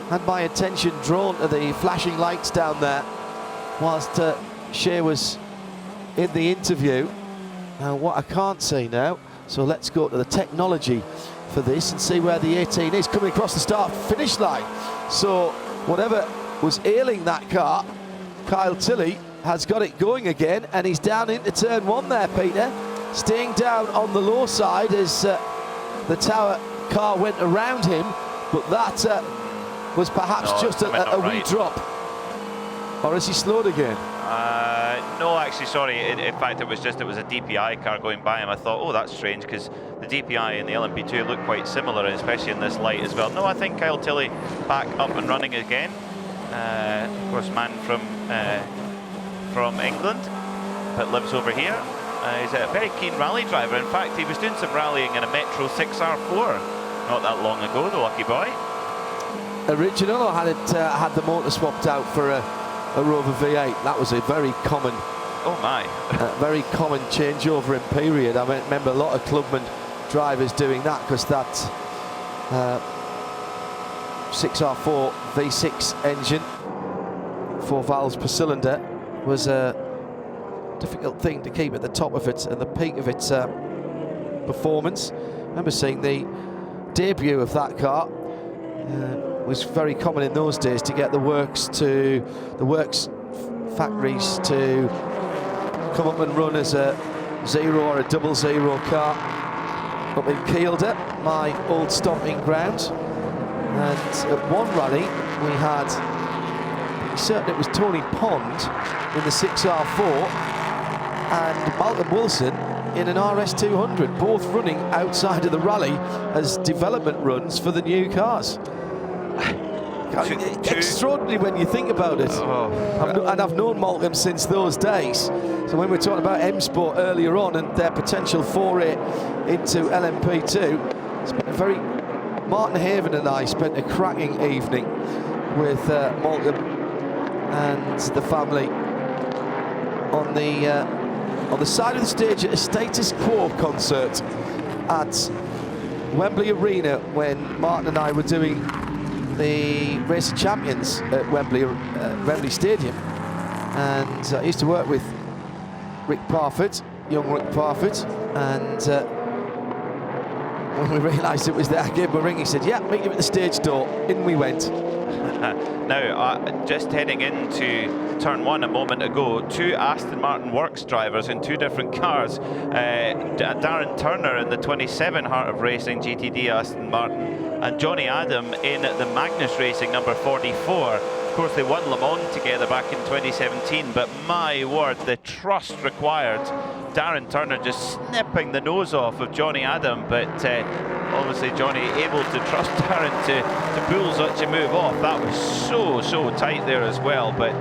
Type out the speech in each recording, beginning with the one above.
had my attention drawn to the flashing lights down there whilst Shea was in the interview. Now what I can't see now, so let's go to the technology for this and see where the 18 is coming across the start-finish line. So whatever was ailing that car, Kyle Tilley has got it going again, and he's down into turn 1 there, Peter, staying down on the low side as the Tower car went around him, but that was perhaps just a wee drop. Or has he slowed again? No, actually, sorry. In fact, it was a DPI car going by him. I thought, oh, that's strange, because the DPI and the LMP2 look quite similar, especially in this light as well. No, I think Kyle Tilley back up and running again. Of course, man from England, but lives over here. He's a very keen rally driver. In fact, he was doing some rallying in a Metro 6R4 not that long ago, the lucky boy. Original, or had the motor swapped out for a Rover V8? That was a very common, very common changeover in period. I remember a lot of clubman drivers doing that, because that 6R4 V6 engine, 4 valves per cylinder, was a difficult thing to keep at the top of it and the peak of its performance. I remember seeing the debut of that car. Was very common in those days to get the works factories to come up and run as a 0 or a 00 car up in Kielder, my old stomping ground. And at one rally we had, I'm certain it was Tony Pond in the 6R4 and Malcolm Wilson in an RS200, both running outside of the rally as development runs for the new cars. Extraordinary when you think about it. And I've known Malcolm since those days. So when we're talking about M Sport earlier on and their potential foray into LMP2, Martin Haven and I spent a cracking evening with Malcolm and the family on the side of the stage at a Status Quo concert at Wembley Arena when Martin and I were doing the Race of Champions at Wembley Stadium. And I used to work with Rick Parfitt, young Rick Parfitt, and when we realised it was there, I gave him a ring. He said, yeah, meet you at the stage door. In we went. Now, just heading into turn 1 a moment ago, 2 Aston Martin Works drivers in 2 different cars. Darren Turner in the 27 Heart of Racing GTD Aston Martin, and Johnny Adam in the Magnus Racing number 44. Of course, they won Le Mans together back in 2017, but my word, the trust required. Darren Turner just snipping the nose off of Johnny Adam, but obviously Johnny able to trust Darren to pull such a move off. That was so tight there as well, but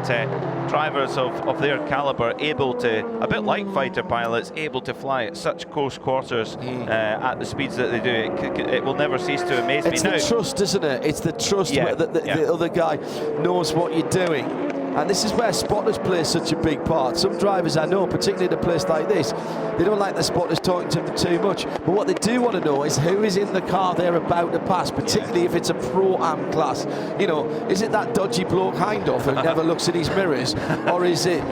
drivers of their caliber able to, a bit like fighter pilots, able to fly at such close quarters at the speeds that they do. It will never cease to amaze me. It's the trust, isn't it? It's the trust that the other guy knows what you're doing. And this is where spotters play such a big part. Some drivers I know, particularly in a place like this, they don't like the spotters talking to them too much. But what they do want to know is who is in the car they're about to pass, particularly if it's a Pro-Am class. You know, is it that dodgy bloke Hindhoff who never looks in his mirrors? Or is it,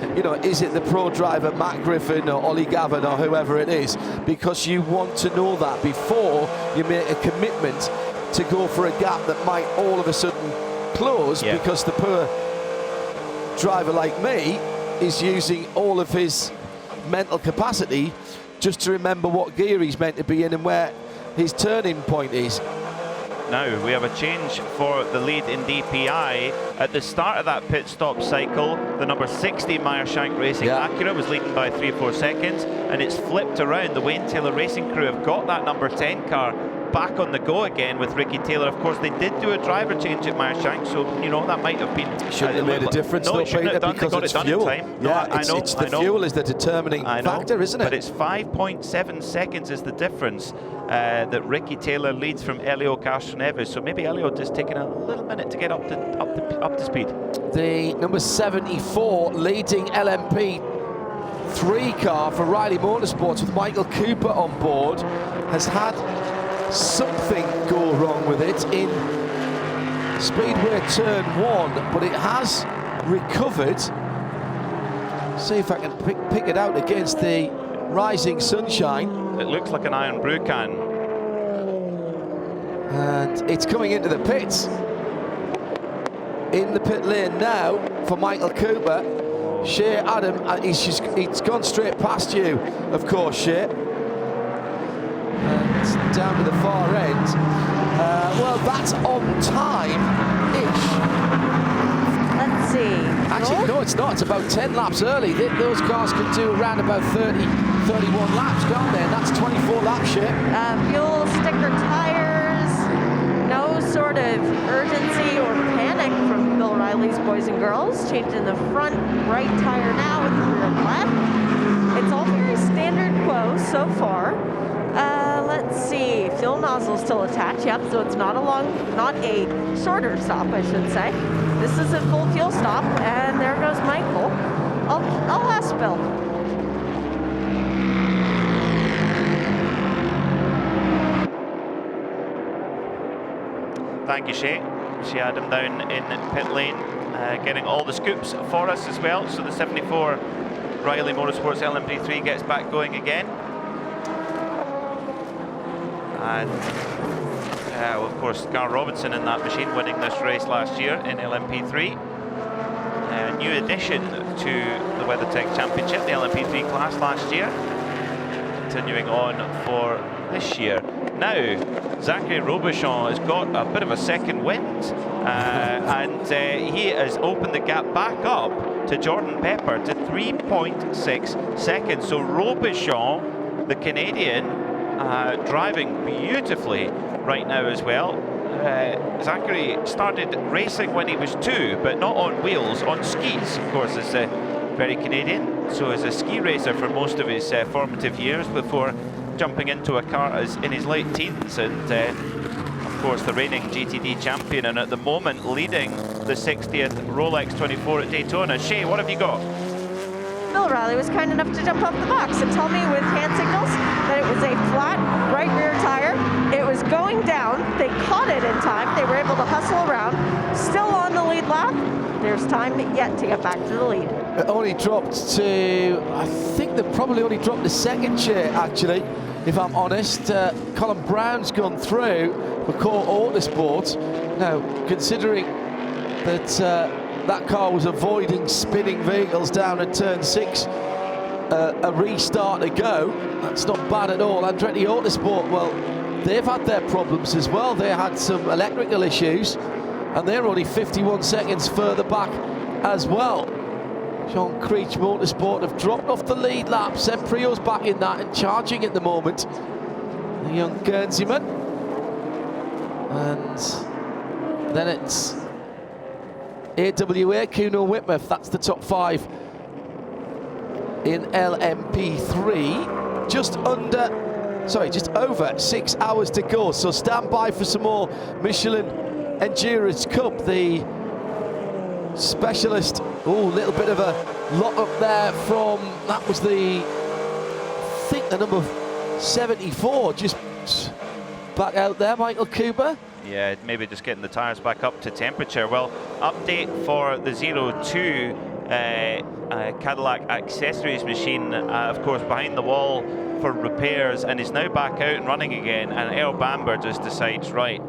is it the pro driver Matt Griffin or Ollie Gavin or whoever it is? Because you want to know that before you make a commitment to go for a gap that might all of a sudden close because the poor driver like me is using all of his mental capacity just to remember what gear he's meant to be in and where his turning point is. Now we have a change for the lead in DPI. At the start of that pit stop cycle, the number 60 Meyershank Racing Acura was leading by 3 or 4 seconds, and it's flipped around. The Wayne Taylor Racing crew have got that number 10 car back on the go again with Ricky Taylor. Of course, they did do a driver change at Meyershank, so that might have been. Shouldn't have made a difference, no, though, it shouldn't have done. They got it done in time. No, I know. It's the fuel is the determining factor, isn't it? But it's 5.7 seconds is the difference that Ricky Taylor leads from Elio Castroneves. So maybe Elio just taking a little minute to get up to speed. The number 74 leading LMP3 car for Riley Motorsports with Michael Cooper on board has had something go wrong with it in Speedway turn 1, but it has recovered. See if I can pick it out against the rising sunshine. It looks like an iron brew can. And it's coming into the pits. In the pit lane now for Michael Cooper. Shea Adam, he's gone straight past you, of course, Shea. And down to the far end. Well, that's on time-ish. Let's see. Actually, no, it's not. It's about 10 laps early. Those cars can do around about 30, 31 laps, can't they? And that's 24 laps, Shea. Fuel, sticker tires, no sort of urgency or panic from Bill Riley's boys and girls. Changing the front right tire now with the rear left. It's all very standard quo so far. Let's see, fuel nozzle still attached. Yep, so it's not a shorter stop, I should say. This is a full fuel stop, and there goes Michael. I'll ask Bill. Thank you, Shea. Shea Adam down in pit lane, getting all the scoops for us as well. So the 74 Riley Motorsports LMP3 gets back going again. And well, of course, Gar Robinson in that machine winning this race last year in LMP3. A new addition to the WeatherTech Championship, the LMP3 class last year. Continuing on for this year. Now, Zachary Robichon has got a bit of a second wind, and he has opened the gap back up to Jordan Pepper to 3.6 seconds. So Robichon, the Canadian, driving beautifully right now as well. Zachary started racing when he was 2, but not on wheels, on skis. Of course, is very Canadian, so he's a ski racer for most of his formative years before jumping into a car in his late teens, and of course the reigning GTD champion, and at the moment leading the 60th Rolex 24 at Daytona. Shea, what have you got? Bill Riley was kind enough to jump off the box and tell me with hand signals that it was a flat right rear tire. It was going down. They caught it in time. They were able to hustle around. Still on the lead lap. There's time yet to get back to the lead. It only dropped to, I think they probably only dropped the second chair, actually, if I'm honest. Colin Brown's gone through for Core Autosport. Now, considering that that car was avoiding spinning vehicles down at turn 6, a restart to go, that's not bad at all. Andretti Autosport, well, they've had their problems as well. They had some electrical issues, and they're only 51 seconds further back as well. Sean Creech Motorsport have dropped off the lead lap. Seb Prio's back in that and charging at the moment. The young Guernseyman. And then it's AWA, Kuno Whitmouth. That's the top 5 in LMP3. Just over 6 hours to go. So stand by for some more Michelin Endurance Cup. The specialist, little bit of a lot up there from, that was I think the number 74, just back out there, Michael Cooper. Yeah, maybe just getting the tyres back up to temperature. Well, update for the 02 Cadillac accessories machine, of course, behind the wall for repairs, and is now back out and running again, and Earl Bamber just decides, right,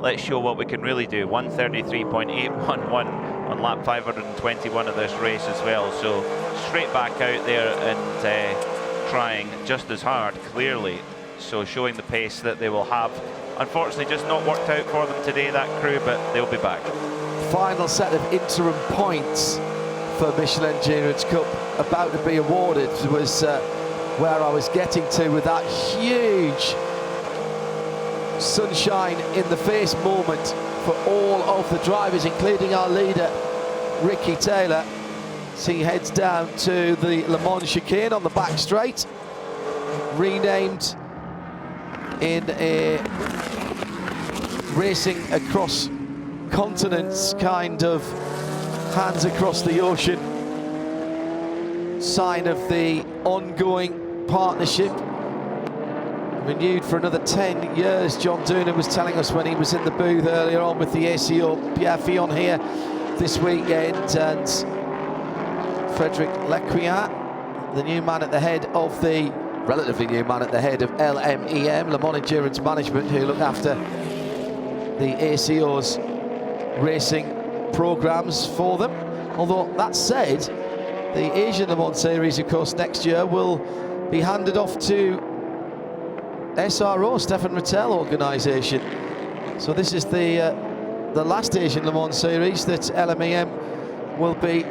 let's show what we can really do. 133.811 on lap 521 of this race as well. So straight back out there and trying just as hard, clearly. So showing the pace that they will have. Unfortunately, just not worked out for them today, that crew, but they'll be back. Final set of interim points for Michelin Endurance Cup about to be awarded was where I was getting to with that huge sunshine in the face moment for all of the drivers, including our leader Ricky Taylor. So he heads down to the Le Mans chicane on the back straight, renamed in a racing across continents kind of hands across the ocean sign of the ongoing partnership renewed for another 10 years. John Doonan was telling us when he was in the booth earlier on with the ACO. Pierre Fillon here this weekend, and Frederic Lequiat, the new man at the head of the, relatively new man at the head of LMEM, Le Mans Endurance Management, who look after the ACO's racing programs for them. Although that said, the Asian Le Mans Series, of course, next year will be handed off to SRO, Stefan Rattel organisation. So this is the last Asian Le Mans Series that LMEM will be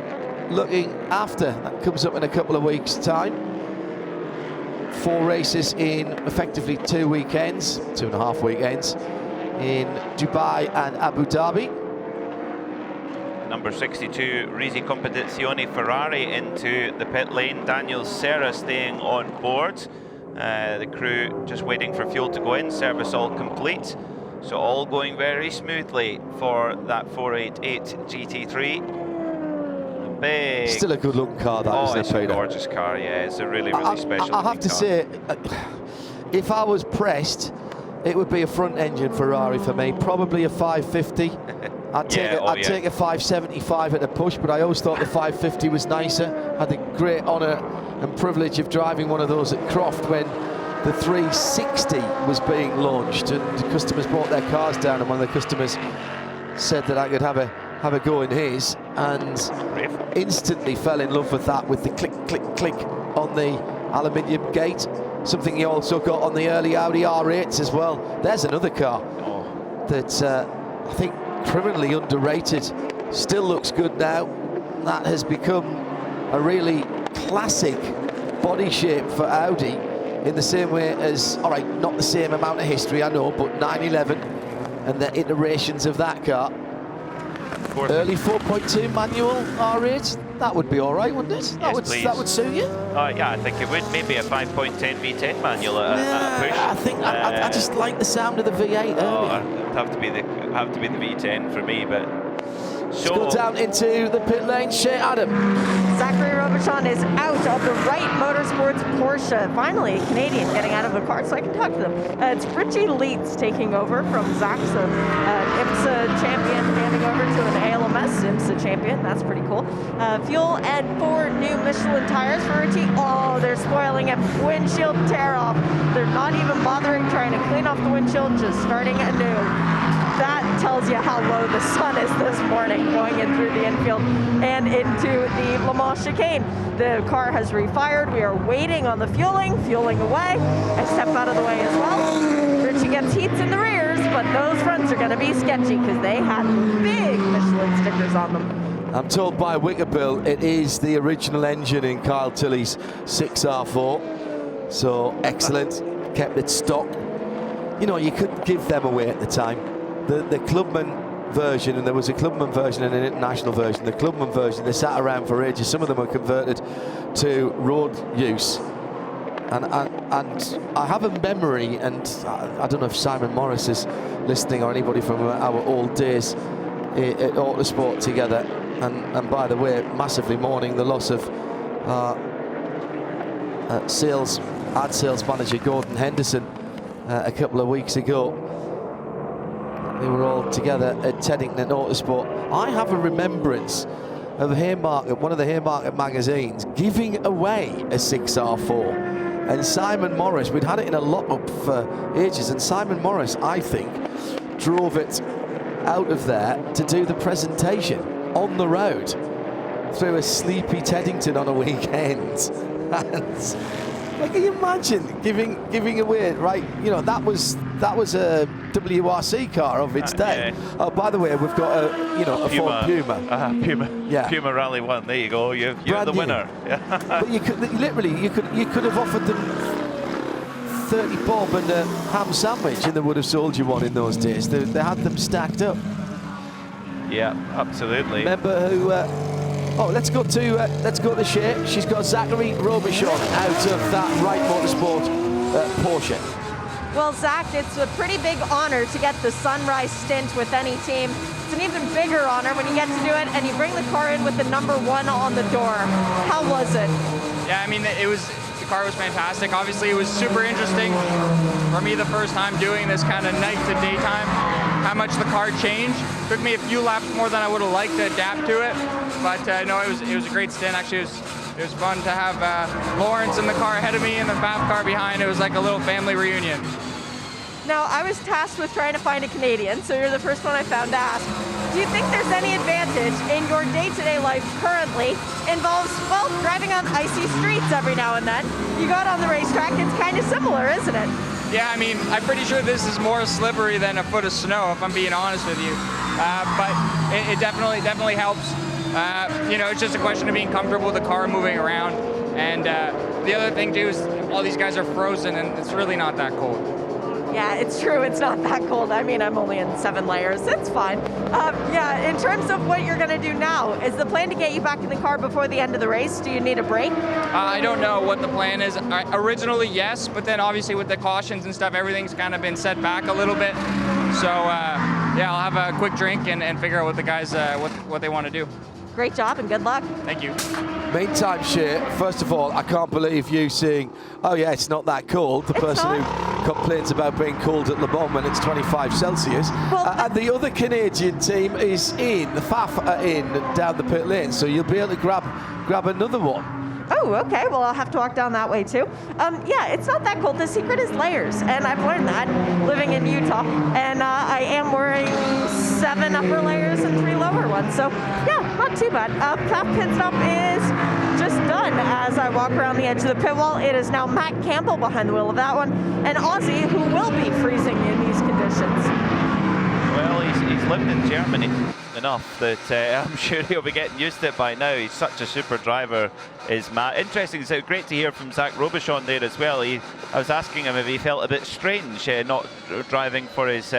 looking after. That comes up in a couple of weeks' time. 4 races in effectively 2 weekends, 2.5 weekends, in Dubai and Abu Dhabi. Number 62, Risi Competizione Ferrari into the pit lane. Daniel Serra staying on board. The crew just waiting for fuel to go in. Service all complete. So all going very smoothly for that 488 GT3. Big. Still a good looking car, that, isn't it, it's a gorgeous car, yeah. It's a really, really special I have to say, if I was pressed, it would be a front engine Ferrari for me, probably a 550. I'd take a 575 at a push, but I always thought the 550 was nicer. I had the great honour and privilege of driving one of those at Croft when the 360 was being launched, and the customers brought their cars down, and one of the customers said that I could have a go in his, and instantly fell in love with that, with the click, click, click on the aluminium gate. Something you also got on the early Audi R8s as well. There's another car that I think criminally underrated. Still looks good now. That has become a really classic body shape for Audi, in the same way as, all right, not the same amount of history, I know, but 911 and the iterations of that car. Early 4.2 manual R8, that would be all right, wouldn't it? That would suit you. Yeah, I think it would. Maybe a 5.10 V10 manual at a push. I think I just like the sound of the V8 earlier. It'd have to be the V10 for me, but. Let's go down into the pit lane. Shea Adam. Zachary Robichon is out of the Wright Motorsports Porsche. Finally, a Canadian getting out of the car, so I can talk to them. It's Richie Leitz taking over from Zach, so IMSA champion handing over to an ALMS IMSA champion. That's pretty cool. Fuel and 4 new Michelin tires for Richie. Oh, they're spoiling it. Windshield tear off. They're not even bothering trying to clean off the windshield, just starting anew. That tells you how low the sun is this morning, going in through the infield and into the Le Mans chicane. The car has refired. We are waiting on the fueling away. I step out of the way as well. Richie gets heats in the rears, but those fronts are going to be sketchy because they had big Michelin stickers on them. I'm told by Wickerbill it is the original engine in Kyle Tilley's 6R4. So excellent, kept it stock. You know, you could give them away at the time. The Clubman version, and there was a Clubman version and an international version. The Clubman version, they sat around for ages. Some of them were converted to road use. And I have a memory, and I don't know if Simon Morris is listening or anybody from our old days at Autosport together. And by the way, massively mourning the loss of ad sales manager Gordon Henderson a couple of weeks ago. They were all together at Teddington Autosport. I have a remembrance of Haymarket, one of the Haymarket magazines, giving away a 6R4. And Simon Morris, we'd had it in a lock-up for ages, and Simon Morris, I think, drove it out of there to do the presentation on the road through a sleepy Teddington on a weekend. And can you imagine giving away, right? You know, that was a WRC car of its day. Yeah. Oh, by the way, we've got a Ford Puma. Puma. Yeah. Puma Rally 1. There you go. You're the winner. But you could have offered them 30 bob and a ham sandwich, and they would have sold you one in those days. They had them stacked up. Yeah, absolutely. Remember who? Let's go to Shea. She's got Zachary Robichon out of that Wright Motorsport Porsche. Well, Zach, it's a pretty big honor to get the sunrise stint with any team. It's an even bigger honor when you get to do it and you bring the car in with the number 1 on the door. How was it? Yeah, I mean, it was The car was fantastic. Obviously, it was super interesting for me the first time doing this kind of night to daytime, how much the car changed. Took me a few laps more than I would have liked to adapt to it, but no, it was a great stint. Actually, it was fun to have Lawrence in the car ahead of me and the FAF car behind. It was like a little family reunion. Now, I was tasked with trying to find a Canadian, so you're the first one I found to ask. Do you think there's any advantage in your day-to-day life currently involves, well, driving on icy streets every now and then? You got on the racetrack, it's kind of similar, isn't it? Yeah, I mean, I'm pretty sure this is more slippery than a foot of snow, if I'm being honest with you. But it definitely helps. You know, it's just a question of being comfortable with the car moving around. And the other thing, too, is all these guys are frozen, and it's really not that cold. Yeah, it's true. It's not that cold. I mean, I'm only in 7 layers. It's fine. Yeah, in terms of what you're going to do now, is the plan to get you back in the car before the end of the race? Do you need a break? I don't know what the plan is. Originally, yes, but then obviously with the cautions and stuff, everything's kind of been set back a little bit. So, yeah, I'll have a quick drink and figure out what the guys, what they want to do. Great job and good luck. Thank you. Meantime, Shea, first of all, I can't believe you saying, oh yeah, it's not that cold. The person who complains about being cold at Le Mans when it's 25 Celsius. Well, and the other Canadian team is in, the FAF are in down the pit lane, so you'll be able to grab another one. Oh, okay. Well, I'll have to walk down that way too. Yeah, it's not that cold. The secret is layers, and I've learned that living in Utah. And I am wearing 7 upper layers and 3 lower ones. So yeah, not too bad. FAF pit stop is just done as I walk around the edge of the pit wall. It is now Matt Campbell behind the wheel of that one, and Aussie, who will be freezing in these conditions. Well, he's lived in Germany enough that I'm sure he'll be getting used to it by now. He's such a super driver, is Matt. Interesting, it's great to hear from Zach Robichon there as well. I was asking him if he felt a bit strange not driving for his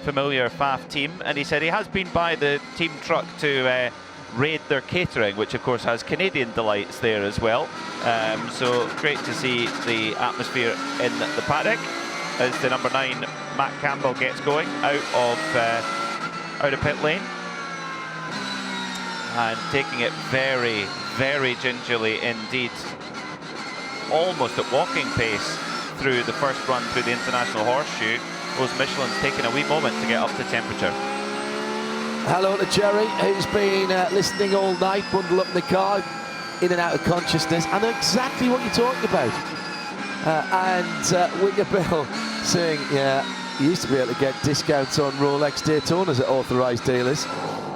familiar FAF team, and he said he has been by the team truck to raid their catering, which of course has Canadian delights there as well. So great to see the atmosphere in the paddock as the number 9 Matt Campbell gets going out of pit lane and taking it very, very gingerly indeed, almost at walking pace through the first run through the International Horseshoe. Those Michelin's taking a wee moment to get up to temperature. Hello to Jerry, who's been listening all night, bundled up in the car, in and out of consciousness. I know exactly what you're talking about. And Wicker Bill saying, yeah, you used to be able to get discounts on Rolex Daytonas at authorised dealers.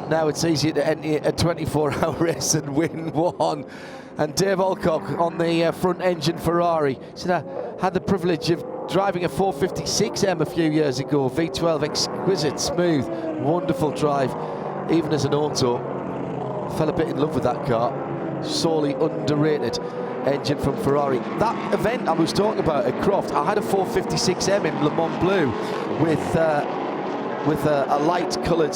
Now it's easier to enter a 24-hour race and win one. And Dave Alcock on the front engine Ferrari said, I had the privilege of driving a 456M a few years ago, V12, exquisite, smooth, wonderful drive, even as an auto. Fell a bit in love with that car, sorely underrated engine from Ferrari. That event I was talking about at Croft, I had a 456M in Le Mans Blue with a light-coloured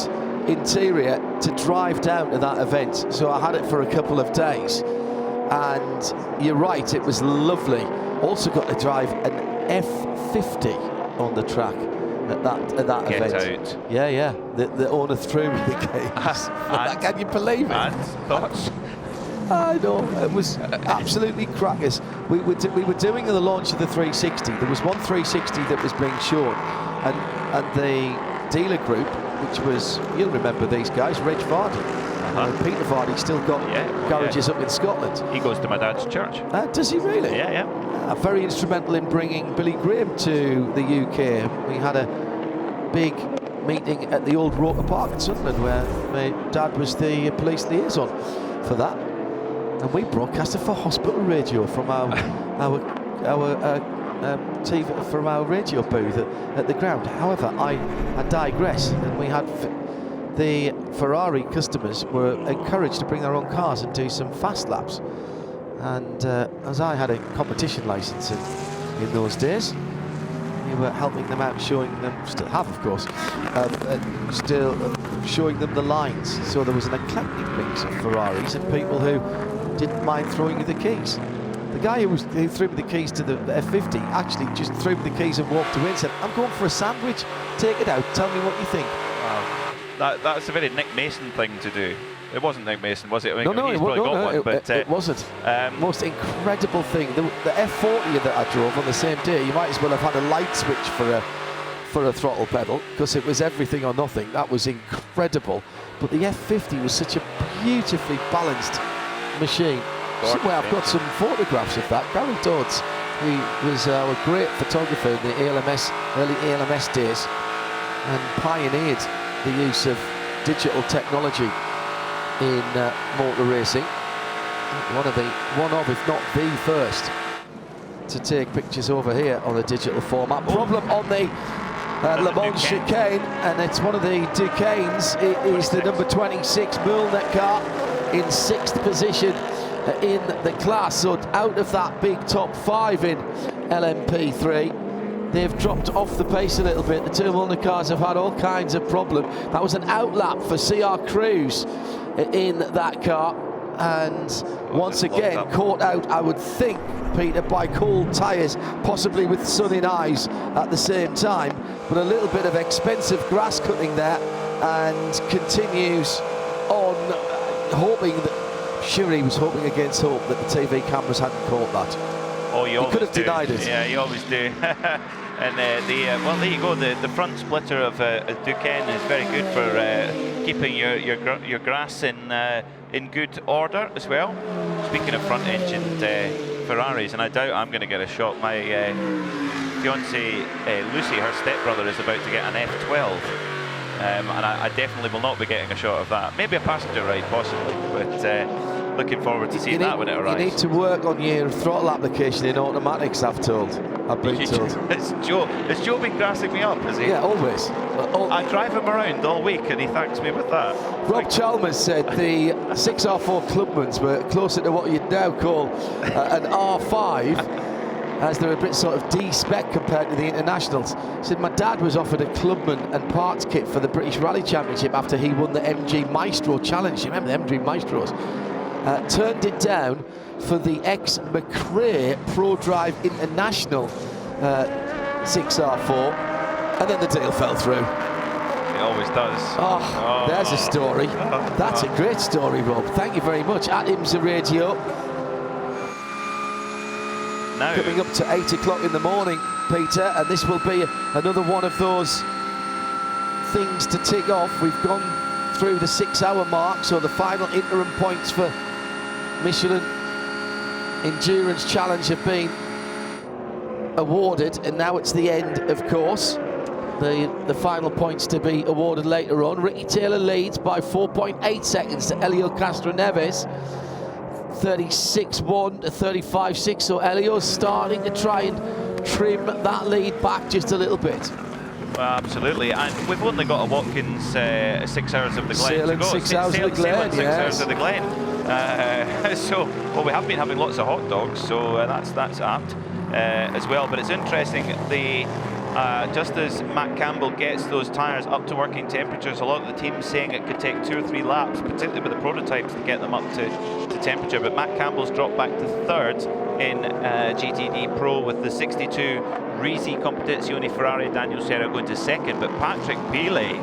interior to drive down to that event. So I had it for a couple of days, and you're right, it was lovely. Also got to drive an F50 on the track at that Get event. Out. Yeah. The owner threw me the games. Can you believe it? And thoughts? I know, it was absolutely crackers. We were doing the launch of the 360. There was one 360 that was being shown, and the dealer group, which was, you'll remember these guys, Reg Vardy. Peter Vardy still got garages up in Scotland. He goes to my dad's church. Does he really? Yeah. Very instrumental in bringing Billy Graham to the UK. We had a big meeting at the old Roker Park in Sunderland where my dad was the police liaison for that. And we broadcasted for hospital radio from our TV, from our radio booth at the ground. However, I digress, and we had the Ferrari customers were encouraged to bring their own cars and do some fast laps. And as I had a competition license in those days, we were helping them out, showing them, still have of course, still showing them the lines. So there was an eclectic mix of Ferraris and people who didn't mind throwing you the keys. The guy who threw me the keys to the F50 actually just threw me the keys and walked away and said, I'm going for a sandwich, take it out, tell me what you think. Wow. That's a very Nick Mason thing to do. It wasn't Nick Mason, was it? I mean, no, he's it wasn't. Most incredible thing. The F40 that I drove on the same day, you might as well have had a light switch for a throttle pedal, because it was everything or nothing. That was incredible. But the F50 was such a beautifully balanced machine. Well, I've got some photographs of that. Gary Dodds, he was a great photographer in the early ALMS days, and pioneered the use of digital technology in motor racing. One of, if not the first, to take pictures over here on the digital format. Problem on the Le Mans chicane, and it's one of the Duquesnes. It is the number 26 Mulnet car in 6th position in the class. So out of that big top 5 in LMP3, they've dropped off the pace a little bit. The two Mulnet cars have had all kinds of problems. That was an outlap for CR Cruz in that car, and once again caught out, I would think, Peter, by cold tyres, possibly with sun in eyes at the same time, but a little bit of expensive grass cutting there, and continues on hoping that, sure, he was hoping against hope that the TV cameras hadn't caught that. Oh, he could have denied it. Yeah, you always do. And well, there you go. The front splitter of Duquesne is very good for keeping your grass in good order as well. Speaking of front-engined Ferraris, and I doubt I'm going to get a shot. My fiancée Lucy, her stepbrother, is about to get an F12, and I definitely will not be getting a shot of that. Maybe a passenger ride, possibly, but looking forward to seeing that when it arrives. You need to work on your throttle application in automatics, I've been told. Has Joe been grassing me up, has he? Yeah, always. I drive him around all week and he thanks me with that. Rob Chalmers said the 6R4 Clubmans were closer to what you'd now call an R5, as they're a bit sort of D-spec compared to the Internationals. He said, my dad was offered a Clubman and parts kit for the British Rally Championship after he won the MG Maestro Challenge. You remember the MG Maestros? Turned it down for the ex-McRae Pro Drive International 6R4, and then the deal fell through. It always does. Oh, there's a story. That's a great story, Rob. Thank you very much. At IMSA Radio. Now, coming up to 8 o'clock in the morning, Peter, and this will be another one of those things to tick off. We've gone through the 6-hour mark, so the final interim points for Michelin Endurance Challenge have been awarded, and now it's the end, of course. The final points to be awarded later on. Ricky Taylor leads by 4.8 seconds to Elio Castroneves, 36.1 to 35.6. So Elio's starting to try and trim that lead back just a little bit. Well, absolutely, and we've only got a Watkins 6 hours of the Glen sailing to go. 6 hours of the Glen, 6 hours of the Glen. So, well, we have been having lots of hot dogs, so that's apt as well. But it's interesting, just as Matt Campbell gets those tyres up to working temperatures, a lot of the teams saying it could take 2 or 3 laps, particularly with the prototypes, to get them up to temperature. But Matt Campbell's dropped back to 3rd in GTD Pro with the 62 Risi Competizione Ferrari. Daniel Serra going to 2nd, but Patrick Pilet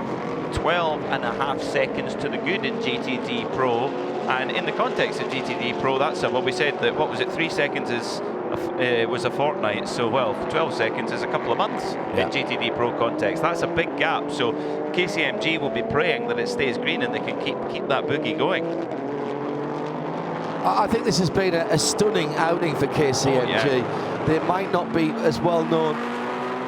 12.5 seconds to the good in GTD Pro. And in the context of GTD Pro, that's well, we said that, what was it, 3 seconds was a fortnight, so well, 12 seconds is a couple of months in GTD Pro context. That's a big gap, so KCMG will be praying that it stays green and they can keep that boogie going. I think this has been a stunning outing for KCMG. Oh, yeah. They might not be as well known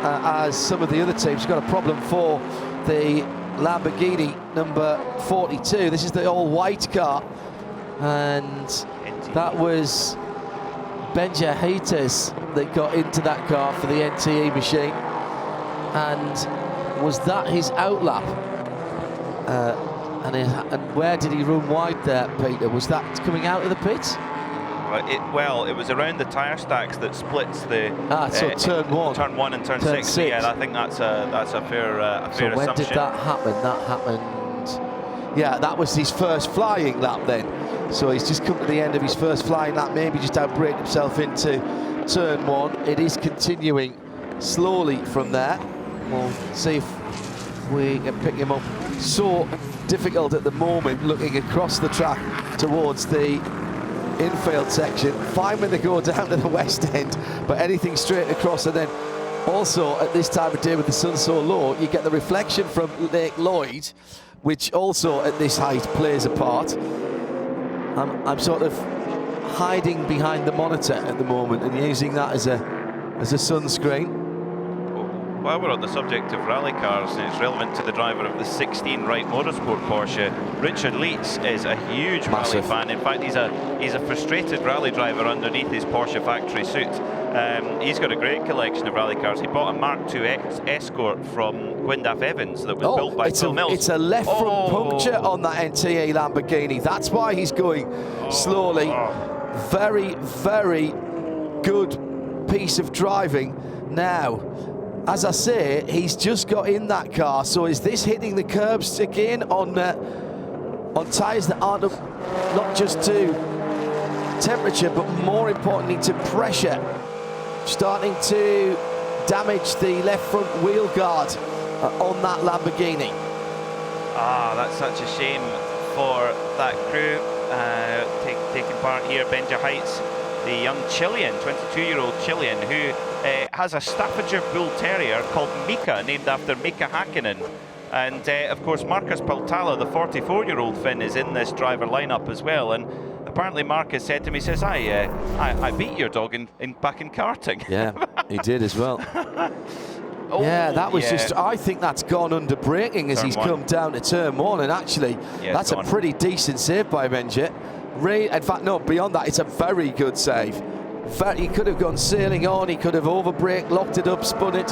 as some of the other teams. Got a problem for the Lamborghini number 42. This is the all-white car, and that was Benja Haytes that got into that car for the NTE machine. And was that his outlap? And where did he run wide there, Peter? Was that coming out of the pits? Well, it was around the tyre stacks that splits the so turn 1 and turn 6. Yeah, I think that's a fair assumption. When did that happen? That happened. Yeah, that was his first flying lap then. So he's just come to the end of his first flying lap, maybe just outbraked himself into turn 1. It is continuing slowly from there. We'll see if we can pick him up so difficult at the moment looking across the track towards the infield section. Fine when they go down to the west end, but anything straight across, and then also at this time of day with the sun so low, you get the reflection from Lake Lloyd, which also at this height plays a part. I'm sort of hiding behind the monitor at the moment and using that as a sunscreen. While we're on the subject of rally cars, and it's relevant to the driver of the 16 Wright Motorsport Porsche, Richard Leitz is a huge rally fan. In fact, he's a frustrated rally driver underneath his Porsche factory suit. He's got a great collection of rally cars. He bought a Mark II Escort from Gwyndaf Evans that was built by Phil Mills. It's a left front puncture on that NTA Lamborghini. That's why he's going slowly. Very, very good piece of driving. Now, as I say, he's just got in that car, so is this hitting the curbs again on tyres that aren't up not just to temperature, but more importantly to pressure, starting to damage the left front wheel guard on that Lamborghini. That's such a shame for that crew taking part here. Benja Heights, the young Chilean, 22-year-old Chilean, who has a Staffordshire Bull Terrier called Mika, named after Mika Hakkinen. And of course, Marcus Paltala, the 44-year-old Finn, is in this driver lineup as well. And apparently Marcus said to me, he says, I beat your dog back in karting. Yeah, he did as well. Yeah, that was just, I think that's gone under braking as he's come down to turn one, and actually that's a pretty decent save by Benja. In fact, no, beyond that, it's a very good save. In fact, he could have gone sailing on, he could have over-braked, locked it up, spun it.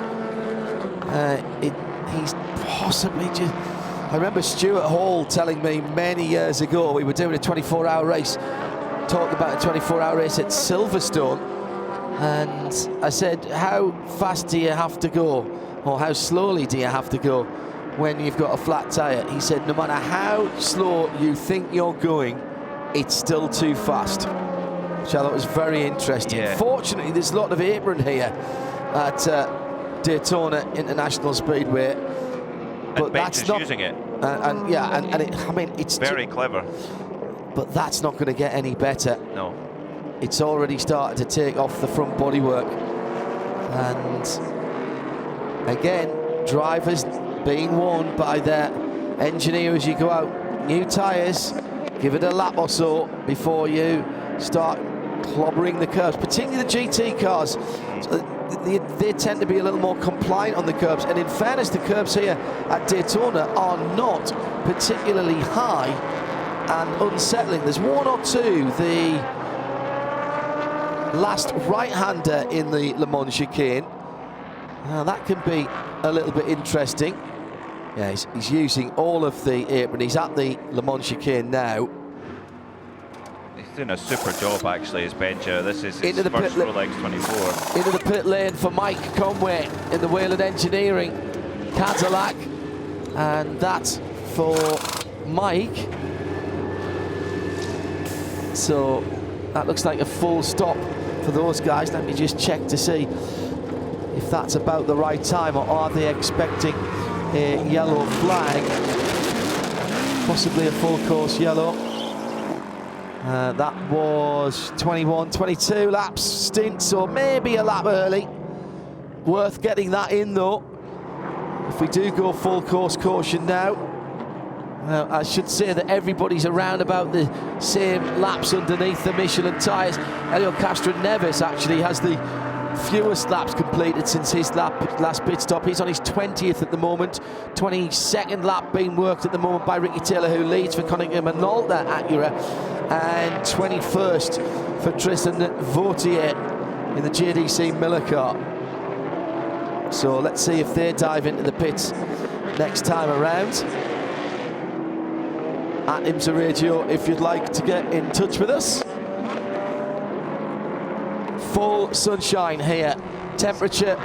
He's possibly just... I remember Stuart Hall telling me many years ago, we were doing a 24-hour race, talked about a 24-hour race at Silverstone, and I said, how fast do you have to go, or how slowly do you have to go when you've got a flat tyre? He said, no matter how slow you think you're going, it's still too fast, which I thought was very interesting. Fortunately, there's a lot of apron here at Daytona International Speedway, but and that's not using it. I mean, it's very clever. But that's not going to get any better. No. It's already started to take off the front bodywork, and again, drivers being warned by their engineer as you go out. New tyres. Give it a lap or so before you start clobbering the curbs, particularly the GT cars. They tend to be a little more compliant on the curbs, and in fairness, the curbs here at Daytona are not particularly high and unsettling. There's one or two, the last right-hander in the Le Mans chicane. Now that can be a little bit interesting. Yeah, he's using all of the apron. He's at the Le Mans chicane now. He's doing a super job, actually, as Benja. This is his first Rolex 24. Into the pit lane for Mike Conway in the Wayland Engineering Cadillac. And that's for Mike. So that looks like a full stop for those guys. Let me just check to see if that's about the right time, or are they expecting a yellow flag, possibly a full course yellow. That was 22 laps stint, so maybe a lap early. Worth getting that in though. If we do go full course caution now, I should say that everybody's around about the same laps underneath the Michelin tyres. Elio Castroneves actually has the fewest laps completed since his last pit stop. He's on his 20th at the moment. 22nd lap being worked at the moment by Ricky Taylor, who leads for Cunningham and Nolta Acura, and 21st for Tristan Vautier in the JDC Miller car. So let's see if they dive into the pits next time around. At IMSA Radio, if you'd like to get in touch with us. Full sunshine here. Temperature,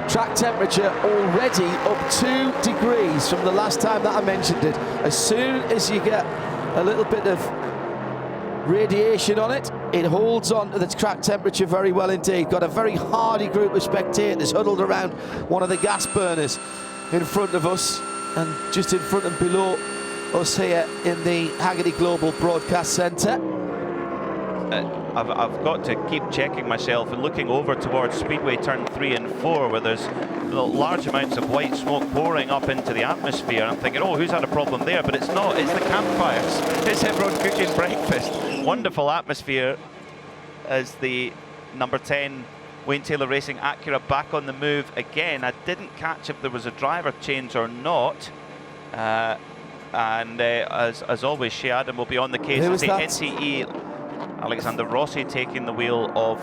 track temperature already up 2 degrees from the last time that I mentioned it. As soon as you get a little bit of radiation on it, it holds on to the track temperature very well indeed. Got a very hardy group of spectators huddled around one of the gas burners in front of us. and just in front and below us here in the Haggerty Global Broadcast Centre. I've got to keep checking myself and looking over towards Speedway turn 3 and 4, where there's large amounts of white smoke pouring up into the atmosphere. I'm thinking, oh, who's had a problem there? But it's not, it's the campfires. It's everyone cooking breakfast. Wonderful atmosphere as the number 10 Wayne Taylor Racing Acura back on the move again. I didn't catch if there was a driver change or not. As always, Shea Adam will be on the case. As the NCE Alexander Rossi taking the wheel of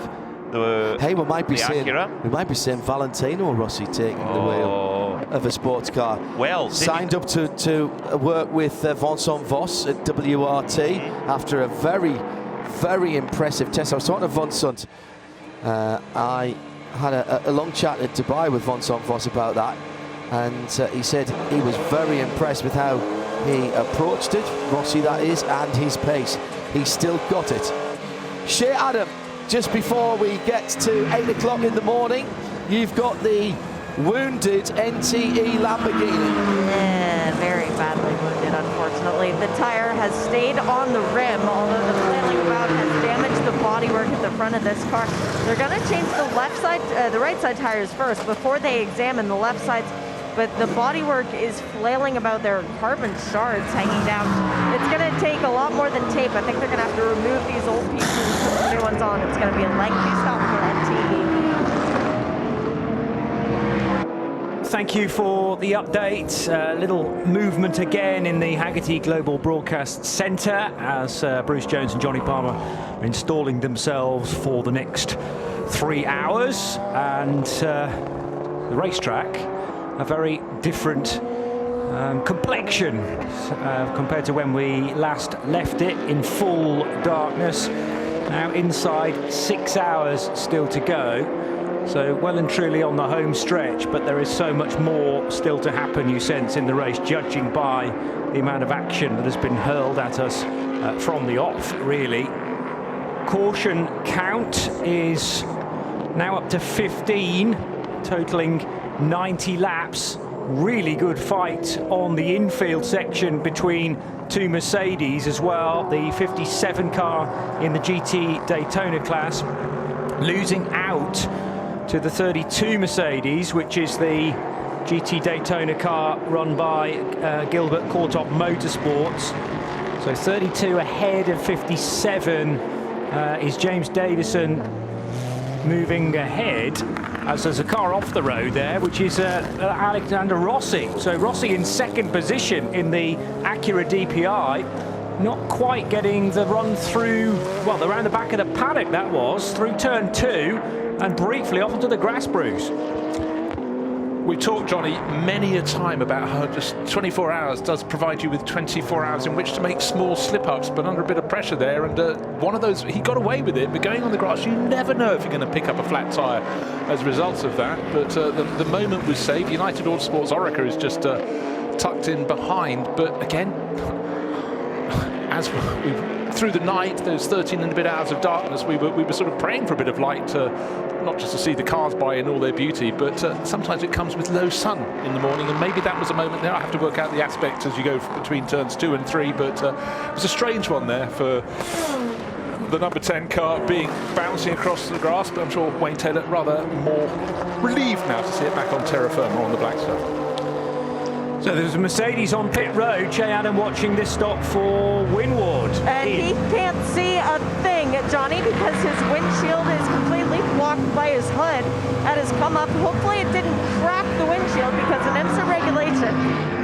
the we might be Acura. We might be saying Valentino Rossi taking the wheel of a sports car. Well, signed up to work with Vincent Voss at WRT after a very, very impressive test. I was talking to Vincent. I had a long chat at Dubai with Vincent Voss about that, and he said he was very impressed with how he approached it, Rossi that is, and his pace. He's still got it. Shea Adam, just before we get to 8 o'clock in the morning, you've got the wounded NTE Lamborghini. Yeah, very badly wounded, unfortunately. The tire has stayed on the rim, although the flailing about has damaged the bodywork at the front of this car. They're going to change the the right side tires first before they examine the left sides. But the bodywork is flailing about. There are carbon shards hanging down. It's going to take a lot more than tape. I think they're going to have to remove these old pieces and put the new ones on. It's going to be a lengthy stop for NTE. Thank you for the update. Little movement again in the Haggerty Global Broadcast Centre as Bruce Jones and Johnny Palmer are installing themselves for the next 3 hours. And the racetrack, a very different complexion compared to when we last left it, in full darkness. Now inside, 6 hours still to go. So well and truly on the home stretch, but there is so much more still to happen, you sense, in the race, judging by the amount of action that has been hurled at us from the off, really. Caution count is now up to 15, totaling 90 laps. Really good fight on the infield section between two Mercedes as well. The 57 car in the GT Daytona class losing out to the 32 Mercedes, which is the GT Daytona car run by Gilbert Courtop Motorsports. So 32 ahead of 57 is James Davison moving ahead, as there's a car off the road there, which is Alexander Rossi. So Rossi in second position in the Acura DPI, not quite getting the run through, well, around the back of the paddock that was, through turn 2, and briefly off into the grass bruise. We've talked, Johnny, many a time about how just 24 hours does provide you with 24 hours in which to make small slip-ups, but under a bit of pressure there. And one of those, he got away with it, but going on the grass, you never know if you're going to pick up a flat tyre as a result of that. But the moment was saved. United Autosports Orica is just tucked in behind. But again, as through the night, those 13 and a bit hours of darkness, we were sort of praying for a bit of light, not just to see the cars by in all their beauty, but sometimes it comes with low sun in the morning, and maybe that was a moment there. I have to work out the aspects as you go between turns 2 and 3, but it was a strange one there for the number 10 car bouncing across the grass, but I'm sure Wayne Taylor rather more relieved now to see it back on terra firma on the black stuff. So there's a Mercedes on pit road. Shea Adam watching this stop for Winward. And he can't see a thing, Johnny, because his windshield is completely blocked by his hood at his come up. Hopefully it didn't crack the windshield, because in IMSA regulation,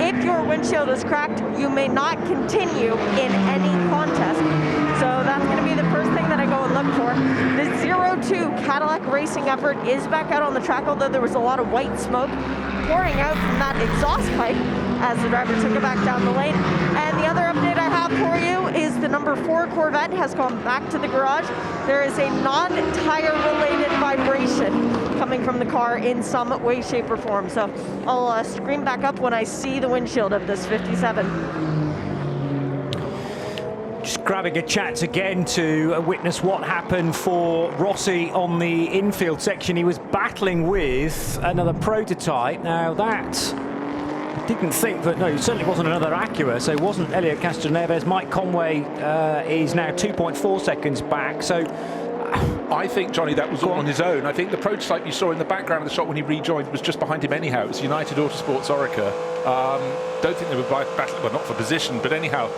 if your windshield is cracked, you may not continue in any contest. So that's going to be the first thing that I go and look for. The 02 Cadillac racing effort is back out on the track, although there was a lot of white smoke pouring out from that exhaust pipe as the driver took it back down the lane. And the other update I have for you is the number 4 Corvette has gone back to the garage. There is a non-tire related vibration coming from the car in some way, shape, or form. So I'll scream back up when I see the windshield of this 57. Just grabbing a chance again to witness what happened for Rossi on the infield section. He was battling with another prototype. Now that Didn't think that, no, it certainly wasn't another Acura, so it wasn't Elio Castroneves. Mike Conway is now 2.4 seconds back, so... I think, Johnny, that was all on his own. I think the prototype you saw in the background of the shot when he rejoined was just behind him anyhow. It was United Autosports Orica. Don't think they were battling, well, not for position, but anyhow,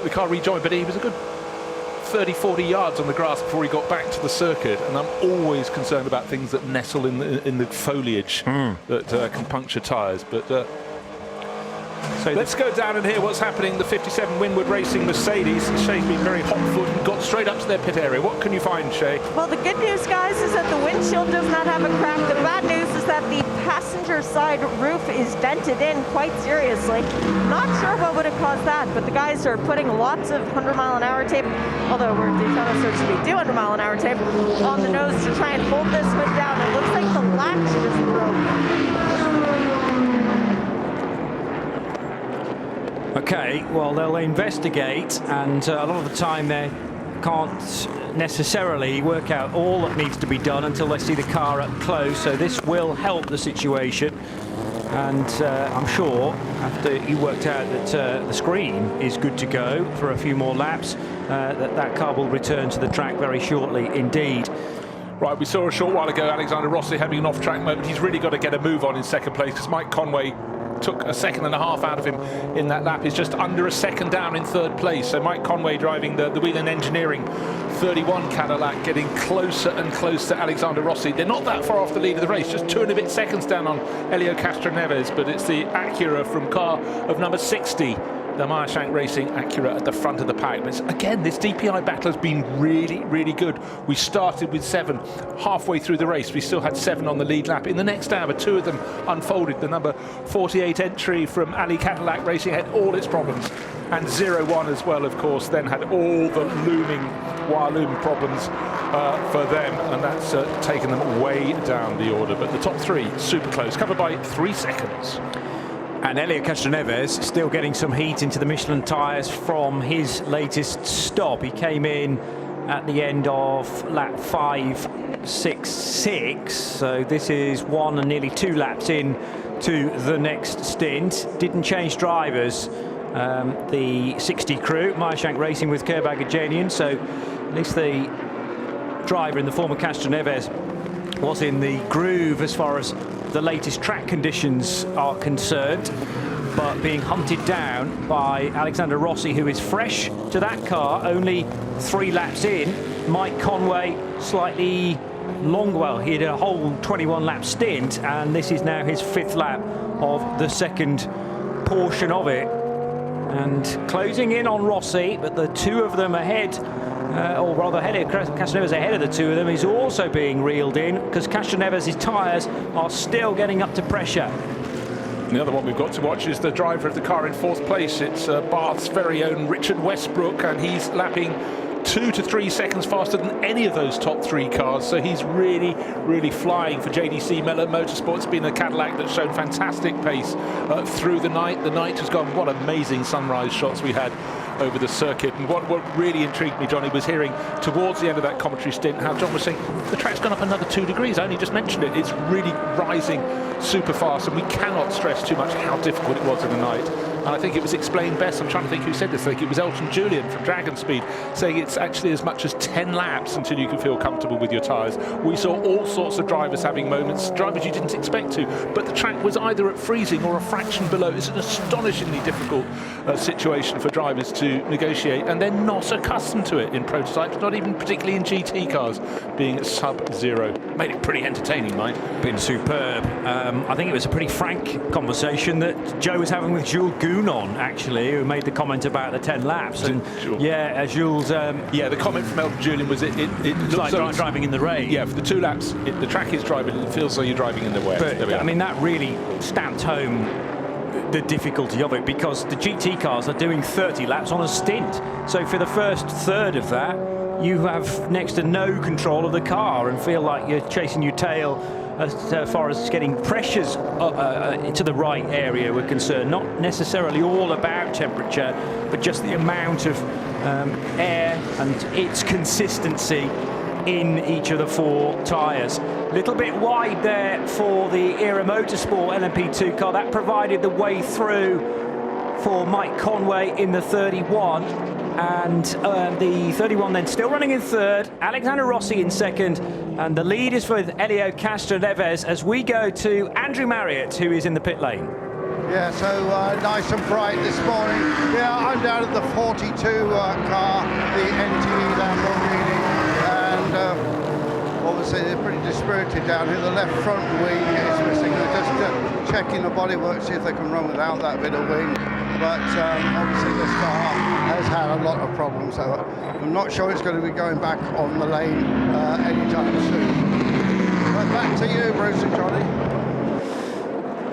the car rejoined, but he was a good 30, 40 yards on the grass before he got back to the circuit, and I'm always concerned about things that nestle in the foliage that can puncture tyres. But so let's go down and hear what's happening. The 57 Winward Racing Mercedes. Shay's been very hot-footed and got straight up to their pit area. What can you find, Shay? Well, the good news, guys, is that the windshield does not have a crack. The bad news is that the passenger side roof is dented in quite seriously. Not sure what would have caused that, but the guys are putting lots of 100-mile-an-hour tape, although we're at Daytona, so it should be 200-mile-an-hour tape, on the nose to try and hold this hood down. It looks like the latch just broke. Okay, well, they'll investigate, and a lot of the time they can't necessarily work out all that needs to be done until they see the car up close, so this will help the situation. And I'm sure after you worked out that the screen is good to go for a few more laps, that car will return to the track very shortly indeed. Right, we saw a short while ago Alexander Rossi having an off-track moment. He's really got to get a move on in second place, because Mike Conway took a second and a half out of him in that lap. He's just under a second down in third place. So Mike Conway driving the Whelen Engineering 31 Cadillac, getting closer and closer to Alexander Rossi. They're not that far off the lead of the race, just 2 and a bit seconds down on Elio Castroneves, but it's the Acura from car of number 60, the Meyershank Racing Acura at the front of the pack. But again, this DPI battle has been really, really good. We started with 7 halfway through the race. We still had 7 on the lead lap. In the next hour, 2 of them unfolded. The number 48 entry from Ali Cadillac Racing had all its problems, and 01 as well, of course, then had all the looming Walloon problems for them, and that's taken them way down the order. But the top 3 super close, covered by 3 seconds. And Elio Castroneves still getting some heat into the Michelin tyres from his latest stop. He came in at the end of lap 5.66, so this is 1 and nearly 2 laps in to the next stint. Didn't change drivers, the 60 crew, Meyershank Racing with Kerbag Ajanian, so at least the driver in the former Castroneves was in the groove as far as the latest track conditions are concerned, but being hunted down by Alexander Rossi, who is fresh to that car, only 3 laps in. Mike Conway slightly longer, well, he had a whole 21 lap stint, and this is now his 5th lap of the second portion of it. And closing in on Rossi, but the 2 of them ahead, or rather Castroneves ahead of the 2 of them, is also being reeled in, because Castroneves' tyres are still getting up to pressure. And the other one we've got to watch is the driver of the car in 4th place. It's Bath's very own Richard Westbrook, and he's lapping 2 to 3 seconds faster than any of those top 3 cars, so he's really, really flying for JDC Motorsport. It's been a Cadillac that's shown fantastic pace through the night. The night has gone. What amazing sunrise shots we had over the circuit. And what really intrigued me, Johnny, was hearing towards the end of that commentary stint how John was saying the track's gone up another 2 degrees. I only just mentioned it. It's really rising super fast, and we cannot stress too much how difficult it was in the night. And I think it was explained best, I'm trying to think who said this, I think it was Elton Julian from Dragon Speed, saying it's actually as much as 10 laps until you can feel comfortable with your tyres. We saw all sorts of drivers having moments, drivers you didn't expect to, but the track was either at freezing or a fraction below. It's an astonishingly difficult situation for drivers to negotiate, and they're not accustomed to it in prototypes, not even particularly in GT cars, being sub-zero. Made it pretty entertaining, mind. Been superb. I think it was a pretty frank conversation that Joe was having with Jules Gounon, actually, who made the comment about the 10 laps. And sure. Yeah, Jules... yeah, the comment from Elton Julian was it looks like driving in the rain. Yeah, for the 2 laps, the track is driving, it feels like you're driving in the wet. But, I mean, that really stamped home the difficulty of it, because the GT cars are doing 30 laps on a stint. So for the first third of that, you have next to no control of the car and feel like you're chasing your tail as far as getting pressures to the right area we're concerned. Not necessarily all about temperature, but just the amount of air and its consistency in each of the 4 tyres. Little bit wide there for the Era Motorsport LMP2 car. That provided the way through for Mike Conway in the 31. And the 31 then still running in third, Alexander Rossi in second, and the lead is with Elio Castroneves as we go to Andrew Marriott, who is in the pit lane. Yeah, so nice and bright this morning. Yeah, I'm down at the 42 car, the NTE Lamborghini, and obviously they're pretty dispirited down here. The left front wing is missing. They're just checking the bodywork, see if they can run without that bit of wing. But obviously this car has had a lot of problems, so I'm not sure it's going to be going back on the lane anytime soon. But back to you, Bruce and Johnny.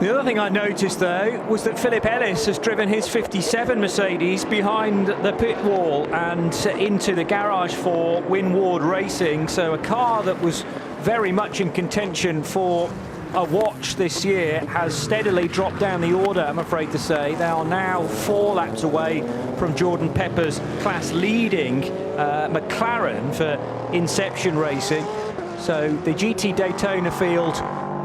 The other thing I noticed, though, was that Philip Ellis has driven his 57 Mercedes behind the pit wall and into the garage for Winward Racing. So a car that was very much in contention for a watch this year has steadily dropped down the order, I'm afraid to say. They are now 4 laps away from Jordan Pepper's class-leading McLaren for Inception Racing. So the GT Daytona field,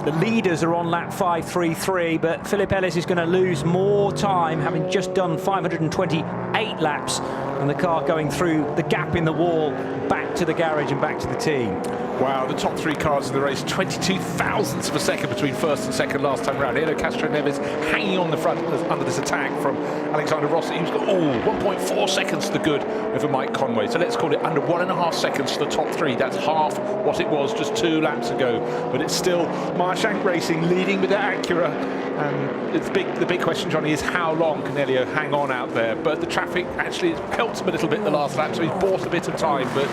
the leaders are on lap 5.33, but Philip Ellis is going to lose more time, having just done 528 laps, and the car going through the gap in the wall, back to the garage and back to the team. Wow, the top 3 cars in the race, 22 thousandths of a second between first and second last time round. Elio Castroneves hanging on the front under this attack from Alexander Rossi. He's got 1.4 seconds to the good over Mike Conway. So let's call it under 1.5 seconds to the top 3. That's half what it was just 2 laps ago. But it's still Marshank Racing leading with their Acura. And it's the big question, Johnny, is how long can Elio hang on out there? But the traffic actually helped him a little bit the last lap, so he's bought a bit of time, but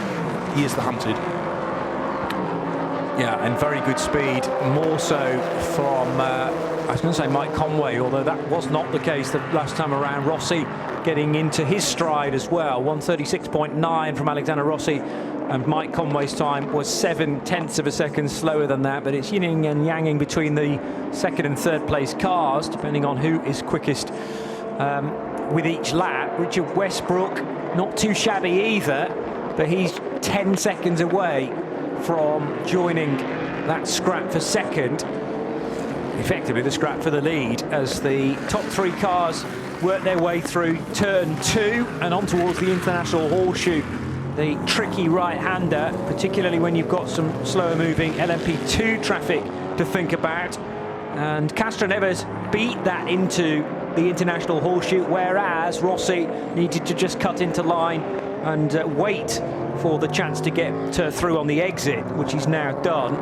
he is the hunted. Yeah, and very good speed, more so from, I was going to say Mike Conway, although that was not the case the last time around. Rossi getting into his stride as well, 136.9 from Alexander Rossi, and Mike Conway's time was 7/10 of a second slower than that, but it's yin and yanging between the second and third place cars, depending on who is quickest with each lap. Richard Westbrook, not too shabby either, but he's 10 seconds away from joining that scrap for second, effectively the scrap for the lead, as the top 3 cars work their way through turn 2 and on towards the International Horseshoe, the tricky right-hander, particularly when you've got some slower moving LMP2 traffic to think about. And Castroneves beat that into the International Horseshoe, whereas Rossi needed to just cut into line and wait for the chance to get through on the exit, which he's now done.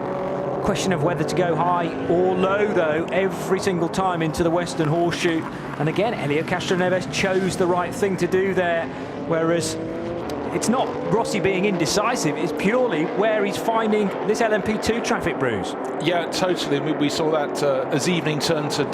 Question of whether to go high or low, though, every single time into the Western Horseshoe. And again, Elio Castroneves chose the right thing to do there, whereas it's not Rossi being indecisive, it's purely where he's finding this LMP2 traffic, Bruce. Yeah, totally. We saw that as evening turned to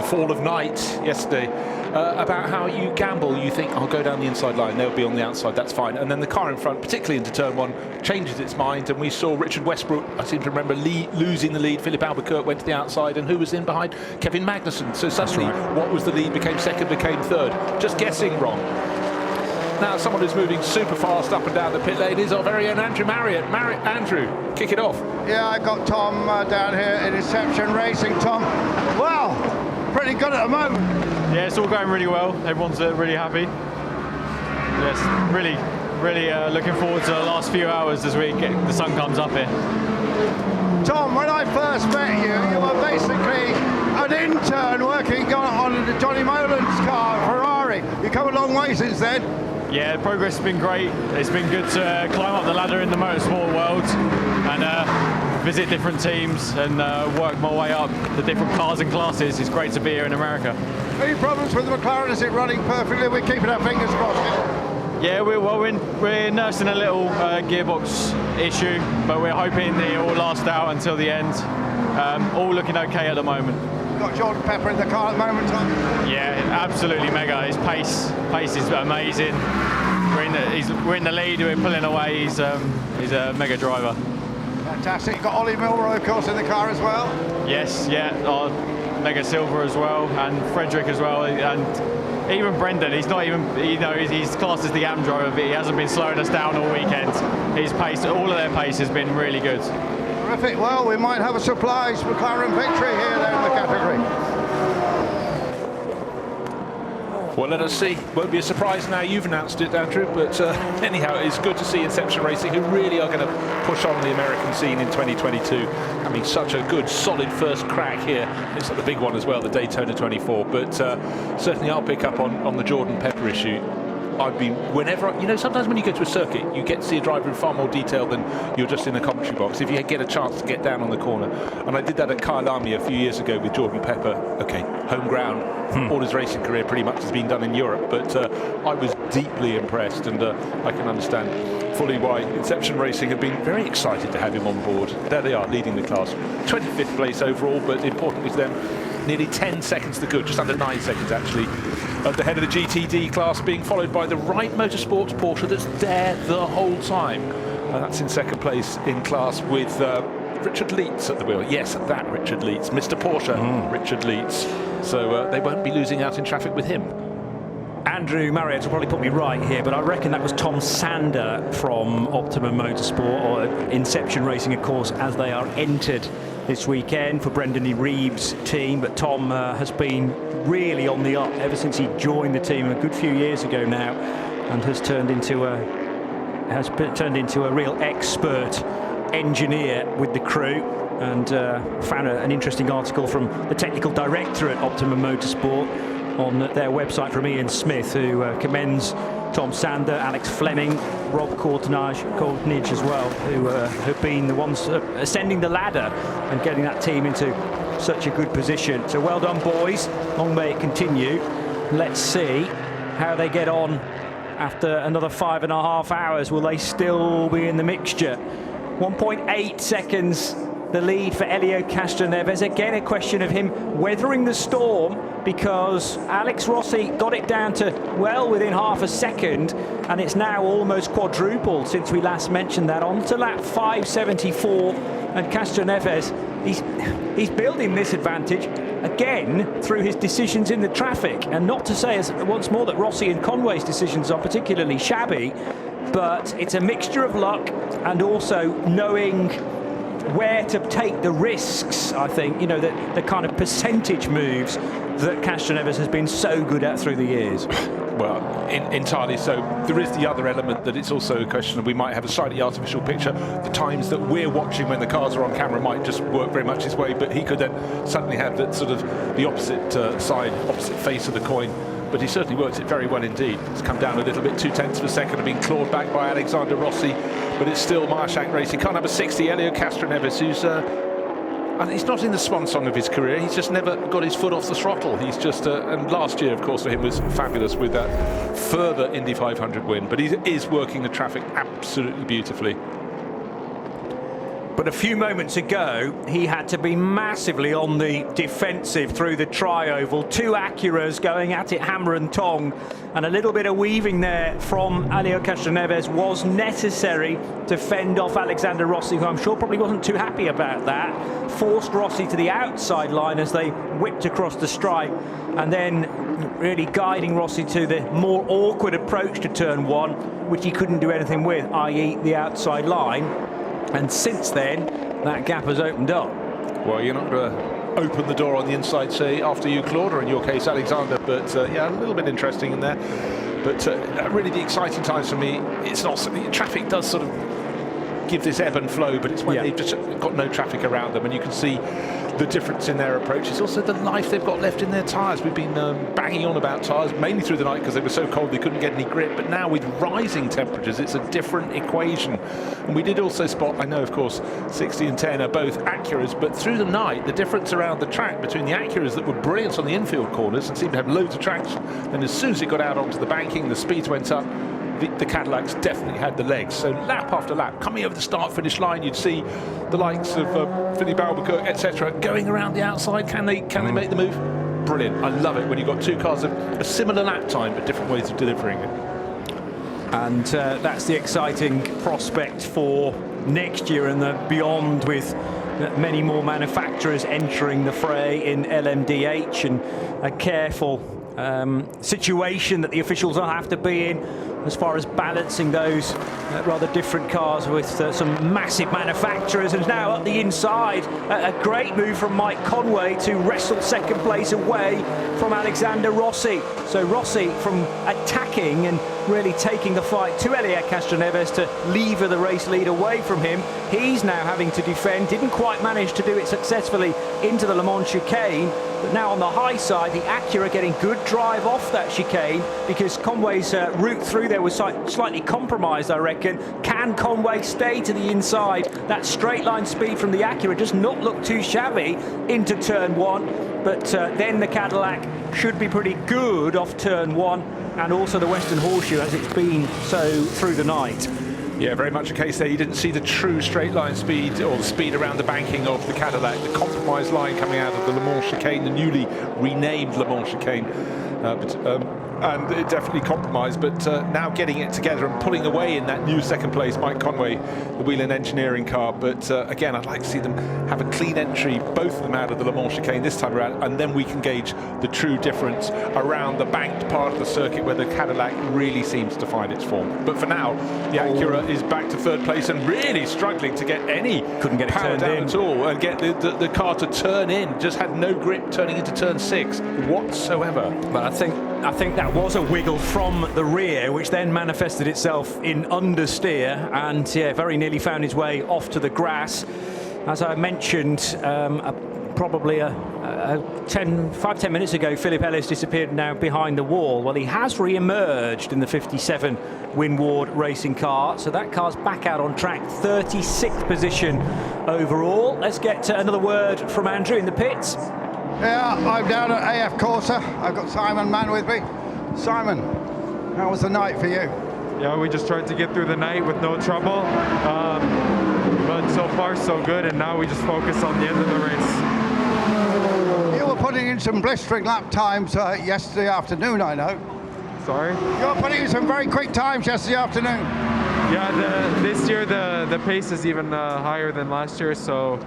fall of night yesterday, about how you gamble. You think, I'll go down the inside line, they'll be on the outside, that's fine. And then the car in front, particularly into turn 1, changes its mind, and we saw Richard Westbrook, I seem to remember, losing the lead. Philip Albuquerque went to the outside, and who was in behind? Kevin Magnussen. So suddenly, what was the lead became second, became third. Just guessing wrong. Now, someone who's moving super fast up and down the pit lane is our very own Andrew Marriott. Andrew, kick it off. Yeah, I got Tom down here in Inception Racing. Tom, wow, pretty good at the moment. Yeah, it's all going really well. Everyone's really happy. Yes, really looking forward to the last few hours as the sun comes up here. Tom, when I first met you, you were basically an intern working on the Johnny Molan's car, Ferrari. You've come a long way since then. Yeah, the progress has been great. It's been good to climb up the ladder in the motorsport world and visit different teams and work my way up the different cars and classes. It's great to be here in America. Any problems with the McLaren? Is it running perfectly? We're keeping our fingers crossed. Yeah, we're nursing a little gearbox issue, but we're hoping it will last out until the end. All looking okay at the moment. Got Jordan Pepper in the car at the moment, Tom? Yeah, absolutely mega. His pace is amazing. We're in the lead. We're pulling away. He's a mega driver. Fantastic. Got Ollie Milroy, of course, in the car as well. Yes, yeah. Our mega silver as well, and Frederick as well, and even Brendan, he's not even, he's classed as the AM driver, but he hasn't been slowing us down all weekend. His pace, all of their pace has been really good. Terrific. Well, we might have a surprise McLaren victory here then in the category. Well, let us see. Won't be a surprise now you've announced it, Andrew, but anyhow, it's good to see Inception Racing, who really are going to push on the American scene in 2022, having such a good, solid first crack here. It's the big one as well, the Daytona 24, but certainly I'll pick up on the Jordan Pepper issue. I've been, whenever, sometimes when you go to a circuit, you get to see a driver in far more detail than you're just in the commentary box, if you get a chance to get down on the corner. And I did that at Kyalami a few years ago with Jordan Pepper. Okay, home ground. All his racing career pretty much has been done in Europe, but I was deeply impressed, and I can understand fully why Inception Racing have been very excited to have him on board. There they are, leading the class. 25th place overall, but importantly to them, nearly 10 seconds to good, just under 9 seconds actually, at the head of the GTD class, being followed by the Wright Motorsports Porsche that's there the whole time. That's in second place in class with Richard Leitz at the wheel. Yes, that Richard Leitz, Mr. Porsche, Richard Leitz. So they won't be losing out in traffic with him. Andrew Marriott will probably put me right here, but I reckon that was Tom Sander from Optimum Motorsport, or Inception Racing, of course, as they are entered this weekend for Brendan Reeves' team. But Tom has been really on the up ever since he joined the team a good few years ago now, and has turned into a real expert engineer with the crew. And found an interesting article from the technical director at Optimum Motorsport on their website from Ian Smith, who commends Tom Sander, Alex Fleming, Rob Courtenage as well, who have been the ones ascending the ladder and getting that team into such a good position. So well done, boys. Long may it continue. Let's see how they get on after another 5.5 hours. Will they still be in the mixture? 1.8 seconds the lead for Elio Castroneves. Again, a question of him weathering the storm, because Alex Rossi got it down to well within half a second, and it's now almost quadrupled since we last mentioned that, on to lap 574. And Castroneves, he's building this advantage again through his decisions in the traffic. And not to say, as once more, that Rossi and Conway's decisions are particularly shabby, but it's a mixture of luck and also knowing where to take the risks. I think, the kind of percentage moves that Castroneves has been so good at through the years. Well, entirely so. There is the other element that it's also a question of we might have a slightly artificial picture. The times that we're watching when the cars are on camera might just work very much his way, but he could then suddenly have that sort of the opposite side, opposite face of the coin. But he certainly works it very well indeed. It's come down a little bit, 0.2 of a second, have been clawed back by Alexander Rossi, but it's still Marshank Racing. Car number 60, Elio Castroneves, who's he's not in the swan song of his career. He's just never got his foot off the throttle. He's just, and last year, of course, for him was fabulous with that further Indy 500 win. But he is working the traffic absolutely beautifully. But a few moments ago, he had to be massively on the defensive through the tri-oval. Two Acuras going at it hammer and tong, and a little bit of weaving there from Elio Castroneves was necessary to fend off Alexander Rossi, who I'm sure probably wasn't too happy about that. Forced Rossi to the outside line as they whipped across the stripe, and then really guiding Rossi to the more awkward approach to turn one, which he couldn't do anything with, i.e. the outside line. And since then, that gap has opened up. Well, you're not going to open the door on the inside, say, after you, Claude, or in your case, Alexander. But yeah, a little bit interesting in there. But really the exciting times for me, it's not, traffic does sort of give this ebb and flow, but it's when they've just got no traffic around them, and you can see the difference in their approach. It's also the life they've got left in their tyres. We've been banging on about tyres mainly through the night because they were so cold they couldn't get any grip, but now with rising temperatures it's a different equation. And we did also spot, I know of course 60 and 10 are both Acuras, but through the night the difference around the track between the Acuras that were brilliant on the infield corners and seemed to have loads of traction, and as soon as it got out onto the banking the speeds went up. The Cadillacs definitely had the legs. So lap after lap, coming over the start-finish line, you'd see the likes of Philippe Albuquerque, etc., going around the outside. Can they make the move? Brilliant. I love it when you've got two cars of a similar lap time, but different ways of delivering it. And that's the exciting prospect for next year and the beyond, with many more manufacturers entering the fray in LMDH, and a careful situation that the officials will have to be in as far as balancing those rather different cars with some massive manufacturers. And now up the inside, a great move from Mike Conway to wrestle second place away from Alexander Rossi. So Rossi from attacking and really taking the fight to Elio Castroneves to lever the race lead away from him. He's now having to defend, didn't quite manage to do it successfully into the Le Mans chicane, but now on the high side, the Acura getting good drive off that chicane because Conway's route through there was slightly compromised, I reckon. Can Conway stay to the inside? That straight line speed from the Acura does not look too shabby into turn one, but then the Cadillac should be pretty good off turn one, and also the Western Horseshoe as it's been so through the night. Yeah, very much a case there. You didn't see the true straight line speed or the speed around the banking of the Cadillac. The compromised line coming out of the Le Mans chicane, the newly renamed Le Mans chicane. And it definitely compromised, but now getting it together and pulling away in that new second place, Mike Conway, the Whelen Engineering car. But again, I'd like to see them have a clean entry, both of them out of the Le Mans chicane this time around, and then we can gauge the true difference around the banked part of the circuit where the Cadillac really seems to find its form. But for now, the Acura is back to third place and really struggling to get any power down at all and get the car to turn in. Just had no grip turning into turn 6 whatsoever. But I think that was a wiggle from the rear, which then manifested itself in understeer, and yeah, very nearly found his way off to the grass. As I mentioned, probably 5-10 minutes ago, Philip Ellis disappeared now behind the wall. Well, he has re-emerged in the 57 Winward racing car, so that car's back out on track, 36th position overall. Let's get another word from Andrew in the pits. Yeah, I'm down at AF Corsa. I've got Simon Mann with me. Simon, how was the night for you? Yeah, we just tried to get through the night with no trouble. But so far, so good, and now we just focus on the end of the race. You were putting in some blistering lap times yesterday afternoon, I know. Sorry? You were putting in some very quick times yesterday afternoon. Yeah, this year the pace is even higher than last year, so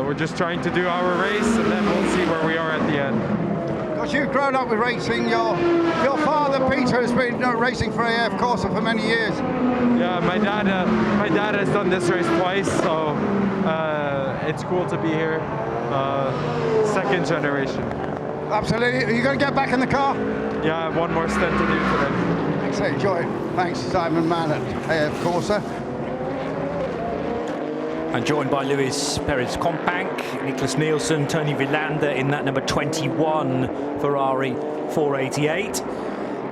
we're just trying to do our race, and then we'll see where we are at the end. Because you've grown up with racing. Your father, Peter, has been racing for AF Corsa for many years. Yeah, my dad has done this race twice, so it's cool to be here. Second generation. Absolutely. Are you going to get back in the car? Yeah, I have one more stint to do today. Excellent, enjoy it. Thanks, Simon Mann at AF Corsa. And joined by Luis Perez Companc, Nicholas Nielsen, Tony Villander in that number 21 Ferrari 488.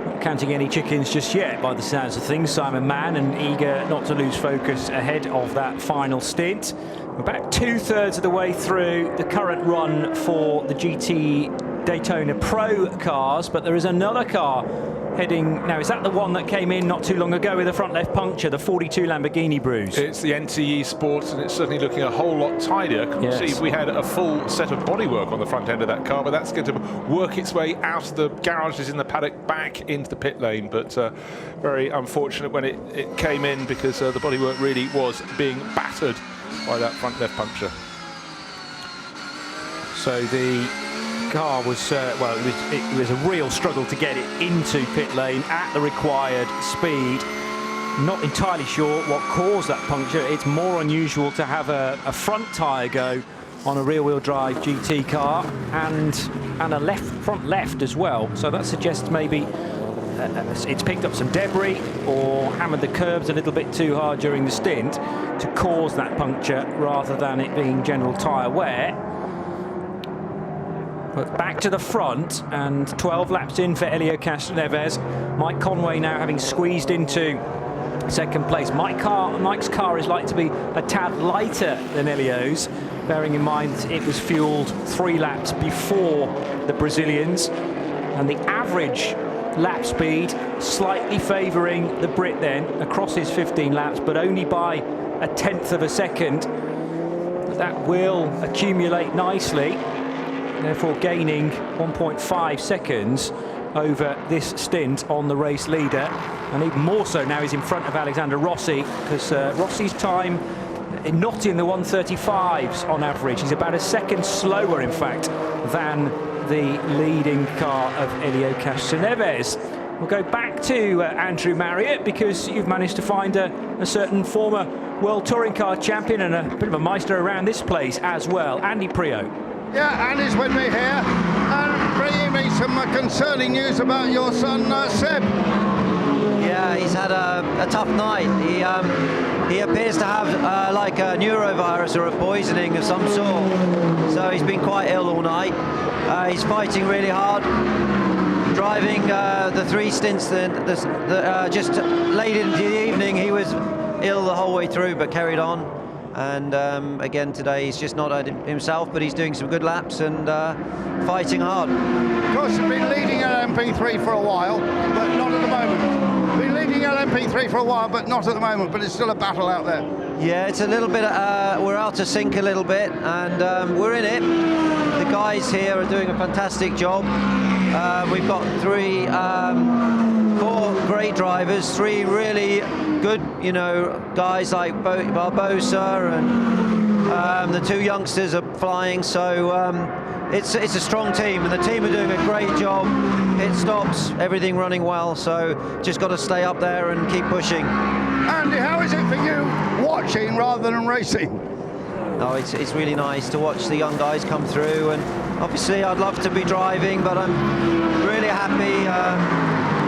Not counting any chickens just yet by the sounds of things. Simon Mann and eager not to lose focus ahead of that final stint. We're about 2/3 of the way through the current run for the GT Daytona Pro cars, but there is another car heading now. Is that the one that came in not too long ago with a front left puncture, the 42 Lamborghini, Bruce? It's the NTE Sports, and it's certainly looking a whole lot tidier. Couldn't see if we had a full set of bodywork on the front end of that car, but that's going to work its way out of the garages in the paddock back into the pit lane. But very unfortunate when it came in, because the bodywork really was being battered by that front left puncture. So the car was, well, it was a real struggle to get it into pit lane at the required speed. Not entirely sure what caused that puncture. It's more unusual to have a front tyre go on a rear-wheel drive GT car and a front left as well. So that suggests maybe it's picked up some debris or hammered the curbs a little bit too hard during the stint to cause that puncture, rather than it being general tyre wear. But back to the front, and 12 laps in for Elio Castroneves. Mike Conway now having squeezed into second place. Mike's car is like to be a tad lighter than Elio's, bearing in mind it was fueled 3 laps before the Brazilians, and the average lap speed slightly favouring the Brit then across his 15 laps, but only by 1/10 of a second. That will accumulate nicely, therefore gaining 1.5 seconds over this stint on the race leader, and even more so now he's in front of Alexander Rossi, because Rossi's time not in the 135s on average. He's about a second slower, in fact, than the leading car of Elio Castroneves. We'll go back to Andrew Marriott, because you've managed to find a certain former World Touring Car champion and a bit of a maestro around this place as well, Andy Priaulx. Yeah, Andy's with me here and bringing me some concerning news about your son, Seb. Yeah, he's had a tough night. He appears to have like a neurovirus or a poisoning of some sort. So he's been quite ill all night. He's fighting really hard. Driving the 3 stints just late into the evening, he was ill the whole way through, but carried on. And again today, he's just not himself, but he's doing some good laps and fighting hard. Of course, he's been leading LMP3 for a while, but not at the moment. Been leading LMP3 for a while, but not at the moment. But it's still a battle out there. Yeah, it's a little bit. We're out of sync a little bit, and we're in it. The guys here are doing a fantastic job. We've got 4 great drivers, 3 really good, guys like Barbosa, and the 2 youngsters are flying. So it's a strong team, and the team are doing a great job. Pit stops, everything running well. So just got to stay up there and keep pushing. Andy, how is it for you watching rather than racing? Oh, it's really nice to watch the young guys come through, and obviously I'd love to be driving, but I'm really happy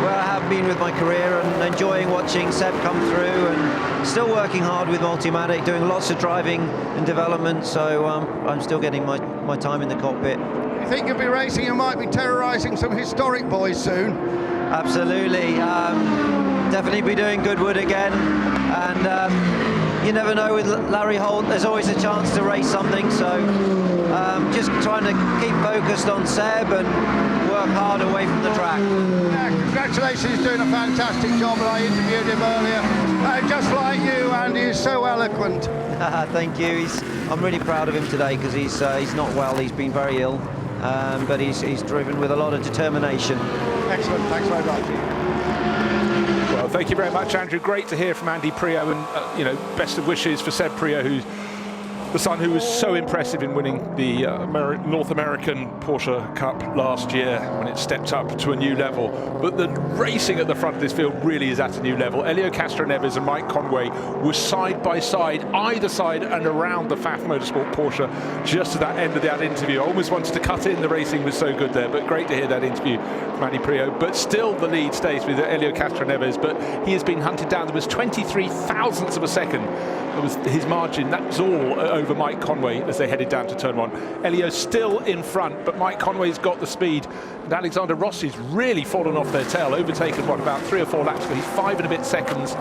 where I have been with my career and enjoying watching Seb come through, and still working hard with Multimatic, doing lots of driving and development, so I'm still getting my time in the cockpit. You think you'll be racing and might be terrorising some historic boys soon? Absolutely. Definitely be doing Goodwood again, and you never know with Larry Holt, there's always a chance to race something, so just trying to keep focused on Seb and work hard away from the track. Yeah, congratulations, he's doing a fantastic job, and I interviewed him earlier. Just like you, Andy, he's so eloquent. Thank you. I'm really proud of him today, because he's not well, he's been very ill, but he's driven with a lot of determination. Excellent, thanks very much. Well, thank you very much, Andrew. Great to hear from Andy Priaulx, and best of wishes for Seb Priaulx, who's the son who was so impressive in winning the North American Porsche Cup last year when it stepped up to a new level. But the racing at the front of this field really is at a new level. Elio Castroneves and Mike Conway were side by side, either side and around the FAF Motorsport Porsche just at that end of that interview. I almost wanted to cut in, the racing was so good there, but great to hear that interview from Andy Priaulx. But still the lead stays with Elio Castroneves, but he has been hunted down. There was 23 thousandths of a second. It was his margin. That was all over Mike Conway as they headed down to turn 1. Elio's still in front, but Mike Conway's got the speed. And Alexander Rossi's really fallen off their tail, overtaken about 3 or 4 laps, but he's 5 and a bit seconds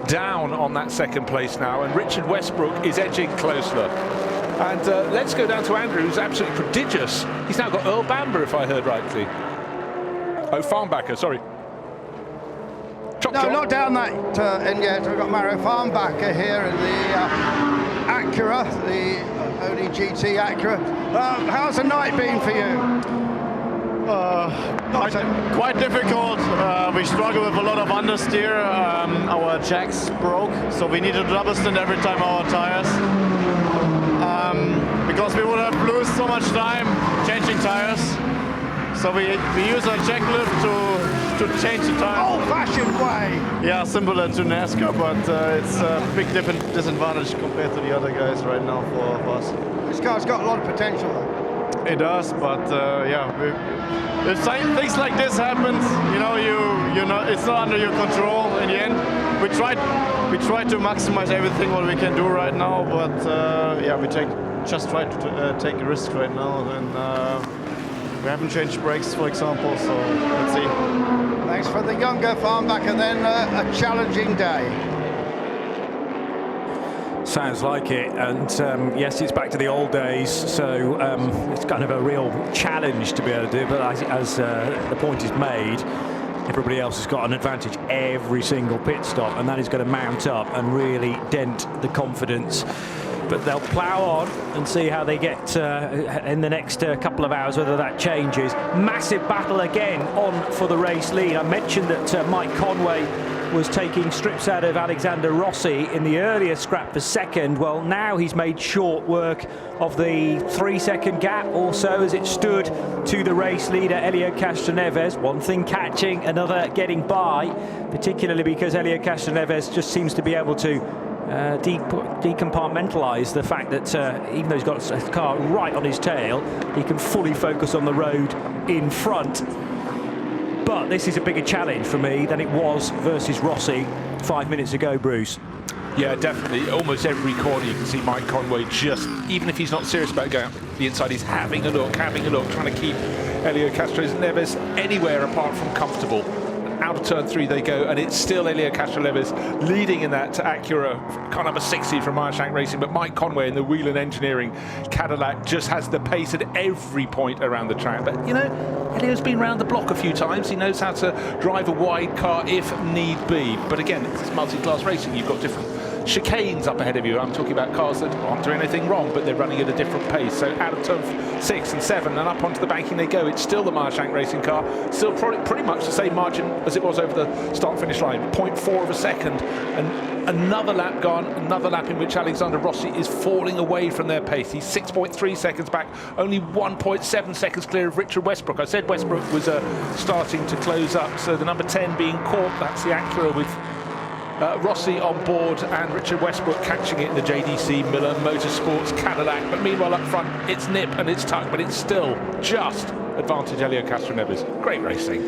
down on that second place now. And Richard Westbrook is edging closer. And let's go down to Andrew, who's absolutely prodigious. He's now got Earl Bamber, if I heard rightly. Oh, Farnbacker, sorry. No, not down that end yet. We've got Mario Farnbacker here in the Acura, the only GT Acura. How's the night been for you? Quite difficult. We struggle with a lot of understeer. Our jacks broke, so we need to double stint every time our tires. Because we would have lost so much time changing tires. So we use our jack lift to change the tire. Old-fashioned way. Yeah, similar to NASCAR, but it's a big disadvantage compared to the other guys right now for us. This car's got a lot of potential though. It does, but yeah, if things like this happens, you know, it's not under your control. In the end, we try to maximize everything what we can do right now, but yeah, we just try to take a risk right now, and we haven't changed brakes, for example, so let's see. Thanks for the younger Farnbacker then, a challenging day. Sounds like it, and yes, it's back to the old days, so it's kind of a real challenge to be able to do, but as the point is made, everybody else has got an advantage every single pit stop, and that is going to mount up and really dent the confidence. But they'll plough on and see how they get in the next couple of hours, whether that changes. Massive battle again on for the race lead. I mentioned that Mike Conway was taking strips out of Alexander Rossi in the earlier scrap for second. Well, now he's made short work of the 3-second gap or so as it stood to the race leader, Elio Castroneves. One thing catching, another getting by, particularly because Elio Castroneves just seems to be able to decompartmentalize the fact that even though he's got a car right on his tail, he can fully focus on the road in front. But this is a bigger challenge for me than it was versus Rossi 5 minutes ago, Bruce. Yeah, definitely. Almost every corner you can see Mike Conway just, even if he's not serious about going up the inside, he's having a look, trying to keep Elio Castroneves anywhere apart from comfortable. Out of turn 3 they go, and it's still Elio Castroneves leading in that Acura car number 60 from Michelin Racing, but Mike Conway in the Whelen Engineering Cadillac just has the pace at every point around the track. But, you know, Elio's been around the block a few times. He knows how to drive a wide car if need be. But again, it's multi-class racing. You've got different chicanes up ahead of you. I'm talking about cars that aren't doing anything wrong, but they're running at a different pace. So out of turn 6 and 7 and up onto the banking they go. It's still the Michelin Racing car, still pretty much the same margin as it was over the start-finish line, 0.4 of a second. And another lap gone, another lap in which Alexander Rossi is falling away from their pace. He's 6.3 seconds back, only 1.7 seconds clear of Richard Westbrook. I said Westbrook was starting to close up, so the number 10 being caught, that's the Acura with Rossi on board and Richard Westbrook catching it in the JDC Miller Motorsports Cadillac. But meanwhile up front, it's nip and it's tuck, but it's still just advantage Elio Castroneves. Great racing.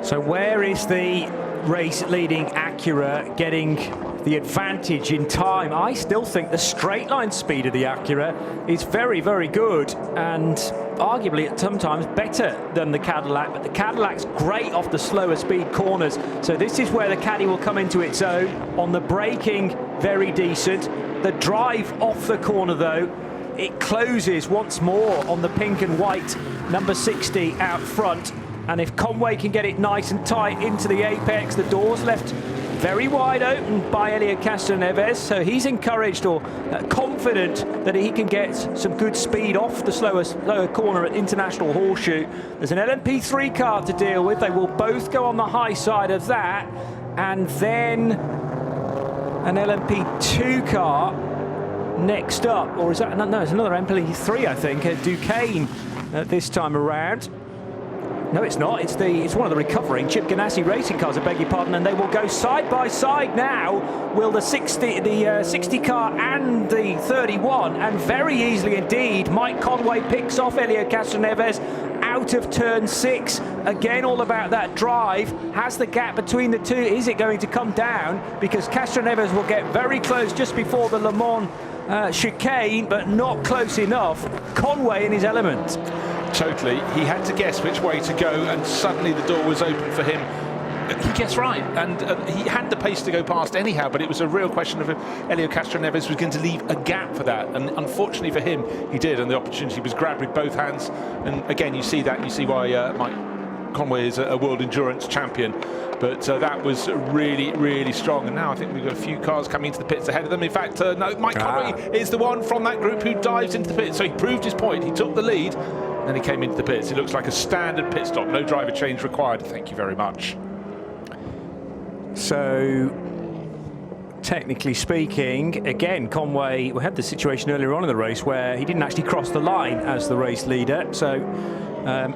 So where is the race-leading Acura getting the advantage in time? I still think the straight-line speed of the Acura is very, very good, and arguably at sometimes better than the Cadillac, but the Cadillac's great off the slower speed corners. So this is where the Caddy will come into its own. On the braking, very decent. The drive off the corner, though, it closes once more on the pink and white number 60 out front. And if Conway can get it nice and tight into the apex, the door's left very wide open by Elio Castroneves, so he's encouraged or confident that he can get some good speed off the lower corner at International Horseshoe. There's an LMP3 car to deal with. They will both go on the high side of that, and then an LMP2 car next up, or is that no? It's another LMP3, I think, Duquesne this time around. No, it's not. It's one of the recovering Chip Ganassi racing cars, I beg your pardon, and they will go side by side now. Will the 60 car and the 31, and very easily indeed, Mike Conway picks off Elio Castroneves out of turn 6. Again, all about that drive. Has the gap between the two, is it going to come down? Because Castroneves will get very close just before the Le Mans chicane, but not close enough. Conway in his element. Totally. He had to guess which way to go, and suddenly the door was open for him. He guessed right, and he had the pace to go past anyhow, but it was a real question of if Elio Castroneves was going to leave a gap for that, and unfortunately for him, he did, and the opportunity was grabbed with both hands. And again, you see that, you see why Mike Conway is a world endurance champion. But that was really, really strong. And now I think we've got a few cars coming into the pits ahead of them. In fact, no, Mike Conway is the one from that group who dives into the pits. So he proved his point. He took the lead, and he came into the pits. It looks like a standard pit stop. No driver change required. Thank you very much. So, technically speaking, again, Conway, we had the situation earlier on in the race where he didn't actually cross the line as the race leader. So,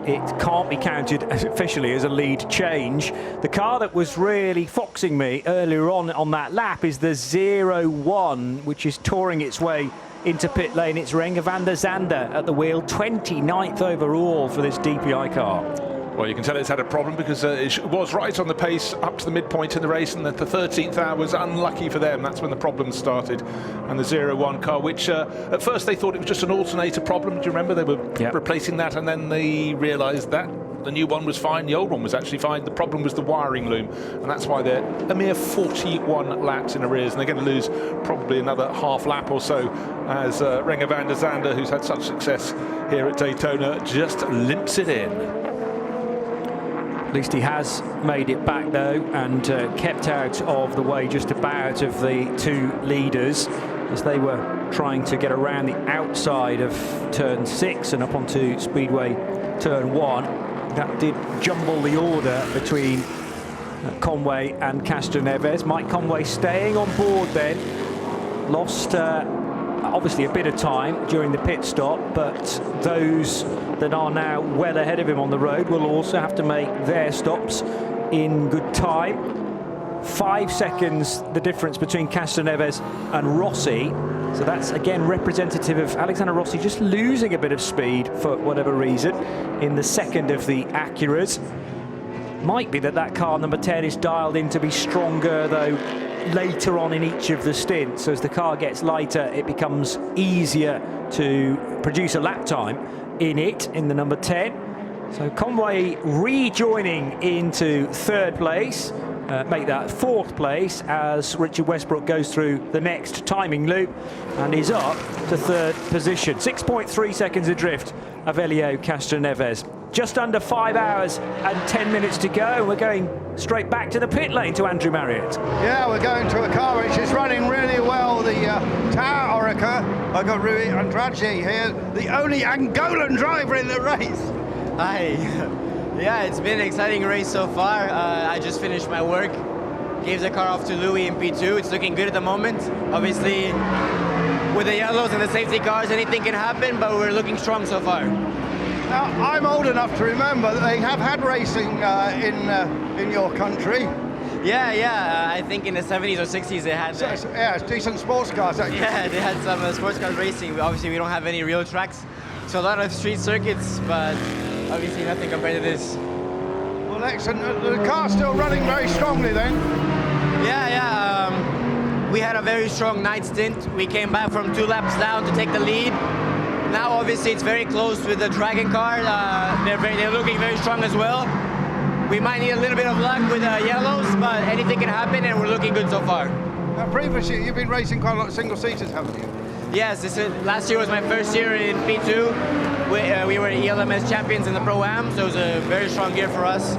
it can't be counted officially as a lead change. The car that was really foxing me earlier on that lap is the 01, which is touring its way into pit lane. It's Renger van der Zande at the wheel, 29th overall for this DPI car. Well, you can tell it's had a problem because it was right on the pace up to the midpoint in the race, and the 13th hour was unlucky for them. That's when the problems started. And the 01 car, which at first they thought it was just an alternator problem. Do you remember? They were replacing that, and then they realised that the new one was fine, the old one was actually fine. The problem was the wiring loom, and that's why they're a mere 41 laps in arrears, and they're going to lose probably another half lap or so as Renger van der Zande, who's had such success here at Daytona, just limps it in. At least he has made it back, though, and kept out of the way just about of the two leaders as they were trying to get around the outside of turn 6 and up onto Speedway turn 1. That did jumble the order between Conway and Castroneves. Mike Conway staying on board then. Lost obviously a bit of time during the pit stop, but those that are now well ahead of him on the road will also have to make their stops in good time. 5 seconds the difference between Castroneves and Rossi. So that's again representative of Alexander Rossi just losing a bit of speed for whatever reason in the second of the Acuras. Might be that car number 10 is dialed in to be stronger though later on in each of the stints. So as the car gets lighter, it becomes easier to produce a lap time in the number 10. So Conway rejoining into third place. Make that fourth place as Richard Westbrook goes through the next timing loop and is up to third position. 6.3 seconds adrift of Elio Castroneves. Just under 5 hours and 10 minutes to go. We're going straight back to the pit lane to Andrew Marriott. Yeah, we're going to a car which is running really well. The Tower Orica. I've got Rui Andrade here, the only Angolan driver in the race. Hi. Yeah, it's been an exciting race so far. I just finished my work, gave the car off to Louis in P2. It's looking good at the moment. Obviously, with the yellows and the safety cars, anything can happen, but we're looking strong so far. Now, I'm old enough to remember that they have had racing in your country. Yeah. I think in the 70s or 60s they had. Yeah, decent sports cars. Actually. Yeah, they had some sports car racing. Obviously, we don't have any real tracks, so a lot of street circuits, but obviously nothing compared to this. Well, excellent. The car's still running very strongly then. Yeah. We had a very strong night stint. We came back from 2 laps down to take the lead. Now, obviously, it's very close with the Dragon car. They're looking very strong as well. We might need a little bit of luck with the yellows, but anything can happen, and we're looking good so far. Previously, you've been racing quite a lot of single-seaters, haven't you? Yes, last year was my first year in P2. We were ELMS champions in the Pro-Am, so it was a very strong year for us.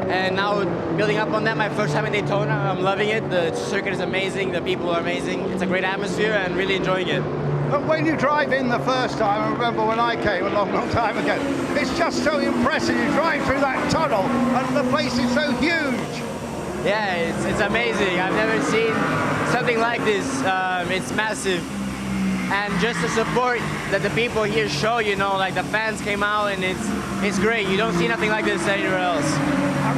And now, building up on that, my first time in Daytona, I'm loving it. The circuit is amazing, the people are amazing. It's a great atmosphere and really enjoying it. But when you drive in the first time, I remember when I came a long, long time ago, it's just so impressive. You drive through that tunnel and the place is so huge. Yeah, it's amazing. I've never seen something like this. It's massive. And just the support that the people here show, like the fans came out, and it's great. You don't see nothing like this anywhere else.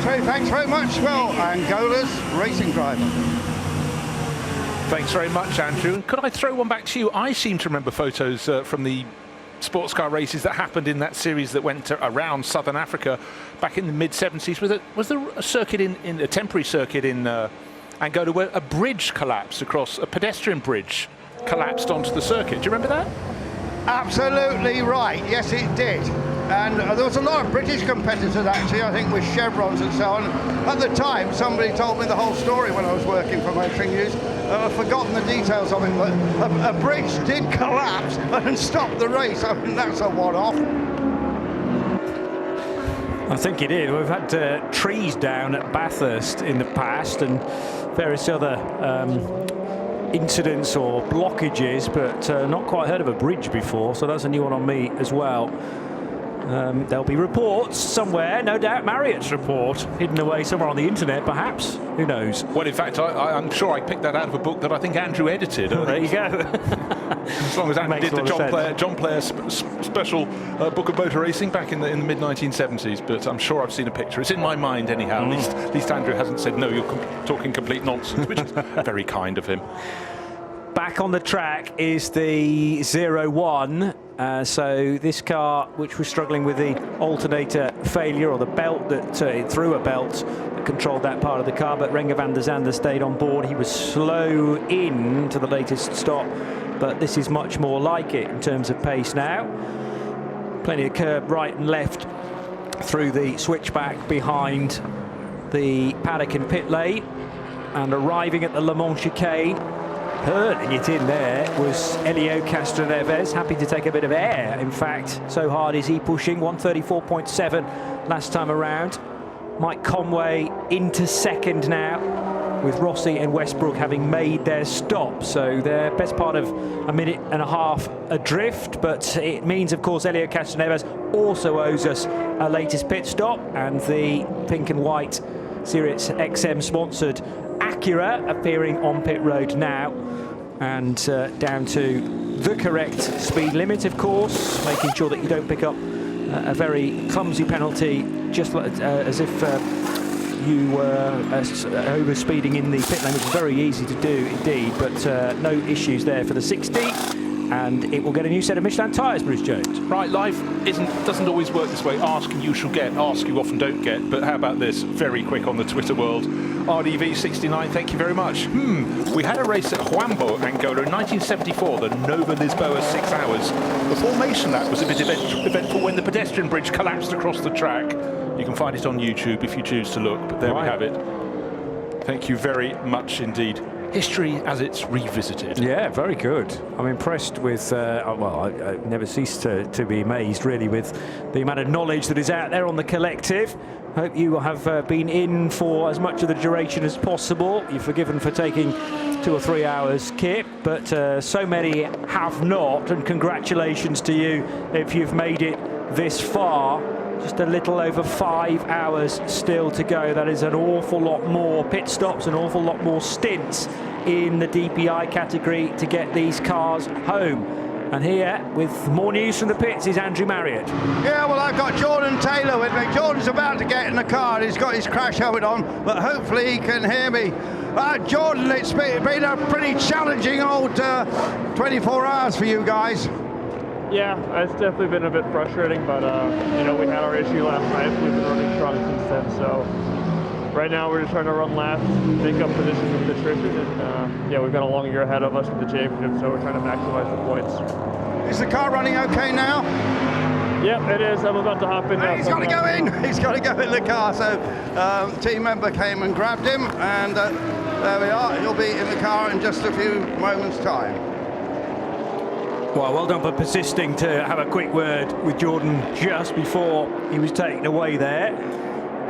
Okay, thanks very much. Well, Angola's racing driver. Thanks very much, Andrew. And could I throw one back to you? I seem to remember photos from the sports car races that happened in that series that went around Southern Africa back in the mid-70s. Was there a circuit in a temporary circuit in Angola where a bridge collapsed across, a pedestrian bridge collapsed onto the circuit? Do you remember that? Absolutely right. Yes, it did. And there was a lot of British competitors, actually, I think, with chevrons and so on. At the time, somebody told me the whole story when I was working for Motoring News. I've forgotten the details of it, but a bridge did collapse and stop the race. I mean, that's a one-off. I think it did. We've had trees down at Bathurst in the past and various other incidents or blockages, but not quite heard of a bridge before, so that's a new one on me as well. There'll be reports somewhere, no doubt Marriott's report, hidden away somewhere on the internet, perhaps. Who knows? Well, in fact, I'm sure I picked that out of a book that I think Andrew edited. There you go. As long as Andrew did the John Player special book of motor racing back in the mid-1970s, but I'm sure I've seen a picture. It's in my mind anyhow. At least Andrew hasn't said, no, you're talking complete nonsense, which is very kind of him. Back on the track is the 01. So this car, which was struggling with the alternator failure, or the belt that it threw a belt that controlled that part of the car, but Renger van der Zande stayed on board. He was slow in to the latest stop, but this is much more like it in terms of pace now. Plenty of curb right and left through the switchback behind the paddock and pit lane, and arriving at the Le Mans chicane, hurling it in there was Elio Castroneves, happy to take a bit of air. In fact, so hard is he pushing. 134.7 last time around. Mike Conway into second now, with Rossi and Westbrook having made their stop. So they're best part of a minute and a half adrift, but it means, of course, Elio Castroneves also owes us a latest pit stop, and the pink and white Sirius XM sponsored Acura appearing on pit road now, and down to the correct speed limit, of course, making sure that you don't pick up a very clumsy penalty, just like, as if you were over speeding in the pit lane, which is very easy to do indeed, but no issues there for the 60. And it will get a new set of Michelin tyres, Bruce Jones. Right, life doesn't always work this way. Ask and you shall get, ask you often don't get. But how about this? Very quick on the Twitter world. RDV69, thank you very much. We had a race at Huambo, Angola in 1974, the Nova Lisboa 6 hours. The formation lap was a bit eventful when the pedestrian bridge collapsed across the track. You can find it on YouTube if you choose to look, but there we have it. Thank you very much indeed. History as it's revisited. Yeah, very good. I'm impressed with, well, I never cease to be amazed really with the amount of knowledge that is out there on the collective. Hope you have been in for as much of the duration as possible. You're forgiven for taking 2 or 3 hours, Kip, but so many have not, and congratulations to you if you've made it this far. Just a little over 5 hours still to go. That is an awful lot more pit stops, an awful lot more stints in the DPI category to get these cars home. And here, with more news from the pits, is Andrew Marriott. Yeah, well, I've got Jordan Taylor with me. Jordan's about to get in the car. He's got his crash helmet on, but hopefully he can hear me. Jordan, it's been a pretty challenging old 24 hours for you guys. Yeah, it's definitely been a bit frustrating, but you know, we had our issue last night. We've been running strong since then, so right now we're just trying to run laps, make up positions with attrition, and yeah, we've got a long year ahead of us with the championship, so we're trying to maximize the points. Is the car running okay now? Yep, it is. I'm about to hop in now. He's got to go in. He's got to go in the car. So team member came and grabbed him, and there we are. He'll be in the car in just a few moments' time. Well, well done for persisting to have a quick word with Jordan just before he was taken away there.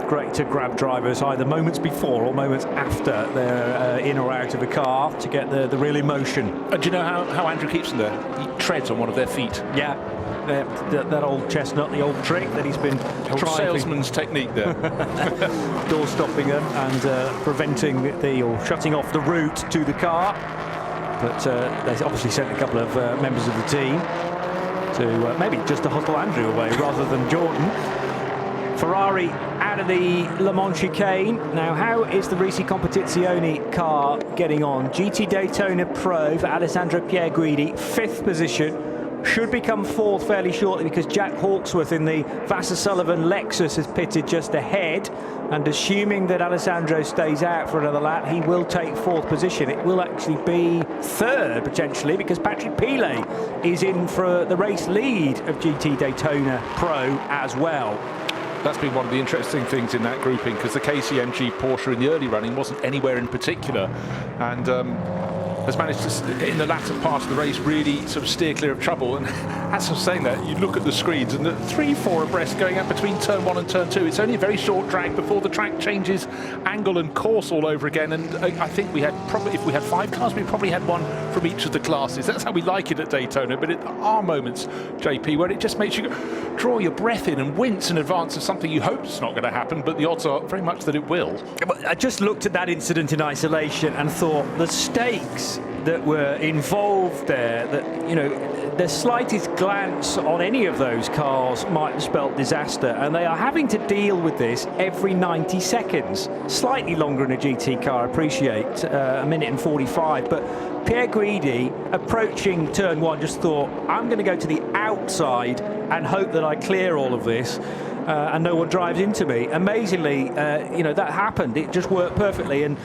Great to grab drivers either moments before or moments after they're in or out of the car to get the real emotion. And do you know how Andrew keeps them there? He treads on one of their feet. Yeah, that old chestnut, the old trick that he's been trying. Salesman's technique there. Door stopping them and preventing or shutting off the route to the car. But they obviously sent a couple of members of the team to maybe just to hustle Andrew away rather than Jordan. Ferrari out of the Le Mans chicane. Now, how is the Risi Competizione car getting on? GT Daytona Pro for Alessandro Pierguidi, 5th position. Should become 4th fairly shortly because Jack Hawksworth in the Vassar Sullivan Lexus has pitted just ahead, and assuming that Alessandro stays out for another lap, he will take 4th position. It will actually be 3rd potentially because Patrick Pilet is in for the race lead of GT Daytona Pro as well. That's been one of the interesting things in that grouping because the KCMG Porsche in the early running wasn't anywhere in particular, and has managed to, in the latter part of the race, really sort of steer clear of trouble. And as I was saying that, you look at the screens and the 3-4 abreast going up between turn 1 and turn 2. It's only a very short drag before the track changes angle and course all over again. And I think we had probably, if we had 5 cars, we probably had one from each of the classes. That's how we like it at Daytona. But there are moments, JP, where it just makes you draw your breath in and wince in advance of something you hope is not going to happen, but the odds are very much that it will. I just looked at that incident in isolation and thought the stakes that were involved there, that, you know, the slightest glance on any of those cars might have spelt disaster, and they are having to deal with this every 90 seconds. Slightly longer in a GT car, I appreciate, a minute and 45, but Pierguidi approaching turn 1 just thought, I'm going to go to the outside and hope that I clear all of this and no one drives into me. Amazingly, you know, that happened. It just worked perfectly, and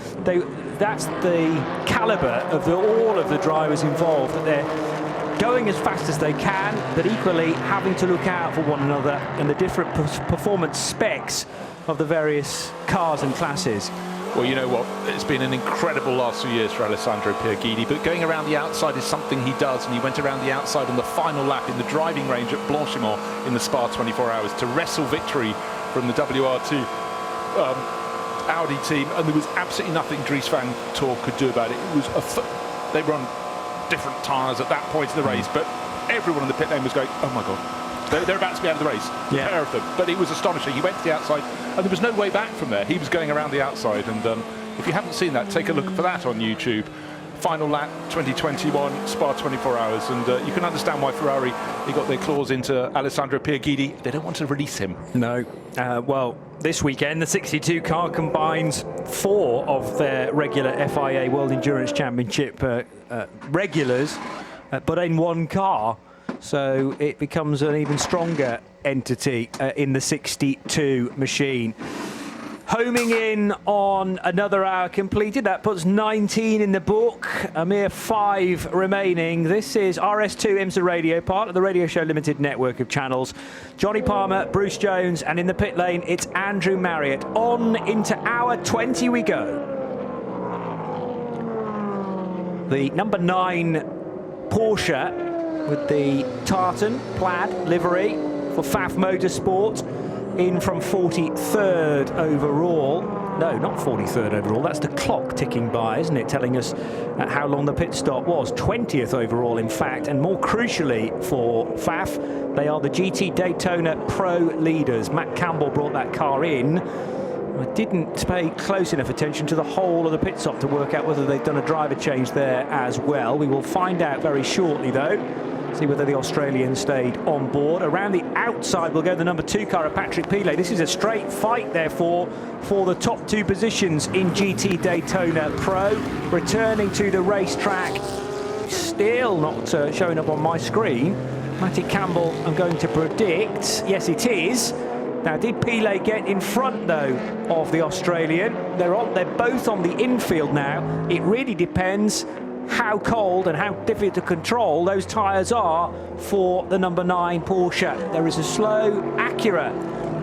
that's the caliber of all of the drivers involved, that they're going as fast as they can, but equally having to look out for one another and the different performance specs of the various cars and classes. Well, you know what? It's been an incredible last few years for Alessandro Pierguidi, but going around the outside is something he does, and he went around the outside on the final lap in the driving range at Blanchimont in the Spa 24 Hours to wrestle victory from the WR2 Audi team, and there was absolutely nothing Dries van Tor could do about it. It was they run different tyres at that point in the race, but everyone in the pit lane was going, oh my God. They're about to be out of the race, the pair of them. But it was astonishing. He went to the outside, and there was no way back from there. He was going around the outside, and if you haven't seen that, take a look for that on YouTube. Final lap 2021, Spa 24 hours, and you can understand why Ferrari, they got their claws into Alessandro Pierguidi. They don't want to release him. No. Well, this weekend, the 62 car combines 4 of their regular FIA World Endurance Championship regulars, but in one car. So it becomes an even stronger entity in the 62 machine. Homing in on another hour completed. That puts 19 in the book, a mere 5 remaining. This is RS2 IMSA Radio, part of the Radio Show Limited network of channels. Johnny Palmer, Bruce Jones, and in the pit lane, it's Andrew Marriott. On into hour 20 we go. The number 9 Porsche with the tartan plaid livery for Pfaff Motorsport. In from 43rd overall. No, not 43rd overall. That's the clock ticking by, isn't it? Telling us how long the pit stop was. 20th overall, in fact. And more crucially for Pfaff, they are the GT Daytona Pro leaders. Matt Campbell brought that car in. I didn't pay close enough attention to the whole of the pit stop to work out whether they've done a driver change there as well. We will find out very shortly, though. See whether the Australian stayed on board. Around the outside will go the number 2 car of Patrick Pilet. This is a straight fight, therefore, for the top 2 positions in GT Daytona Pro. Returning to the racetrack, still not showing up on my screen. Matty Campbell, I'm going to predict. Yes, it is. Now, did Pilet get in front, though, of the Australian? They're both on the infield now. It really depends how cold and how difficult to control those tyres are for the number 9 Porsche. There is a slow Acura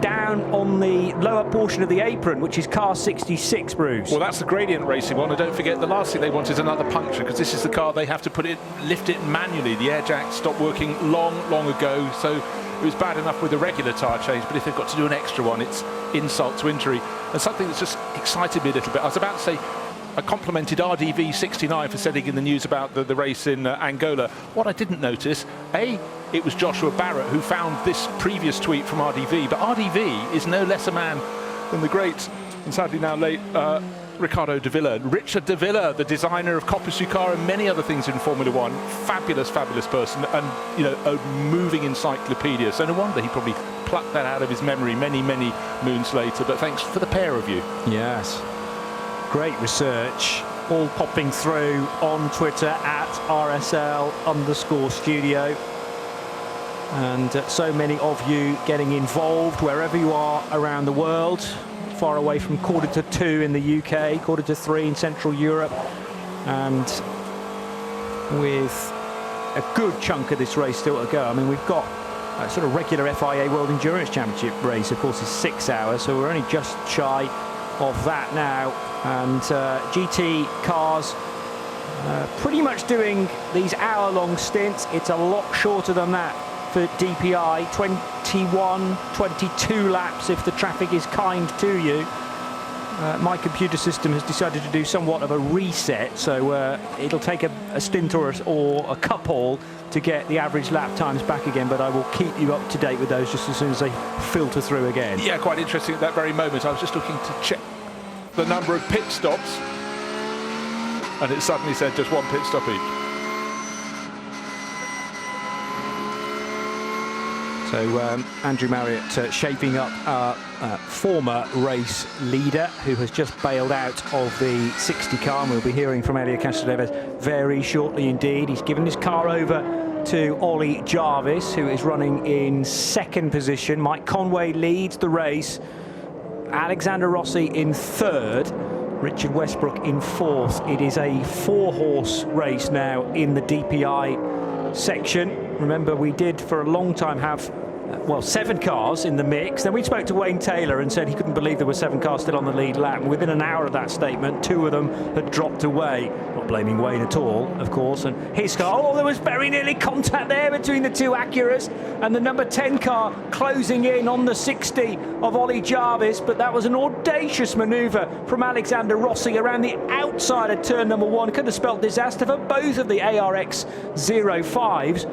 down on the lower portion of the apron, which is car 66, Bruce. Well, that's the gradient racing one, and don't forget the last thing they want is another puncture, because this is the car they have to lift it manually. The air jack stopped working long ago, so it was bad enough with the regular tyre change, but if they've got to do an extra one, it's insult to injury. And something that's just excited me a little bit, I was about to say, I complimented RDV69 for sending in the news about the race in Angola. What I didn't notice, it was Joshua Barrett who found this previous tweet from RDV, but RDV is no less a man than the great, and sadly now late, Ricardo de Villa. Richard de Villa, the designer of Copa-Sucar and many other things in Formula One. Fabulous person, and a moving encyclopedia. So no wonder he probably plucked that out of his memory many moons later. But thanks for the pair of you. Yes. Great research, all popping through on Twitter at RSL_studio. And so many of you getting involved wherever you are around the world. Far away from 1:45 in the UK, 2:45 in Central Europe. And with a good chunk of this race still to go. I mean, we've got a sort of regular FIA World Endurance Championship race, of course, is 6 hours. So we're only just shy of that now. And GT cars pretty much doing these hour-long stints. It's a lot shorter than that for DPI, 21, 22 laps if the traffic is kind to you. My computer system has decided to do somewhat of a reset, so it'll take a stint or a couple to get the average lap times back again, but I will keep you up to date with those just as soon as they filter through again. Yeah, quite interesting at that very moment. I was just looking to check the number of pit stops, and it suddenly said just 1 pit stop each. So Andrew Marriott shaping up our former race leader who has just bailed out of the 60 car, and we'll be hearing from Elio Castroneves very shortly indeed. He's given his car over to Ollie Jarvis, who is running in 2nd position. Mike Conway leads the race. Alexander Rossi in 3rd, Richard Westbrook in 4th. It is a 4-horse race now in the DPI section. Remember, we did for a long time have 7 cars in the mix. Then we spoke to Wayne Taylor and said he couldn't believe there were 7 cars still on the lead lap. And within an hour of that statement, 2 of them had dropped away. Not blaming Wayne at all, of course. And his car, there was very nearly contact there between the 2 Acuras and the number 10 car closing in on the 60 of Ollie Jarvis. But that was an audacious manoeuvre from Alexander Rossi around the outside of turn number 1. Could have spelt disaster for both of the ARX 05s.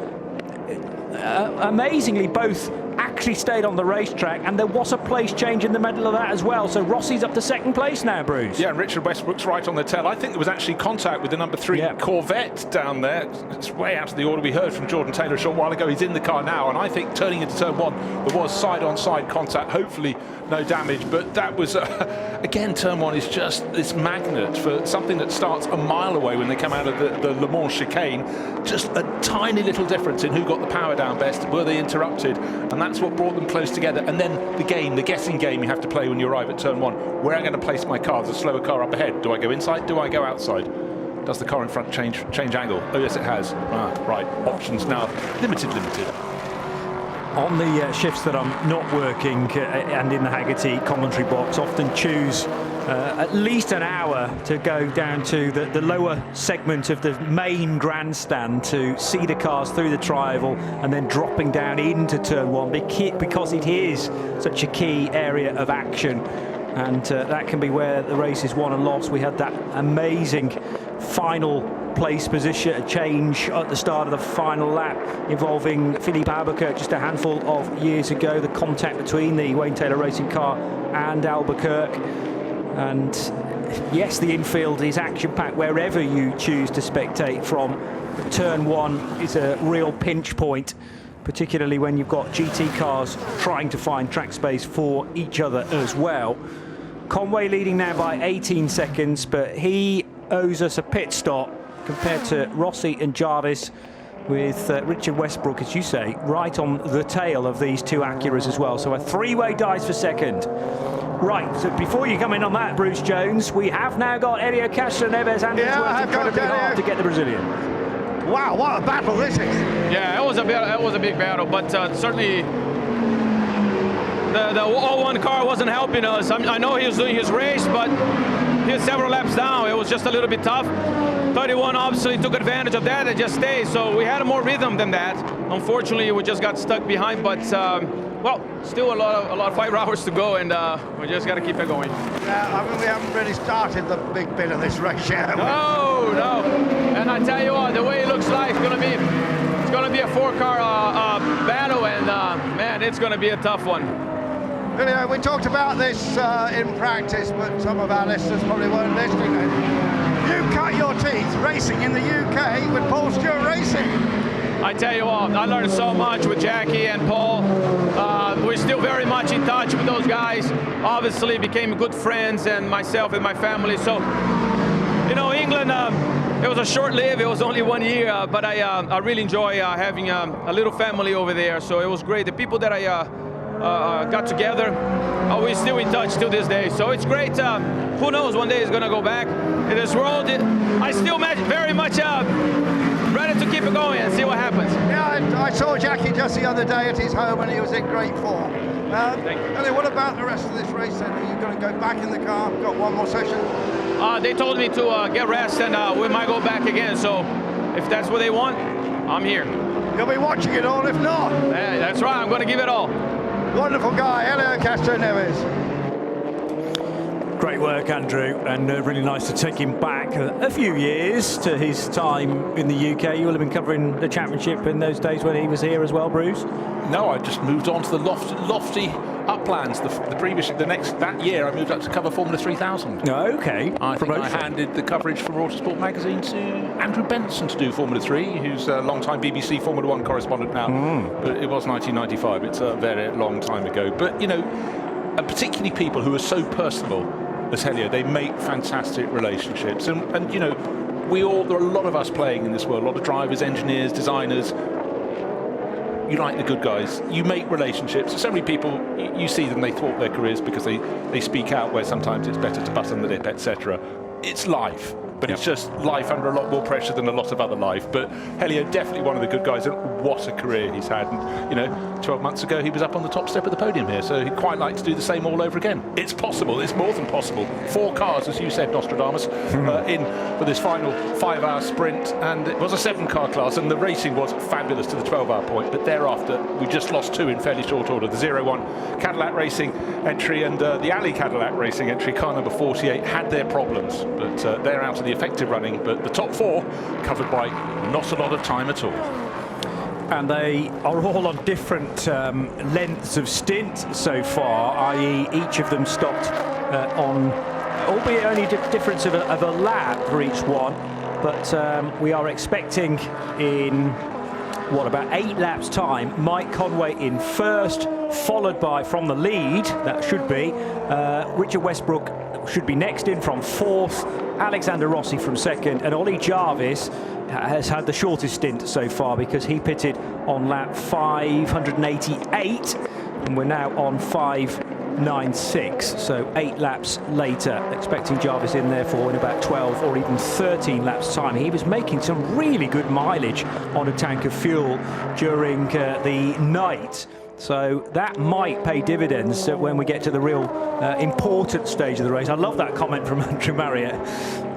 amazingly, both actually stayed on the racetrack, and there was a place change in the middle of that as well. So Rossi's up to second place now, Bruce. Yeah, and Richard Westbrook's right on the tail. I think there was actually contact with the number 3 Corvette down there. It's way out of the order. We heard from Jordan Taylor a short while ago. He's in the car now, and I think turning into turn 1, there was side-on-side contact. Hopefully no damage, but that was, again, turn 1 is just this magnet for something that starts a mile away when they come out of the Le Mans chicane. Just a tiny little difference in who got the power down best. Were they interrupted? And that's what brought them close together. And then the game, the guessing game you have to play when you arrive at turn 1. Where am I going to place my car? There's a slower car up ahead. Do I go inside? Do I go outside? Does the car in front change angle? Oh, yes, it has. Right. Options now. Limited. On the shifts that I'm not working and in the Haggerty commentary box, often choose at least an hour to go down to the lower segment of the main grandstand to see the cars through the tri-oval and then dropping down into turn 1 because it is such a key area of action. And that can be where the race is won and lost. We had that amazing final place position change at the start of the final lap involving Philippe Albuquerque just a handful of years ago. The contact between the Wayne Taylor Racing car and Albuquerque. And yes, the infield is action-packed wherever you choose to spectate from. Turn 1 is a real pinch point, particularly when you've got GT cars trying to find track space for each other as well. Conway leading now by 18 seconds, but he owes us a pit stop compared to Rossi and Jarvis, with Richard Westbrook, as you say, right on the tail of these two Acuras as well. So a three-way dice for second. Right, so before you come in on that, Bruce Jones, we have now got Elio Castroneves and it's worked incredibly hard to get the Brazilian. Wow, what a battle this is. Yeah, it was a big battle, but certainly the 01 car wasn't helping us. I know he was doing his race, but he had several laps down. It was just a little bit tough. 31 obviously took advantage of that and just stayed, so we had more rhythm than that. Unfortunately, we just got stuck behind, but well, still a lot of 5 hours to go, and we just got to keep it going. Yeah, I mean, we haven't really started the big bit of this race yet. No. And I tell you what, the way it looks like, it's gonna be a 4-car battle, and man, it's gonna be a tough one. Elio, we talked about this in practice, but some of our listeners probably weren't listening. You cut your teeth racing in the UK with Paul Stewart Racing. I tell you what, I learned so much with Jackie and Paul. We're still very much in touch with those guys. Obviously became good friends, and myself and my family. So, you know, England, it was a short-lived, it was only 1 year, but I really enjoy having a little family over there. So it was great. The people that I got together, we're still in touch till this day. So it's great. Who knows, one day it's gonna go back in this world. I still very much ready to keep it going and see what happens. Yeah, I saw Jackie just the other day at his home, and he was in great form. Ellie, what about the rest of this race then? Are you going to go back in the car? Got one more session? They told me to get rest, and we might go back again. So if that's what they want, I'm here. You'll be watching it all if not. Yeah, that's right. I'm going to give it all. Wonderful guy, Elio Castroneves. Great work, Andrew, and really nice to take him back a few years to his time in the UK. You will have been covering the championship in those days when he was here as well, Bruce? No, I just moved on to the lofty uplands. That year I moved up to cover Formula 3000. Okay. I think I handed the coverage for Autosport magazine to Andrew Benson to do Formula 3, who's a long-time BBC Formula 1 correspondent now. But it was 1995. It's a very long time ago. But, you know, and particularly people who are so personable as Helio, they make fantastic relationships. And you know, there are a lot of us playing in this world, a lot of drivers, engineers, designers. You like the good guys. You make relationships. So many people, you see them, they thwart their careers because they speak out where sometimes it's better to button the lip, etc. It's life. But it's just life under a lot more pressure than a lot of other life. But Helio, definitely one of the good guys, and what a career he's had. And, you know, 12 months ago, he was up on the top step of the podium here, so he'd quite like to do the same all over again. It's possible. It's more than possible. 4 cars, as you said, Nostradamus, in for this final 5-hour sprint. And it was a 7-car class, and the racing was fabulous to the 12-hour point. But thereafter, we just lost 2 in fairly short order. The 01 Cadillac Racing entry and the Alley Cadillac Racing entry, car number 48, had their problems. But they're out of the effective running, but the top 4 covered by not a lot of time at all. and they are all on different lengths of stint so far, i.e. each of them stopped on, albeit only a difference of a lap for each one, but we are expecting in, what, about 8 laps time, Mike Conway in first, followed by, from the lead, that should be, Richard Westbrook should be next in from fourth, Alexander Rossi from second, and Ollie Jarvis has had the shortest stint so far because he pitted on lap 588, and we're now on 596, so 8 laps later, expecting Jarvis in there for in about 12 or even 13 laps time. He was making some really good mileage on a tank of fuel during the night. So that might pay dividends when we get to the real important stage of the race. I love that comment from Andrew Marriott.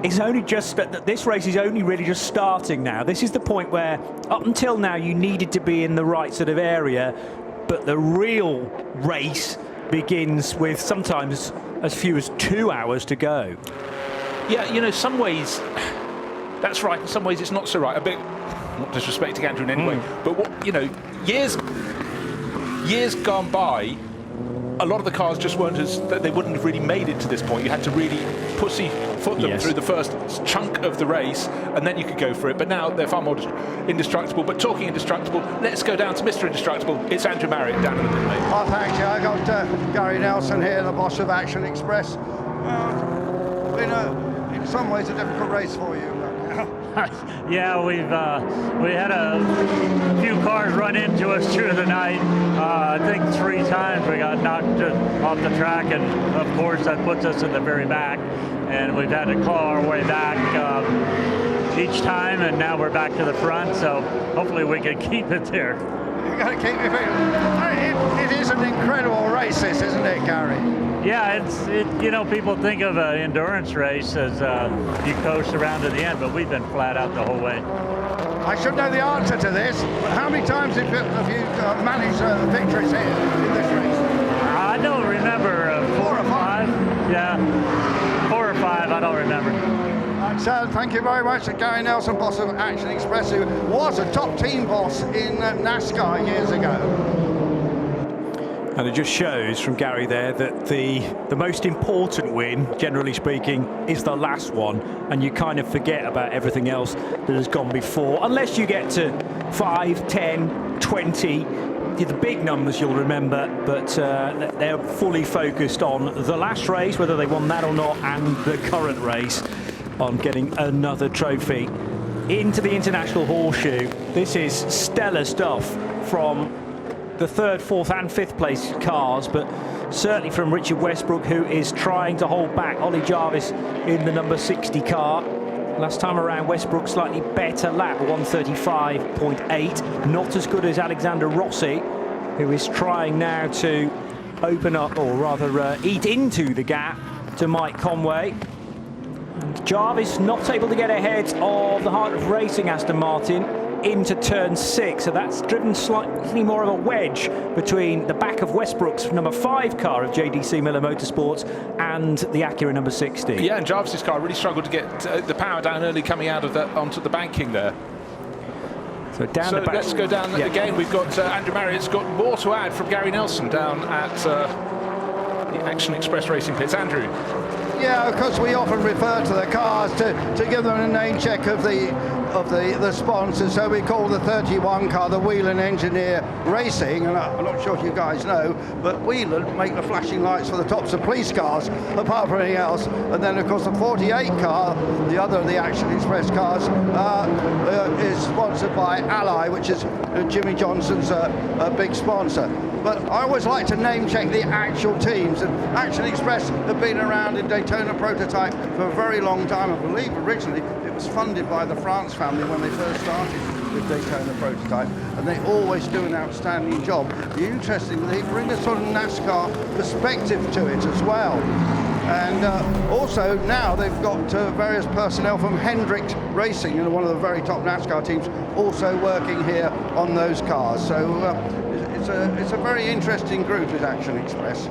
It's only just that this race is only really just starting now. This is the point where up until now you needed to be in the right sort of area, but the real race begins with sometimes as few as 2 hours to go. Yeah, you know, some ways that's right, in some ways it's not so right. A bit, not disrespecting Andrew in any way, but what, you know, years gone by, a lot of the cars just weren't they wouldn't have really made it to this point. You had to really pussyfoot them through the first chunk of the race, and then you could go for it. But now they're far more indestructible. But talking indestructible, let's go down to Mr. Indestructible. It's Andrew Marriott down in the pit lane. Oh, thank you. I got Gary Nelson here, the boss of Action Express. In some ways, a difficult race for you. Yeah, we had a few cars run into us through the night. I think 3 times we got knocked off the track, and of course that puts us in the very back. And we've had to claw our way back each time, and now we're back to the front. So hopefully we can keep it there. You got to keep it. It is an incredible race, this, isn't it, Gary? Yeah, you know, people think of an endurance race as you coast around to the end, but we've been flat out the whole way. I should know the answer to this, but how many times have you managed victories here in this race? I don't remember. 4 or 5? Yeah, 4 or 5, I don't remember. So thank you very much to Gary Nelson, boss of Action Express, who was a top team boss in NASCAR years ago. And it just shows from Gary there that the most important win, generally speaking, is the last one, and you kind of forget about everything else that has gone before, unless you get to 5, 10, 20, the big numbers you'll remember, but they're fully focused on the last race, whether they won that or not, and the current race on getting another trophy into the International Horseshoe. This is stellar stuff from the 3rd, 4th and 5th place cars, but certainly from Richard Westbrook, who is trying to hold back Ollie Jarvis in the number 60 car. Last time around, Westbrook slightly better lap, 135.8, not as good as Alexander Rossi, who is trying now to open up, or rather eat into the gap to Mike Conway. And Jarvis not able to get ahead of the Heart of Racing Aston Martin into turn 6, so that's driven slightly more of a wedge between the back of Westbrook's number 5 car of JDC Miller Motorsports and the Acura number 60. Yeah, and Jarvis's car really struggled to get the power down early coming out of onto the banking there. So down the back. Let's go down again. We've got Andrew Marriott's got more to add from Gary Nelson down at the Action Express Racing pits. Andrew. Yeah, of course we often refer to the cars to give them a name check of the sponsors, so we call the 31 car the Whelan Engineer Racing, and I'm not sure if you guys know, but Whelan make the flashing lights for the tops of police cars, apart from anything else. And then of course the 48 car, the other of the Action Express cars, is sponsored by Ally, which is Jimmy Johnson's a big sponsor. But I always like to name check the actual teams, and Action Express have been around in Daytona Prototype for a very long time. I believe originally it was funded by the France family when they first started with Daytona Prototype, and they always do an outstanding job. The interesting, they bring a sort of NASCAR perspective to it as well. And also now they've got various personnel from Hendrick Racing, one of the very top NASCAR teams, also working here on those cars. So it's a very interesting group, is Action Express.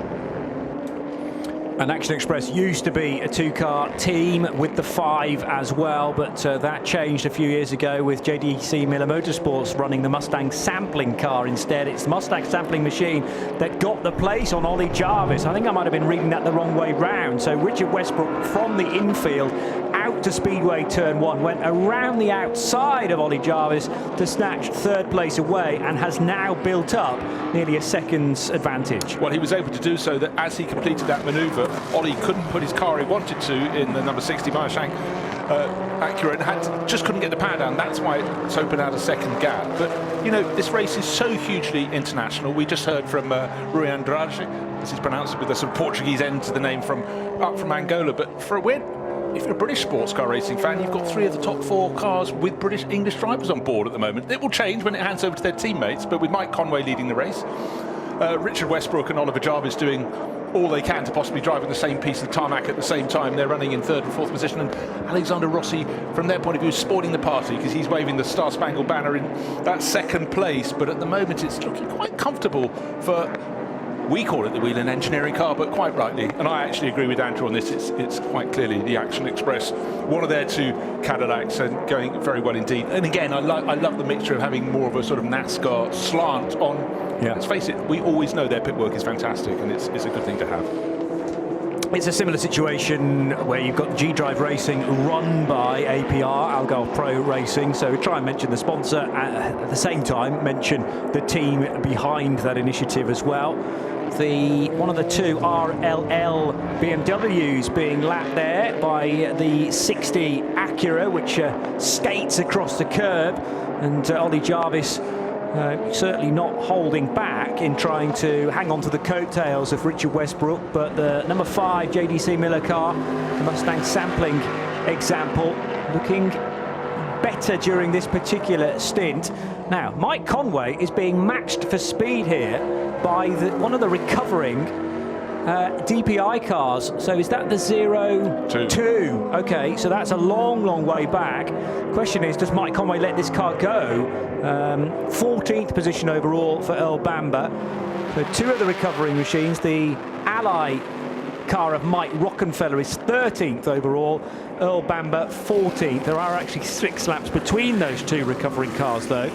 And Action Express used to be a 2-car team with the 5 as well, but that changed a few years ago with JDC Miller Motorsports running the Mustang sampling car instead. It's the Mustang sampling machine that got the place on Ollie Jarvis. I think I might have been reading that the wrong way round. So Richard Westbrook from the infield out to Speedway Turn 1, went around the outside of Ollie Jarvis to snatch 3rd place away and has now built up nearly a second's advantage. Well, he was able to do so that as he completed that manoeuvre, Ollie couldn't put his car he wanted to in the number 60 Mustang Acura and just couldn't get the power down. That's why it's opened out a second gap. But, you know, this race is so hugely international. We just heard from Rui Andrade, as he's pronounced it with a sort of Portuguese end to the name, up from Angola. But for a win, if you're a British sports car racing fan, you've got 3 of the top 4 cars with British English drivers on board at the moment. It will change when it hands over to their teammates, but with Mike Conway leading the race, Richard Westbrook and Oliver Jarvis doing all they can to possibly drive in the same piece of tarmac at the same time. They're running in 3rd and 4th position, and Alexander Rossi, from their point of view, is spoiling the party because he's waving the Star Spangled Banner in that 2nd place. But at the moment, it's looking quite comfortable for, we call it the Whelen Engineering car, but quite rightly, and I actually agree with Andrew on this, it's quite clearly the Action Express, one of their 2 Cadillacs, and going very well indeed. And again, I love the mixture of having more of a sort of NASCAR slant on. Yeah. Let's face it, we always know their pit work is fantastic, and it's a good thing to have. It's a similar situation where you've got G-Drive Racing run by APR, Algarve Pro Racing, so we try and mention the sponsor, at the same time mention the team behind that initiative as well. One of the 2 RLL BMWs being lapped there by the 60 Acura, which skates across the curb, and Ollie Jarvis certainly not holding back in trying to hang on to the coattails of Richard Westbrook, but the number 5 JDC Miller car, the Mustang sampling example, looking better during this particular stint. Now, Mike Conway is being matched for speed here by one of the recovering DPI cars. So is that the 02? Okay, so that's a long, long way back. Question is, does Mike Conway let this car go? 14th position overall for Earl Bamber. So 2 of the recovering machines, the Ally car of Mike Rockenfeller is 13th overall, Earl Bamber 14th. There are actually 6 laps between those 2 recovering cars though.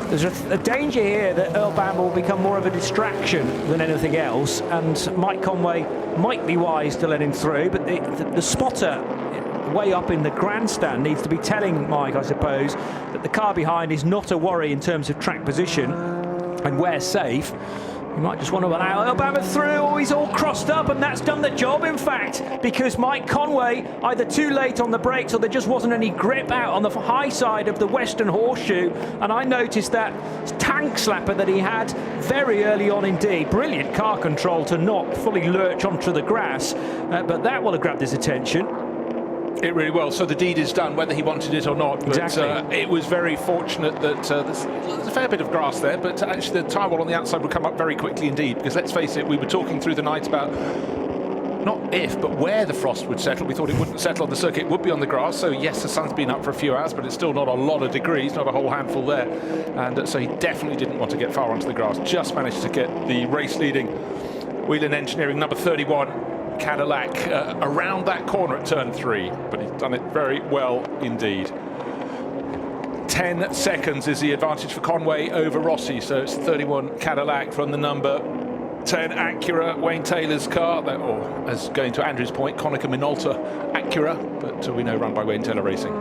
There's a danger here that Earl Bamber will become more of a distraction than anything else, and Mike Conway might be wise to let him through, but the spotter way up in the grandstand needs to be telling Mike, I suppose, that the car behind is not a worry in terms of track position, and where safe. You might just want to allow Earl Bamber through. Oh, he's all crossed up, and that's done the job, in fact, because Mike Conway either too late on the brakes or there just wasn't any grip out on the high side of the Western Horseshoe. And I noticed that tank slapper that he had very early on indeed. Brilliant car control to not fully lurch onto the grass, but that will have grabbed his attention. It really will. So the deed is done, whether he wanted it or not. But exactly. It was very fortunate that there's a fair bit of grass there, but actually the tyre wall on the outside would come up very quickly indeed. Because let's face it, we were talking through the night about not if, but where the frost would settle. We thought it wouldn't settle on the circuit, it would be on the grass. So yes, the sun's been up for a few hours, but it's still not a lot of degrees, not a whole handful there. And so he definitely didn't want to get far onto the grass. Just managed to get the race-leading Whelen Engineering number 31 Cadillac around that corner at turn 3, but he's done it very well indeed. 10 seconds is the advantage for Conway over Rossi, so it's 31 Cadillac from the number 10 Acura, Wayne Taylor's car, or as going to Andrew's point, Konica Minolta Acura, but we know run by Wayne Taylor Racing.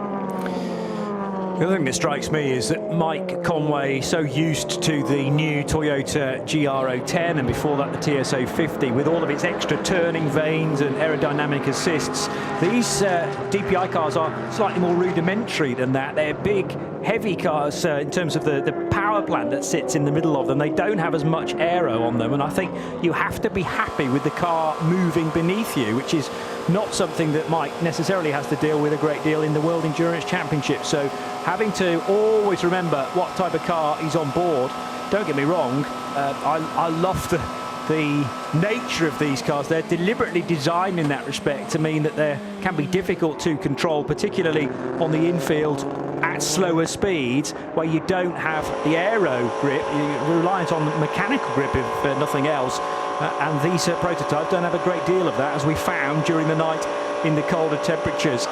The other thing that strikes me is that Mike Conway, so used to the new Toyota GR010 and before that the TS050, with all of its extra turning vanes and aerodynamic assists, these DPI cars are slightly more rudimentary than that. They're big, heavy cars in terms of the power plant that sits in the middle of them. They don't have as much aero on them, and I think you have to be happy with the car moving beneath you, which is not something that Mike necessarily has to deal with a great deal in the World Endurance Championship. So having to always remember what type of car he's on board. Don't get me wrong, I love the nature of these cars. They're deliberately designed in that respect to mean that they can be difficult to control, particularly on the infield at slower speeds where you don't have the aero grip. You're reliant on mechanical grip if nothing else. and these prototypes don't have a great deal of that, as we found during the night in the colder temperatures.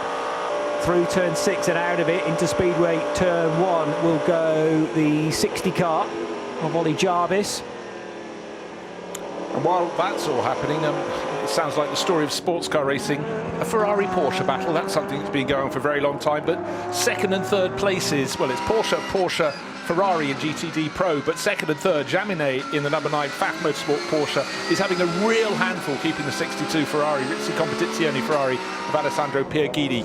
Through turn 6 and out of it into Speedway turn 1 will go the 60 car of Ollie Jarvis. And while that's all happening, it sounds like the story of sports car racing, a Ferrari-Porsche battle. That's something that's been going on for a very long time, but second and third places, well, it's Porsche, Ferrari and GTD Pro, but second and third, Jaminet in the number 9 FAF Motorsport Porsche is having a real handful keeping the 62 Ferrari, Rizzi Competizione Ferrari of Alessandro Pierguidi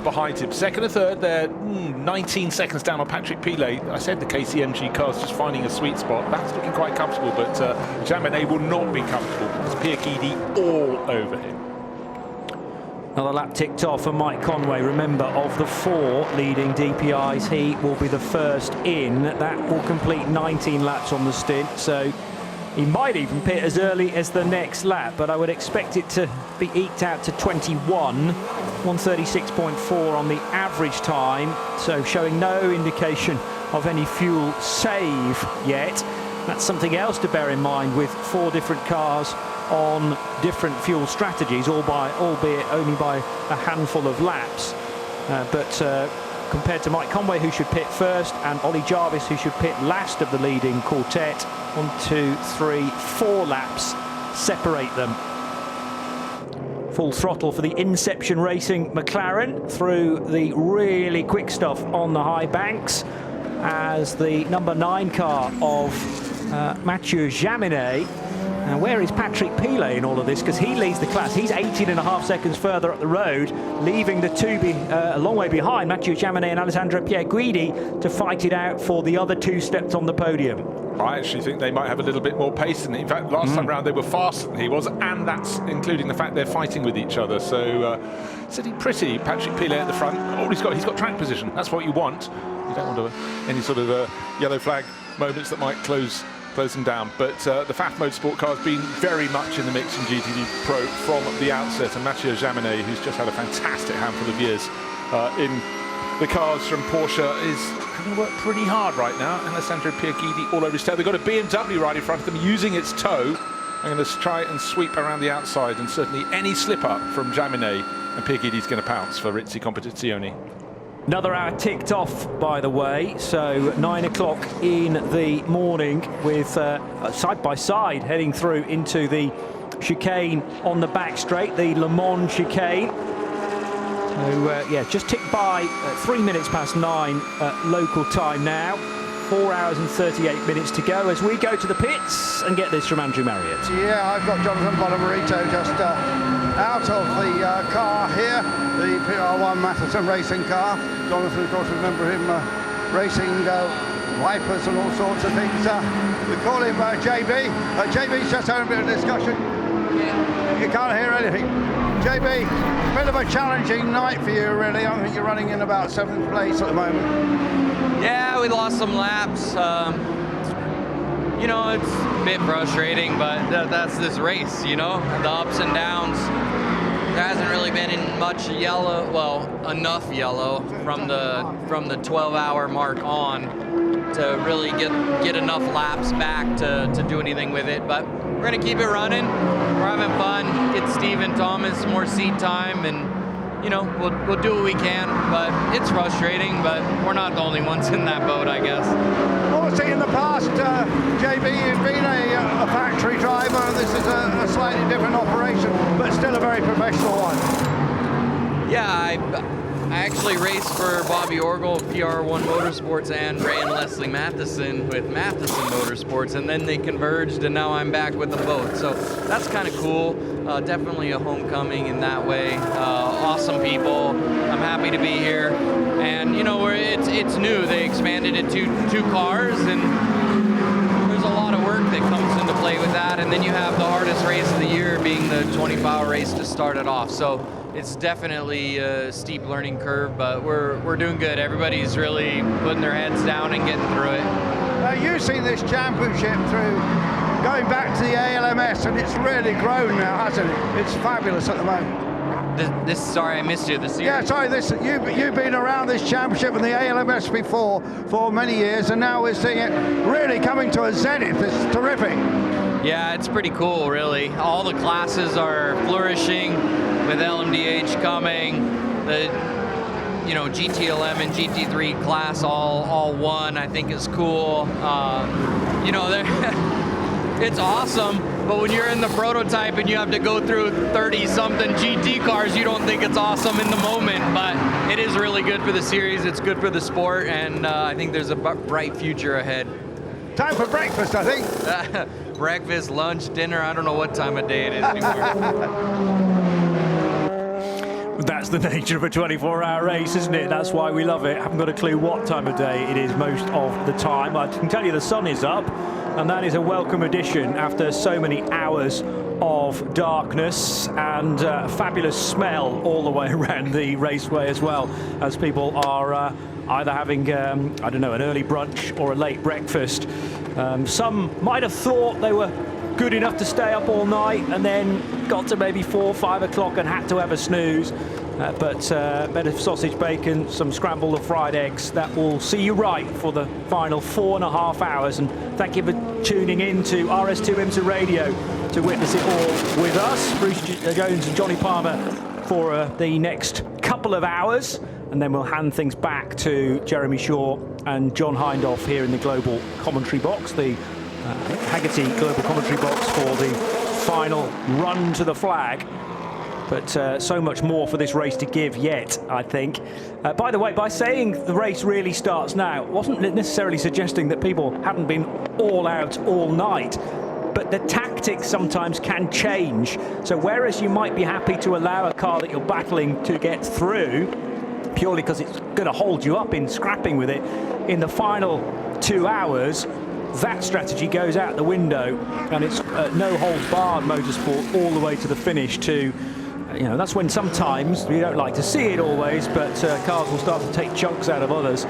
behind him. Second and third, they're 19 seconds down on Patrick Pilet. I said the KCMG car's just finding a sweet spot. That's looking quite comfortable, but Jaminet will not be comfortable because Pierguidi all over him. Another lap ticked off for Mike Conway. Remember, of the 4 leading DPIs, he will be the first in. That will complete 19 laps on the stint, so he might even pit as early as the next lap, but I would expect it to be eked out to 21. 136.4 on the average time, so showing no indication of any fuel save yet. That's something else to bear in mind with 4 different cars on different fuel strategies, albeit only by a handful of laps. But compared to Mike Conway, who should pit first, and Ollie Jarvis, who should pit last of the leading quartet, 1, 2, 3, 4 laps separate them. Full throttle for the Inception Racing McLaren through the really quick stuff on the high banks, as the number 9 car of Mathieu Jaminet. Now, where is Patrick Pilet in all of this? Because he leads the class. He's 18.5 seconds further up the road, leaving the 2 a long way behind, Mathieu Jaminet and Alessandro Pierguidi, to fight it out for the other 2 steps on the podium. I actually think they might have a little bit more pace than him. In fact, last time round they were faster than he was, and that's including the fact they're fighting with each other. So sitting pretty, Patrick Pilet at the front. Oh, he's got track position. That's what you want. You don't want any sort of yellow flag moments that might close them down. But the FAF Motorsport car has been very much in the mix in GTD Pro from the outset, and Mathieu Jaminet, who's just had a fantastic handful of years in the cars from Porsche, is having to work pretty hard right now. And Alessandro Pierguidi all over his tail. They've got a BMW right in front of them using its toe. I'm going to try and sweep around the outside, and certainly any slip up from Jaminet, and Pierguidi's going to pounce for Rizzi Competizione. Another hour ticked off, by the way, so 9 o'clock in the morning, with side by side heading through into the chicane on the back straight, the Le Mans chicane. So yeah, just ticked by 3 minutes past 9 local time now. 4 hours and 38 minutes to go as we go to the pits and get this from Andrew Marriott. Yeah, I've got Jonathan Bonamarito just out of the car here, the PR1 Matterson racing car. Jonathan, of course, remember him racing wipers and all sorts of things. We call him JB. JB's just having a bit of discussion. You can't hear anything. JB, bit of a challenging night for you, really. I think you're running in about 7th place at the moment. Yeah, we lost some laps. You know, it's a bit frustrating, but that's this race, you know, the ups and downs. There hasn't really been much yellow, well, enough yellow from the 12-hour mark on to really get enough laps back to do anything with it. But we're gonna keep it running. We're having fun. Get Steven Thomas more seat time, and you know, we'll do what we can. But it's frustrating. But we're not the only ones in that boat, I guess. Obviously, in the past, JB, you've been a factory driver, and this is a slightly different operation, but still a very professional one. Yeah, I actually raced for Bobby Orgel, PR1 Motorsports, and Ray and Leslie Matheson with Matheson Motorsports, and then they converged, and now I'm back with them both. So that's kind of cool. Definitely a homecoming in that way. Awesome people. I'm happy to be here. And you know, it's new. They expanded it to 2 cars, and there's a lot of work that comes into play with that. And then you have the hardest race of the year being the 24-hour race to start it off. So it's definitely a steep learning curve, but we're doing good. Everybody's really putting their heads down and getting through it. You've seen this championship through going back to the ALMS, and it's really grown now, hasn't it? It's fabulous at the moment. Sorry, I missed you. This year? Yeah, sorry. You've been around this championship and the ALMS before for many years, and now we're seeing it really coming to a zenith. It's terrific. Yeah, it's pretty cool, really. All the classes are flourishing with LMDH coming. The GTLM and GT3 class all one, I think is cool. It's awesome, but when you're in the prototype and you have to go through 30-something GT cars, you don't think it's awesome in the moment, but it is really good for the series. It's good for the sport, and I think there's a bright future ahead. Time for breakfast, I think. Breakfast, lunch, dinner, I don't know what time of day it is anymore. That's the nature of a 24-hour race, isn't it? That's why we love it. Haven't got a clue what time of day it is most of the time. I can tell you the sun is up, and that is a welcome addition after so many hours of darkness and fabulous smell all the way around the raceway as well, as people are either having, I don't know, an early brunch or a late breakfast. Some might have thought they were good enough to stay up all night and then got to maybe 4 or 5 o'clock and had to have a snooze. But a bit of sausage bacon, some scrambled or fried eggs, that will see you right for the final 4.5 hours. And thank you for tuning in to RS2 IMSA Radio to witness it all with us. Bruce Jones and Johnny Palmer for the next couple of hours. And then we'll hand things back to Jeremy Shaw and John Hindhoff here in the global commentary box, the Hagerty global commentary box for the final run to the flag. But so much more for this race to give yet, I think. By the way, by saying the race really starts now, wasn't necessarily suggesting that people haven't been all out all night. But the tactics sometimes can change. So whereas you might be happy to allow a car that you're battling to get through, purely because it's going to hold you up in scrapping with it, in the final 2 hours, that strategy goes out the window, and it's no holds barred motorsport all the way to the finish. To that's when sometimes we don't like to see it always, but cars will start to take chunks out of others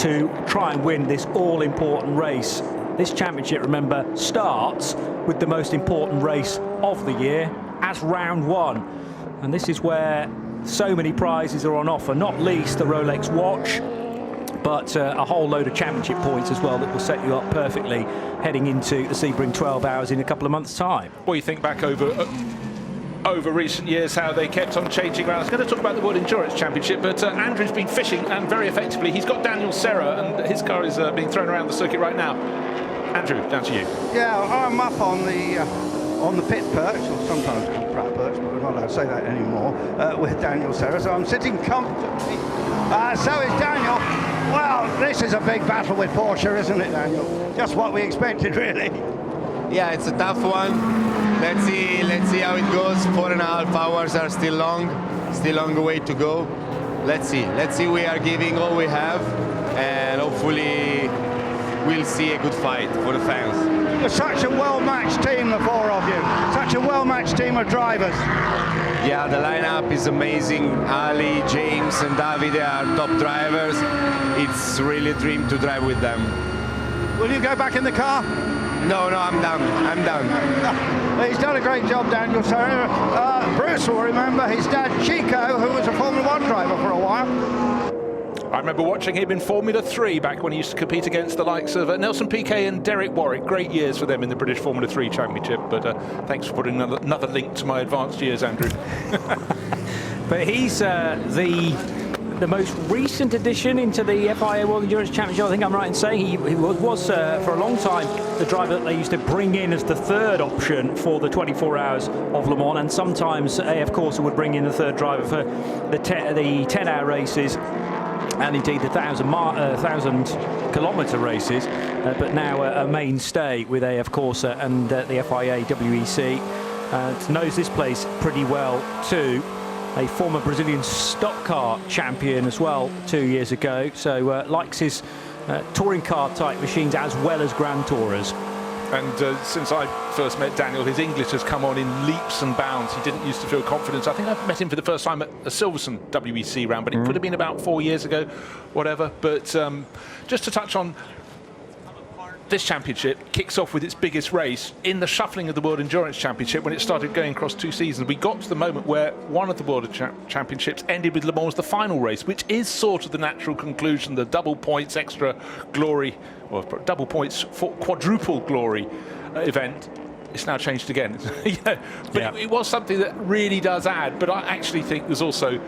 to try and win this all-important race. This championship, remember, starts with the most important race of the year as round one, and this is where so many prizes are on offer, not least the Rolex watch, but a whole load of championship points as well that will set you up perfectly heading into the Sebring 12 hours in a couple of months' time. Well, you think back over recent years how they kept on changing around. I was going to talk about the World Endurance Championship, but Andrew's been fishing, and very effectively. He's got Daniel Serra, and his car is being thrown around the circuit right now. Andrew, down to you. Yeah, I'm up on the pit perch, or sometimes called trap perch, but we're not allowed to say that anymore, with Daniel Serra, so I'm sitting comfortably. So is Daniel. Well, this is a big battle with Porsche, isn't it, Daniel? Just what we expected, really. Yeah, it's a tough one. Let's see how it goes. 4.5 hours are still long way to go. Let's see. We are giving all we have, and hopefully we'll see a good fight for the fans. You're such a well-matched team, the four of you. Such a well-matched team of drivers. Yeah, the lineup is amazing. Ali, James, and Davide are top drivers. It's really a dream to drive with them. Will you go back in the car? No, I'm done. He's done a great job, Daniel Serra. Bruce will remember his dad, Chico, who was a Formula 1 driver for a while. I remember watching him in Formula 3 back when he used to compete against the likes of Nelson Piquet and Derek Warwick. Great years for them in the British Formula 3 Championship, but thanks for putting another link to my advanced years, Andrew. But he's the most recent addition into the FIA World Endurance Championship. I think I'm right in saying he was for a long time the driver that they used to bring in as the third option for the 24 hours of Le Mans, and sometimes AF Corsa would bring in the third driver for the 10-hour races and indeed the 1,000-kilometre races, but now a mainstay with AF Corsa and the FIA WEC. Knows this place pretty well too. A former Brazilian stock car champion as well 2 years ago, so likes his touring car type machines as well as Grand Tourers. And since I first met Daniel, his English has come on in leaps and bounds. He didn't used to feel confidence. I think I met him for the first time at a Silverstone WEC round, but it could have been about 4 years ago, whatever. But just to touch on, this championship kicks off with its biggest race in the shuffling of the World Endurance Championship. When it started going across 2 seasons, we got to the moment where one of the World Championships ended with Le Mans, the final race, which is sort of the natural conclusion, the double points, extra glory, or double points for quadruple glory event. it's now changed again. But it was something that really does add. But I actually think there's also,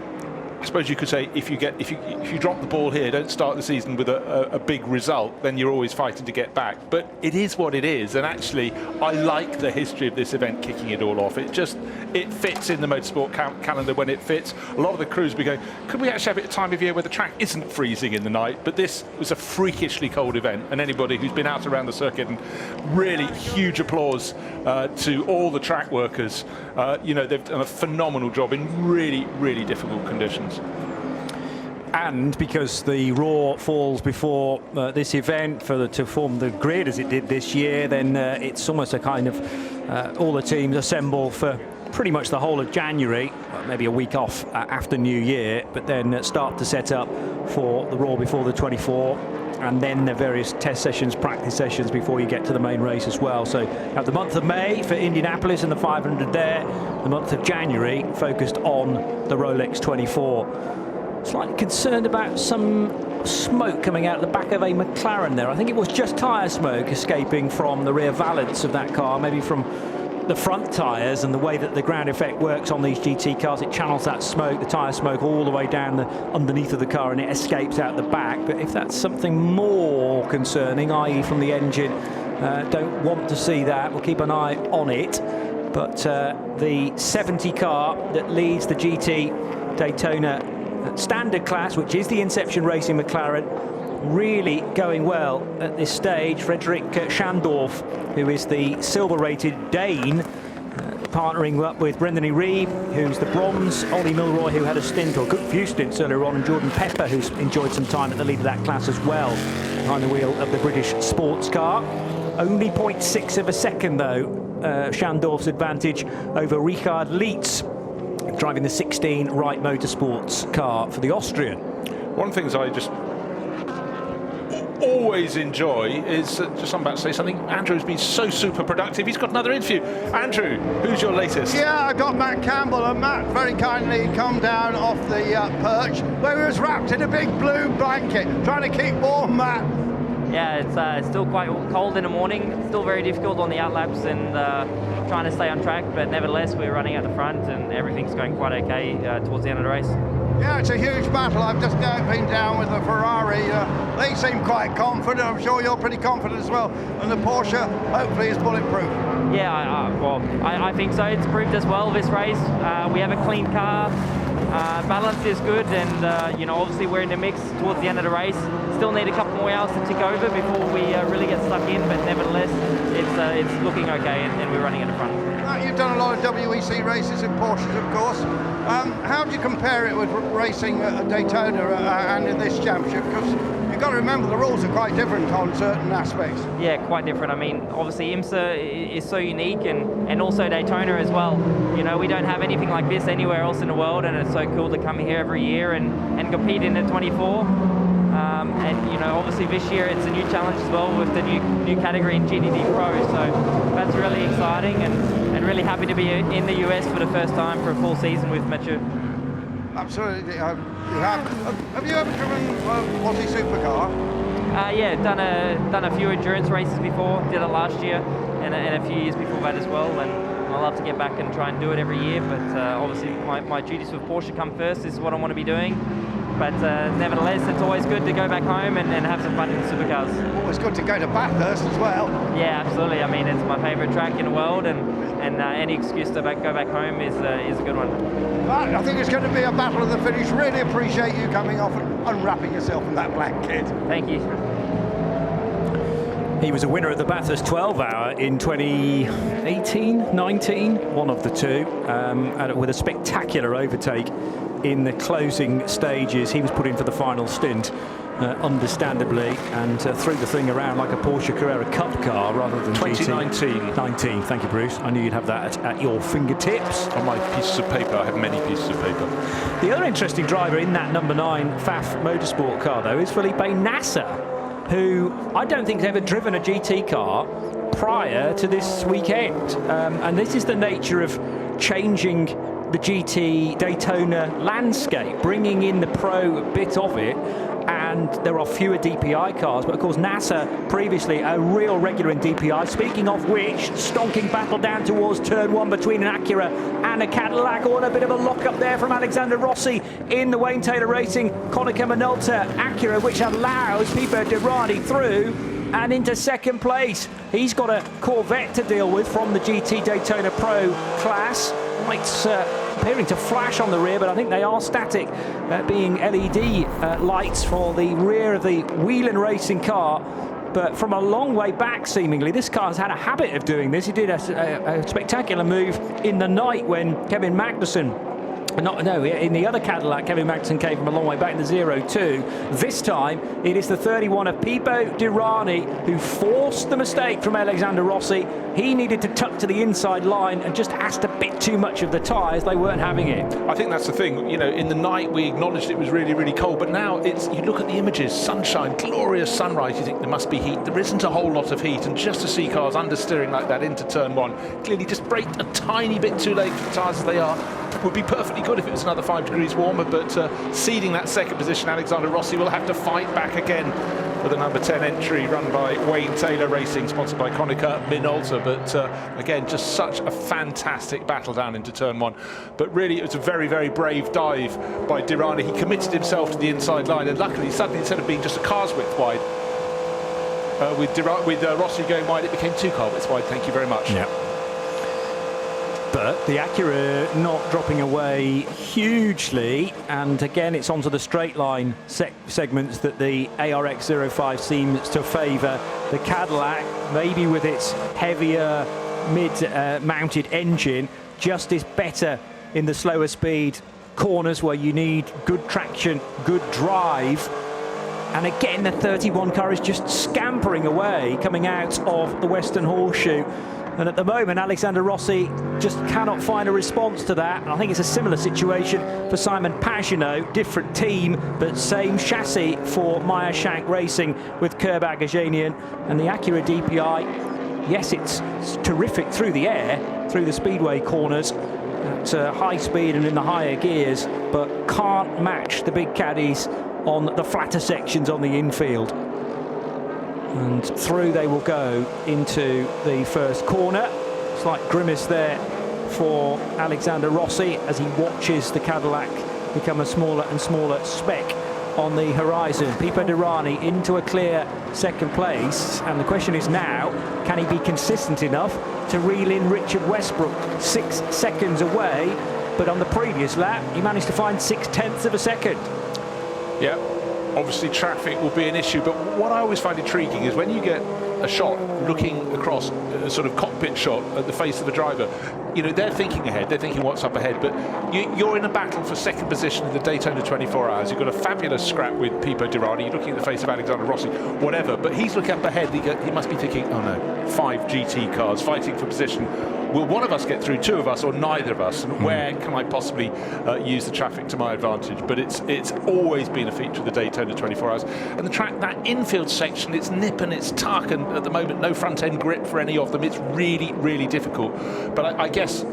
I suppose you could say, if you drop the ball here, don't start the season with a big result, then you're always fighting to get back. But it is what it is, and actually, I like the history of this event kicking it all off. It fits in the motorsport calendar when it fits. A lot of the crews will be going, could we actually have it a time of year where the track isn't freezing in the night? But this was a freakishly cold event, and anybody who's been out around the circuit, and really huge applause to all the track workers. They've done a phenomenal job in really, really difficult conditions. And because the Raw falls before this event to form the grid as it did this year, then it's almost a kind of all the teams assemble for pretty much the whole of January, maybe a week off after New Year, but then start to set up for the Raw before the 24, and then the various test sessions, practice sessions before you get to the main race as well. So you have the month of May for Indianapolis and the 500 there, the month of January focused on the Rolex 24. Slightly concerned about some smoke coming out the back of a McLaren there. I think it was just tyre smoke escaping from the rear valance of that car, maybe from the front tyres, and the way that the ground effect works on these GT cars, it channels that smoke, the tyre smoke, all the way down underneath of the car, and it escapes out the back. But if that's something more concerning, i.e. from the engine, don't want to see that. We'll keep an eye on it. But the 70 car that leads the GT Daytona standard class, which is the Inception Racing McLaren, really going well at this stage. Frederick Schandorf, who is the silver-rated Dane, partnering up with Brendan Reeve, who's the bronze, Ollie Milroy, who had a stint, or a good few stints earlier on, and Jordan Pepper, who's enjoyed some time at the lead of that class as well, behind the wheel of the British sports car. Only 0.6 of a second, though, Schandorf's advantage over Richard Lietz, driving the 16 Wright Motorsports car for the Austrian. One of the things I just always enjoy is just I'm about to say something. Andrew's been so super productive. He's got another interview. Andrew, who's your latest? Yeah, I got Matt Campbell, and Matt very kindly come down off the perch where he was wrapped in a big blue blanket, trying to keep warm, Matt. Yeah, it's still quite cold in the morning. It's still very difficult on the outlaps and trying to stay on track, but nevertheless we're running at the front and everything's going quite okay towards the end of the race. Yeah, it's a huge battle. I've just been down with the Ferrari. They seem quite confident. I'm sure you're pretty confident as well. And the Porsche, hopefully, is bulletproof. Yeah, I think so. It's proved as well this race. We have a clean car. Balance is good, and obviously we're in the mix towards the end of the race. Still need a couple more hours to tick over before we really get stuck in, but nevertheless, it's looking okay, and we're running at the front. You've done a lot of WEC races in Porsches, of course. How do you compare it with racing at Daytona and in this championship? Because you've got to remember the rules are quite different on certain aspects. Yeah, quite different. I mean, obviously IMSA is so unique, and also Daytona as well. We don't have anything like this anywhere else in the world, and it's so cool to come here every year and compete in the 24. Obviously this year it's a new challenge as well with the new category in GTD Pro, so that's really exciting, and really happy to be in the US for the first time for a full season with Metro. Absolutely. You have you ever driven a Aussie supercar? Yeah, done a few endurance races before, did it last year and a few years before that as well, and I love to get back and try and do it every year, but obviously my duties with Porsche come first. This is what I want to be doing. But nevertheless, it's always good to go back home and have some fun in the supercars. Always good to go to Bathurst as well. Yeah, absolutely. I mean, it's my favourite track in the world, and any excuse to go back home is a good one. I think it's going to be a battle of the finish. Really appreciate you coming off and unwrapping yourself from that blanket. Thank you. He was a winner of the Bathurst 12-hour in 2018, 19, one of the two, with a spectacular overtake in the closing stages. He was put in for the final stint, understandably, and threw the thing around like a Porsche Carrera Cup car rather than 2019. 19, thank you, Bruce. I knew you'd have that at your fingertips. On my pieces of paper, I have many pieces of paper. The other interesting driver in that number 9 FAF Motorsport car, though, is Felipe Nasser, who I don't think has ever driven a GT car prior to this weekend. And this is the nature of changing the GT Daytona landscape, bringing in the pro bit of it. And there are fewer DPI cars, but of course NASA previously a real regular in DPI. Speaking of which, stonking battle down towards turn 1 between an Acura and a Cadillac. Oh, and a bit of a lock-up there from Alexander Rossi in the Wayne Taylor Racing Konica Minolta Acura, which allows Pipo Derani through and into second place. He's got a Corvette to deal with from the GT Daytona Pro class. Lights appearing to flash on the rear, but I think they are static, being LED lights for the rear of the Whelen Racing car. But from a long way back, seemingly, this car has had a habit of doing this. He did a spectacular move in the night when Kevin Magnussen, in the other Cadillac, Kevin Magnussen came from a long way back in the 0-2. This time, it is the 31 of Pipo Derani who forced the mistake from Alexander Rossi. He needed to tuck to the inside line and just asked a bit too much of the tyres. They weren't having it. I think that's the thing. You know, in the night we acknowledged it was really, really cold, but now you look at the images, sunshine, glorious sunrise, you think there must be heat. There isn't a whole lot of heat, and just to see cars understeering like that into turn 1, clearly just braked a tiny bit too late for the tyres as they are. Would be perfectly good if it was another 5 degrees warmer, but ceding that second position, Alexander Rossi will have to fight back again for the number 10 entry run by Wayne Taylor Racing, sponsored by Konica Minolta. But again, just such a fantastic battle down into turn 1. But really, it was a very, very brave dive by Derani. He committed himself to the inside line, and luckily, suddenly, instead of being just a car's width wide, with Rossi going wide, it became 2 car widths wide. Thank you very much. Yeah. But the Acura not dropping away hugely, and again it's onto the straight line segments that the ARX-05 seems to favour. The Cadillac, maybe with its heavier mid-mounted engine, just is better in the slower speed corners where you need good traction, good drive. And again, the 31 car is just scampering away, coming out of the Western Horseshoe. And at the moment, Alexander Rossi just cannot find a response to that. And I think it's a similar situation for Simon Pagenaud, different team, but same chassis for Meyer Shank Racing with Kerb Agajanian. And the Acura DPI, yes, it's terrific through the air, through the speedway corners, at high speed and in the higher gears, but can't match the big caddies on the flatter sections on the infield. And through they will go into the first corner. Slight grimace there for Alexander Rossi as he watches the Cadillac become a smaller and smaller speck on the horizon. Pipo Derani into a clear second place, and the question is now, can he be consistent enough to reel in Richard Westbrook 6 seconds away? But on the previous lap, he managed to find 0.6 of a second. Yeah. Obviously, traffic will be an issue, but what I always find intriguing is when you get a shot looking across a sort of cockpit shot at the face of the driver, you know, they're thinking ahead, they're thinking what's up ahead, but you're in a battle for second position in the Daytona 24 Hours. You've got a fabulous scrap with Pipo Derani, you're looking at the face of Alexander Rossi, whatever, but he's looking up ahead, he must be thinking, oh no, 5 GT cars fighting for position. Will one of us get through, 2 of us, or neither of us? And where can I possibly use the traffic to my advantage? But it's always been a feature of the Daytona 24 Hours. And the track, that infield section, it's nip and it's tuck, and at the moment, no front-end grip for any of them. It's really, really difficult. But I guess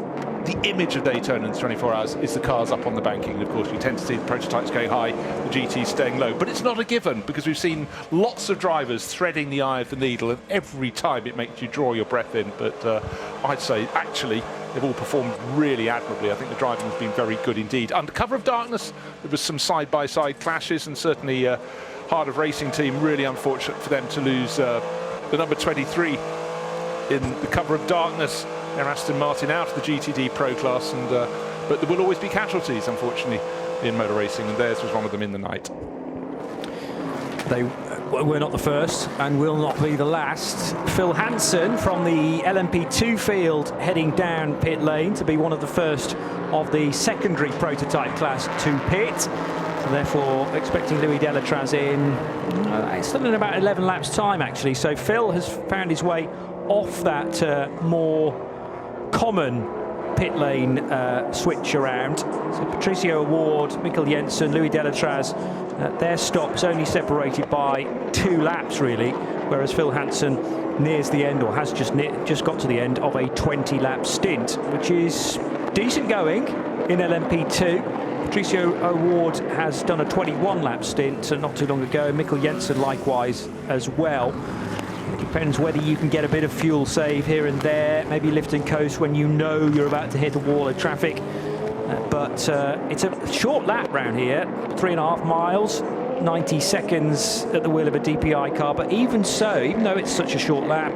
the image of Daytona in 24 Hours is the cars up on the banking. And of course, we tend to see the prototypes going high, the GTs staying low. But it's not a given, because we've seen lots of drivers threading the eye of the needle, and every time it makes you draw your breath in. But I'd say, actually, they've all performed really admirably. I think the driving has been very good indeed. Under cover of darkness, there was some side-by-side clashes, and certainly Heart of Racing team, really unfortunate for them to lose the number 23 in the cover of darkness. They're Aston Martin out of the GTD Pro class, and but there will always be casualties, unfortunately, in motor racing, and theirs was one of them in the night. They were not the first and will not be the last. Phil Hansen from the LMP2 field heading down pit lane to be one of the first of the secondary prototype class to pit. So therefore, expecting Louis Delatraz in, it's still in about 11 laps time, actually. So Phil has found his way off that more common pit lane switch around. So Patricio Award, Mikkel Jensen, Louis Delatraz, their stops only separated by 2 laps really, whereas Phil Hansen nears the end, or has just got to the end of a 20-lap stint, which is decent going in LMP2. Patricio O'Ward has done a 21-lap stint not too long ago. Mikkel Jensen likewise as well. It depends whether you can get a bit of fuel save here and there, maybe lift and coast when you know you're about to hit a wall of traffic. But it's a short lap round here, 3.5 miles, 90 seconds at the wheel of a DPI car. But even so, even though it's such a short lap,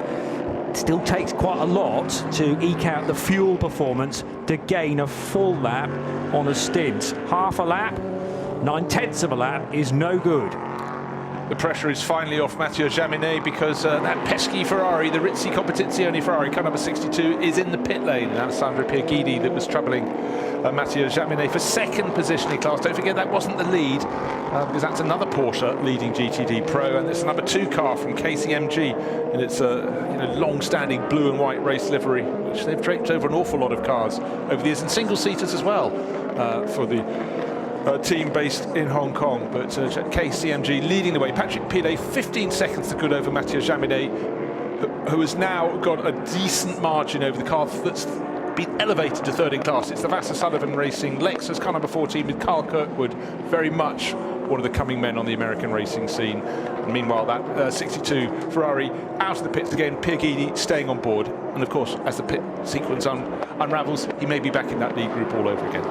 it still takes quite a lot to eke out the fuel performance to gain a full lap on a stint. Half a lap, 9/10 of a lap is no good. The pressure is finally off Matteo Jaminet because that pesky Ferrari, the Rizzi Competizione Ferrari, car number 62, is in the pit lane. And Alessandro Pierguidi that was troubling Matteo Jaminet for second position in class. Don't forget that wasn't the lead because that's another Porsche leading GTD Pro, and it's the number 2 car from KCMG in its long-standing blue and white race livery, which they've draped over an awful lot of cars over the years, and single-seaters as well for the team based in Hong Kong. But KCMG leading the way. Patrick Pilet 15 seconds to good over Matteo Jaminet, who has now got a decent margin over the car that's been elevated to third in class. It's the Vassar Sullivan Racing Lexus car number 14 with Carl Kirkwood, very much one of the coming men on the American racing scene. And meanwhile, that 62 Ferrari out of the pits again, Pierguidi staying on board. And of course, as the pit sequence unravels, he may be back in that lead group all over again.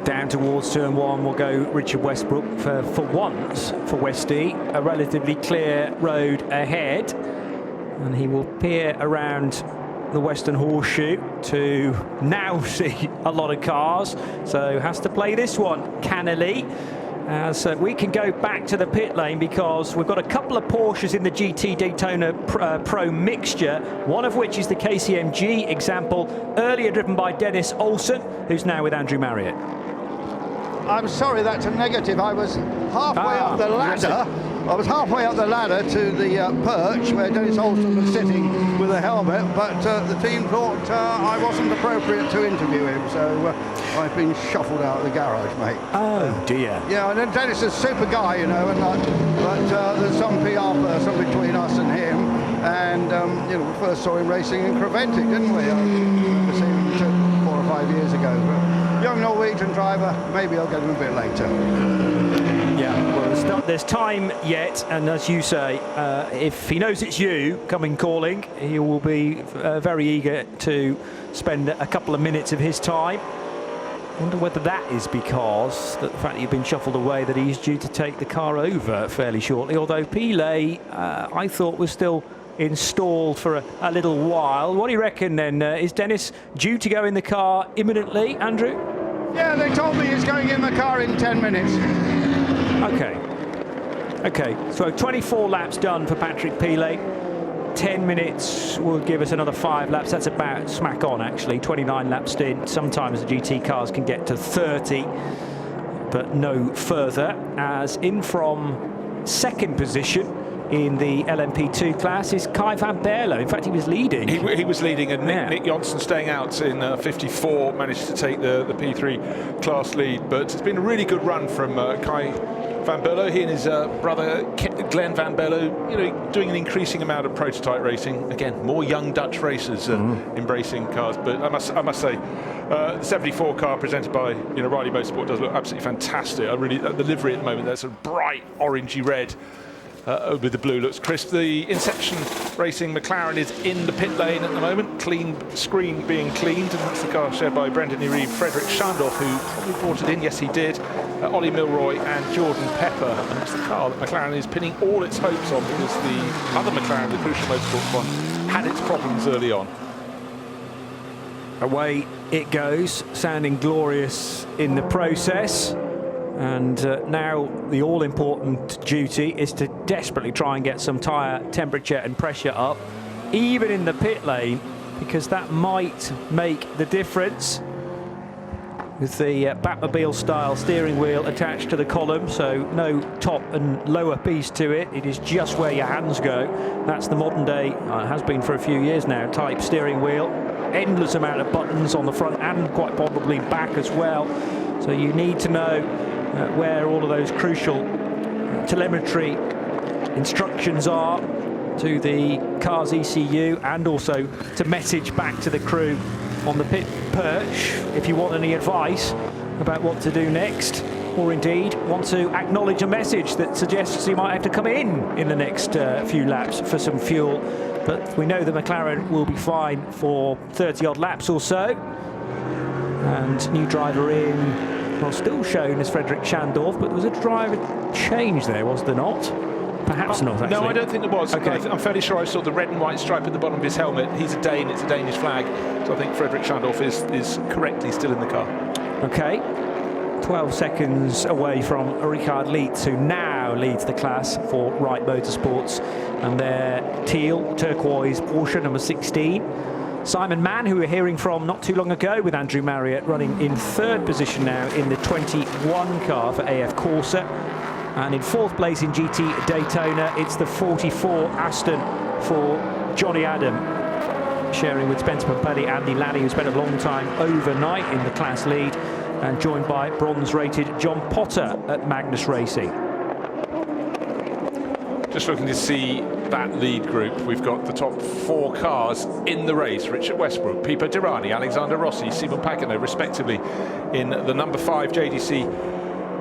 Down towards turn 1 will go Richard Westbrook for once for Westy. A relatively clear road ahead, and he will peer around the Western Horseshoe to now see a lot of cars, so has to play this one cannily. As we can go back to the pit lane because we've got a couple of Porsches in the GT Daytona Pro mixture, one of which is the KCMG example, earlier driven by Dennis Olsen, who's now with Andrew Marriott. I'm sorry, that's a negative. I was halfway up the ladder. I was halfway up the ladder to the perch where Dennis Olsen was sitting with a helmet, but the team thought I wasn't appropriate to interview him, so I've been shuffled out of the garage, mate. Oh dear. Yeah, and then Dennis is a super guy, you know, and but there's some PR person between us and him, and you know, we first saw him racing in Creventic, didn't we? We seen him 4 or 5 years ago. But young Norwegian driver, maybe I'll get him a bit later. Yeah, well, there's time yet, and as you say, if he knows it's you coming calling, he will be very eager to spend a couple of minutes of his time. I wonder whether that is because the fact that you've been shuffled away, that he's due to take the car over fairly shortly, although Pilet, I thought, was still installed for a little while. What do you reckon then? Is Dennis due to go in the car imminently, Andrew? Yeah, they told me he's going in the car in 10 minutes. Okay, so 24 laps done for Patrick Pilet. 10 minutes will give us another 5 laps. That's about smack on, actually. 29 lap stint. Sometimes the GT cars can get to 30, but no further. As in from second position in the LMP2 class is Kai van Berlo. In fact, he was leading. He was leading, and Nick Johnson staying out in 54 managed to take the P3 class lead. But it's been a really good run from Kai van Berlo. He and his brother Glenn van Berlo, you know, doing an increasing amount of prototype racing. Again, more young Dutch racers embracing cars. But I must say, the 74 car presented by Riley Motorsport does look absolutely fantastic. The livery at the moment, that's a bright orangey red. With the blue looks crisp. The Inception Racing McLaren is in the pit lane at the moment. Clean screen being cleaned, and that's the car shared by Brendan Uribe, Frederick Schandorf, who probably brought it in. Yes, he did. Ollie Milroy and Jordan Pepper, and that's the car that McLaren is pinning all its hopes on because the other McLaren, the Crucial Motorsports one, had its problems early on. Away it goes, sounding glorious in the process. And now the all-important duty is to desperately try and get some tyre temperature and pressure up, even in the pit lane, because that might make the difference. With the Batmobile-style steering wheel attached to the column, so no top and lower piece to it. It is just where your hands go. That's the modern-day, has been for a few years now, type steering wheel. Endless amount of buttons on the front and quite probably back as well. So you need to know where all of those crucial telemetry instructions are to the car's ECU, and also to message back to the crew on the pit perch if you want any advice about what to do next, or indeed want to acknowledge a message that suggests you might have to come in the next few laps for some fuel. But we know the McLaren will be fine for 30-odd laps or so. And new driver in, well, still shown as Frederick Schandorf, but there was a driver change there, was there not? Perhaps not, actually. No, I don't think there was. Okay. I'm fairly sure I saw the red and white stripe at the bottom of his helmet. He's a Dane, it's a Danish flag. So I think Frederick Schandorf is correctly still in the car. Okay. 12 seconds away from Richard Lietz, who now leads the class for Wright Motorsports, and their teal turquoise Porsche number 16. Simon Mann, who we're hearing from not too long ago with Andrew Marriott, running in third position now in the 21 car for AF Corsa. And in fourth place in GT Daytona, it's the 44 Aston for Johnny Adam, sharing with Spencer Pompelli, Andy Laddie, who spent a long time overnight in the class lead, and joined by bronze-rated John Potter at Magnus Racing. Just looking to see that lead group. We've got the top 4 cars in the race. Richard Westbrook, Pipo Derani, Alexander Rossi, Simon Pagenaud, respectively, in the number 5 JDC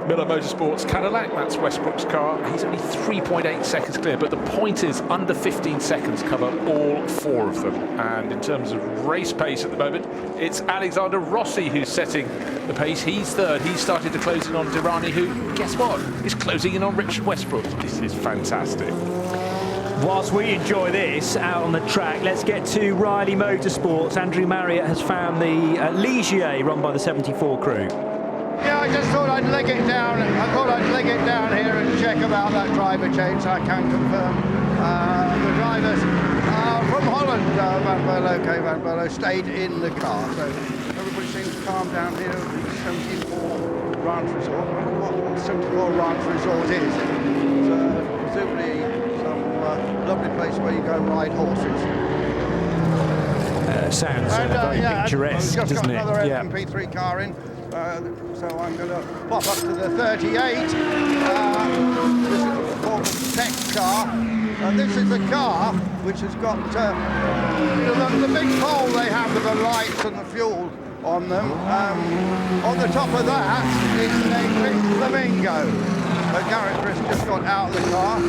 Miller Motorsports Cadillac. That's Westbrook's car. He's only 3.8 seconds clear, but the pointers under 15 seconds cover all 4 of them. And in terms of race pace at the moment, it's Alexander Rossi who's setting the pace. He's third. He's started to close in on Derani, who, guess what, is closing in on Richard Westbrook. This is fantastic. Whilst we enjoy this out on the track, let's get to Riley Motorsports. Andrew Marriott has found the Ligier run by the 74 crew. Yeah, I just thought I'd leg it down. I thought I'd leg it down here and check about that driver change. I can confirm the drivers from Holland, Van Berlo, Kay Van Berlo, stayed in the car. So everybody seems calm down here at the 74 Ranch Resort. I wonder what the 74 Ranch Resort is. It's presumably some lovely place where you go ride horses. Sounds very picturesque, doesn't it? We've just got another LMP3 car in. So I'm going to pop up to the 38. This is the performance tech car. This is a car which has got the big pole they have with the lights and the fuel on them. On the top of that is the Pink Flamingo. Garrett Chris just got out of the car. I'm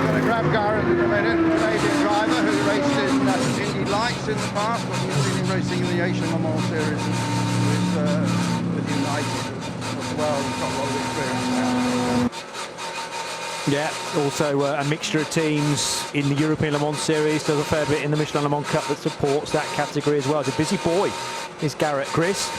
going to grab Garrett in a minute, Canadian driver who raced in Indy Lights in the past, when he was been racing in the Asian Le Mans Series with United as well. He's got a lot of experience now. Yeah, also a mixture of teams in the European Le Mans Series, does a fair bit in the Michelin Le Mans Cup that supports that category as well. It's a busy boy, is Garrett Chris.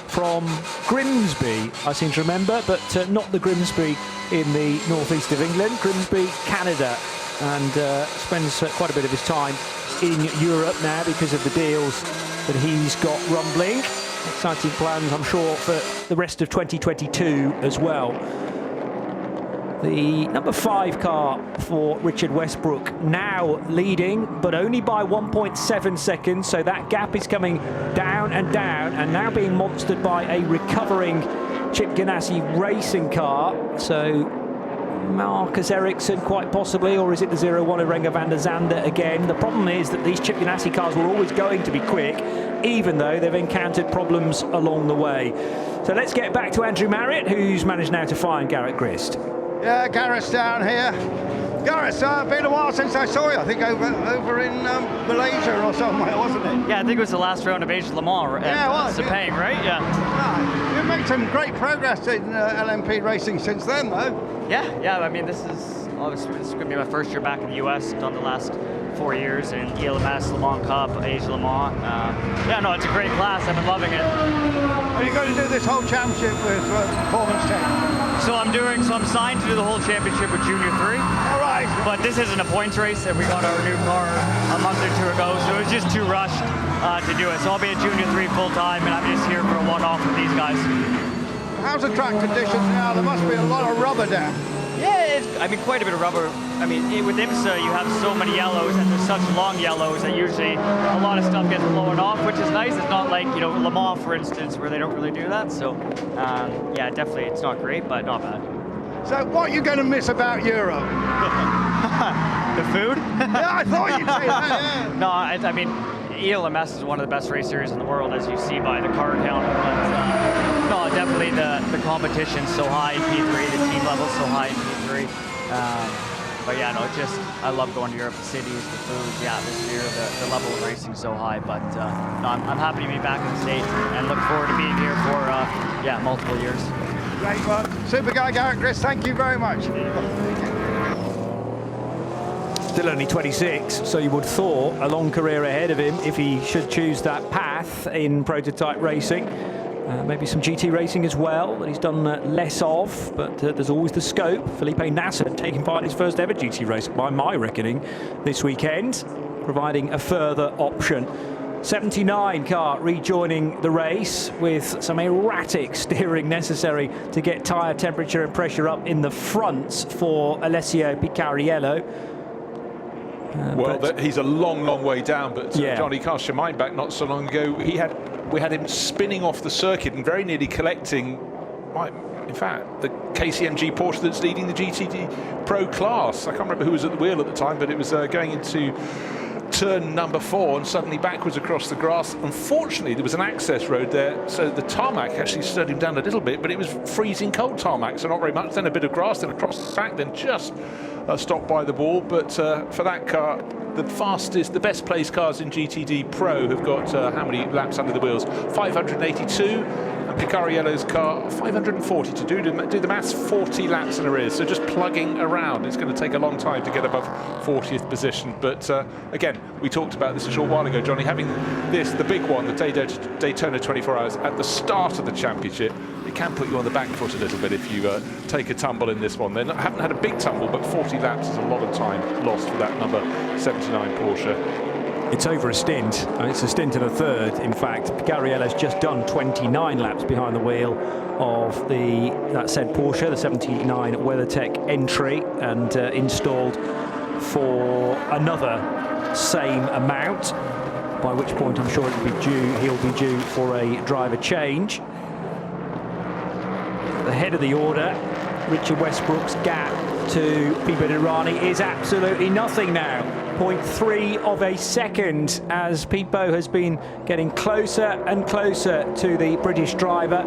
From Grimsby, I seem to remember, but not the Grimsby in the northeast of England. Grimsby, Canada, and spends quite a bit of his time in Europe now because of the deals that he's got rumbling. Exciting plans, I'm sure, for the rest of 2022 as well. The number 5 car for Richard Westbrook now leading, but only by 1.7 seconds, so that gap is coming down and down, and now being monstered by a recovering Chip Ganassi racing car. So Marcus Ericsson quite possibly, or is it the 01 Renger van der Zande again? The problem is that these Chip Ganassi cars were always going to be quick, even though they've encountered problems along the way. So let's get back to Andrew Marriott, who's managed now to find Garrett Grist. Yeah, Garrett's down here. Garrett's been a while since I saw you. I think over in Malaysia or somewhere, wasn't it? Yeah, I think it was the last round of Asian Le Mans at Sepang, right? Yeah. You've made some great progress in LMP racing since then, though. Yeah. I mean, this is obviously going to be my first year back in the U.S. Done the last 4 years in ELMS, Le Mans Cup, Asia Le Mans. It's a great class. I've been loving it. Are you going to do this whole championship with Performance Tech? So I'm signed to do the whole championship with Junior 3. All right. But this isn't a points race, and we got our new car a month or two ago, so it was just too rushed to do it. So I'll be at Junior 3 full time, and I'm just here for a one-off with these guys. How's the track conditions now? There must be a lot of rubber down. Yeah, quite a bit of rubber. With IMSA, you have so many yellows, and there's such long yellows that usually a lot of stuff gets blown off, which is nice. It's not like, Le Mans, for instance, where they don't really do that. So, yeah, definitely, it's not great, but not bad. So, what are you going to miss about Europe? The food? Yeah, I thought you'd say that, yeah. No, ELMS is one of the best race series in the world, as you see by the car count. But no, definitely the competition's so high in P3, the team level's so high in P3. But yeah, no, I love going to Europe, the cities, the food, the atmosphere, the level of racing so high. But no, I'm happy to be back in the States and look forward to being here for multiple years. Great work. Super guy, Garrett Chris, thank you very much. Still only 26, so you would have thought a long career ahead of him if he should choose that path in prototype racing. Maybe some GT racing as well that he's done less of, but there's always the scope. Felipe Nasser taking part in his first ever GT race, by my reckoning, this weekend, providing a further option. 79 car rejoining the race with some erratic steering necessary to get tyre temperature and pressure up in the fronts for Alessio Picariello. He's a long way down, but Johnny, cast your mind back not so long ago. We had him spinning off the circuit and very nearly collecting, in fact, the KCMG Porsche that's leading the GTD Pro class. I can't remember who was at the wheel at the time, but it was going into turn number 4 and suddenly backwards across the grass. Unfortunately, there was an access road there, so the tarmac actually slowed him down a little bit, but it was freezing cold tarmac, so not very much. Then a bit of grass, then across the track, then just stopped by the wall. But for that car, the best placed cars in GTD Pro have got how many laps under the wheels? 582. And Picariello's car, 540 to do the maths, 40 laps in arrears. So just plugging around. It's going to take a long time to get above 40th position. But again, we talked about this a short while ago, Johnny, having the big one, the Daytona 24 Hours at the start of the championship, it can put you on the back foot a little bit if you take a tumble in this one. They haven't had a big tumble, but 40 laps is a lot of time lost for that number 79 Porsche. It's over a stint. It's a stint and a third. In fact, Picariello's just done 29 laps behind the wheel of that said Porsche, the 79 WeatherTech entry, and installed for another same amount, by which point I'm sure he'll be due for a driver change. The head of the order, Richard Westbrook's gap to Pipo Derani is absolutely nothing now. 0.3 of a second as Pipo has been getting closer and closer to the British driver.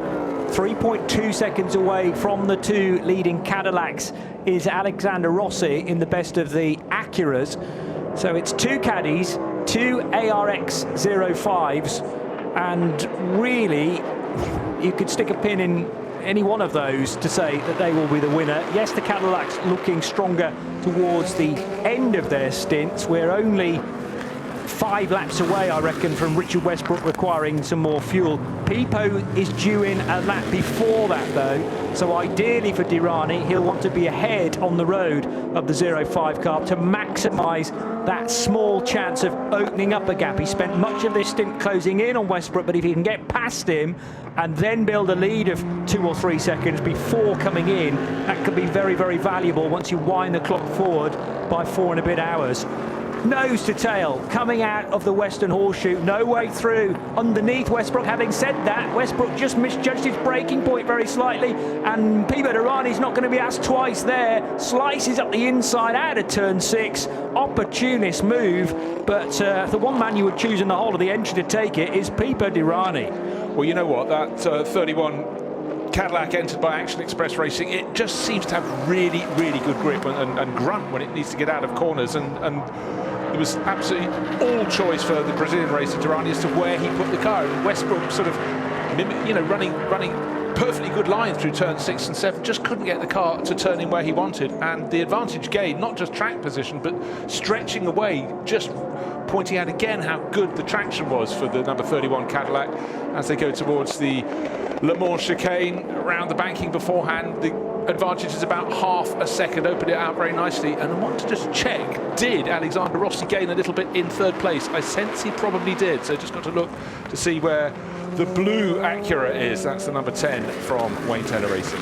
3.2 seconds away from the two leading Cadillacs is Alexander Rossi in the best of the Acuras. So it's two Caddies, two ARX 05s, and really you could stick a pin in any one of those to say that they will be the winner. Yes, the Cadillacs looking stronger towards the end of their stints. We're only 5 laps away, I reckon, from Richard Westbrook requiring some more fuel. Pipo is due in a lap before that, though. So ideally for Derani, he'll want to be ahead on the road of the 05 car to maximise that small chance of opening up a gap. He spent much of this stint closing in on Westbrook, but if he can get past him and then build a lead of 2 or 3 seconds before coming in, that could be very, very valuable once you wind the clock forward by 4 and a bit hours. Nose to tail, coming out of the Western Horseshoe, no way through underneath Westbrook. Having said that, Westbrook just misjudged his braking point very slightly, and Pipo Derani's not going to be asked twice there. Slices up the inside out of turn 6, opportunist move, but the one man you would choose in the whole of the entry to take it is Pipo Derani. Well, you know what, that 31 Cadillac entered by Action Express Racing, it just seems to have really, really good grip and grunt when it needs to get out of corners, and it was absolutely all choice for the Brazilian racer Derani as to where he put the car. And Westbrook sort of, running perfectly good lines through turn 6 and 7, just couldn't get the car to turn in where he wanted. And the advantage gained, not just track position, but stretching away, just pointing out again how good the traction was for the number 31 Cadillac as they go towards the Le Mans chicane around the banking beforehand. The advantage is about half a second, opened it out very nicely. And I want to just check, did Alexander Rossi gain a little bit in third place? I sense he probably did, so just got to look to see where the blue Acura is. That's the number 10 from Wayne Taylor Racing.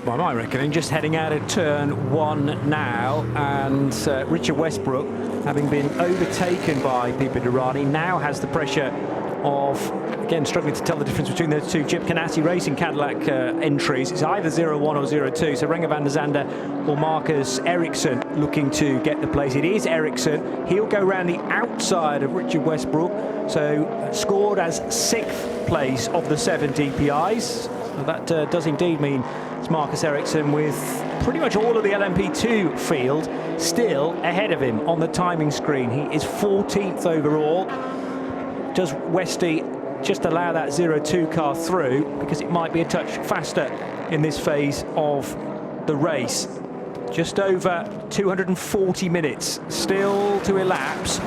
By my reckoning, just heading out of turn 1 now, and Richard Westbrook, having been overtaken by Pipo Derani, now has the pressure of, again, struggling to tell the difference between those two Chip Ganassi Racing Cadillac entries. It's either 0-1 or 0-2, so Renger van der Zande or Marcus Ericsson looking to get the place. It is Ericsson. He'll go around the outside of Richard Westbrook, so scored as 6th place of the 7 DPIs. So that does indeed mean it's Marcus Ericsson, with pretty much all of the LMP2 field still ahead of him on the timing screen. He is 14th overall. Does Westy just allow that 0-2 car through, because it might be a touch faster in this phase of the race? Just over 240 minutes still to elapse,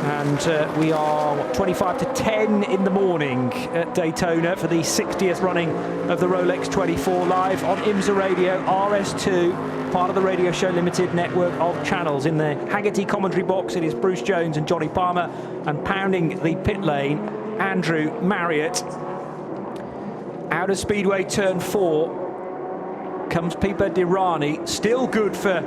and we are 25 to 10 in the morning at Daytona for the 60th running of the Rolex 24 live on IMSA Radio RS2, part of the Radio Show Limited network of channels. In the Haggerty commentary box, it is Bruce Jones and Johnny Palmer, and pounding the pit lane, Andrew Marriott. Out of Speedway turn 4 comes Pipo Derani, still good for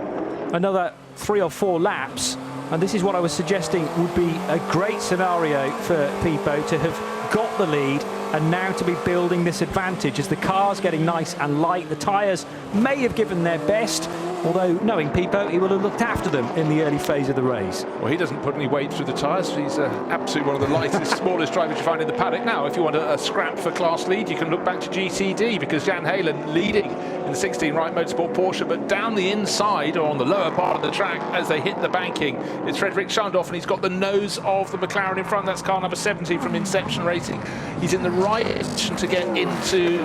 another 3 or 4 laps. And this is what I was suggesting would be a great scenario for Pipo to have got the lead and now to be building this advantage as the car's getting nice and light. The tyres may have given their best, although knowing Pipo, he will have looked after them in the early phase of the race. Well, he doesn't put any weight through the tyres. He's absolutely one of the lightest, smallest drivers you find in the paddock. Now, if you want a scrap for class lead, you can look back to GTD, because Jan Heylen leading in the 16 Wright Motorsport Porsche, but down the inside, or on the lower part of the track, as they hit the banking, it's Frederick Schandorf, and he's got the nose of the McLaren in front. That's car number 70 from Inception Racing. He's in the right position to get into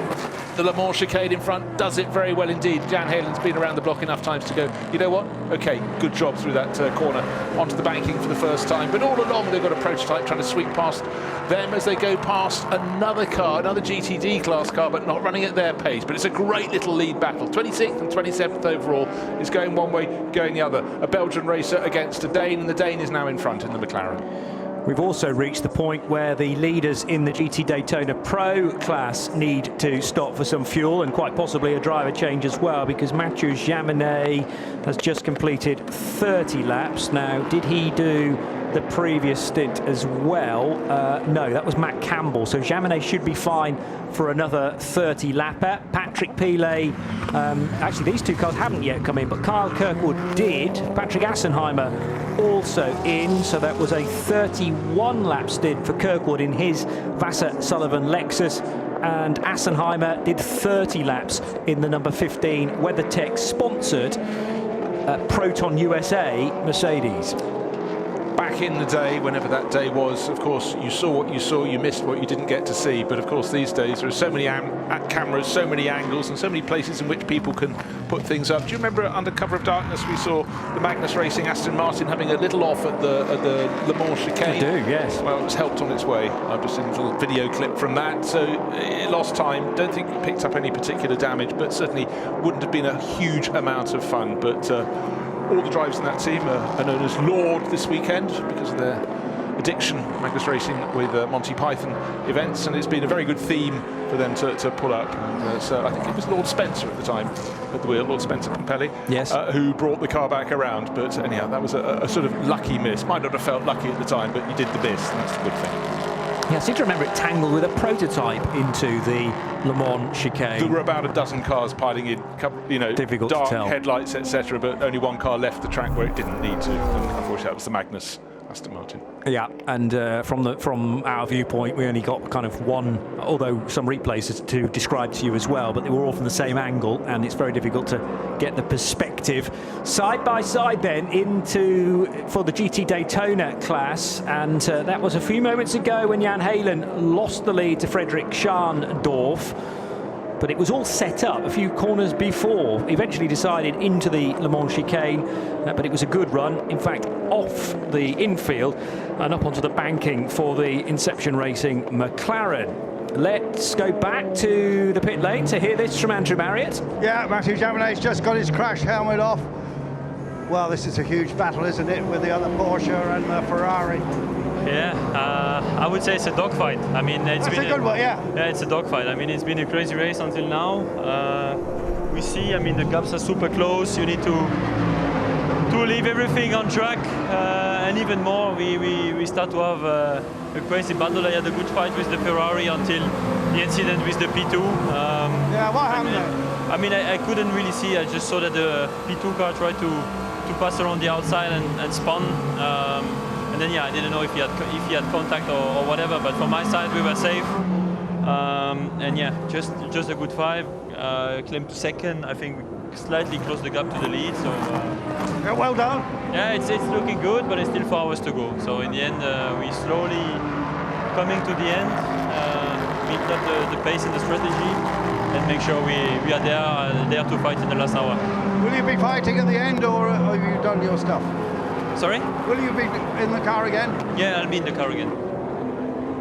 the Le Mans chicane in front, does it very well indeed. Jan Heylen's been around the block enough times to go, you know what, okay, good job through that corner onto the banking for the first time. But all along they've got a prototype trying to sweep past them as they go past another car, another GTD class car, but not running at their pace. But it's a great little lead battle. 26th and 27th overall is going one way, going the other. A Belgian racer against a Dane, and the Dane is now in front in the McLaren. We've also reached the point where the leaders in the GT Daytona Pro class need to stop for some fuel, and quite possibly a driver change as well, because Mathieu Jaminet has just completed 30 laps. Now, did he do the previous stint as well? No, that was Matt Campbell. So Jaminet should be fine for another 30 lapper. Patrick Pilet, actually these two cars haven't yet come in, but Kyle Kirkwood did. Patrick Assenheimer also in, so that was a 31 lap stint for Kirkwood in his Vassar Sullivan Lexus, and Assenheimer did 30 laps in the number 15 WeatherTech sponsored Proton USA Mercedes. Back in the day, whenever that day was, of course, you saw what you saw, you missed what you didn't get to see. But of course, these days there are so many cameras, so many angles, and so many places in which people can put things up. Do you remember under cover of darkness we saw the Magnus Racing Aston Martin having a little off at the Le Mans chicane? I do, yes. Well, it was helped on its way. I've just seen a little video clip from that. So it lost time. Don't think it picked up any particular damage, but certainly wouldn't have been a huge amount of fun. But all the drivers in that team are known as Lord this weekend because of their addiction, Magnus Racing, with Monty Python events, and it's been a very good theme for them to pull up. And, so I think it was Lord Spencer at the time at the wheel, Lord Spencer Campelli, yes, who brought the car back around. But anyhow, that was a sort of lucky miss. Might not have felt lucky at the time, but you did the miss, and that's the good thing. Yeah, I seem to remember it tangled with a prototype into the Le Mans chicane. There were about a dozen cars piling in, you know, difficult dark to tell. Headlights, etc. But only one car left the track where it didn't need to. And unfortunately, that was the Magnus Aston Martin. Yeah, and from our viewpoint, we only got kind of one, although some replays to describe to you as well, but they were all from the same angle, and it's very difficult to get the perspective. Side by side then for the GT Daytona class, and that was a few moments ago when Jan Heylen lost the lead to Frederick Schandorf. But it was all set up a few corners before. Eventually decided into the Le Mans chicane, but it was a good run. In fact, off the infield and up onto the banking for the Inception Racing McLaren. Let's go back to the pit lane to hear this from Andrew Marriott. Yeah, Mathieu Jaminet's just got his crash helmet off. Well, this is a huge battle, isn't it, with the other Porsche and the Ferrari? Yeah, I would say it's a dogfight. I mean, it's been a good one, yeah. Yeah, it's a dogfight. I mean, it's been a crazy race until now. We see, I mean, the gaps are super close. You need to leave everything on track and even more, we start to have a crazy battle. I had a good fight with the Ferrari until the incident with the P2. Yeah, what happened there? I mean, I couldn't really see. I just saw that the P2 car tried to pass around the outside and spun. And then, yeah, I didn't know if he had contact or whatever. But from my side, we were safe. And yeah, just a good fight. Claimed to second. I think we slightly closed the gap to the lead. So yeah, well done. Yeah, it's looking good, but it's still 4 hours to go. So in the end, we slowly coming to the end, build up the pace and the strategy, and make sure we are there to fight in the last hour. Will you be fighting at the end, or have you done your stuff? Sorry? Will you be in the car again? Yeah, I'll be in the car again.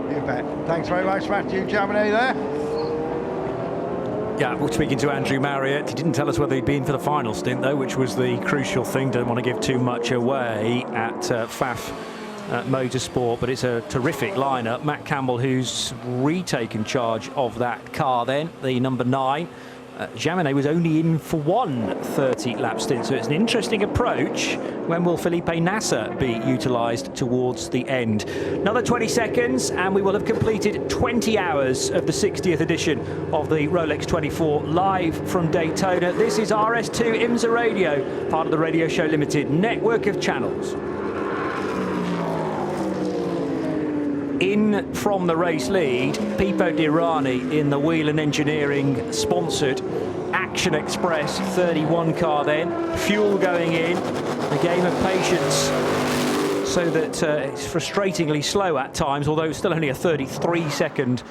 You bet. Thanks very much, Matthew Jaminet there. Yeah, we're speaking to Andrew Marriott. He didn't tell us whether he'd been for the final stint, though, which was the crucial thing. Don't want to give too much away at FAF Motorsport, but it's a terrific lineup. Matt Campbell, who's retaken charge of that car then, the number 9. Jaminet was only in for one 30-lap stint, so it's an interesting approach. When will Felipe Nasser be utilised towards the end? Another 20 seconds, and we will have completed 20 hours of the 60th edition of the Rolex 24 live from Daytona. This is RS2 IMSA Radio, part of the Radio Show Limited network of channels. In from the race lead, Pipo Derani in the Wheel and Engineering sponsored Action Express 31 car then. Fuel going in, a game of patience, so that it's frustratingly slow at times, although it's still only a 33-second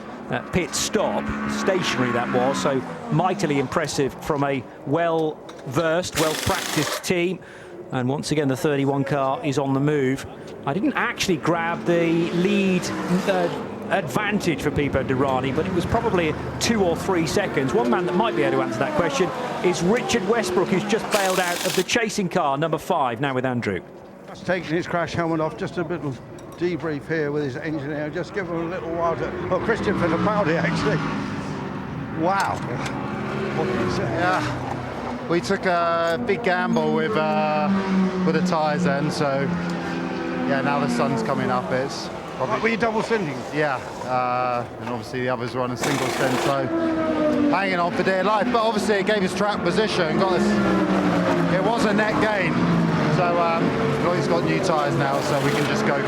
pit stop. Stationary that was, so mightily impressive from a well-versed, well-practiced team. And once again, the 31 car is on the move. I didn't actually grab the lead advantage for Pipo Derani, but it was probably 2 or 3 seconds. One man that might be able to answer that question is Richard Westbrook, who's just bailed out of the chasing car, number 5, now with Andrew. Just taking his crash helmet off, just a little debrief here with his engineer. Just give him a little while to... Well, Christian Fittipaldi, actually. Wow. What can you say? Yeah. We took a big gamble with the tyres then, so yeah, now the sun's coming up. It's probably... Were you double stinting? Yeah, and obviously the others were on a single stint, so hanging on for dear life. But obviously it gave us track position, got us. It was a net gain, so we've got new tyres now, so we can just go.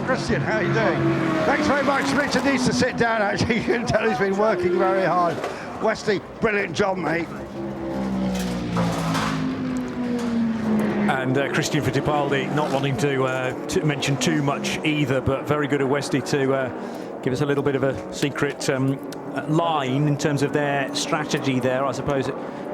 Christian, how are you doing? Thanks very much. Richard needs to sit down, actually. You can tell he's been working very hard. Westy, brilliant job, mate. And Christian Fittipaldi not wanting to mention too much either, but very good of Westy to give us a little bit of a secret line in terms of their strategy there. I suppose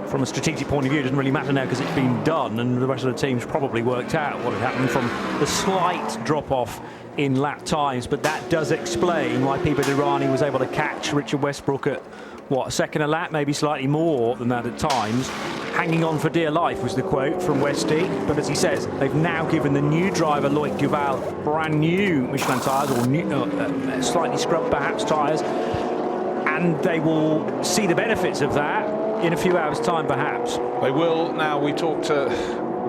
from a strategic point of view, it doesn't really matter now because it's been done, and the rest of the team's probably worked out what had happened from the slight drop-off in lap times, but that does explain why Pipo Derani was able to catch Richard Westbrook at, what, a second a lap, maybe slightly more than that at times. Hanging on for dear life was the quote from Westy, but as he says, they've now given the new driver, Loic Duval, brand new Michelin tyres, or new, slightly scrubbed perhaps tyres, and they will see the benefits of that in a few hours' time perhaps. They will. Now, we talked to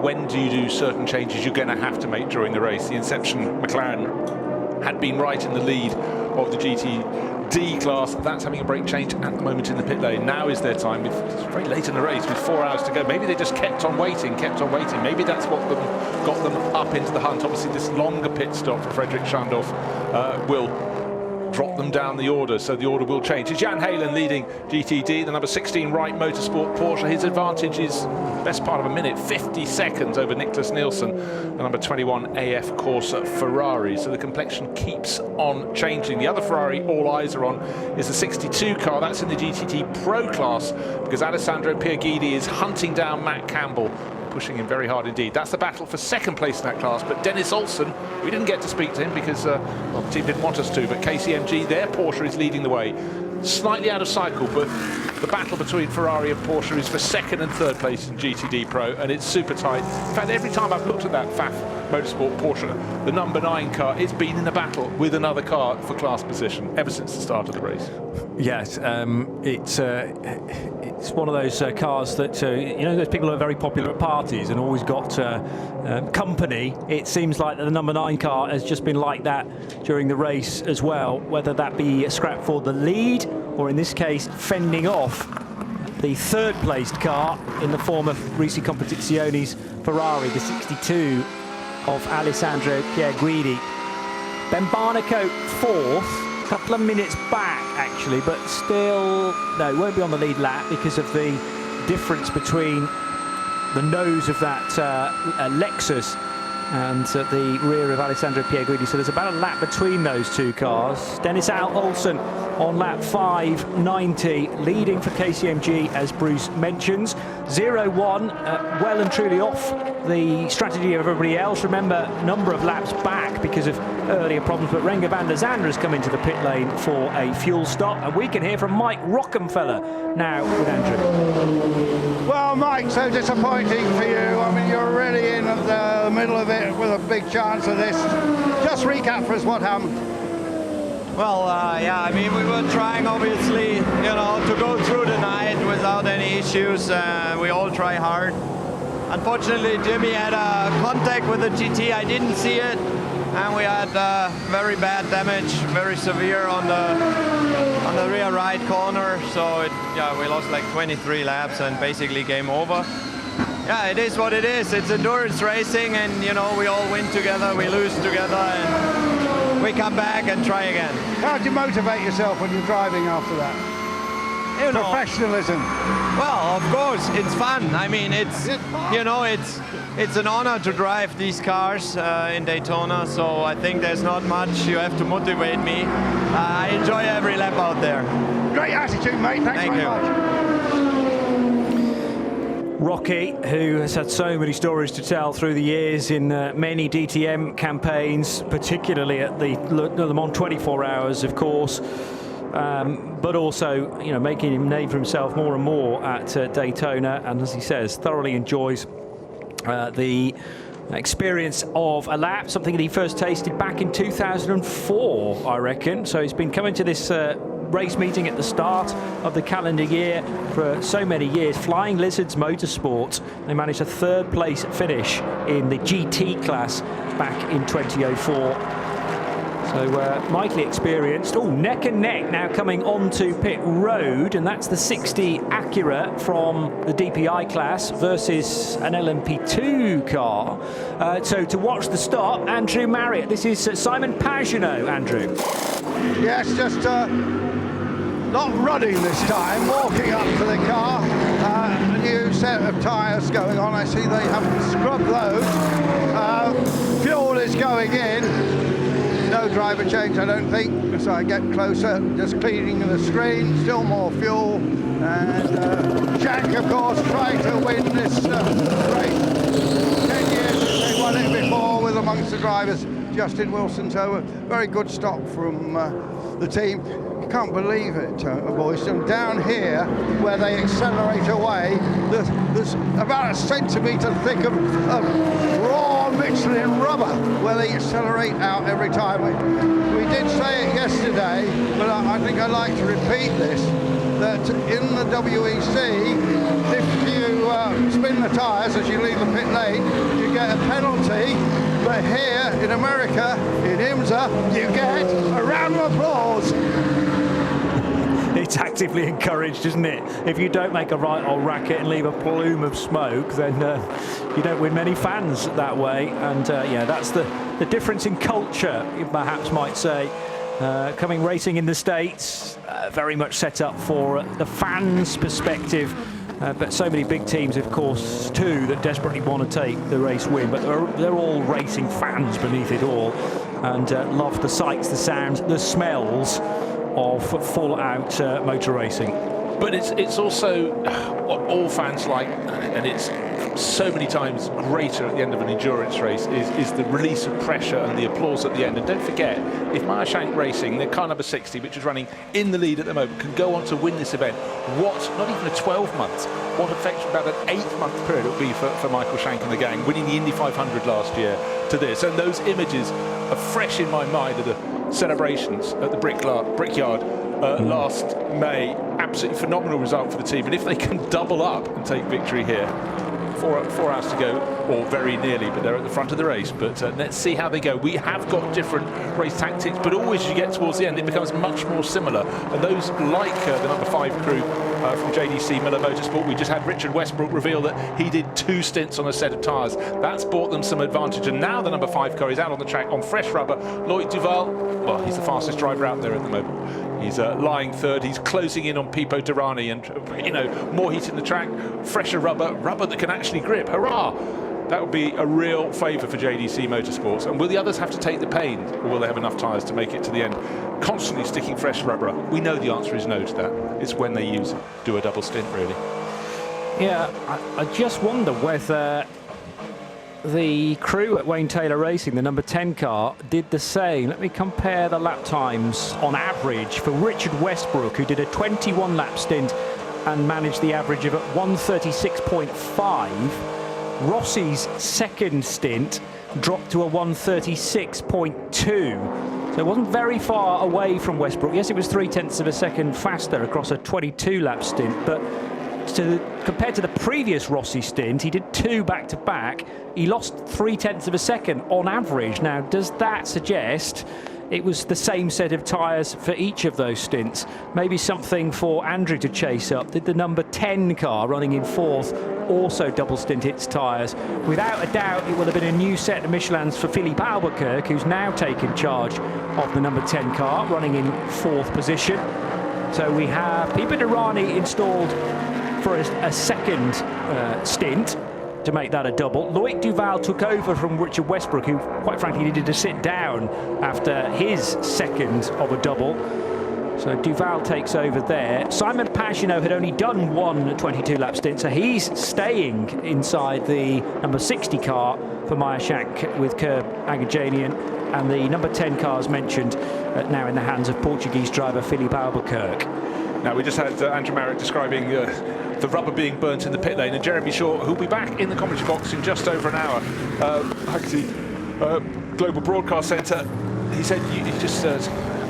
when do you do certain changes you're going to have to make during the race. The Inception McLaren had been right in the lead of the GTD class. That's having a brake change at the moment in the pit lane. Now is their time. It's very late in the race with 4 hours to go. Maybe they just kept on waiting. Maybe that's what got them up into the hunt. Obviously, this longer pit stop for Frederick Schandorf will drop them down the order, so the order will change. It's Jan Halen leading GTD, the number 16 Wright Motorsport Porsche. His advantage is best part of a minute, 50 seconds over Niklas Nielsen, the number 21 AF Corsa Ferrari. So the complexion keeps on changing. The other Ferrari all eyes are on is the 62 car. That's in the GTD Pro class because Alessandro Pierguidi is hunting down Matt Campbell, pushing him very hard indeed. That's the battle for second place in that class. But Dennis Olsen, we didn't get to speak to him because well, the team didn't want us to, but KCMG, their Porsche is leading the way. Slightly out of cycle, but The battle between Ferrari and Porsche is for second and third place in GTD Pro, and it's super tight. In fact, every time I've looked at that FAF Motorsport Porsche, the number 9 car, it's been in a battle with another car for class position ever since the start of the race. Yes, it's one of those cars that, you know, those people who are very popular at parties and always got company. It seems like the number 9 car has just been like that during the race as well, whether that be a scrap for the lead or in this case fending off the third placed car in the form of Risi Competizione's Ferrari, the 62 of Alessandro Pierguidi. Ben Barnicoat fourth, a couple of minutes back actually, but still, no, it won't be on the lead lap because of the difference between the nose of that Lexus and the rear of Alessandro Pierguidi. So there's about a lap between those two cars. Dennis Olsen on lap 5.90, leading for KCMG, as Bruce mentions. 0-1, well and truly off the strategy of everybody else. Remember, a number of laps back because of earlier problems, but Renger van der Zande has come into the pit lane for a fuel stop, and we can hear from Mike Rockenfeller now with Andrew. Well, Mike, so disappointing for you. I mean, you're really in the middle of it with a big chance of this. Just recap for us what happened. Well, yeah, I mean, we were trying, obviously, you know, to go through the night without any issues. We all try hard. Unfortunately, Jimmy had a contact with the GT. I didn't see it. And we had very bad damage, very severe on the rear right corner. So, yeah, we lost like 23 laps and basically game over. Yeah, it is what it is. It's endurance racing, and, you know, we all win together, we lose together, and we come back and try again. How do you motivate yourself when you're driving after that? You know, professionalism. Well, of course, it's fun. I mean, it's, you know, it's an honor to drive these cars in Daytona, so I think there's not much you have to motivate me. I enjoy every lap out there. Great attitude, mate. Thanks very much. Rocky, who has had so many stories to tell through the years in many DTM campaigns, particularly at the Le Mans 24 Hours, of course, but also, you know, making him name for himself more and more at Daytona, and as he says, thoroughly enjoys the experience of a lap, something that he first tasted back in 2004, I reckon. So he's been coming to this race meeting at the start of the calendar year for so many years. Flying Lizards Motorsport, they managed a third place finish in the GT class back in 2004. So mightily experienced. Oh, neck and neck now coming onto pit road, and that's the 60 Acura from the DPI class versus an LMP2 car. So to watch the stop, Andrew Marriott. This is Simon Pagenaud, Andrew. Yes, just not running this time, walking up to the car. A new set of tyres going on. I see they haven't scrubbed those. Fuel is going in. No driver change, I don't think. So I get closer, just cleaning the screen, still more fuel. And Jack, of course, trying to win this race. 10 years since they won it before with amongst the drivers, Justin Wilson. So a very good stop from the team. Can't believe it, boys. And down here, where they accelerate away, there's about a centimetre thick of raw Michelin rubber where they accelerate out every time. We did say it yesterday, but I think I'd like to repeat this, that in the WEC, if you spin the tyres as you leave the pit lane, you get a penalty. But here in America, in IMSA, you get a round of applause. It's actively encouraged, isn't it? If you don't make a right old racket and leave a plume of smoke, then you don't win many fans that way. And yeah, that's the difference in culture, you perhaps might say. Coming racing in the States, very much set up for the fans' perspective. But so many big teams, of course, too, that desperately want to take the race win. But they're all racing fans beneath it all, and love the sights, the sounds, the smells of full-out motor racing. But it's also what all fans like, and it's so many times greater at the end of an endurance race, is the release of pressure and the applause at the end. And don't forget, if Meyershank Racing, their car number 60, which is running in the lead at the moment, can go on to win this event, what, not even a 12 months, what effect about an 8-month period it will be for Michael Shank and the gang, winning the Indy 500 last year to this. And those images are fresh in my mind of the celebrations at the Brickyard last May. Absolutely phenomenal result for the team. And if they can double up and take victory here, 4 hours to go, or very nearly, but they're at the front of the race. But let's see how they go. We have got different race tactics, but always as you get towards the end, it becomes much more similar. And those like the number 5 crew from JDC Miller Motorsport, we just had Richard Westbrook reveal that he did 2 stints on a set of tyres. That's brought them some advantage. And now the number 5 car is out on the track on fresh rubber. Loic Duval, well, he's the fastest driver out there at the moment. He's lying third. He's closing in on Pipo Derani, and you know, more heat in the track, fresher rubber that can actually grip. Hurrah! That would be a real favour for JDC Motorsports. And will the others have to take the pain, or will they have enough tyres to make it to the end? Constantly sticking fresh rubber. We know the answer is no to that. It's when they do a double stint, really. Yeah, I just wonder whether the crew at Wayne Taylor Racing, the number 10 car, did the same. Let me compare the lap times on average for Richard Westbrook, who did a 21 lap stint and managed the average of 136.5. Rossi's second stint dropped to a 136.2. So it wasn't very far away from Westbrook. Yes, it was 0.3 of a second faster across a 22 lap stint, but compared to the previous Rossi stint, he did 2 back-to-back. He lost 0.3 of a second on average. Now, does that suggest it was the same set of tyres for each of those stints? Maybe something for Andrew to chase up. Did the number 10 car running in 4th also double stint its tyres? Without a doubt, it will have been a new set of Michelins for Philippe Albuquerque, who's now taken charge of the number 10 car, running in 4th position. So we have Pipo Derani installed for a second stint to make that a double. Loic Duval took over from Richard Westbrook, who quite frankly needed to sit down after his second of a double. So Duval takes over there. Simon Pagenaud had only done 1 22-lap stint, so he's staying inside the number 60 car for Meyershank with Kerr Agajanian, and the number 10 car, as mentioned, now in the hands of Portuguese driver Philippe Albuquerque. Now, we just had Andrew Marriott describing the rubber being burnt in the pit lane, and Jeremy Shaw, who'll be back in the commentary box in just over an hour. Global Broadcast Centre, he said, he just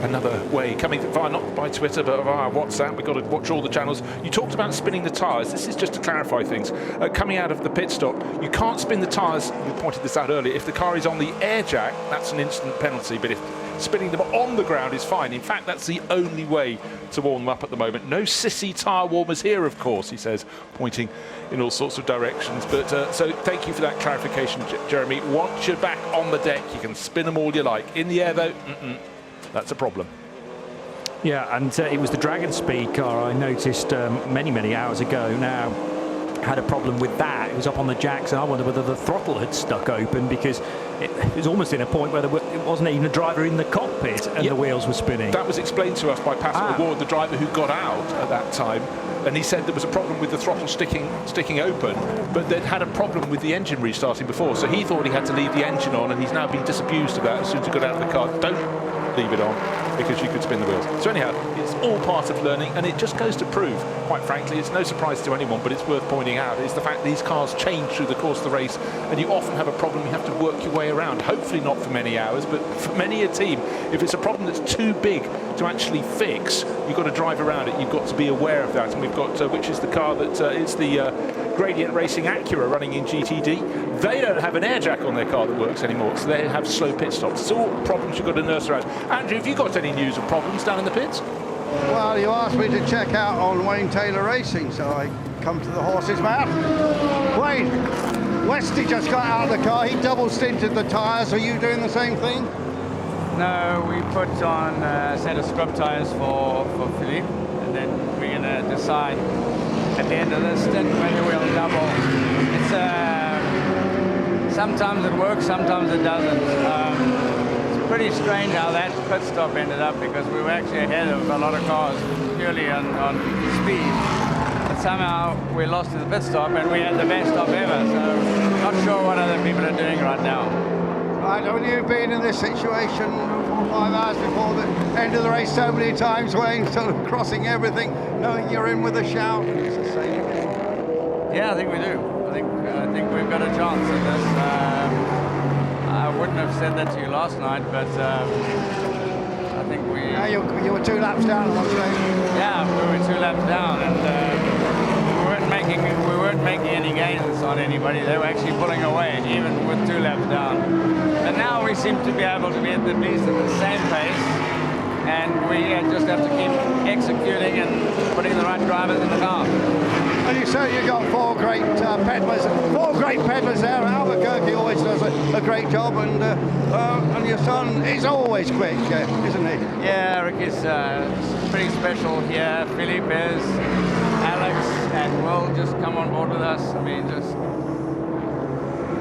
another way, coming via, not by Twitter, but via WhatsApp. We've got to watch all the channels. You talked about spinning the tyres. This is just to clarify things. Coming out of the pit stop, you can't spin the tyres, we pointed this out earlier, if the car is on the air jack, that's an instant penalty, but if spinning them on the ground is fine. In fact, that's the only way to warm them up at the moment. No sissy tyre warmers here, of course, he says, pointing in all sorts of directions. But so thank you for that clarification, Jeremy. Once you're back on the deck, you can spin them all you like. In the air, though, that's a problem. Yeah, and it was the Dragon Speed car I noticed many hours ago now had a problem with that. It was up on the jacks, and I wonder whether the throttle had stuck open, because it was almost in a point where it wasn't even a driver in the cockpit and the wheels were spinning. That was explained to us by Pascal Ward, the driver who got out at that time, and he said there was a problem with the throttle sticking open, but they'd had a problem with the engine restarting before, so he thought he had to leave the engine on, and he's now been disabused of that as soon as he got out of the car. Don't leave it on, because you could spin the wheels. So anyhow, it's all part of learning, and it just goes to prove, quite frankly, it's no surprise to anyone, but it's worth pointing out, is the fact these cars change through the course of the race, and you often have a problem you have to work your way around. Hopefully not for many hours, but for many a team, if it's a problem that's too big to actually fix, you've got to drive around it. You've got to be aware of that, and we've got, which is the car that is the Gradient Racing Acura running in GTD. They don't have an air jack on their car that works anymore, so they have slow pit stops. It's all problems you've got to nurse around. Andrew, have you got any news of problems down in the pits? Well, you asked me to check out on Wayne Taylor Racing, so I come to the horse's mouth. Wayne, Westy just got out of the car. He double stinted the tyres. Are you doing the same thing? No, we put on a set of scrub tyres for Philippe, and then we're going to decide at the end of the stint whether we'll double. It's sometimes it works, sometimes it doesn't. It's pretty strange how that pit stop ended up, because we were actually ahead of a lot of cars purely on speed. But somehow we lost to the pit stop, and we had the best stop ever. So not sure what other people are doing right now. Right, haven't you been in this situation 4 or 5 hours before the end of the race so many times, Wayne, sort of crossing everything, knowing you're in with a shout? It's the same again. Yeah, I think we do. I think we've got a chance at this. I wouldn't have said that to you last night, but I think we... Yeah, you were 2 laps down, I'm saying. Yeah, we were 2 laps down, and we weren't making any gains on anybody. They were actually pulling away, even with 2 laps down. And now we seem to be able to be at least at the same pace, and we just have to keep executing and putting the right drivers in the car. And you say you got 4 great pedalers, 4 great pedalers there. Albuquerque always does a great job, and your son is always quick, isn't he? Yeah, Rick is pretty special here. Philippe is, Alex and Will just come on board with us. I mean, just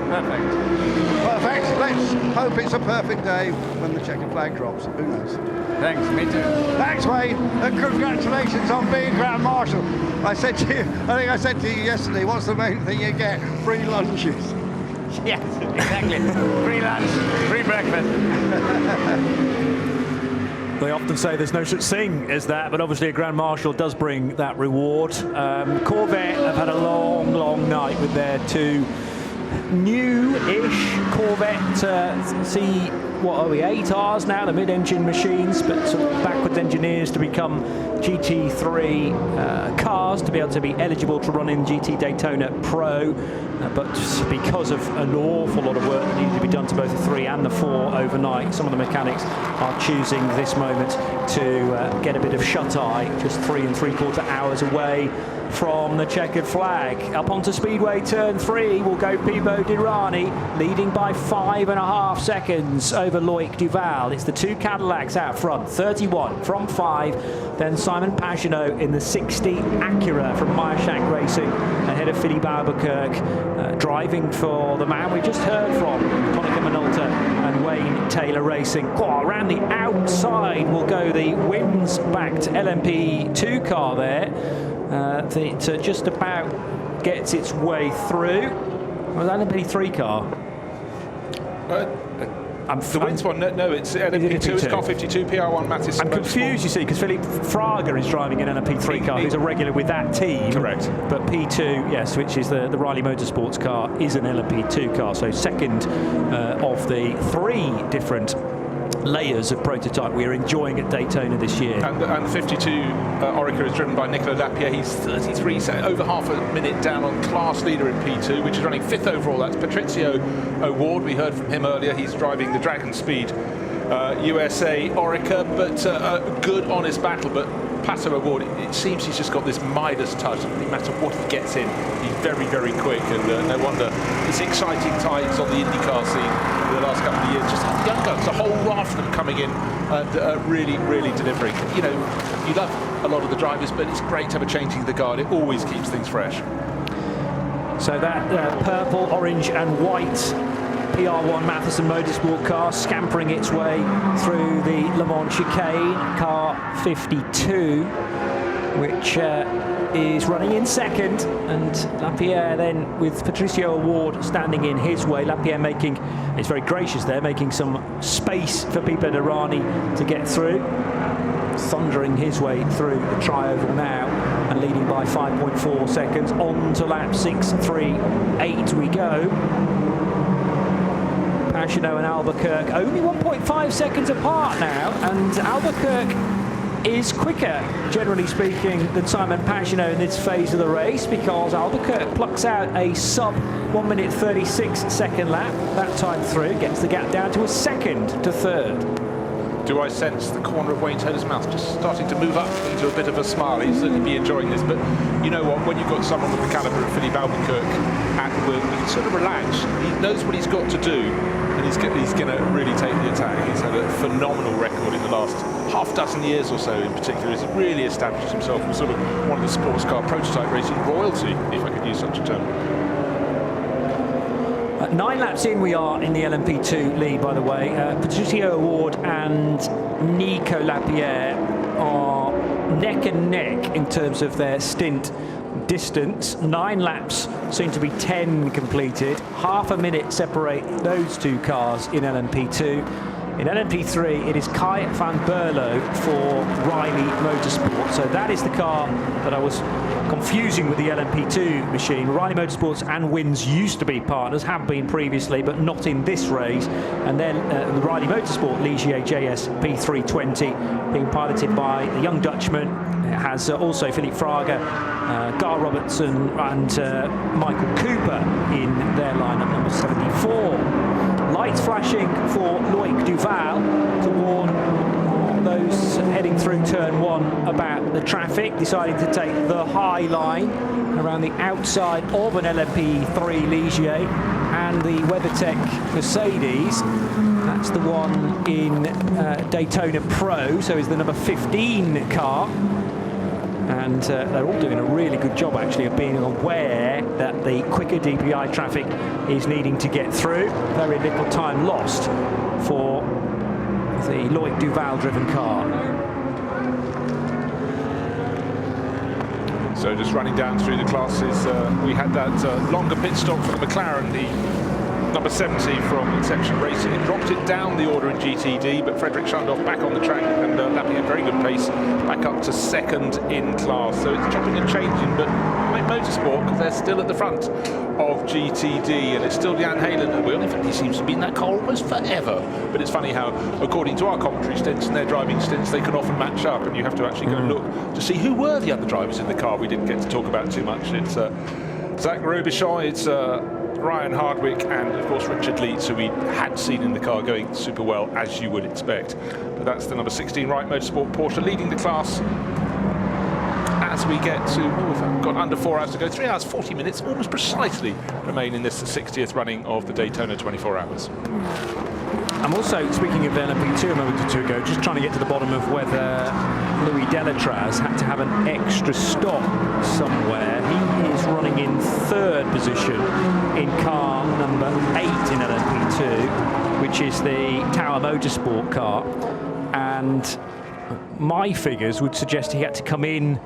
perfect. Perfect. Let's hope it's a perfect day when the checkered flag drops. Who knows? Thanks, me too. Thanks, Wayne, and congratulations on being Grand Marshal. I think I said to you yesterday, what's the main thing you get? Free lunches. Yes, exactly. Free lunch, free breakfast. They often say there's no such thing as that, but obviously a Grand Marshal does bring that reward. Corvette have had a long, long night with their 2 new-ish Corvette C, what are we, 8Rs now, the mid-engine machines, but sort of backwards engineers to become GT3 cars to be able to be eligible to run in GT Daytona Pro, but because of an awful lot of work that needed to be done to both the 3 and the 4 overnight, some of the mechanics are choosing this moment to get a bit of shut-eye, just 3 3/4 hours away from the checkered flag. Up onto Speedway turn 3 will go Pipo Derani, leading by 5.5 seconds over Loic Duval. It's the 2 Cadillacs out front, 31 from 5, then Simon Pagenaud in the 60 Acura from Meyershank Racing, ahead of Philippe Albuquerque, driving for the man we just heard from, Konica Minolta and Wayne Taylor Racing. Around the outside will go the Wins-backed LMP2 car there. That just about gets its way through. Was that an LMP3 car? The Wins one, no, it's LMP2, it's car 52, PR1 Mattis. I'm confused, you see, because Philippe Fraga is driving an LMP3 car, who's a regular with that team. Correct. But P2, yes, which is the Riley Motorsports car, is an LMP2 car. So second of the 3 different layers of prototype we are enjoying at Daytona this year. And the 52 Orica is driven by Nicolas Lapierre. He's 33, so over half a minute down on class leader in P2, which is running 5th overall. That's Patricio O'Ward. We heard from him earlier. He's driving the Dragon Speed USA Orica, but a good, honest battle. But Pato O'Ward, it seems he's just got this Midas touch. No matter what he gets in, he's very, very quick, and no wonder it's exciting times on the IndyCar scene the last couple of years. Just young guns, a whole raft of them coming in and really, really delivering. You know, you love a lot of the drivers, but it's great to have a changing of the guard. It always keeps things fresh. So that purple, orange and white PR1 Matheson Motorsport car scampering its way through the Le Mans chicane, car 52, which is running in second, and Lapierre then with Patricio O'Ward standing in his way. Lapierre making, it's very gracious there, making some space for Pipo Derani to get through, thundering his way through the tri-oval now and leading by 5.4 seconds. On to lap 6.38 we go. Pagenaud and Albuquerque only 1.5 seconds apart now, and Albuquerque is quicker, generally speaking, than Simon Pagenaud in this phase of the race, because Albuquerque plucks out a sub 1 minute 36 second lap that time through, gets the gap down to a second to third. Do I sense the corner of Wayne Taylor's mouth just starting to move up into a bit of a smile? He'll certainly be enjoying this, but you know what, when you've got someone with the calibre of Philippe Albuquerque at the wheel, you can sort of relax. He knows what he's got to do, and he's going to really take the attack. He's had a phenomenal record in the last half dozen years or so in particular. He's really established himself as sort of one of the sports car prototype racing royalty, if I could use such a term. 9 laps in we are in the LMP2 lead, by the way. Patricio O'Ward and Nico Lapierre are neck and neck in terms of their stint distance. 9 laps, soon to be 10 completed. Half a minute separate those two cars in LMP2. In LMP3, it is Kai van Berlo for Riley Motorsport. So that is the car that I was confusing with the LMP2 machine. Riley Motorsports and Wins used to be partners, have been previously, but not in this race. And then the Riley Motorsport Ligier JS P320 being piloted by the young Dutchman. It has also Philippe Fraga, Gar Robertson and Michael Cooper in their lineup, number 74. Lights flashing for Loic Duval to warn those heading through turn 1 about the traffic, deciding to take the high line around the outside of an LMP3 Ligier and the WeatherTech Mercedes. That's the one in Daytona Pro, so is the number 15 car. And they're all doing a really good job, actually, of being aware that the quicker DPI traffic is needing to get through. Very little time lost for the Loic Duval-driven car. So just running down through the classes, we had that longer pit stop for the McLaren, the number 70 from Inception Racing. It dropped it down the order in GTD, but Frederick Schandorf back on the track and lapping at very good pace, back up to second in class. So it's chopping and changing, but like Motorsport, because they're still at the front of GTD, and it's still Jan Halen at the wheel. In fact, he seems to be in that car almost forever. But it's funny how, according to our commentary stints and their driving stints, they can often match up, and you have to actually go and look to see who were the other drivers in the car. We didn't get to talk about too much. It's Zach Robichon, it's Ryan Hardwick, and of course Richard Leeds, who we had seen in the car going super well, as you would expect. But that's the number 16 Wright Motorsport Porsche leading the class as we get to, we've got under 4 hours to go, 3 hours 40 minutes almost precisely remain in this 60th running of the Daytona 24 Hours. I'm also, speaking of LMP2 a moment or two ago, just trying to get to the bottom of whether Louis Delatraz had to have an extra stop somewhere. He is running in 3rd position in car number 8 in LMP2, which is the Tower Motorsport car. And my figures would suggest he had to come in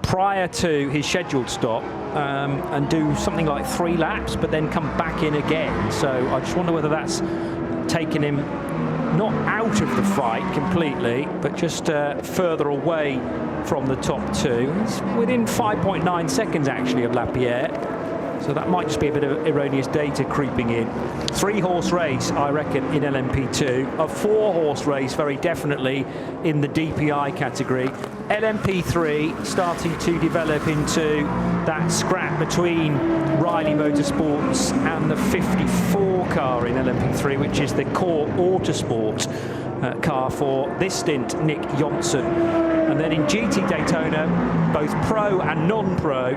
prior to his scheduled stop and do something like 3 laps, but then come back in again. So I just wonder whether that's taken him not out of the fight completely, but just further away from the top 2. It's within 5.9 seconds actually of Lapierre, so that might just be a bit of erroneous data creeping in. 3-horse race, I reckon, in LMP2. A 4-horse race, very definitely, in the DPI category. LMP3 starting to develop into that scrap between Riley Motorsports and the 54 car in LMP3, which is the core Autosport car for this stint, Nick Johnson. And then in GT Daytona, both pro and non-pro,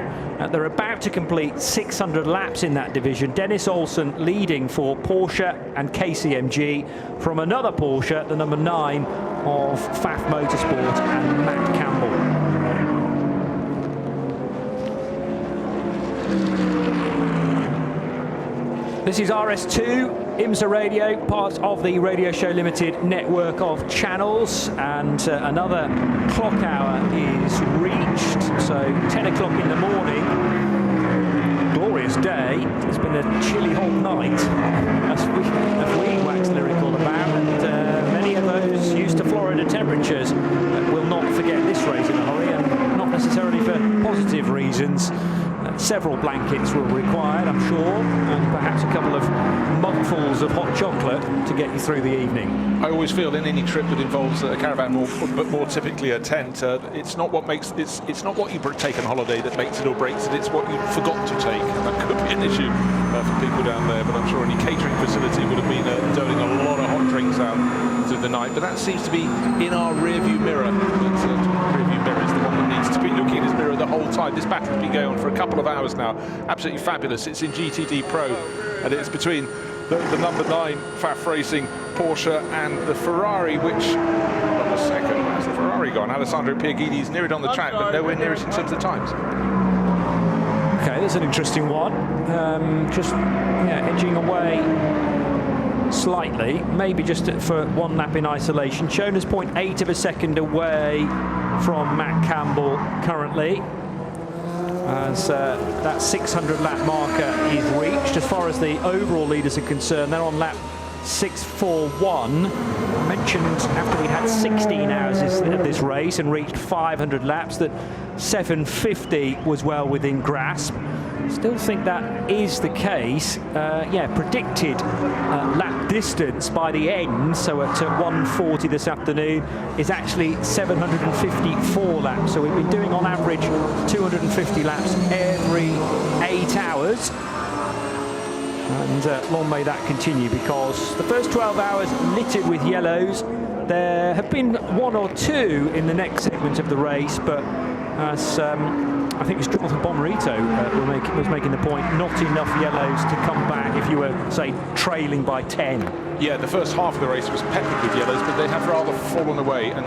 they're about to complete 600 laps in that division. Dennis Olsen leading for Porsche and KCMG from another Porsche, the number 9 of Pfaff Motorsport and Matt Campbell. This is RS2, IMSA Radio, part of the Radio Show Limited network of channels, and another clock hour is reached, so 10 o'clock in the morning. Glorious day. It's been a chilly hot night, as we wax lyrical about, and many of those used to Florida temperatures will not forget this race in a hurry, and not necessarily for positive reasons. Several blankets were required, I'm sure, and perhaps a couple of mugfuls of hot chocolate to get you through the evening. I always feel in any trip that involves a caravan, but more typically a tent, it's not what makes it's not what you take on holiday that makes it or breaks it. It's what you forgot to take. That could be an issue for people down there. But I'm sure any catering facility would have been doling a lot of hot drinks out through the night. But that seems to be in our rearview mirror. Rearview mirror is the one that needs to be looking in his mirror the whole time. This battle's been going on for a couple of hours now. Absolutely fabulous. It's in GTD Pro, and it's between the number 9 Pfaff Racing Porsche and the Ferrari, which on the second, where's the Ferrari gone? Alessandro Pierguidi's near it on the track, but nowhere near it in terms of times. Okay, there's an interesting one. Just edging away slightly, maybe just for 1 lap in isolation. Shown as 0.8 of a second away from Matt Campbell currently, as that 600 lap marker is reached. As far as the overall leaders are concerned, they're on lap 6:41. I mentioned after we had 16 hours of this race and reached 500 laps that 750 was well within grasp. Still think that is the case. Predicted lap distance by the end, so at 1:40 this afternoon, is actually 754 laps. So we've been doing on average 250 laps every 8 hours. And long may that continue, because the first 12 hours littered with yellows. There have been one or two in the next segment of the race, but as I think it's Jonathan Bomarito was making the point, not enough yellows to come back if you were, say, trailing by 10. Yeah, the first half of the race was peppered with yellows, but they have rather fallen away, and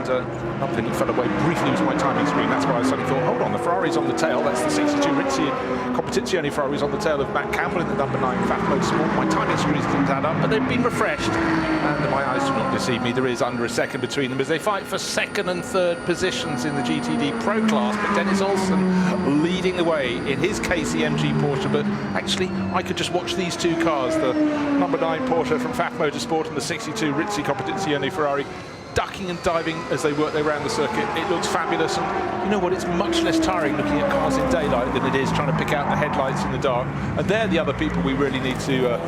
one thing that fell away briefly was my timing screen. That's why I suddenly thought, hold on, the Ferrari's on the tail. That's the 62 Rizzi Competizione Ferrari's on the tail of Matt Campbell in the number 9 Fat Motorsport. My timing screens didn't add up, but they've been refreshed, and my eyes do not deceive me. There is under a second between them as they fight for second and third positions in the GTD Pro class, but Dennis Olsen leading the way, in his case the MG Porsche, but actually I could just watch these two cars, the number 9 Porsche from Fat Motorsport and the 62 Rizzi Competizione Ferrari, ducking and diving as they work their way around the circuit. It looks fabulous, and you know what, it's much less tiring looking at cars in daylight than it is trying to pick out the headlights in the dark. And they're the other people we really need to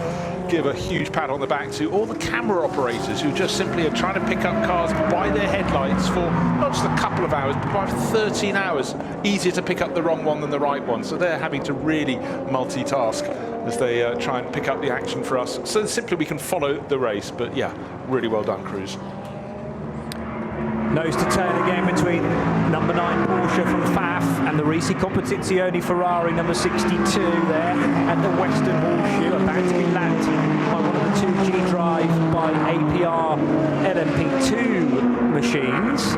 give a huge pat on the back to, all the camera operators who just simply are trying to pick up cars by their headlights for not just a couple of hours, but by 13 hours. Easier to pick up the wrong one than the right one, so they're having to really multitask as they try and pick up the action for us, so simply we can follow the race. But yeah, really well done, crews. Nose to tail again between number 9 Porsche from FAF and the Risi Competizione Ferrari number 62 there, and the Western Horseshoe about to be lapped by one of the 2G Drive by APR LMP2 machines,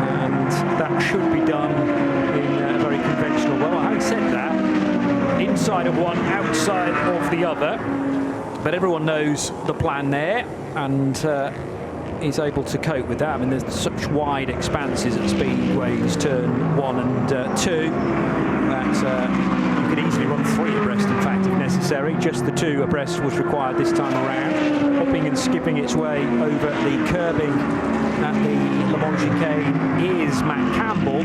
and that should be done in a very conventional way. Well, having said that, inside of one, outside of the other, but everyone knows the plan there, and is able to cope with that. I mean, there's such wide expanses at speedways, turn 1 and 2, that you could easily run 3 abreast, in fact, if necessary. Just the 2 abreast was required this time around. Hopping and skipping its way over the curbing at the Le Mans chicane is Matt Campbell.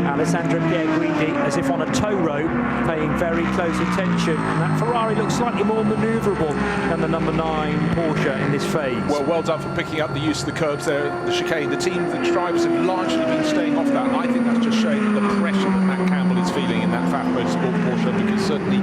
Alessandro Pierguidi, as if on a tow rope, paying very close attention. And that Ferrari looks slightly more manoeuvrable than the number 9 Porsche in this phase. Well done for picking up the use of the curbs there, the chicane. The team, the drivers have largely been staying off that. And I think that's just showing the pressure that Matt Campbell is feeling in that Fat Motorsport Porsche, because certainly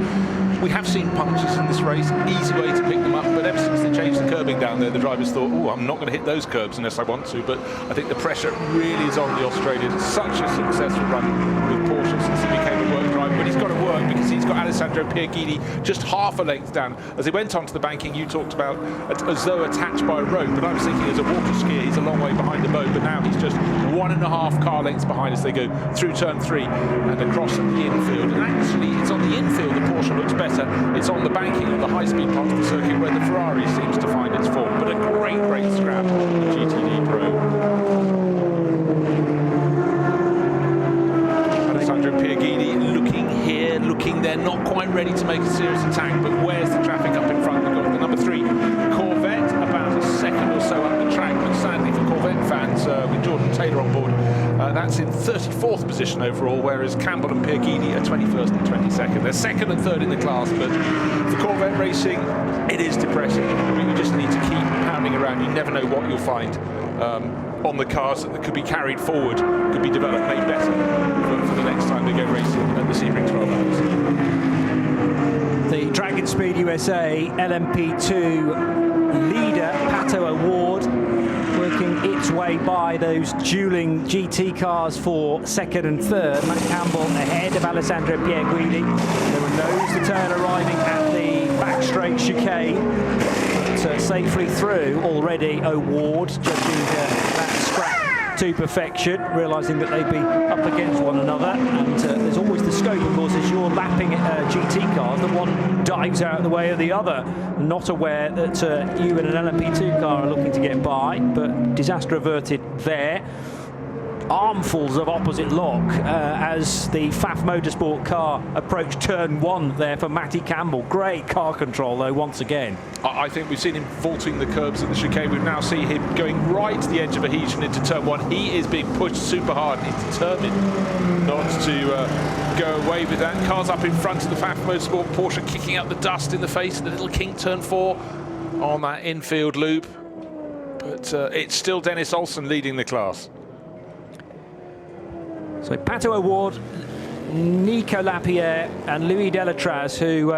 we have seen punctures in this race, easy way to pick them up, but ever since they changed the curbing down there, the drivers thought, oh, I'm not going to hit those curbs unless I want to. But I think the pressure really is on the Australian. Such a successful run with Porsche since he became a work driver, but he's got to work because he's got Alessandro Pierguidi just half a length down. As he went onto the banking, you talked about as though attached by a rope, but I was thinking as a water skier, he's a long way behind the boat, but now he's just 1.5 car lengths behind as they go through turn 3 and across the infield. And actually, it's on the infield the Porsche looks better. It's on the banking on the high-speed part of the circuit where the Ferrari seems to find its form. But a great scrap in the GTD Pro. Alessandro Pierguidi looking here, looking there, not quite ready to make a serious attack, but where's the traffic up in front? We've got the number 3 Corvette, about a second or so up the track, but sadly for Corvette fans, with Jordan Taylor on board, that's in 34th position overall, whereas Campbell and Pierguidi are 21st and 22nd. They're 2nd and 3rd in the class, but for Corvette racing, it is depressing. You just need to keep pounding around. You never know what you'll find on the cars that could be carried forward, could be developed, made better for the next time they go racing at the Sebring 12 Hours. The Dragon Speed USA LMP2 leader, Pato Award, working its way by those dueling GT cars for 2nd and 3rd. Matt Campbell ahead of Alessandro Pierguidi. There were nose to tail arriving at the back straight chicane, but safely through already. Award judging that scrap to perfection, realising that they'd be up against one another, and there's always the scope, of course, as you're lapping GT cars, that one dives out of the way of the other, not aware that you and an LMP2 car are looking to get by, but disaster averted there. armfuls of opposite lock as the Pfaff Motorsport car approached turn 1 there for Matty Campbell. Great car control though once again. I think we've seen him vaulting the curbs at the chicane. We've now seen him going right to the edge of Adhesion into turn 1. He is being pushed super hard. He's determined not to go away with that. Cars up in front of the Pfaff Motorsport Porsche kicking up the dust in the face of the little kink turn 4 on that infield loop. But it's still Dennis Olsen leading the class. So Pato Award, Nico Lapierre and Louis Delatraz, who,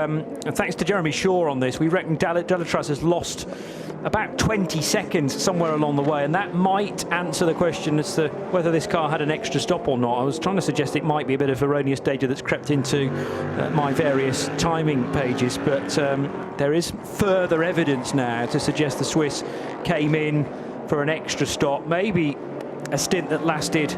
thanks to Jeremy Shaw on this, we reckon Delatraz has lost about 20 seconds somewhere along the way, and that might answer the question as to whether this car had an extra stop or not. I was trying to suggest it might be a bit of erroneous data that's crept into my various timing pages, but there is further evidence now to suggest the Swiss came in for an extra stop, maybe a stint that lasted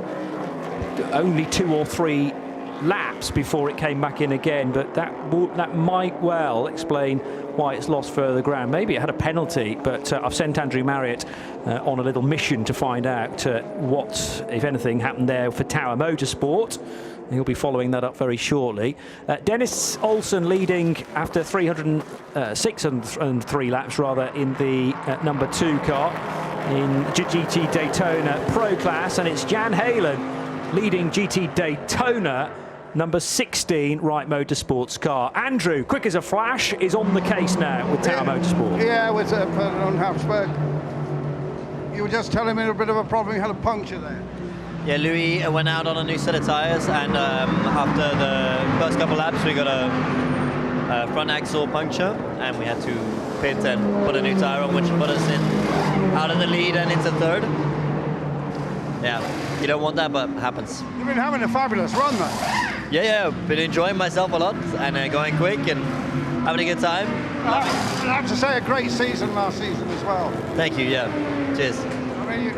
only 2 or 3 laps before it came back in again, but that might well explain why it's lost further ground. Maybe it had a penalty, but I've sent Andrew Marriott on a little mission to find out what, if anything, happened there for Tower Motorsport. He'll be following that up very shortly. Dennis Olsen leading after 603 laps rather in the number 2 car in GT Daytona Pro class, and it's Jan Halen leading GT Daytona, number 16, Wright Motorsports car. Andrew, quick as a flash, is on the case now with Tower Motorsport. Yeah, with Ferdinand Habsburg. You were just telling me a bit of a problem, you had a puncture there. Yeah, Louis went out on a new set of tyres, and after the first couple laps we got a front axle puncture, and we had to pit and put a new tyre on, which put us in out of the lead and into third. Yeah, you don't want that, but it happens. You've been having a fabulous run, though. Yeah, been enjoying myself a lot and going quick and having a good time. I have to say, a great season last season as well. Thank you, yeah. Cheers. I mean,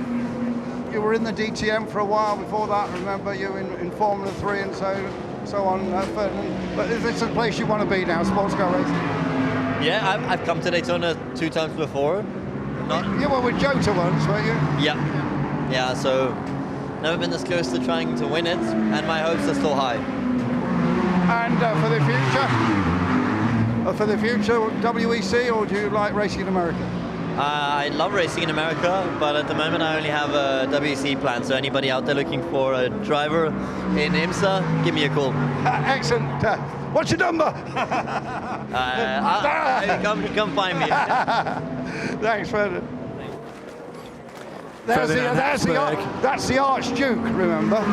you were in the DTM for a while before that, remember? You in Formula 3 and so on, Ferdinand. But is this a place you want to be now, sports car racing? Yeah, I've come to Daytona 2 times before. You were with Jota once, weren't you? Yeah. Yeah, so never been this close to trying to win it, and my hopes are still high. And for the future, WEC, or do you like racing in America? I love racing in America, but at the moment I only have a WEC plan, so anybody out there looking for a driver in IMSA, give me a call. Excellent. What's your number? Come find me. Thanks, Ferdinand. That's the Archduke, remember?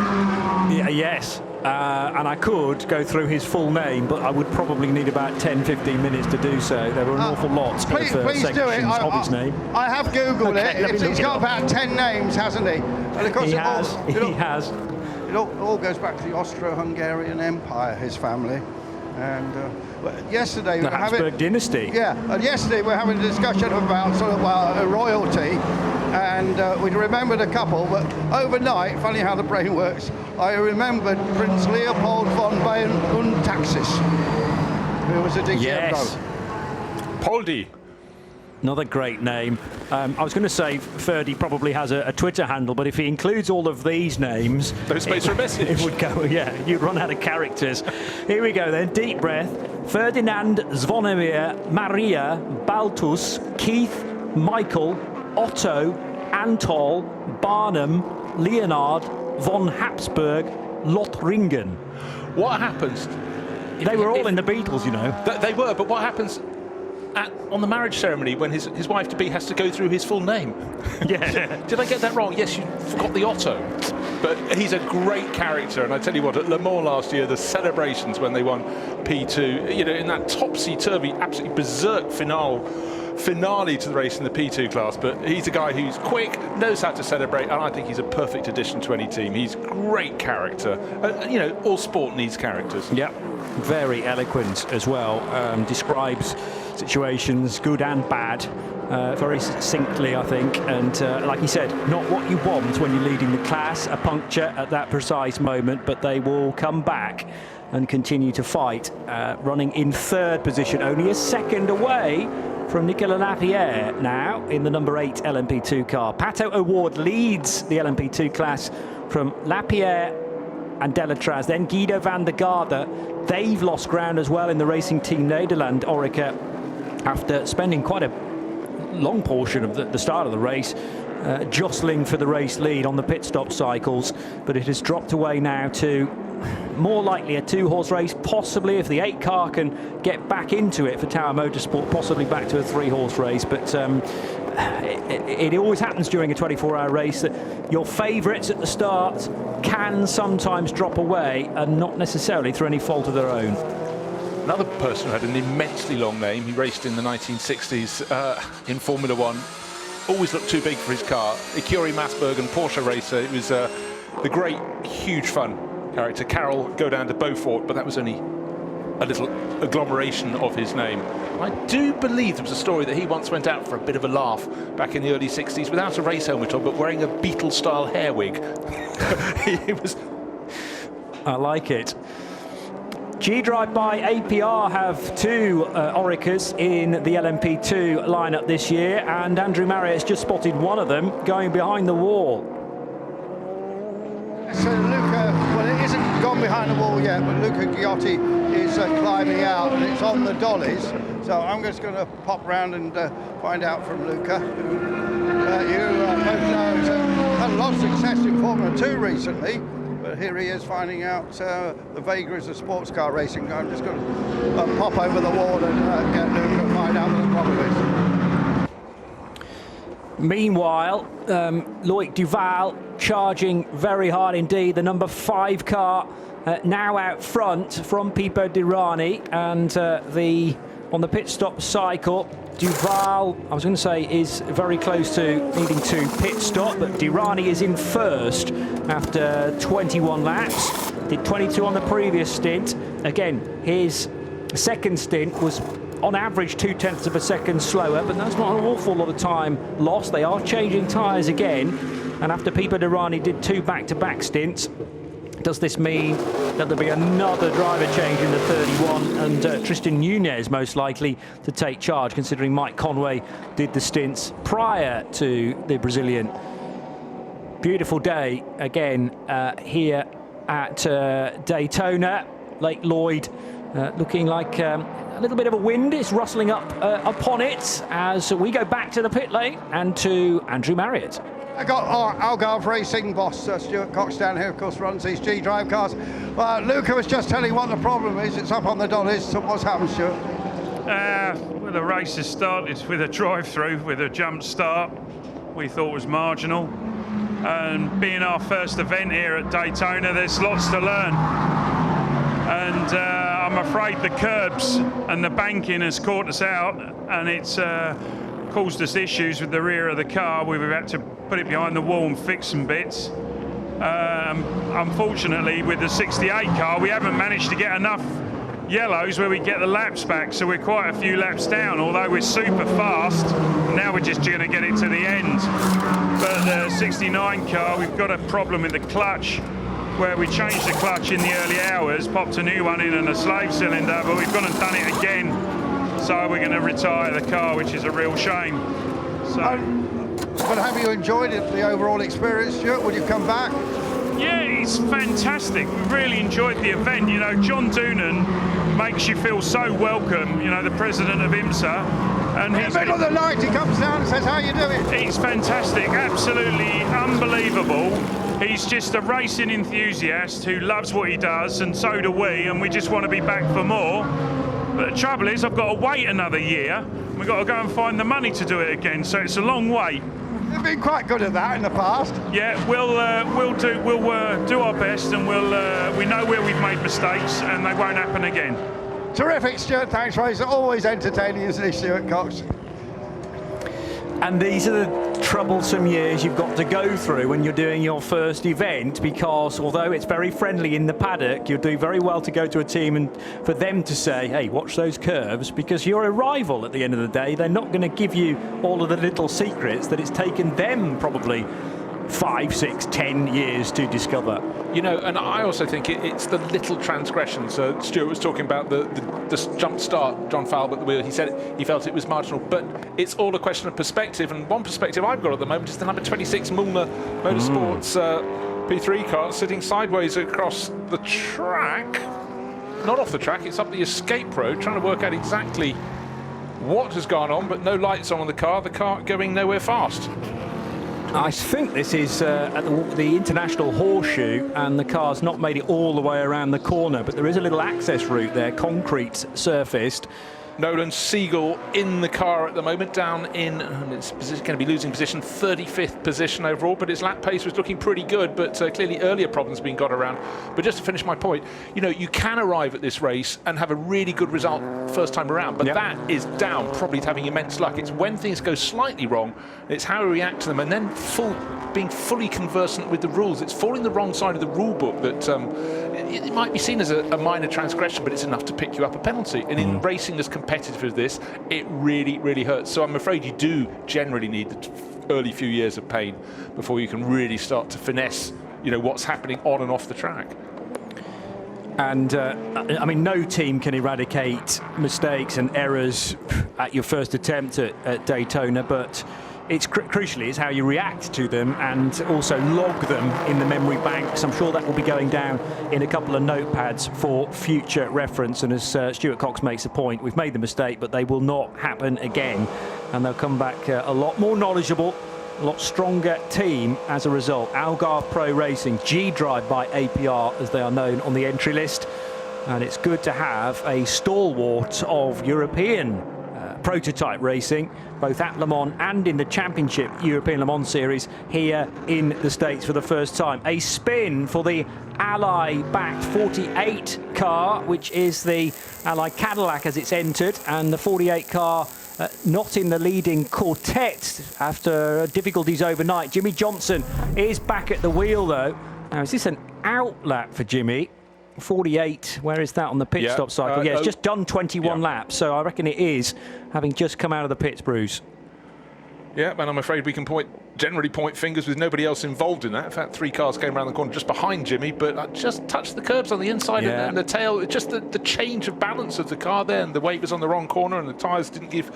Yeah, yes. And I could go through his full name, but I would probably need about 10-15 minutes to do so. There were an awful lot of please sections do it. of his name. I have Googled it. He's got about 10 names, hasn't he? And of course, he has. It all goes back to the Austro-Hungarian Empire, his family. And yesterday... The Habsburg dynasty. Yeah, and yesterday we were having a discussion about sort of royalty, and we remembered a couple, but overnight, funny how the brain works, I remembered Prince Leopold von Bayern und Taxis, who was a DTM driver. Poldi. Another great name. I was going to say Ferdy probably has a Twitter handle, but if he includes all of these names, no space for a message. It would go, yeah, you'd run out of characters. Here we go then, deep breath. Ferdinand, Zvonimir, Maria, Baltus, Keith, Michael, Otto, Antol, Barnum, Leonard, von Habsburg, Lothringen. What happens? They were all in the Beatles, you know. They were, but what happens on the marriage ceremony when his wife-to-be has to go through his full name? Yeah. Did I get that wrong? Yes, you forgot the Otto. But he's a great character, and I tell you what, at Le Mans last year, the celebrations when they won P2, you know, in that topsy-turvy, absolutely berserk finale to the race in the P2 class, but he's a guy who's quick, knows how to celebrate, and I think he's a perfect addition to any team. He's great character. You know, all sport needs characters. Yep, very eloquent as well. Describes situations, good and bad, very succinctly, I think. And like he said, not what you want when you're leading the class, a puncture at that precise moment, but they will come back and continue to fight. Running in third position, only a second away from Nicolas Lapierre now in the number 8 LMP2 car. Pato Award leads the LMP2 class from Lapierre and Delatraz, then Guido van der Garde. They've lost ground as well in the Racing Team Nederland Orica after spending quite a long portion of the start of the race jostling for the race lead on the pit stop cycles, but it has dropped away now to more likely a 2-horse race, possibly if the 8 car can get back into it for Tower Motorsport, possibly back to a 3-horse race. But it always happens during a 24-hour race that your favourites at the start can sometimes drop away, and not necessarily through any fault of their own. Another person who had an immensely long name, he raced in the 1960s in Formula One, always looked too big for his car. Ikuri Masberg and Porsche racer. It was the great, huge fun character. Carroll go down to Beaufort, but that was only a little agglomeration of his name. I do believe there was a story that he once went out for a bit of a laugh back in the early 60s without a race helmet on, but wearing a Beatle-style hair wig. I like it. G-Drive by APR have 2 Oricas in the LMP2 lineup this year, and Andrew Marriott's just spotted one of them going behind the wall. So Luca, well, it isn't gone behind the wall yet, but Luca Giotti is climbing out, and it's on the dollies. So I'm just going to pop round and find out from Luca. You both know he's had a lot of success in Formula 2 recently, but here he is finding out the vagaries of sports car racing. I'm just going to pop over the wall and get Luca and find out what the problem is. Meanwhile, Loic Duval charging very hard indeed. The number 5 car now out front from Pipo Dirani, and on the pit stop cycle, Duval, I was going to say, is very close to needing to pit stop, but Dirani is in first after 21 laps. Did 22 on the previous stint. Again, his second stint was on average 0.2 of a second slower, but that's not an awful lot of time lost. They are changing tyres again, and after Pipo Dirani did 2 back-to-back stints, does this mean that there'll be another driver change in the 31 and Tristan Nunez most likely to take charge, considering Mike Conway did the stints prior to the Brazilian? Beautiful day again here at Daytona. Lake Lloyd looking like a little bit of a wind is rustling up upon it as we go back to the pit lane and to Andrew Marriott. I got our Algarve Racing boss, Stuart Cox, down here, of course, runs these G-Drive cars. Luca was just telling what the problem is. It's up on the dollies. So what's happened, Stuart? Well, the race has started with a drive-through, with a jump start. We thought was marginal. And being our first event here at Daytona, there's lots to learn. And I'm afraid the curbs and the banking has caught us out, and it's caused us issues with the rear of the car. We've had to put it behind the wall and fix some bits. Unfortunately, with the 68 car, we haven't managed to get enough yellows where we get the laps back, so we're quite a few laps down, although we're super fast. Now we're just going to get it to the end. But the 69 car, we've got a problem with the clutch, where we changed the clutch in the early hours, popped a new one in and a slave cylinder, but we've gone and done it again. So we're going to retire the car, which is a real shame. So. But have you enjoyed it, the overall experience, Stuart? Would you come back? Yeah, it's fantastic. We really enjoyed the event. You know, John Doonan makes you feel so welcome, you know, the president of IMSA. And in the middle of the night, he comes down and says, how you doing? He's fantastic, absolutely unbelievable. He's just a racing enthusiast who loves what he does, and so do we, and we just want to be back for more. But the trouble is, I've got to wait another year. We've got to go and find the money to do it again, so it's a long wait. You've been quite good at that in the past. Yeah, we'll do our best, and we know where we've made mistakes, and they won't happen again. Terrific, Stuart. Thanks, Fraser. Always entertaining, isn't he, Stuart Cox? And these are the troublesome years you've got to go through when you're doing your first event, because although it's very friendly in the paddock, you'll do very well to go to a team and for them to say, hey, watch those curves, because you're a rival at the end of the day. They're not going to give you all of the little secrets that it's taken them probably 5, 6, 10 years to discover. You know, and I also think it's the little transgressions. Stuart was talking about the jump start, John Falb at the wheel. He said he felt it was marginal, but it's all a question of perspective. And one perspective I've got at the moment is the number 26 Mulner Motorsports P3 car sitting sideways across the track. Not off the track, it's up the escape road, trying to work out exactly what has gone on, but no lights on the car going nowhere fast. I think this is at the International Horseshoe, and the car's not made it all the way around the corner, but there is a little access route there, concrete surfaced. Nolan Siegel in the car at the moment, down in, it's going to be losing position, 35th position overall, but his lap pace was looking pretty good, but clearly earlier problems being got around. But just to finish my point, you know, you can arrive at this race and have a really good result first time around, but that is down probably to having immense luck. It's when things go slightly wrong, it's how we react to them, and then being fully conversant with the rules. It's falling the wrong side of the rule book that it might be seen as a minor transgression, but it's enough to pick you up a penalty. And in racing as competitive as this, it really, really hurts. So I'm afraid you do generally need the early few years of pain before you can really start to finesse, you know, what's happening on and off the track. And I mean, no team can eradicate mistakes and errors at your first attempt at Daytona, but it's crucially is how you react to them and also log them in the memory banks. I'm sure that will be going down in a couple of notepads for future reference. And as Stuart Cox makes a point, we've made the mistake, but they will not happen again. And they'll come back a lot more knowledgeable, a lot stronger team as a result. Algarve Pro Racing, G-Drive by APR, as they are known on the entry list. And it's good to have a stalwart of European prototype racing, both at Le Mans and in the Championship European Le Mans Series here in the States for the first time. A spin for the Ally-backed 48 car, which is the Ally Cadillac as it's entered, and the 48 car not in the leading quartet after difficulties overnight. Jimmy Johnson is back at the wheel though. Now, is this an out lap for Jimmy? 48, where is that on the pit stop cycle? Yeah, it's just done 21 laps, so I reckon it is, having just come out of the pits, Bruce. Yeah, and I'm afraid we can generally point fingers with nobody else involved in that. In fact, 3 cars came around the corner just behind Jimmy, but I just touched the curbs on the inside and the tail. Just the change of balance of the car there, and the weight was on the wrong corner, and the tyres didn't give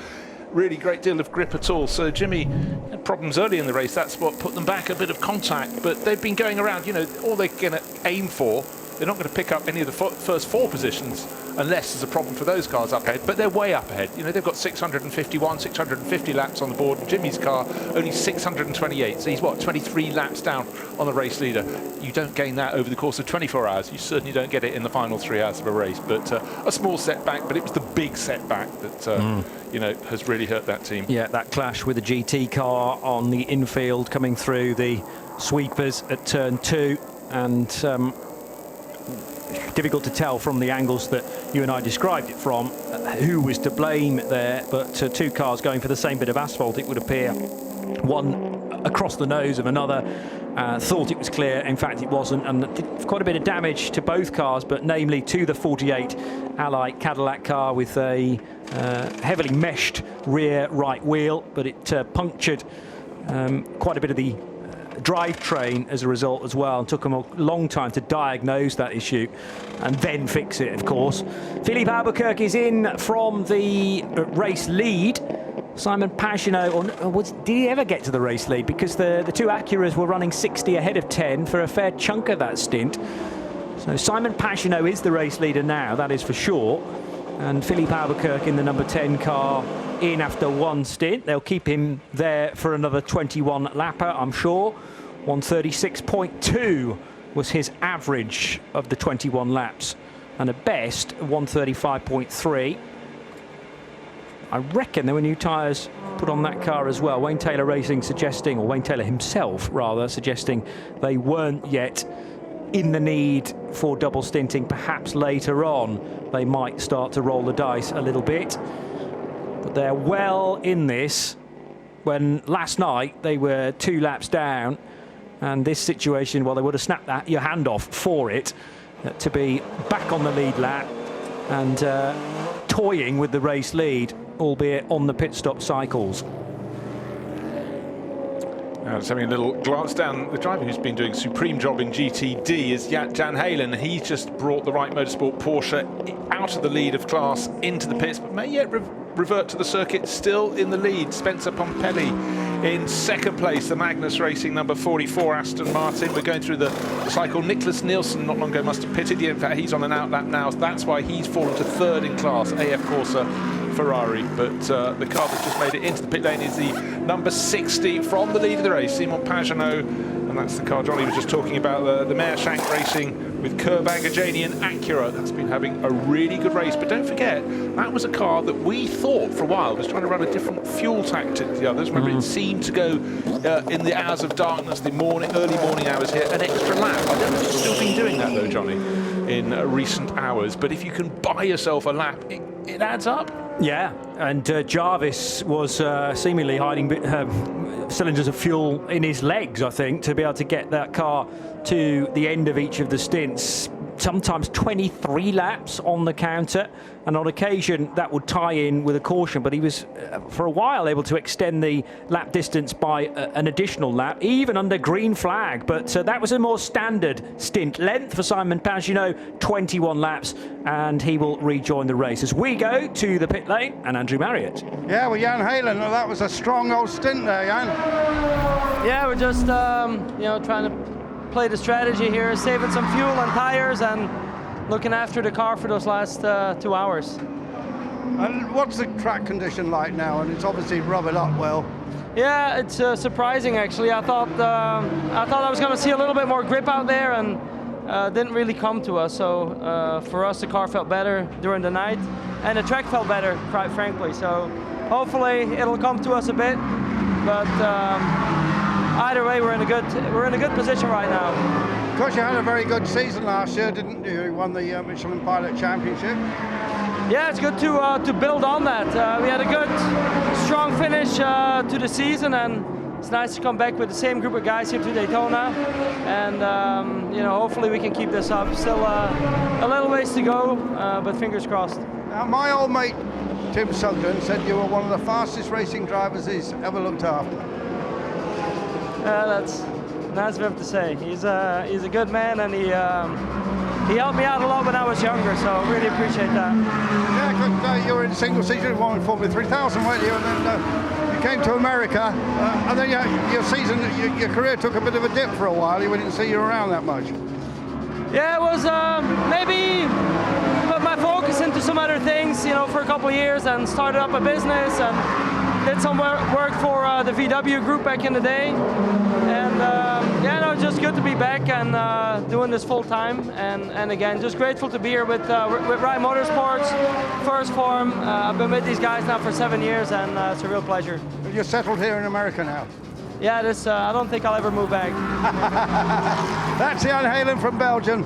really great deal of grip at all. So Jimmy had problems early in the race. That's what put them back, a bit of contact. But they've been going around, you know, all they're going to aim for. They're not going to pick up any of the first 4 positions unless there's a problem for those cars up ahead, but they're way up ahead. You know, they've got 650 laps on the board, and Jimmy's car only 628, so he's, 23 laps down on the race leader. You don't gain that over the course of 24 hours. You certainly don't get it in the final 3 hours of a race, but a small setback, but it was the big setback that, you know, has really hurt that team. Yeah, that clash with the GT car on the infield coming through the sweepers at turn 2, and difficult to tell from the angles that you and I described it from who was to blame there, but 2 cars going for the same bit of asphalt, it would appear. One across the nose of another, thought it was clear, in fact it wasn't, and did quite a bit of damage to both cars, but namely to the 48 Ally Cadillac car with a heavily meshed rear right wheel, but it punctured quite a bit of the drivetrain as a result as well, and took them a long time to diagnose that issue and then fix it, of course. Philippe Albuquerque is in from the race lead. Simon Pagenaud, did he ever get to the race lead? Because the 2 Acuras were running 60 ahead of 10 for a fair chunk of that stint. So Simon Pagenaud is the race leader now, that is for sure. And Philippe Albuquerque in the number 10 car in after 1 stint. They'll keep him there for another 21 lapper, I'm sure. 136.2 was his average of the 21 laps, and a best 135.3. I reckon there were new tyres put on that car as well. Wayne Taylor Racing suggesting, or Wayne Taylor himself rather, suggesting they weren't yet in the need for double stinting. Perhaps later on they might start to roll the dice a little bit, but they're well in this when last night they were 2 laps down, and this situation, well, they would have snapped your hand off for it, to be back on the lead lap and toying with the race lead, albeit on the pit stop cycles. Just having a little glance down, the driver who's been doing a supreme job in GTD is Jan Halen. He's just brought the Wright Motorsport Porsche out of the lead of class into the pits, but may yet revert to the circuit, still in the lead. Spencer Pompelli in second place, the Magnus Racing number 44 Aston Martin. We're going through the cycle. Nicholas Nielsen not long ago must have pitted. In fact, he's on an outlap now. That's why he's fallen to third in class, AF Corsa Ferrari. But the car that just made it into the pit lane is the number 60 from the lead of the race, Simon Pagenaud. And that's the car Johnny was just talking about, the Meerschaank Racing with Kerr Bagajani and Acura. That's been having a really good race. But don't forget, that was a car that we thought for a while was trying to run a different fuel tactic to the others. Remember, it seemed to go in the hours of darkness, the early morning hours here, an extra lap. I don't know if it's still been doing that though, Johnny, in recent hours. But if you can buy yourself a lap, it adds up. Yeah, and Jarvis was seemingly hiding cylinders of fuel in his legs, I think, to be able to get that car to the end of each of the stints. Sometimes 23 laps on the counter, and on occasion that would tie in with a caution, but he was for a while able to extend the lap distance by an additional lap, even under green flag. But that was a more standard stint length for Simon Pagenaud, 21 laps, and he will rejoin the race as we go to the pit lane and Andrew Marriott. Yeah, well, Jan Heylen, that was a strong old stint there, Jan. Yeah, we're just trying to play the strategy here, saving some fuel and tires and looking after the car for those last 2 hours. And what's the track condition like now? And it's obviously rubbered up well. Yeah, it's surprising actually. I thought I was going to see a little bit more grip out there, and didn't really come to us. So for us, the car felt better during the night, and the track felt better, quite frankly. So hopefully it'll come to us a bit, but. Either way, we're in a good position right now. Of course, you had a very good season last year, didn't you? You won the Michelin Pilot Championship. Yeah, it's good to build on that. We had a good, strong finish to the season, and it's nice to come back with the same group of guys here to Daytona. And hopefully we can keep this up. Still a little ways to go, but fingers crossed. Now, my old mate Tim Sugden said you were one of the fastest racing drivers he's ever looked after. That's nice of him to say. He's a good man, and he helped me out a lot when I was younger, so really appreciate that. Yeah, good. You were in single season, won in Formula 3000, weren't you? And then you came to America, and then your career took a bit of a dip for a while. We didn't see you around that much. Yeah, it was maybe put my focus into some other things, for a couple of years, and started up a business and did some work for the VW group back in the day, and just good to be back and doing this full time. And again, just grateful to be here with Ryan Motorsports, First Form. I've been with these guys now for 7 years, and it's a real pleasure. You're settled here in America now. Yeah, I don't think I'll ever move back. That's Jan Heylen from Belgium.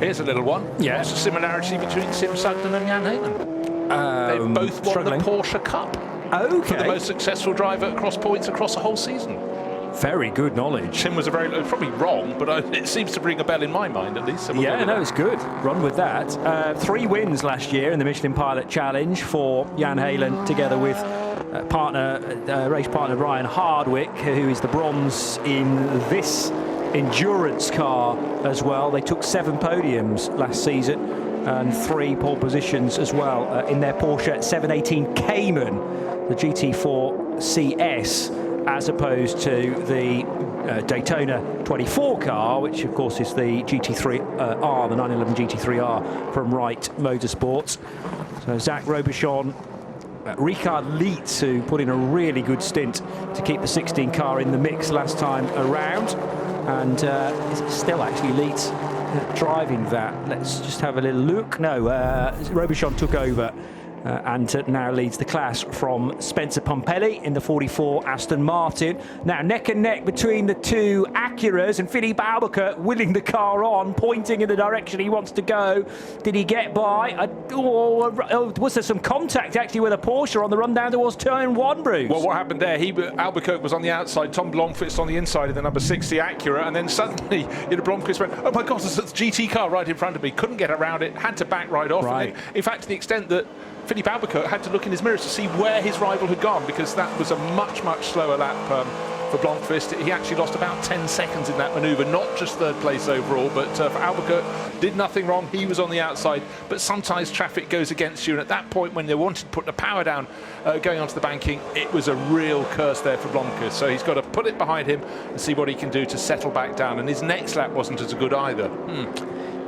Here's a little one. Yeah. What's the similarity between Sim Sugden and Jan Heylen? They both won the Porsche Cup. Okay. For the most successful driver across points across a whole season. Very good knowledge. Tim was probably wrong, but it seems to ring a bell in my mind at least. So it's good. Run with that. 3 wins last year in the Michelin Pilot Challenge for Jan Heylen, together with race partner Ryan Hardwick, who is the bronze in this endurance car as well. They took 7 podiums last season and 3 pole positions as well in their Porsche 718 Cayman, the GT4 CS, as opposed to the Daytona 24 car, which of course is the GT3R, the 911 GT3R from Wright Motorsports. So Zach Robichon, Richard Lietz, who put in a really good stint to keep the 16 car in the mix last time around, and still actually Lietz driving that. Let's just have a little look. No, Robichon took over and now leads the class from Spencer Pompelli in the 44 Aston Martin. Now neck and neck between the 2 Acuras, and Philippe Albuquerque willing the car on, pointing in the direction he wants to go. Did he get by? Was there some contact actually with a Porsche on the run down towards turn 1, Bruce? Well, what happened there, Albuquerque was on the outside, Tom Blomqvist on the inside of the number 60 Acura, and then suddenly Blomqvist went, oh my God, there's a GT car right in front of me, couldn't get around it, had to back right off. Right. And then, in fact, to the extent that Philippe Albuquerque had to look in his mirrors to see where his rival had gone, because that was a much, much slower lap for Blomqvist. He actually lost about 10 seconds in that manoeuvre, not just third place overall, but for Albuquerque, did nothing wrong. He was on the outside, but sometimes traffic goes against you, and at that point when they wanted to put the power down going onto the banking, it was a real curse there for Blomqvist. So he's got to put it behind him and see what he can do to settle back down, and his next lap wasn't as good either.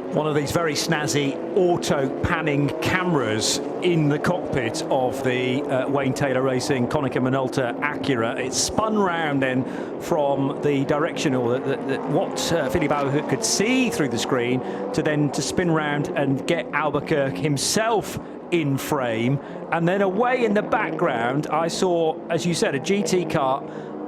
One of these very snazzy auto panning cameras in the cockpit of the Wayne Taylor Racing Konica Minolta Acura. It spun round then from the direction, or what Philippe Albuquerque could see through the screen, to spin round and get Albuquerque himself in frame. And then away in the background, I saw, as you said, a GT car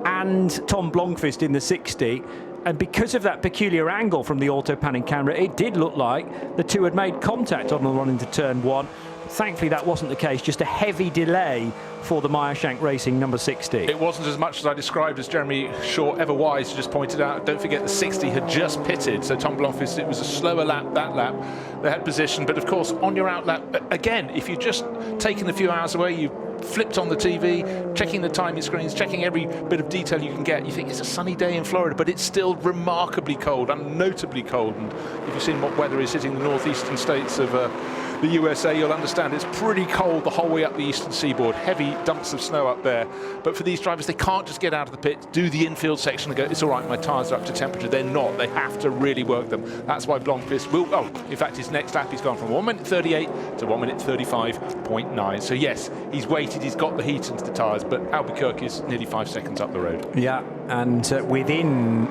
and Tom Blomqvist in the 60. And because of that peculiar angle from the auto panning camera, it did look like the two had made contact on the run into turn one. Thankfully, that wasn't the case, just a heavy delay for the Meyershank Racing number 60. It wasn't as much as I described, as Jeremy Shaw, ever wise, just pointed out. Don't forget the 60 had just pitted, so Tom Blomqvist, it was a slower lap, that lap. They had position, but of course, on your out lap, again, if you've just taken a few hours away, you flipped on the TV, checking the timing screens, checking every bit of detail you can get. You think it's a sunny day in Florida, but it's still remarkably cold, unnotably cold. And if you've seen what weather is hitting the northeastern states of the USA, you'll understand it's pretty cold the whole way up the eastern seaboard. Heavy dumps of snow up there. But for these drivers, they can't just get out of the pit, do the infield section and go, it's all right, my tyres are up to temperature. They're not. They have to really work them. That's why Blomqvist will, in fact, his next lap, he's gone from 1 minute 38 to 1 minute 35.9. So yes, he's waited, he's got the heat into the tyres, but Albuquerque is nearly 5 seconds up the road. Yeah, and within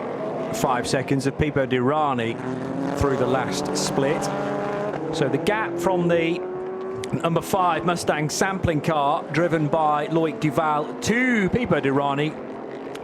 5 seconds of Pipo Derani through the last split. So the gap from the number 5 Mustang sampling car driven by Loic Duval to Pipo Derani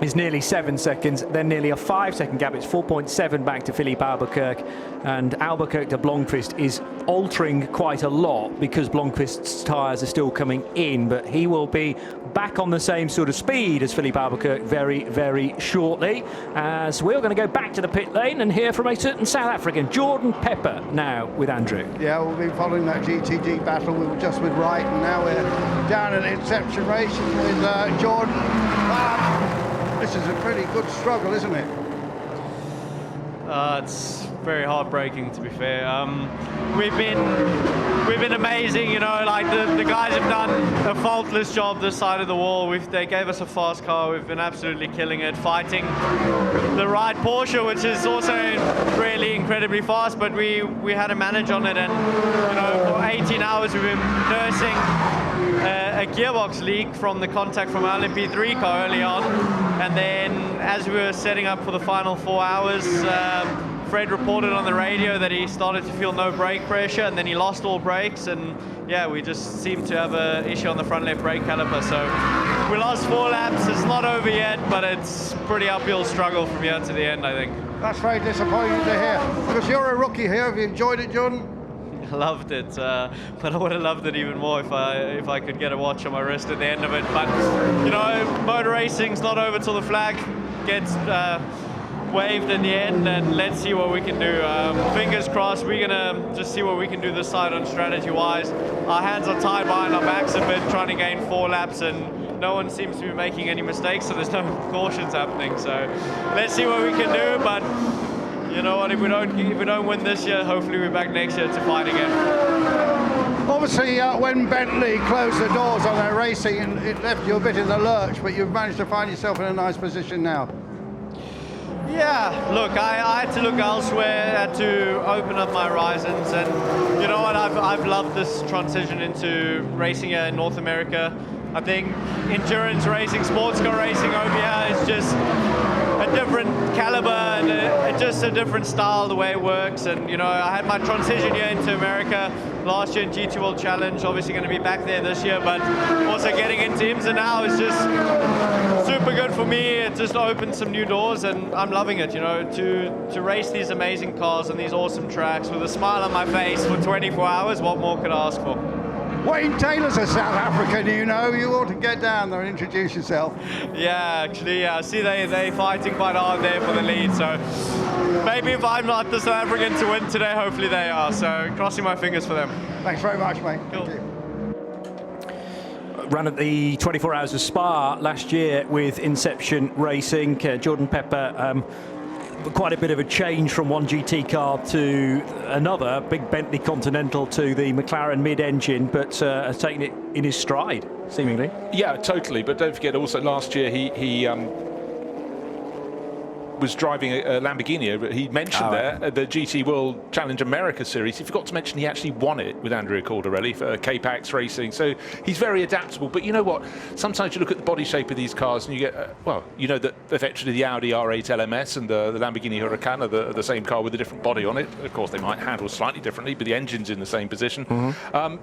is nearly 7 seconds, then nearly a 5 second gap. It's 4.7 back to Philippe Albuquerque, and Albuquerque to Blomqvist is altering quite a lot because Blomqvist's tyres are still coming in, but he will be back on the same sort of speed as Philippe Albuquerque very, very shortly, as we're going to go back to the pit lane and hear from a certain South African, Jordan Pepper, now with Andrew. Yeah, we'll be following that GTD battle. We were just with Wright, and now we're down at Inception Racing with Jordan. This is a pretty good struggle, isn't it? It's very heartbreaking, to be fair. We've been amazing, you know. Like the guys have done a faultless job this side of the wall. They gave us a fast car. We've been absolutely killing it, fighting the right Porsche, which is also really incredibly fast. But we had to manage on it, and you know, for 18 hours we've been nursing a gearbox leak from the contact from our LMP3 car early on, and then as we were setting up for the final 4 hours, Fred reported on the radio that he started to feel no brake pressure, and then he lost all brakes, and yeah, we just seemed to have an issue on the front left brake caliper. So we lost 4 laps. It's not over yet, but it's pretty uphill struggle from here to the end, I think. That's very disappointing to hear, because you're a rookie here. Have you enjoyed it, Jordan? I loved it, but I would have loved it even more if I could get a watch on my wrist at the end of it. But you know, motor racing's not over till the flag gets waved in the end, and let's see what we can do. Fingers crossed. We're gonna just see what we can do this side on strategy-wise. Our hands are tied behind our backs a bit, trying to gain 4 laps, and no one seems to be making any mistakes, so there's no cautions happening. So let's see what we can do. But you know what, if we don't win this year, hopefully we're back next year to fight again. Obviously, when Bentley closed the doors on their racing, it left you a bit in the lurch, but you've managed to find yourself in a nice position now. Yeah, look, I had to look elsewhere, had to open up my horizons, and you know what, I've loved this transition into racing here in North America. I think endurance racing, sports car racing over here is just a different caliber and just a different style, the way it works. And you know, I had my transition here into America last year in GT World Challenge, obviously going to be back there this year, but also getting into IMSA now is just super good for me. It just opened some new doors, and I'm loving it, you know, to race these amazing cars on these awesome tracks with a smile on my face for 24 hours. What more could I ask for? Wayne Taylor's a South African, you know. You ought to get down there and introduce yourself. Yeah, actually, yeah. I see they're fighting quite hard there for the lead. So maybe if I'm not the South African to win today, hopefully they are. So crossing my fingers for them. Thanks very much, mate. Cool. Thank you. ran at the 24 Hours of Spa last year with Inception Racing. Jordan Pepper, quite a bit of a change from one GT car to another, big Bentley Continental to the McLaren mid-engine, but has taken it in his stride, seemingly. Yeah, totally. But don't forget, also last year he was driving a Lamborghini. He mentioned the GT World Challenge America Series. He forgot to mention he actually won it with Andrea Caldarelli for K-Pax Racing. So he's very adaptable. But you know what? Sometimes you look at the body shape of these cars and you get, well, you know that effectively the Audi R8 LMS and the Lamborghini Huracan are the same car with a different body on it. Of course, they might handle slightly differently, but the engine's in the same position.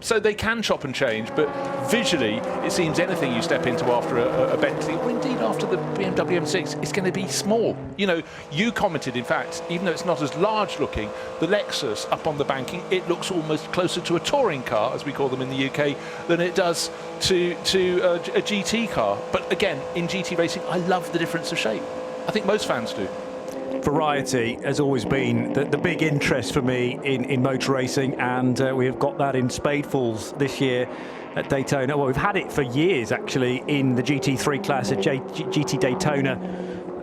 So they can chop and change. But visually, it seems anything you step into after a Bentley, or indeed after the BMW M6, it's going to be small. You know, you commented, in fact, even though it's not as large looking, the Lexus up on the banking, it looks almost closer to a touring car, as we call them in the UK, than it does to a GT car. But again, in GT racing, I love the difference of shape. I think most fans do. Variety has always been the big interest for me in motor racing, and we have got that in spadefuls this year at Daytona. Well, we've had it for years, actually, in the GT3 class at GT Daytona.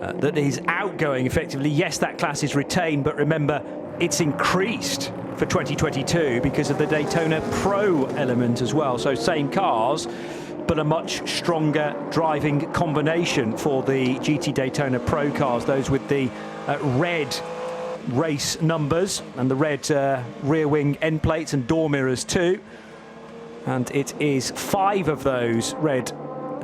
That is outgoing effectively. Yes, that class is retained, but remember, it's increased for 2022 because of the Daytona Pro element as well. So same cars, but a much stronger driving combination for the GT Daytona Pro cars, those with the red race numbers and the red rear wing end plates and door mirrors too. And it is 5 of those red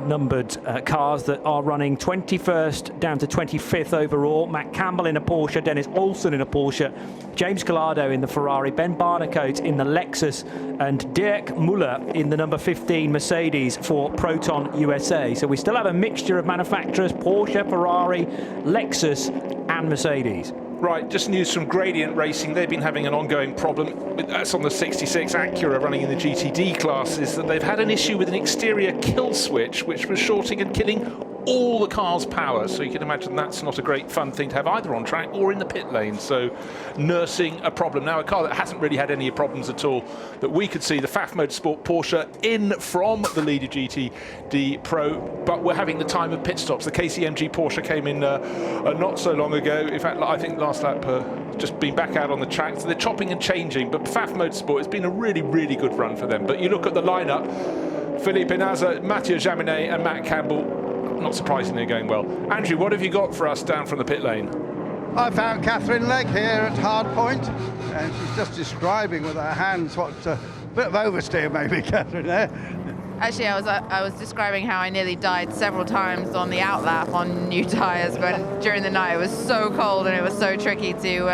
numbered cars that are running 21st down to 25th overall. Matt Campbell in a Porsche, Dennis Olsen in a Porsche, James Gallardo in the Ferrari, Ben Barnicoat in the Lexus, and Dirk Muller in the number 15 Mercedes for Proton USA. So we still have a mixture of manufacturers: Porsche, Ferrari, Lexus and Mercedes. Right, just news from Gradient Racing. They've been having an ongoing problem. That's on the 66 Acura running in the GTD class, is that they've had an issue with an exterior kill switch, which was shorting and killing all the car's power. So you can imagine that's not a great fun thing to have either on track or in the pit lane. So nursing a problem. Now, a car that hasn't really had any problems at all that we could see, the FAF Motorsport Porsche in from the leader GTD Pro, but we're having the time of pit stops. The KCMG Porsche came in not so long ago. In fact, I think last lap just been back out on the track. So they're chopping and changing, but FAF Motorsport, it's been a really, really good run for them. But you look at the lineup, Philippe Inaza, Mathieu Jaminet and Matt Campbell, not surprisingly going well. Andrew, what have you got for us down from the pit lane? I found Catherine Legg here at Hardpoint, and she's just describing with her hands what a bit of oversteer maybe, Catherine, there. Actually, I was describing how I nearly died several times on the outlap on new tyres, but during the night it was so cold and it was so tricky to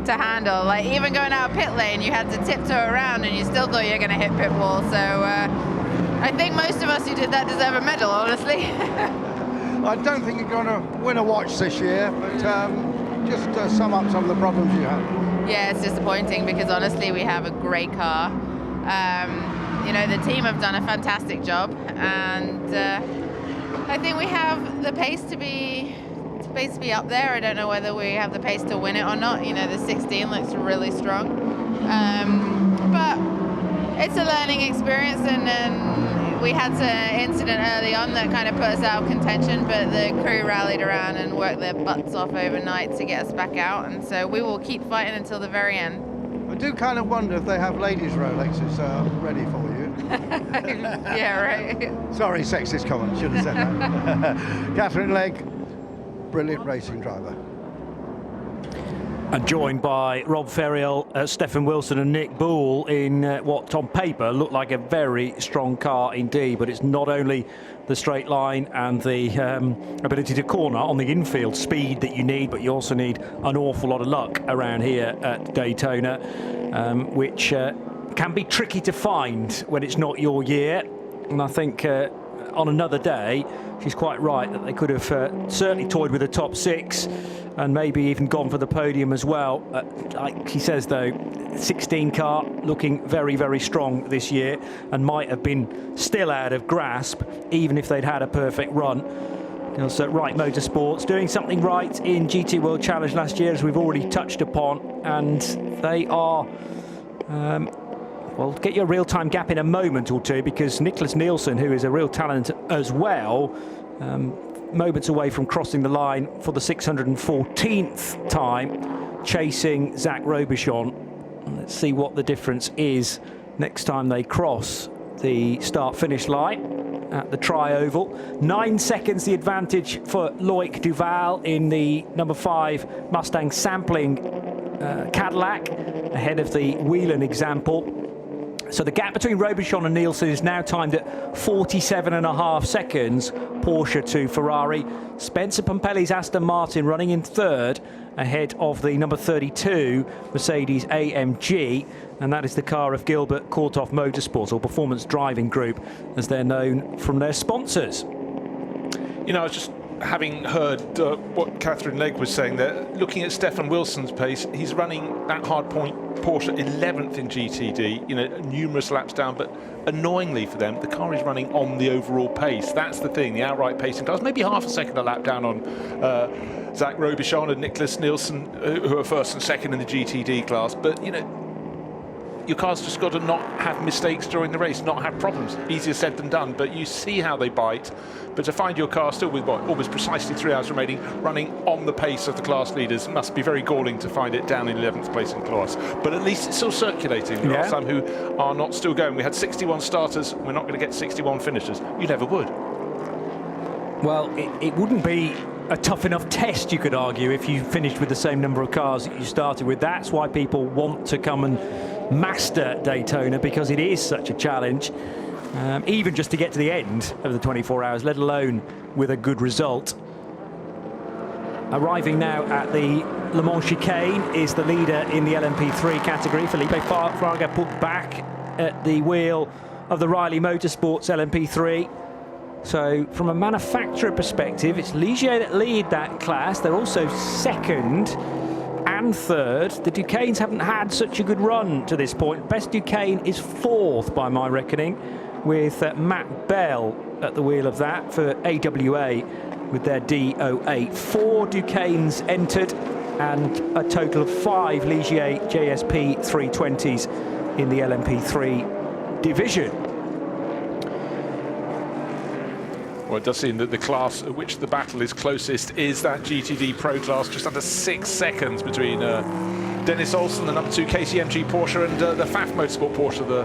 handle. Like, even going out pit lane, you had to tiptoe around and you still thought you were going to hit pit wall. So I think most of us who did that deserve a medal, honestly. I don't think you're going to win a watch this year, but just sum up some of the problems you had. Yeah, it's disappointing because honestly we have a great car. You know, the team have done a fantastic job, and I think we have the pace to be up there. I don't know whether we have the pace to win it or not. You know, the 16 looks really strong, but it's a learning experience, and we had an incident early on that kind of put us out of contention, but the crew rallied around and worked their butts off overnight to get us back out, and so we will keep fighting until the very end. I do kind of wonder if they have ladies' Rolexes ready for you. Yeah, right. Sorry, sexist comment, should have said that. Catherine Legg, brilliant racing driver. And joined by Rob Ferriel, Stefan Wilson and Nick Boole in what on paper looked like a very strong car indeed, but it's not only the straight line and the ability to corner on the infield speed that you need, but you also need an awful lot of luck around here at Daytona, which can be tricky to find when it's not your year. And I think on another day, she's quite right that they could have certainly toyed with the top 6 and maybe even gone for the podium as well. Like she says, though, 16 car looking very, very strong this year and might have been still out of grasp even if they'd had a perfect run. So Right Motorsports doing something right in GT World Challenge last year, as we've already touched upon, and they are We'll get you a real-time gap in a moment or two, because Nicholas Nielsen, who is a real talent as well, moments away from crossing the line for the 614th time, chasing Zach Robichon. Let's see what the difference is next time they cross the start-finish line at the Tri-Oval. 9 seconds the advantage for Loic Duval in the number 5 Mustang sampling Cadillac, ahead of the Whelan example. So the gap between Robichon and Nielsen is now timed at 47.5 seconds, Porsche to Ferrari. Spencer Pompelli's Aston Martin running in third, ahead of the number 32 Mercedes AMG, and that is the car of Gilbert Korthoff Motorsports, or Performance Driving Group, as they're known from their sponsors. You know, I was just having heard what Catherine Legg was saying there, looking at Stefan Wilson's pace, he's running that hard point Porsche 11th in GTD, you know, numerous laps down, but annoyingly for them, the car is running on the overall pace. That's the thing, the outright pacing cars, maybe half a second a lap down on Zach Robichon and Nicholas Nielsen, who are first and second in the GTD class, but, you know, your car's just got to not have mistakes during the race, not have problems. Easier said than done, but you see how they bite. But to find your car still with, what, almost precisely 3 hours remaining, running on the pace of the class leaders, must be very galling to find it down in 11th place in class. But at least it's still circulating. There are some who are not still going. We had 61 starters. We're not going to get 61 finishers. You never would. Well, it wouldn't be a tough enough test, you could argue, if you finished with the same number of cars that you started with. That's why people want to come and master Daytona, because it is such a challenge, even just to get to the end of the 24 hours, let alone with a good result. Arriving now at the Le Mans chicane is the leader in the LMP3 category. Felipe Fraga put back at the wheel of the Riley Motorsports LMP3. So from a manufacturer perspective, it's Ligier that lead that class. They're also second and third. The Duquesnes haven't had such a good run to this point. Best Duquesne is fourth by my reckoning, with Matt Bell at the wheel of that for AWA with their D08. 4 Duquesnes entered and a total of 5 Ligier JSP 320s in the LMP3 division. Well, it does seem that the class at which the battle is closest is that GTD Pro class, just under 6 seconds between Dennis Olsen, the number 2 KCMG Porsche, and the Pfaff Motorsport Porsche, the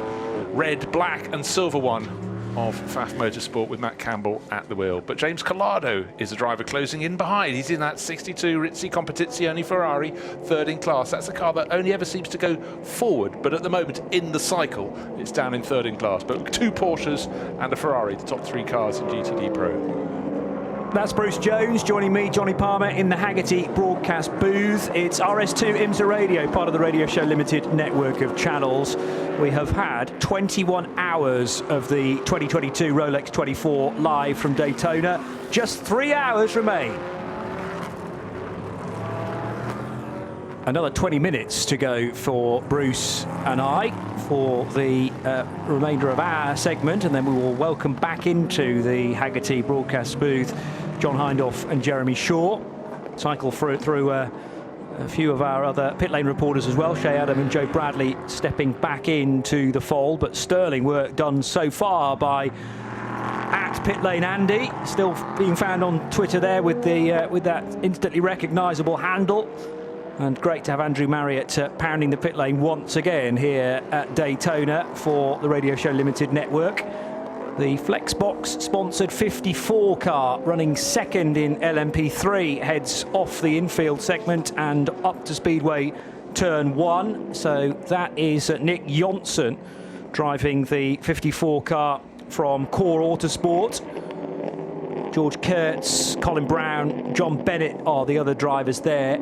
red, black and silver one of Pfaff Motorsport, with Matt Campbell at the wheel. But James Collado is the driver closing in behind. He's in that 62 Rizzi Competizione Ferrari, third in class. That's a car that only ever seems to go forward, but at the moment in the cycle, it's down in third in class. But 2 Porsches and a Ferrari, the top 3 cars in GTD Pro. That's Bruce Jones joining me, Johnny Palmer, in the Haggerty broadcast booth. It's RS2 IMSA Radio, part of the Radio Show Limited network of channels. We have had 21 hours of the 2022 Rolex 24 live from Daytona. Just 3 hours remain. Another 20 minutes to go for Bruce and I for the remainder of our segment, and then we will welcome back into the Haggerty broadcast booth John Hindhaugh and Jeremy Shaw. Cycle through a few of our other pit lane reporters as well, Shea Adam and Joe Bradley stepping back into the fold, but sterling work done so far by at Pit Lane Andy, still being found on Twitter there with that instantly recognisable handle. And great to have Andrew Marriott pounding the pit lane once again here at Daytona for the Radio Show Limited network. The Flexbox sponsored 54 car running second in LMP3 heads off the infield segment and up to Speedway turn 1. So that is Nick Johnson driving the 54 car from Core Autosport. George Kurtz, Colin Brown, John Bennett are the other drivers there.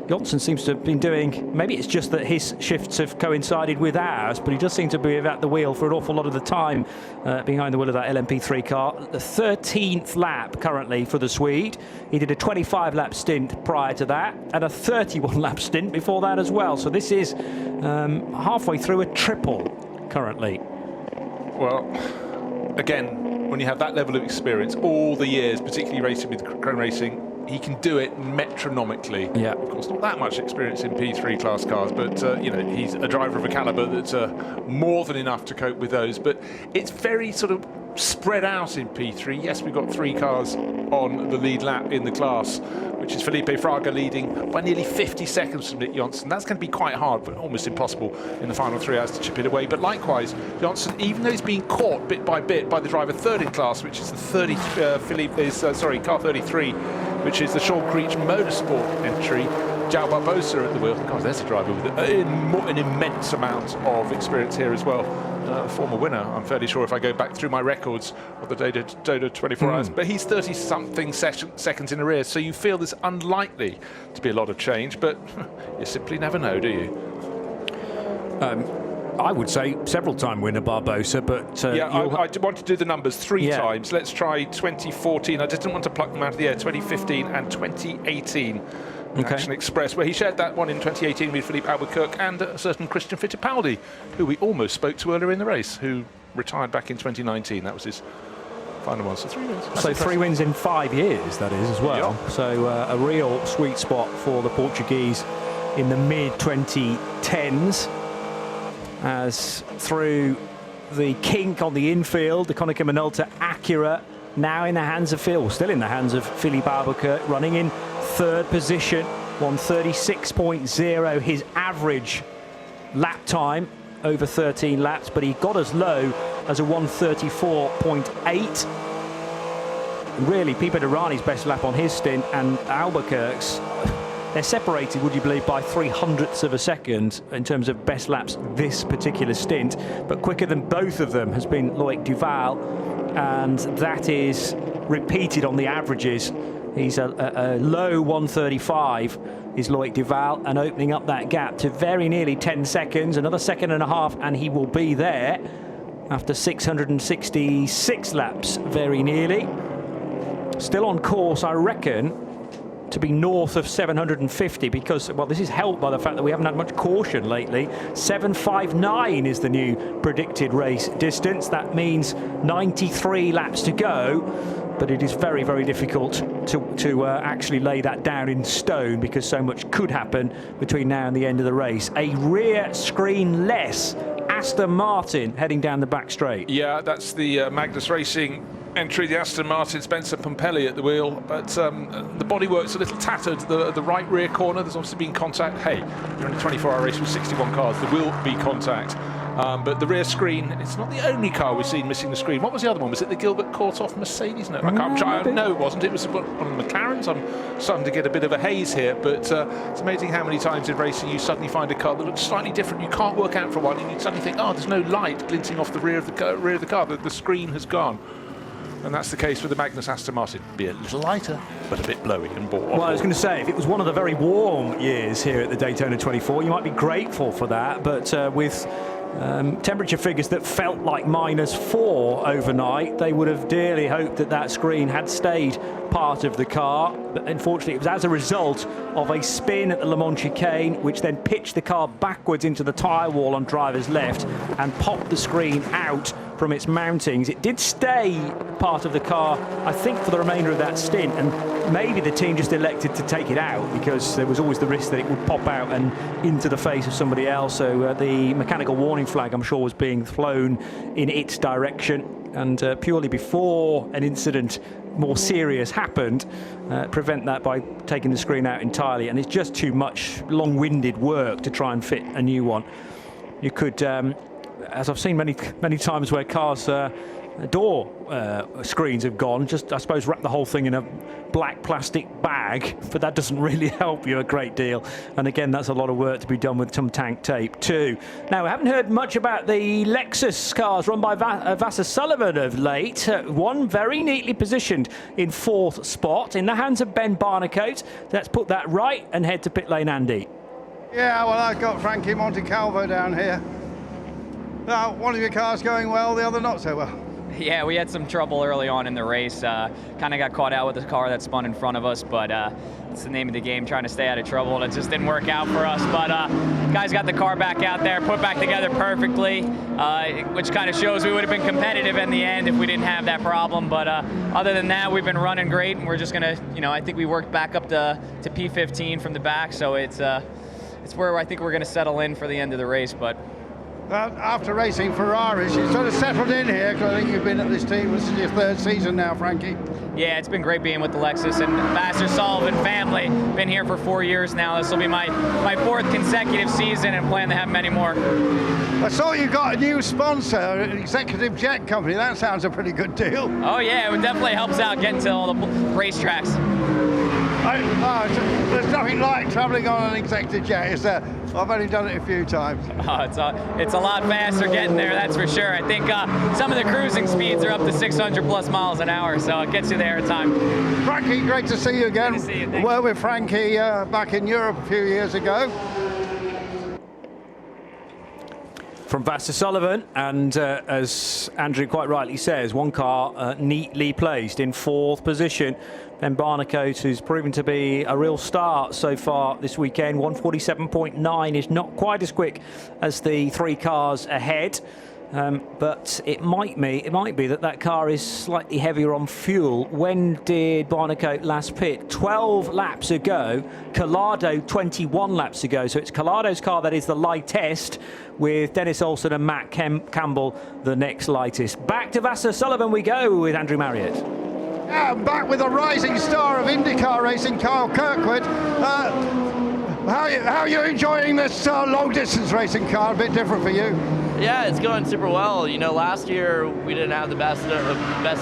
Johnson seems to have been doing, maybe it's just that his shifts have coincided with ours, but he does seem to be at the wheel for an awful lot of the time behind the wheel of that LMP3 car. The 13th lap currently for the Swede. He did a 25-lap stint prior to that and a 31-lap stint before that as well. So this is halfway through a triple currently. Well, again, when you have that level of experience, all the years, particularly racing with Chrome Racing, he can do it metronomically. Yeah. Of course, not that much experience in P3 class cars, but you know, he's a driver of a caliber that's more than enough to cope with those. But it's very sort of spread out in P3. Yes, we've got 3 cars on the lead lap in the class, which is Felipe Fraga leading by nearly 50 seconds from Nick Johnson. That's going to be quite hard, but almost impossible in the final 3 hours to chip it away. But likewise, Johnson, even though he's being caught bit by bit by the driver third in class, which is the car 33, which is the Sean Creech Motorsport entry, João Barbosa at the wheel. God, there's a driver with an immense amount of experience here as well. Former winner, I'm fairly sure, if I go back through my records of the Daytona 24 hours. But he's 30-something seconds in arrears, so you feel there's unlikely to be a lot of change, but you simply never know, do you? I would say several-time winner Barbosa, but yeah, I want to do the numbers 3 times. Let's try 2014. I just didn't want to pluck them out of the air. 2015 and 2018. Action Express, where he shared that one in 2018 with Philippe Albuquerque and a certain Christian Fittipaldi, who we almost spoke to earlier in the race, who retired back in 2019. That was his final one. So 3 wins. So 3 wins in 5 years, that is, as well. Yep. So a real sweet spot for the Portuguese in the mid-2010s. As through the kink on the infield, the Konica Minolta Acura now in the hands of still in the hands of Philippe Albuquerque, running in 3rd position, 136.0 his average lap time over 13 laps, but he got as low as a 134.8. Really, Pipo Derani's best lap on his stint and Albuquerque's, they're separated, would you believe, by 0.03 of a second in terms of best laps this particular stint. But quicker than both of them has been Loic Duval, and that is repeated on the averages. He's a low 135 is Loic Duval, and opening up that gap to very nearly 10 seconds, another 1.5 seconds, and he will be there after 666 laps, very nearly. Still on course, I reckon, to be north of 750, because, well, this is helped by the fact that we haven't had much caution lately. 7:59 is the new predicted race distance. That means 93 laps to go, but it is very, very difficult to actually lay that down in stone, because so much could happen between now and the end of the race. A rear screen-less Aston Martin heading down the back straight. Yeah, that's the Magnus Racing entry, the Aston Martin, Spencer Pompelli at the wheel, but the bodywork's a little tattered. The right rear corner, there's obviously been contact. Hey, you're in a 24-hour race with 61 cars, there will be contact. But the rear screen, it's not the only car we've seen missing the screen. What was the other one? Was it the Gilbert Korthoff Mercedes? No, I can't try. No, it wasn't. It was one of the McLarens. I'm starting to get a bit of a haze here, but it's amazing how many times in racing you suddenly find a car that looks slightly different. You can't work out for a while, and you suddenly think, oh, there's no light glinting off the rear of the car. The screen has gone. And that's the case with the Magnus Aston Martin. Be a little lighter, but a bit blowy and bored. Well, I was going to say, if it was one of the very warm years here at the Daytona 24, you might be grateful for that, but with temperature figures that felt like -4 overnight, they would have dearly hoped that that screen had stayed part of the car. But unfortunately, it was as a result of a spin at the Le Mans chicane, which then pitched the car backwards into the tyre wall on driver's left and popped the screen out from its mountings. It did stay part of the car, I think, for the remainder of that stint, and maybe the team just elected to take it out because there was always the risk that it would pop out and into the face of somebody else. So the mechanical warning flag, I'm sure, was being flown in its direction, and purely before an incident more serious happened, prevent that by taking the screen out entirely. And it's just too much long-winded work to try and fit a new one. You could, as I've seen many times where cars door screens have gone, just, I suppose, wrap the whole thing in a black plastic bag, but that doesn't really help you a great deal. And again, that's a lot of work to be done with some tank tape too. Now, we haven't heard much about the Lexus cars run by Vasser Sullivan of late. One very neatly positioned in 4th spot in the hands of Ben Barnicoat. Let's put that right and head to pit lane, Andy. Yeah, well, I've got Frankie Montecalvo down here. Now, one of your cars going well, the other not so well. Yeah, we had some trouble early on in the race. Kind of got caught out with the car that spun in front of us, but it's the name of the game, trying to stay out of trouble, and it just didn't work out for us. But guys got the car back out there, put back together perfectly, which kind of shows we would have been competitive in the end if we didn't have that problem. But other than that, we've been running great, and we're just going to, I think we worked back up to P15 from the back, so it's where I think we're going to settle in for the end of the race. But after racing Ferraris, you sort of settled in here, because I think you've been at this team, this is your 3rd season now, Frankie. Yeah, it's been great being with the Lexus and Vassar Sullivan family. Been here for 4 years now. This will be my 4th consecutive season, and plan to have many more. I saw you got a new sponsor, an executive jet company. That sounds a pretty good deal. Oh yeah, it definitely helps out getting to all the racetracks. There's nothing like traveling on an executive jet, is there? I've only done it a few times. Oh, it's a lot faster getting there, that's for sure. I think some of the cruising speeds are up to 600 plus miles an hour, so it gets you there in time. Frankie, great to see you again. Good to see you. We were with Frankie back in Europe a few years ago. From Vassar Sullivan, and as Andrew quite rightly says, one car neatly placed in 4th position. Then Barnicoat, who's proven to be a real star so far this weekend. 147.9 is not quite as quick as the 3 cars ahead, but it might be that car is slightly heavier on fuel. When did Barnicoat last pit? 12 laps ago. Collado 21 laps ago. So it's Collado's car that is the lightest, with Dennis Olsen and Matt Campbell the next lightest. Back to Vassar Sullivan we go with Andrew Marriott. Yeah, back with a rising star of IndyCar racing, Kyle Kirkwood. How are you enjoying this long distance racing car? A bit different for you. Yeah, it's going super well. Last year we didn't have the best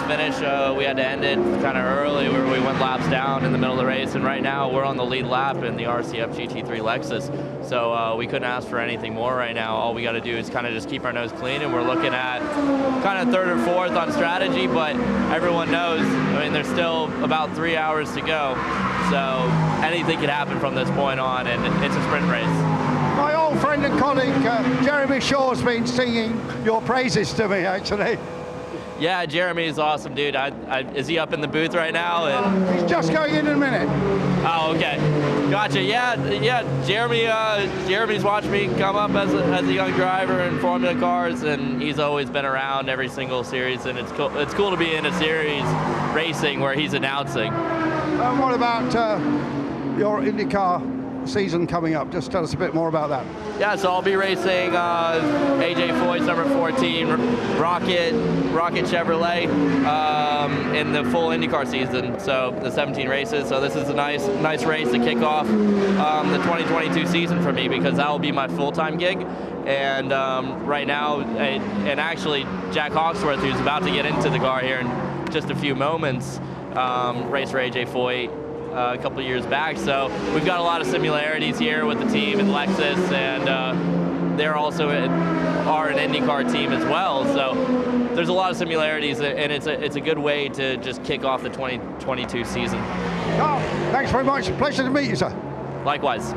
finish. We had to end it kind of early, where we went laps down in the middle of the race, and right now we're on the lead lap in the RCF GT3 Lexus. So we couldn't ask for anything more right now. All we got to do is kind of just keep our nose clean, and we're looking at kind of 3rd or 4th on strategy, but everyone knows, there's still about 3 hours to go. So anything could happen from this point on, and it's a sprint race. My old friend and colleague, Jeremy Shaw's been singing your praises to me, actually. Yeah, Jeremy is awesome, dude. Is he up in the booth right now? He's just going in a minute. Oh, okay. Gotcha. Yeah. Jeremy's watched me come up as a young driver in Formula cars, and he's always been around every single series, and it's cool to be in a series racing where he's announcing. What about your IndyCar season coming up? Just tell us a bit more about that. Yeah, so I'll be racing AJ Foyt's number 14 Rocket Chevrolet in the full IndyCar season. So the 17 races. So this is a nice race to kick off the 2022 season for me, because that will be my full-time gig. And right now, and actually Jack Hawksworth, who's about to get into the car here in just a few moments, raced for AJ Foyt a couple of years back. So we've got a lot of similarities here with the team and Lexus, and they're also are an IndyCar team as well. So there's a lot of similarities, and it's a good way to just kick off the 2022 season. Oh, thanks very much. Pleasure to meet you, sir. Likewise.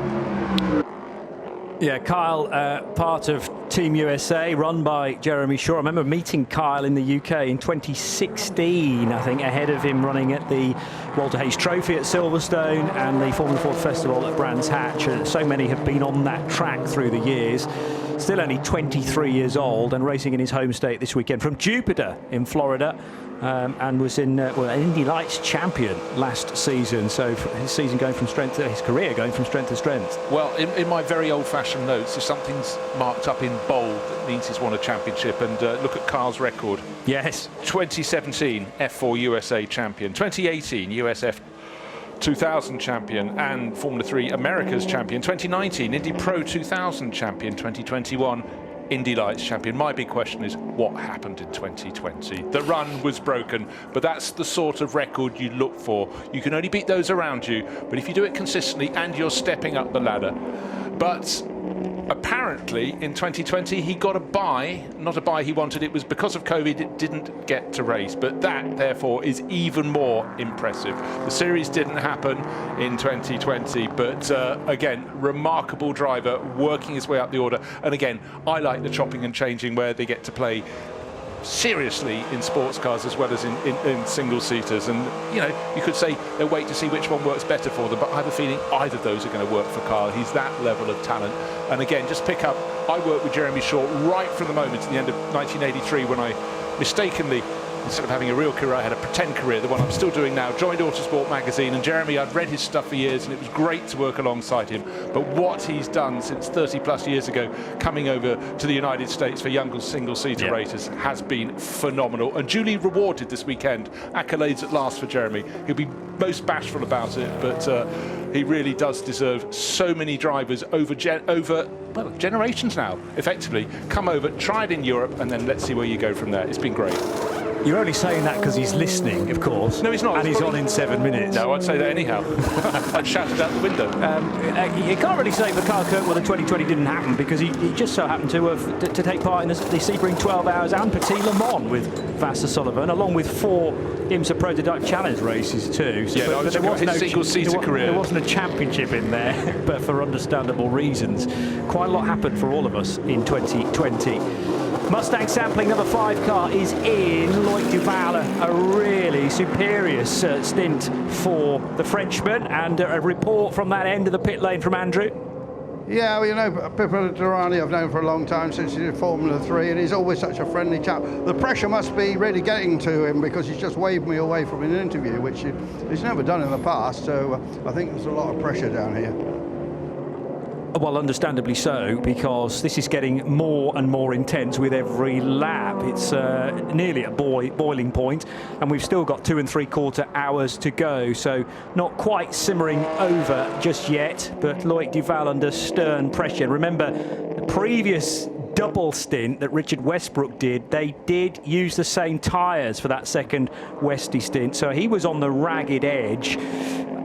Yeah, Kyle, part of Team USA, run by Jeremy Shaw. I remember meeting Kyle in the UK in 2016, I think, ahead of him running at the Walter Hayes Trophy at Silverstone and the Formula Ford Festival at Brands Hatch. And so many have been on that track through the years. Still only 23 years old and racing in his home state this weekend from Jupiter in Florida. And was an Indy Lights champion last season. So his season going from strength to his career going from strength to strength. Well, in my very old-fashioned notes, if something's marked up in bold, that means he's won a championship. And look at Carl's record. Yes. 2017 F4 USA champion, 2018 USF 2000 champion and Formula 3 America's champion, 2019 Indy Pro 2000 champion, 2021 Indy Lights champion. My big question is, what happened in 2020? The run was broken, but that's the sort of record you look for. You can only beat those around you, but if you do it consistently and you're stepping up the ladder. But apparently in 2020 he got a bye, not a bye he wanted. It was because of COVID it didn't get to race, but that therefore is even more impressive. The series didn't happen in 2020, but again, remarkable driver working his way up the order. And again, I like the chopping and changing where they get to play seriously in sports cars as well as in single-seaters. And, you could say they'll wait to see which one works better for them, but I have a feeling either of those are going to work for Kyle. He's that level of talent. And again, just pick up, I worked with Jeremy Shaw right from the moment at the end of 1983 when I mistakenly, instead of having a real career, I had a pretend career, the one I'm still doing now, joined Autosport magazine, and Jeremy, I'd read his stuff for years and it was great to work alongside him. But what he's done since 30 plus years ago, coming over to the United States for young single-seater races, has been phenomenal and duly rewarded this weekend. Accolades at last for Jeremy. He'll be most bashful about it, but he really does deserve so many drivers over generations now, effectively, come over, try it in Europe, and then let's see where you go from there. It's been great. You're only saying that because he's listening, of course. No, he's not. And he's on in 7 minutes. No, I'd say that anyhow. I'd shout it out the window. You can't really say for Kyle Kirkwood the 2020 didn't happen because he just so happened to take part in the Sebring 12 Hours and Petit Le Mans with Vassar Sullivan, along with 4 IMSA Prototype Challenge races too. So, yeah, but there was no single-seater career. There wasn't a championship in there, but for understandable reasons. Quite a lot happened for all of us in 2020. Mustang sampling number 5 car is in. Loic Duval, a really superior stint for the Frenchman, and a report from that end of the pit lane from Andrew. Yeah, well, Pippo Durrani I've known for a long time, since he did Formula 3, and he's always such a friendly chap. The pressure must be really getting to him because he's just waved me away from an interview, which he's never done in the past, so I think there's a lot of pressure down here. Well, understandably so, because this is getting more and more intense with every lap. It's nearly at boiling point, and we've still got 2 3/4 hours to go, so not quite simmering over just yet, but Loic Duval under stern pressure. Remember, the previous double stint that Richard Westbrook did, they did use the same tyres for that second Westy stint, so he was on the ragged edge.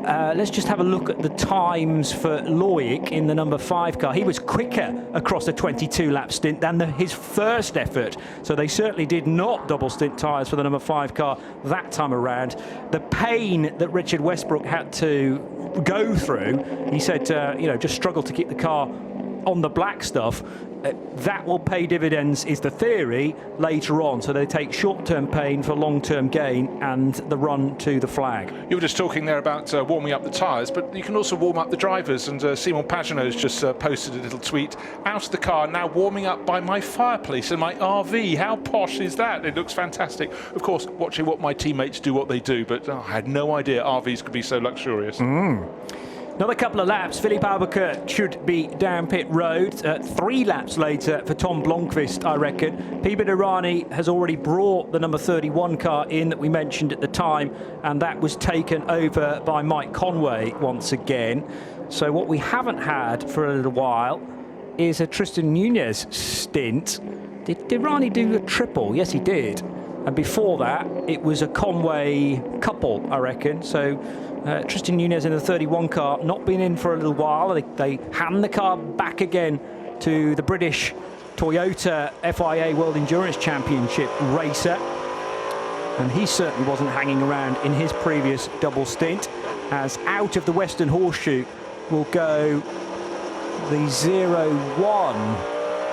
Let's just have a look at the times for Loic in the number 5 car. He was quicker across a 22-lap stint than his first effort. So they certainly did not double stint tyres for the number 5 car that time around. The pain that Richard Westbrook had to go through, he said, just struggled to keep the car on the black stuff. That will pay dividends, is the theory, later on. So they take short-term pain for long-term gain and the run to the flag. You were just talking there about warming up the tyres, but you can also warm up the drivers. And Simon Pagenaud's just posted a little tweet. Out of the car, now warming up by my fireplace in my RV. How posh is that? It looks fantastic. Of course, watching what my teammates do what they do, but I had no idea RVs could be so luxurious. Another couple of laps, Philippe Albuquerque should be down pit road. 3 laps later for Tom Blomqvist, I reckon. Pippo Durrani has already brought the number 31 car in that we mentioned at the time, and that was taken over by Mike Conway once again. So what we haven't had for a little while is a Tristan Nunez stint. Did Durrani do a triple? Yes, he did. And before that, it was a Conway couple, I reckon. So Tristan Nunez in the 31 car, not been in for a little while. They hand the car back again to the British Toyota FIA World Endurance Championship racer. And he certainly wasn't hanging around in his previous double stint, as out of the Western Horseshoe will go the 01.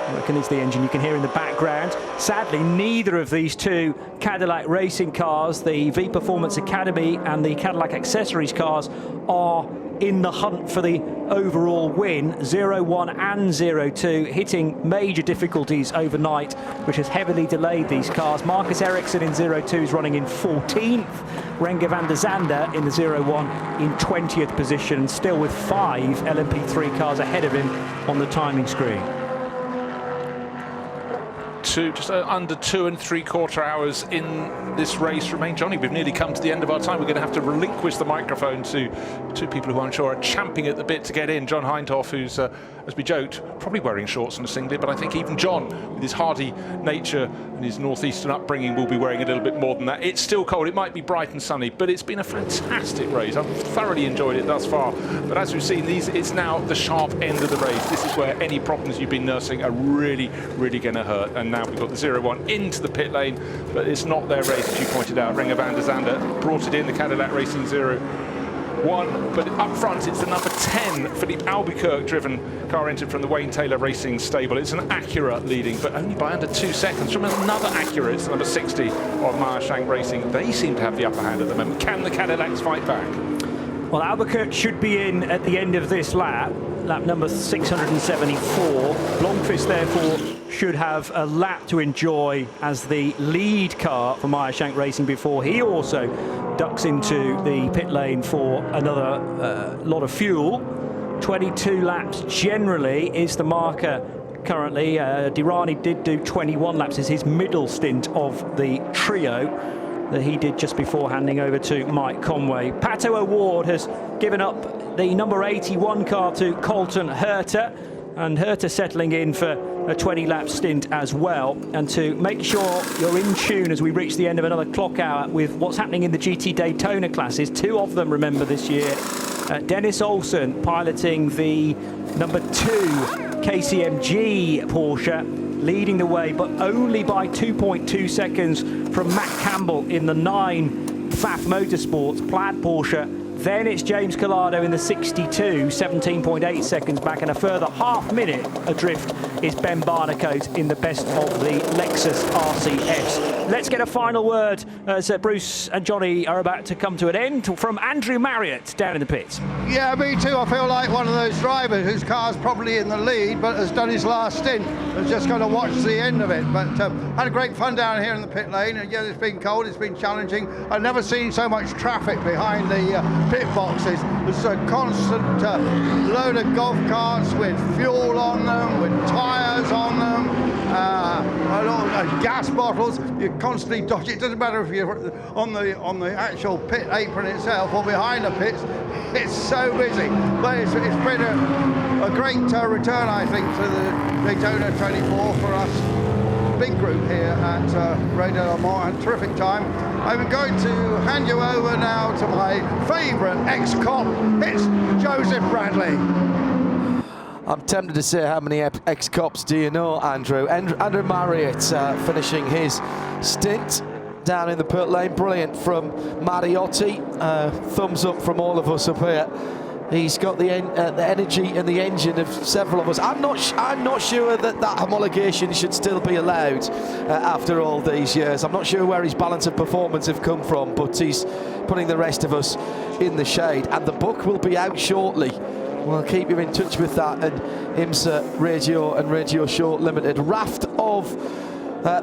I reckon it's the engine you can hear in the background. Sadly, neither of these 2 Cadillac racing cars, the V Performance Academy and the Cadillac Accessories cars, are in the hunt for the overall win. 01 and 02 hitting major difficulties overnight, which has heavily delayed these cars. Marcus Ericsson in 02 is running in 14th. Renger van der Zande in the 01 in 20th position, still with 5 LMP3 cars ahead of him on the timing screen. Just under 2 3/4 hours in this race remain. Johnny, we've nearly come to the end of our time. We're going to have to relinquish the microphone to 2 people who I'm sure are champing at the bit to get in. John Hindhoff, who's, as we joked, probably wearing shorts and a singlet, but I think even John, with his hardy nature and his northeastern upbringing, will be wearing a little bit more than that. It's still cold. It might be bright and sunny, but it's been a fantastic race. I've thoroughly enjoyed it thus far. But as we've seen, it's now the sharp end of the race. This is where any problems you've been nursing are really, really going to hurt. And now we've got the 01 into the pit lane, but it's not their race, as you pointed out. Renger van der Zande brought it in, the Cadillac Racing 0. 1. But up front, it's the number 10 Philippe Albuquerque-driven car entered from the Wayne Taylor Racing stable. It's an Acura leading, but only by under 2 seconds from another Acura. It's number 60 of Michelin Racing. They seem to have the upper hand at the moment. Can the Cadillacs fight back? Well, Albuquerque should be in at the end of this lap number 674. Blomqvist, therefore, should have a lap to enjoy as the lead car for Michelin Racing before he also ducks into the pit lane for another lot of fuel. 22 laps generally is the marker currently. Dirani did do 21 laps as his middle stint of the trio that he did just before handing over to Mike Conway. Pato O'Ward has given up the number 81 car to Colton Herta, and Herta settling in for a 20-lap stint as well. And to make sure you're in tune as we reach the end of another clock hour with what's happening in the GT Daytona classes, 2 of them, remember, this year. Dennis Olsen piloting the number 2 KCMG Porsche, leading the way, but only by 2.2 seconds from Matt Campbell in the 9 Pfaff Motorsports Plaid Porsche. Then it's James Collado in the 62, 17.8 seconds back, and a further half minute adrift is Ben Barnicoat in the best of the Lexus RCS. Let's get a final word as Bruce and Johnny are about to come to an end from Andrew Marriott down in the pits. Yeah, me too. I feel like one of those drivers whose car's probably in the lead but has done his last stint. Is just going to watch the end of it. But had a great fun down here in the pit lane. And yeah, it's been cold, it's been challenging. I've never seen so much traffic behind the pit boxes. There's a constant load of golf carts with fuel on them, with tyres on them, a lot of gas bottles. You constantly dodge. It doesn't matter if you're on the actual pit apron itself or behind the pits. It's so busy. But it's been a great return, I think, to the Daytona 24 for us. Big group here at Radio Le Mans. Terrific time. I'm going to hand you over now to my favourite ex-cop. It's Joseph Bradley. I'm tempted to say, how many ex-cops do you know, Andrew? Andrew Marriott finishing his stint down in the pit lane. Brilliant from Mariotti. Thumbs up from all of us up here. He's got the energy and the engine of several of us. I'm not sure that homologation should still be allowed after all these years. I'm not sure where his balance of performance have come from, but he's putting the rest of us in the shade. And the book will be out shortly. We'll keep you in touch with that, and IMSA Radio and Radio Show Limited. Raft of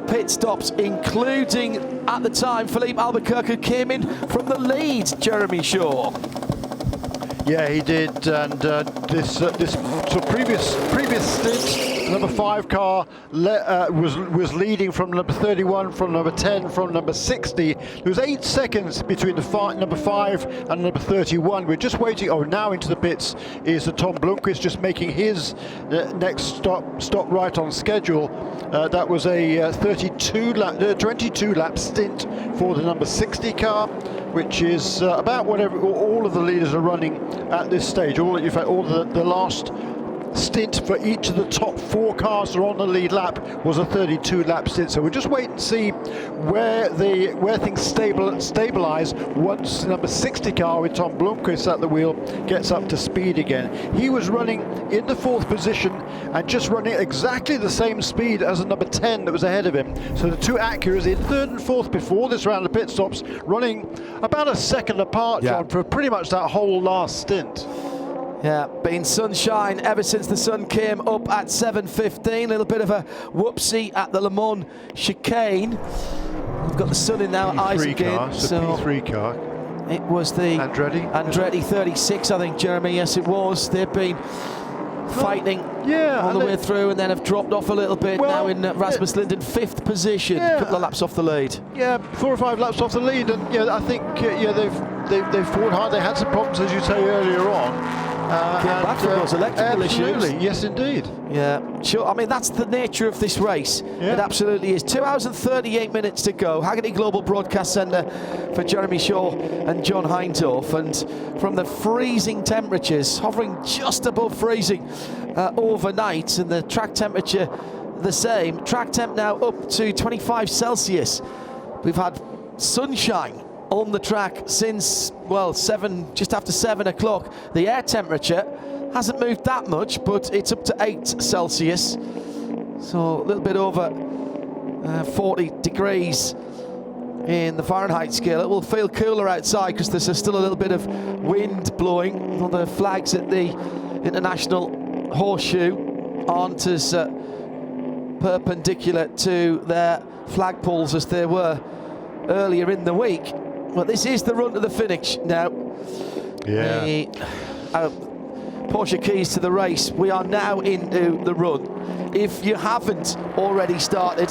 pit stops, including at the time Philippe Albuquerque came in from the lead. Jeremy Shaw. Yeah, he did, and this previous stint, number 5 car was leading from number 31, from number 10, from number 60. There was 8 seconds between the number 5 and number 31. We're just waiting. Oh, now into the pits is Tom Blomqvist, just making his next stop right on schedule. That was a 22 lap stint for the number 60 car, which is about whatever all of the leaders are running at this stage. All the last stint for each of the top 4 cars that are on the lead lap was a 32 lap stint. So we'll just wait and see where things stabilize once the number 60 car with Tom Blomqvist at the wheel gets up to speed again. He was running in the 4th position and just running exactly the same speed as the number 10 that was ahead of him. So the 2 Acuras in 3rd and 4th before this round of pit stops, running about a second apart, John, for pretty much that whole last stint. Yeah, been sunshine ever since the sun came up at 7:15. A little bit of a whoopsie at the Le Mans chicane. We've got the sun in now, eyes again. So P3 car. It was the Andretti 36, I think, Jeremy. Yes, it was. They've been fighting all the way through, and then have dropped off a little bit now in Rasmus Linden 5th position, a couple of laps off the lead. Yeah, 4 or 5 laps off the lead, and I think they've fought hard. They had some problems, as you say, earlier on. Back from those electrical absolutely, issues. Yes, indeed. Yeah, sure. I mean, that's the nature of this race. Yeah. It absolutely is. 2 hours and 38 minutes to go. Haggerty Global Broadcast Centre for Jeremy Shaw and John Hindorf. And from the freezing temperatures, hovering just above freezing overnight, and the track temperature the same. Track temp now up to 25 Celsius. We've had sunshine on the track since, well, just after 7 o'clock. The air temperature hasn't moved that much, but it's up to 8 Celsius. So a little bit over 40 degrees in the Fahrenheit scale. It will feel cooler outside because there's still a little bit of wind blowing. All the flags at the International Horseshoe aren't as perpendicular to their flagpoles as they were earlier in the week. But this is the run to the finish now. Yeah. Porsche keys to the race. We are now into the run. If you haven't already started,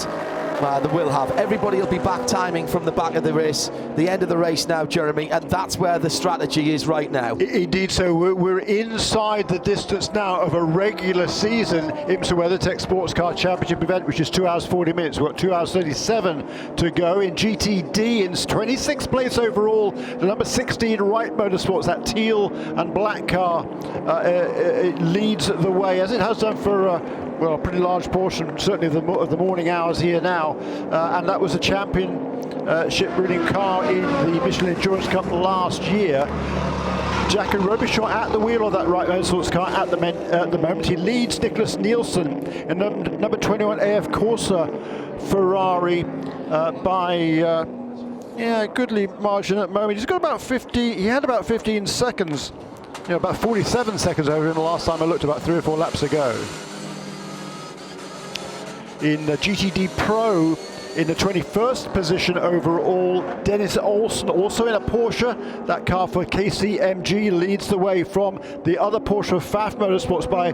they will have. Everybody will be back timing from the back of the race, the end of the race now, Jeremy, and that's where the strategy is right now. Indeed, so we're inside the distance now of a regular season IMSA WeatherTech SportsCar Championship event, which is 2 hours 40 minutes. We've got 2 hours 37 to go in GTD. In 26th place overall, the number 16 Wright Motorsports, that teal and black car, it leads the way, as it has done for well, a pretty large portion, certainly of the morning hours here now. And that was a championship winning car in the Michelin Endurance Cup last year. Jack and Robichon at the wheel of that Wright Motorsports car at the moment. He leads Nicholas Nielsen in number 21 AF Corsa Ferrari by a goodly margin at the moment. He's got about 50. He had about 15 seconds, about 47 seconds over him the last time I looked, about 3 or 4 laps ago. In GTD Pro, in the 21st position overall, Dennis Olsen, also in a Porsche. That car for KCMG leads the way from the other Porsche of Pfaff Motorsports by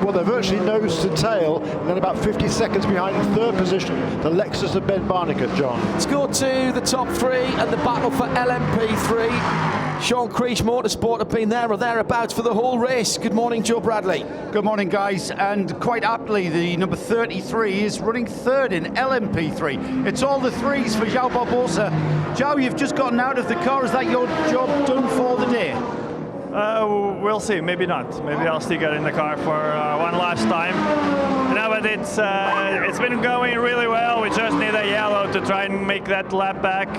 well, they're virtually nose to tail, and then about 50 seconds behind in third position, the Lexus of Ben Barnicat, John. Let's go to the top 3 and the battle for LMP3. Sean Creech Motorsport have been there or thereabouts for the whole race. Good morning, Joe Bradley. Good morning, guys, and quite aptly, the number 33 is running third in LMP3. It's all the threes for João Barbosa. João, you've just gotten out of the car. Is that your job done for the day? We'll see. Maybe not. Maybe I'll still get in the car for one last time. No, but it's been going really well. We just need a yellow to try and make that lap back.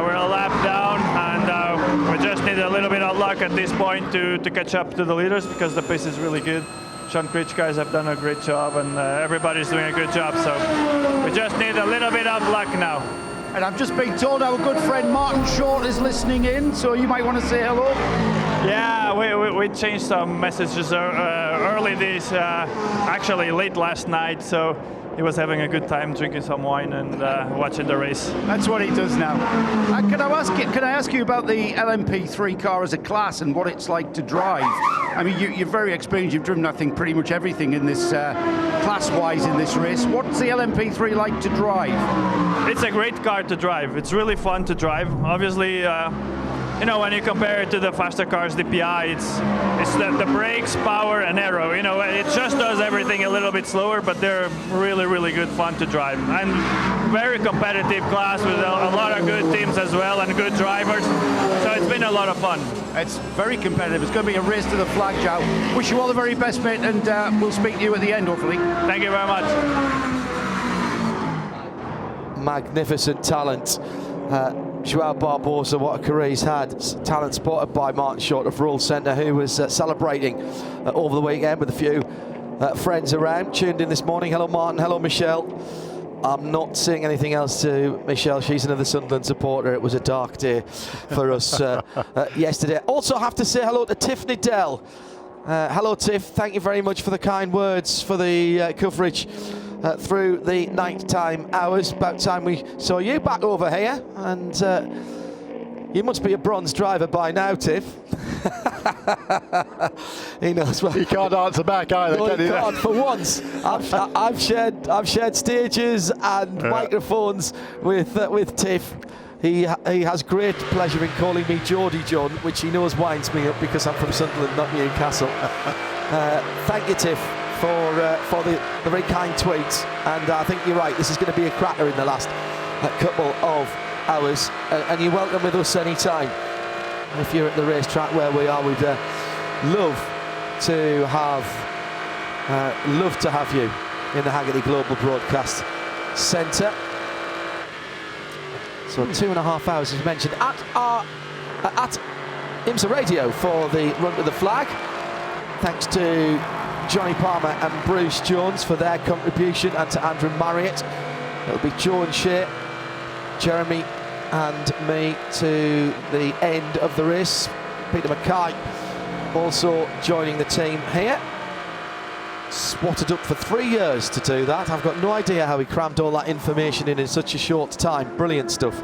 We're a lap down, and we just need a little bit of luck at this point to catch up to the leaders, because the pace is really good. Sean Creech guys have done a great job, and everybody's doing a good job. So we just need a little bit of luck now. And I've just been told our good friend Martin Short is listening in, so you might want to say hello. Yeah, we changed some messages early this, actually late last night, so he was having a good time drinking some wine and watching the race. That's what he does now. Can I ask you about the LMP3 car as a class and what it's like to drive? I mean, you're very experienced. You've driven, I think, pretty much everything in this class-wise in this race. What's the LMP3 like to drive? It's a great car to drive. It's really fun to drive. Obviously, when you compare it to the faster cars, the PI, it's the brakes, power, and aero. It just does everything a little bit slower, but they're really, really good fun to drive. And very competitive class with a lot of good teams as well and good drivers. So it's been a lot of fun. It's very competitive. It's going to be a race to the flag, João. Wish you all the very best, mate, and we'll speak to you at the end, hopefully. Thank you very much. Magnificent talent. João Barbosa, what a career he's had. Talent spotted by Martin Short of Rural Centre, who was celebrating over the weekend with a few friends around. Tuned in this morning. Hello, Martin. Hello, Michelle. I'm not saying anything else to Michelle. She's another Sunderland supporter. It was a dark day for us yesterday. Also have to say hello to Tiffany Dell. Hello, Tiff. Thank you very much for the kind words for the coverage through the nighttime hours. About time we saw you back over here, and you must be a bronze driver by now, Tiff. He knows well. He can't answer back either, no, can he? Can't. For once, I've shared stages and microphones with Tiff. He has great pleasure in calling me Geordie John, which he knows winds me up because I'm from Sunderland, not Newcastle. Thank you, Tiff, for the very kind tweets, and I think you're right. This is going to be a cracker in the last couple of hours, and you're welcome with us anytime. If you're at the racetrack where we are, we'd love to have you in the Haggerty Global Broadcast Centre. So 2.5 hours, as mentioned, at IMSA Radio for the run to the flag. Thanks to Johnny Palmer and Bruce Jones for their contribution, and to Andrew Marriott. It'll be Joe and Shea, Jeremy and me to the end of the race. Peter Mackay also joining the team here. Swatted up for 3 years to do that. I've got no idea how he crammed all that information in such a short time. Brilliant stuff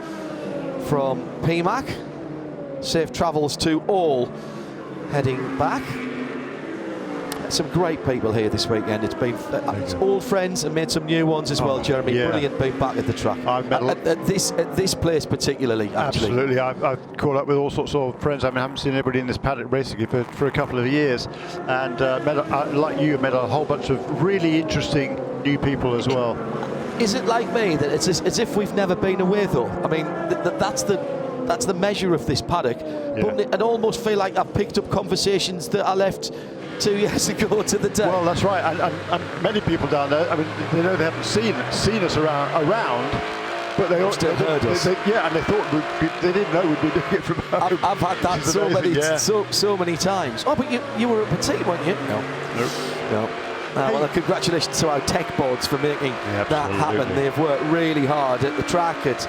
from PMAC. Safe travels to all heading back. Some great people here this weekend. It's been old friends and made some new ones as well, Jeremy. Yeah. Brilliant being back at the track. At this place particularly, actually. Absolutely. I've caught up with all sorts of friends. I haven't seen anybody in this paddock basically for a couple of years. And like you, met a whole bunch of really interesting new people as well. Is it like me that it's as if we've never been away though? I mean, that's the measure of this paddock. Yeah. But I almost feel like I've picked up conversations that I left 2 years ago to the day. Well, that's right, and many people down there, I mean, they know they haven't seen us around, but they still heard us. Yeah, and they thought they didn't know we'd be doing it from home. I've had that so many times. Oh, but you were at Petit, weren't you? No. Well, congratulations to our tech boards for making that happen. They've worked really hard at the track at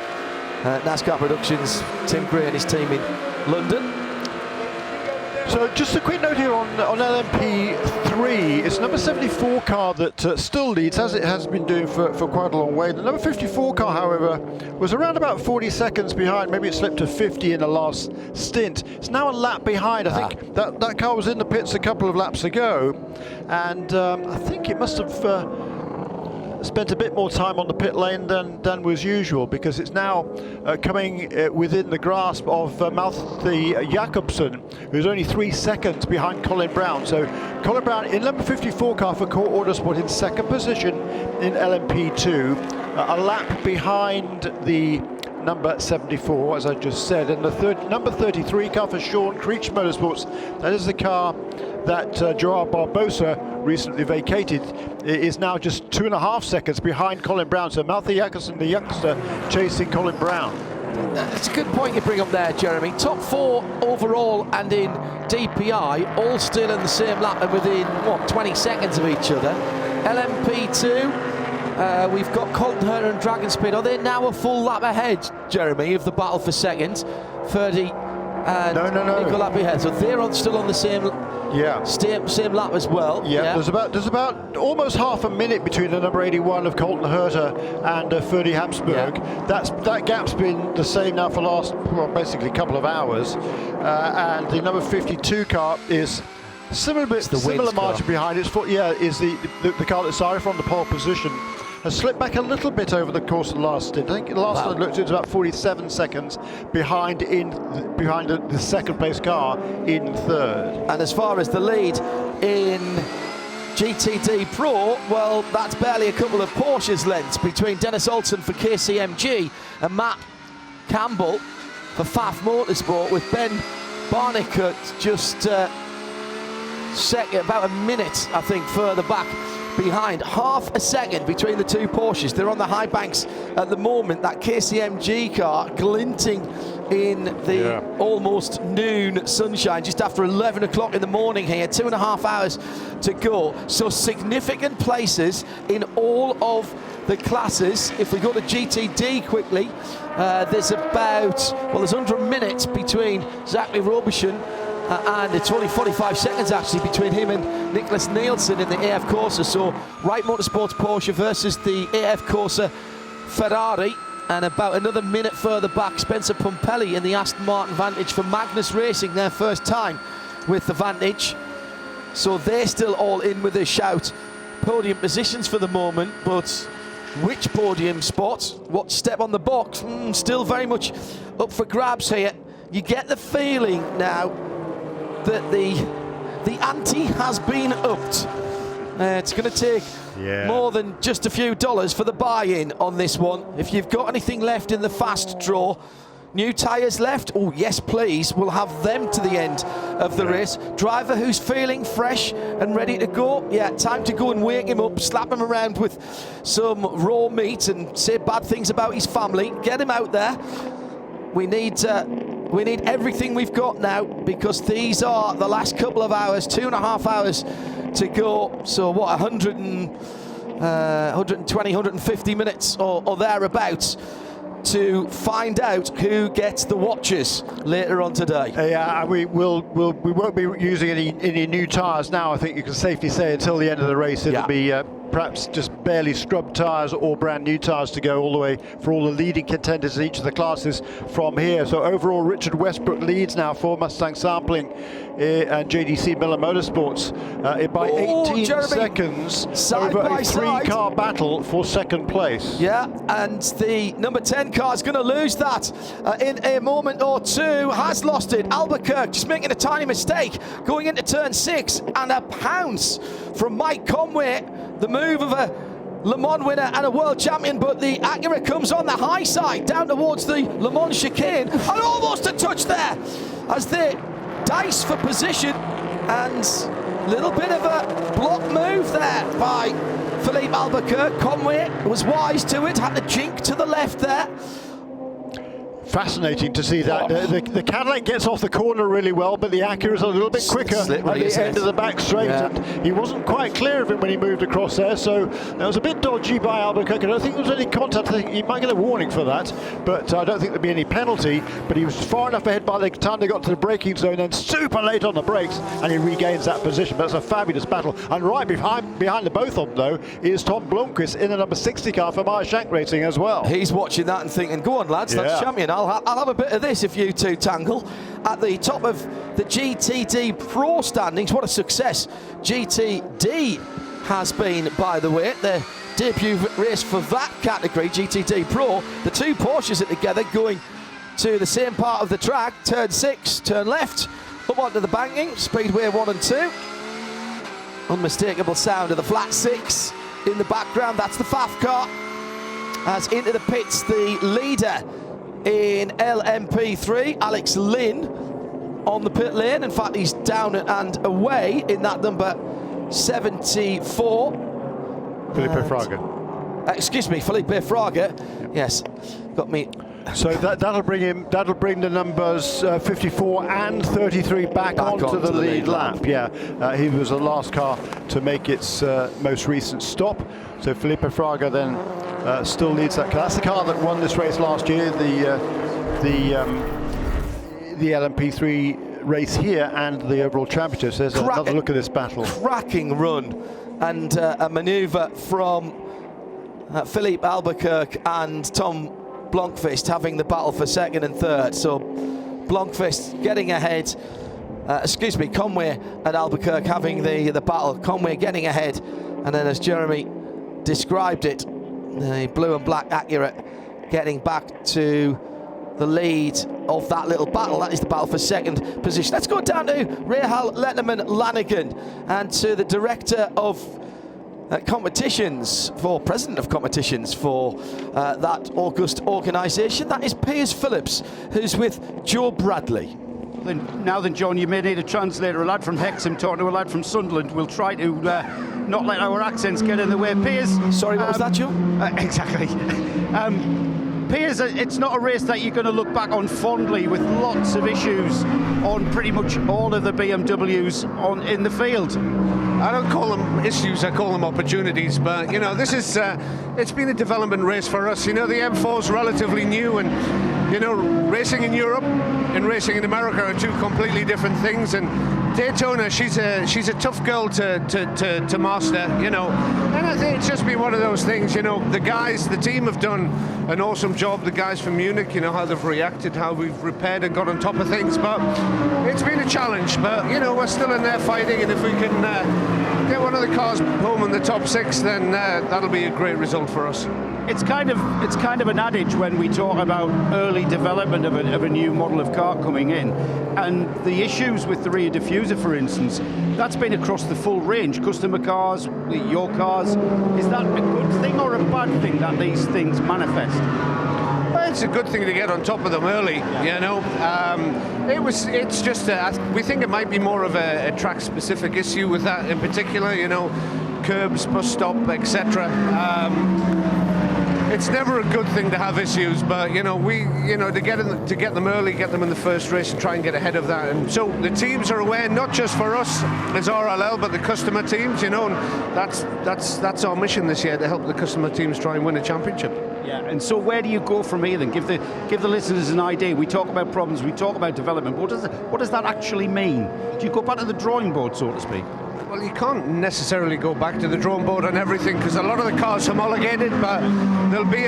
NASCAR Productions, Tim Gray and his team in London. So just a quick note here on LMP3. It's number 74 car that still leads, as it has been doing for quite a long way. The number 54 car, however, was around about 40 seconds behind. Maybe it slipped to 50 in the last stint. It's now a lap behind. I think that car was in the pits a couple of laps ago, and I think it must have spent a bit more time on the pit lane than was usual, because it's now coming within the grasp of Malte Jakobsen, who's only 3 seconds behind Colin Brown. So Colin Brown in number 54 car for Core Autosport in second position in LMP2, a lap behind the number 74, as I just said, and the number 33 car for Sean Creech Motorsports. That is the car that Gerard Barbosa recently vacated. It is now just 2.5 seconds behind Colin Brown. So Malte Jakobsen, the youngster, chasing Colin Brown. It's a good point you bring up there, Jeremy. Top 4 overall and in DPI, all still in the same lap and within, 20 seconds of each other. LMP2, we've got Colton Herter and Dragon Speed. Are they now a full lap ahead, Jeremy, of the battle for second? 30 and equal lap ahead. So they're still on the same lap as well. Yeah. There's about almost half a minute between the number 81 of Colton Herter and Ferdy Habsburg. That gap's been the same now for the last basically a couple of hours, and the number 52 car is similar margin behind. Is the car that started from the pole position. Has slipped back a little bit over the course of the last stint. I think the last I looked, it was about 47 seconds behind the second place car in third. And as far as the lead in GTD Pro, well, that's barely a couple of Porsches lengths between Dennis Olsen for KCMG and Matt Campbell for Pfaff Motorsport, with Ben Barnicut just about a minute, I think, further back behind. Half a second between the two Porsches. They're on the high banks at the moment. That KCMG car glinting in the almost noon sunshine, just after 11 o'clock in the morning here. 2.5 hours to go. So significant places in all of the classes. If we go to GTD quickly, there's under a minute between Zachary Robertson and it's only 45 seconds actually between him and Nicholas Nielsen in the AF Corsa. So Wright Motorsports Porsche versus the AF Corsa Ferrari, and about another minute further back, Spencer Pumpelly in the Aston Martin Vantage for Magnus Racing, their first time with the Vantage. So they're still all in with a shout. Podium positions for the moment, but which podium spot, what step on the box, still very much up for grabs here. You get the feeling now that the ante has been upped. It's going to take more than just a few dollars for the buy-in on this one. If you've got anything left in the fast draw, new tyres left? Oh, yes, please. We'll have them to the end of the race. Driver who's feeling fresh and ready to go. Yeah, time to go and wake him up, slap him around with some raw meat and say bad things about his family. Get him out there. We need everything we've got now, because these are the last couple of hours, 2.5 hours to go. So what, 120, 150 minutes or thereabouts to find out who gets the watches later on today. Yeah, we won't be using any new tyres now. I think you can safely say until the end of the race it'll be perhaps just barely scrubbed tyres or brand new tyres to go all the way for all the leading contenders in each of the classes from here. So overall, Richard Westbrook leads now for Mustang Sampling and JDC Miller Motorsports by 18 seconds over a three-car battle for second place. Yeah, and the number 10 car is going to lose that in a moment or two. Has lost it. Albuquerque just making a tiny mistake going into turn 6, and a pounce from Mike Conway. The move of a Le Mans winner and a world champion, but the Acura comes on the high side down towards the Le Mans chicane, and almost a touch there as they dice for position, and a little bit of a block move there by Philippe Albuquerque. Conway was wise to it, had the jink to the left there. Fascinating to see that. The Cadillac gets off the corner really well, but the Acura's a little bit quicker at the end of the back straight, and he wasn't quite clear of it when he moved across there, so that was a bit dodgy by Albuquerque. I don't think there was any contact. I think he might get a warning for that, but I don't think there'd be any penalty. But he was far enough ahead by the time they got to the braking zone, then super late on the brakes, and he regains that position. But it's a fabulous battle, and right behind the both of them, though, is Tom Blomqvist in the number 60 car for Meyer Shank Racing as well. He's watching that and thinking, go on, lads, that's champion. I'll have a bit of this if you two tangle. At the top of the GTD Pro standings, what a success GTD has been, by the way. The debut race for that category, GTD Pro. The two Porsches are together going to the same part of the track. Turn 6, turn left, up onto the banking, speedway 1 and 2. Unmistakable sound of the flat 6 in the background. That's the FAF car. As into the pits, the leader in LMP3, Alex Lynn, on the pit lane. In fact, he's down and away in that number 74. Felipe Fraga. Excuse me, Felipe Fraga. Yes, got me. So that'll bring the numbers 54 and 33 back onto the lead lap. Yeah, he was the last car to make its most recent stop. So Felipe Fraga then still leads that car. That's the car that won this race last year, the LMP3 race here and the overall championship. So there's another look at this battle. Cracking run, and a manoeuvre from Philippe Albuquerque and Tom Blomqvist having the battle for second and third. So Blomqvist getting ahead. Conway and Albuquerque having the battle. Conway getting ahead, and then as Jeremy described it, the blue and black Acura getting back to the lead of that little battle. That is the battle for second position. Let's go down to Rahal Letterman Lanigan and to the director of competitions, president of competitions for that August organisation. That is Piers Phillips, who's with Joe Bradley. Now then, John, you may need a translator. A lad from Hexham talking to a lad from Sunderland. We'll try to not let our accents get in the way. Piers. Sorry, what was that, Joe? Exactly. Piers, it's not a race that you're going to look back on fondly, with lots of issues on pretty much all of the BMWs in the field. I don't call them issues, I call them opportunities, but, you know, this is, it's been a development race for us. You know, the M4 is relatively new, and, you know, racing in Europe and racing in America are two completely different things, and Daytona, she's a tough girl to master, you know, and I think it's just been one of those things. You know, the team have done an awesome job. The guys from Munich, you know, how they've reacted, how we've repaired and got on top of things, but it's been a challenge. But, you know, we're still in there fighting, and if we can get one of the cars home in the top 6, then that'll be a great result for us. It's kind of an adage when we talk about early development of a new model of car coming in, and the issues with the rear diffuser, for instance, that's been across the full range. Customer cars, your cars. Is that a good thing or a bad thing that these things manifest? Well, it's a good thing to get on top of them early, you know. It's just, we think it might be more of a track-specific issue with that in particular, you know, curbs, bus stop, etc. It's never a good thing to have issues, but you know, to get them early, get them in the first race, and try and get ahead of that. And so the teams are aware, not just for us as RLL, but the customer teams. You know, and that's our mission this year, to help the customer teams try and win a championship. Yeah, and so where do you go from here then? Give the listeners an idea. We talk about problems, we talk about development. What does that actually mean? Do you go back to the drawing board, so to speak? Well, you can't necessarily go back to the drawing board on everything, because a lot of the cars homologated, but there'll be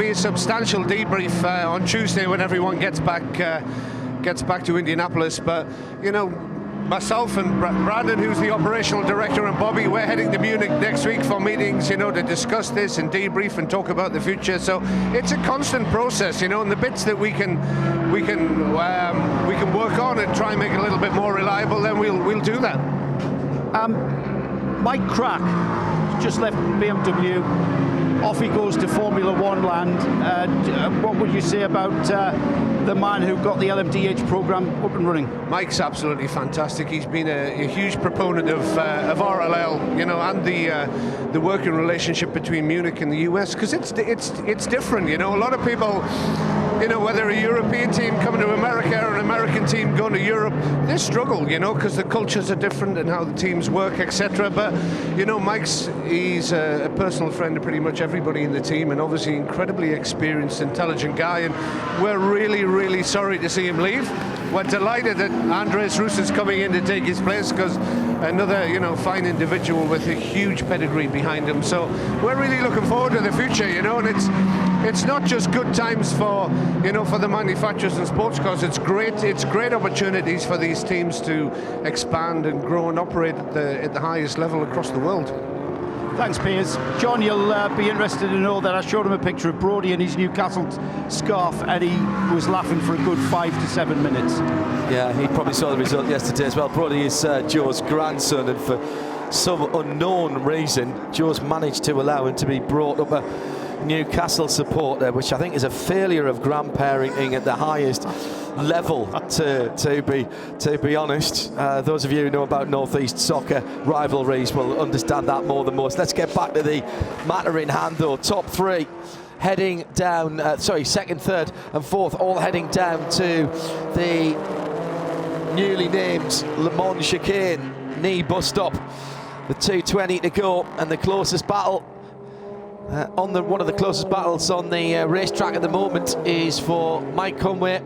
a substantial debrief on Tuesday when everyone gets back to Indianapolis. But you know, myself and Brandon, who's the operational director, and Bobby, we're heading to Munich next week for meetings, you know, to discuss this and debrief and talk about the future. So it's a constant process, you know, and the bits that we can work on and try and make it a little bit more reliable, then we'll do that. Mike Crack just left BMW. Off he goes to Formula One land. What would you say about the man who got the LMDH program up and running? Mike's absolutely fantastic. He's been a huge proponent of RLL, you know, and the working relationship between Munich and the US, because it's different. You know, a lot of people, you know, whether a European team coming to America or an American team going to Europe, they struggle, you know, because the cultures are different and how the teams work, etc. But you know, he's a personal friend of pretty much everybody in the team, and obviously incredibly experienced, intelligent guy, and we're really sorry to see him leave. We're delighted that Andres Rus is coming in to take his place, because another, you know, fine individual with a huge pedigree behind him. So we're really looking forward to the future, you know, and it's not just good times for, you know, for the manufacturers and sports cars. It's great opportunities for these teams to expand and grow and operate at the highest level across the world. Thanks, Piers. John, you'll be interested to know that I showed him a picture of Brodie in his Newcastle scarf, and he was laughing for a good 5 to 7 minutes. Yeah, he probably saw the result yesterday as well. Brodie is Joe's grandson, and for some unknown reason, Joe's managed to allow him to be brought up a Newcastle supporter, which I think is a failure of grandparenting at the highest level, to be honest. Those of you who know about Northeast soccer rivalries will understand that more than most. Let's get back to the matter in hand, though. Top three heading down, second, third and fourth, all heading down to the newly named Le Mans chicane knee bus stop. The 2:20 to go, and the closest battle one of the closest battles on the racetrack at the moment is for Mike Conway,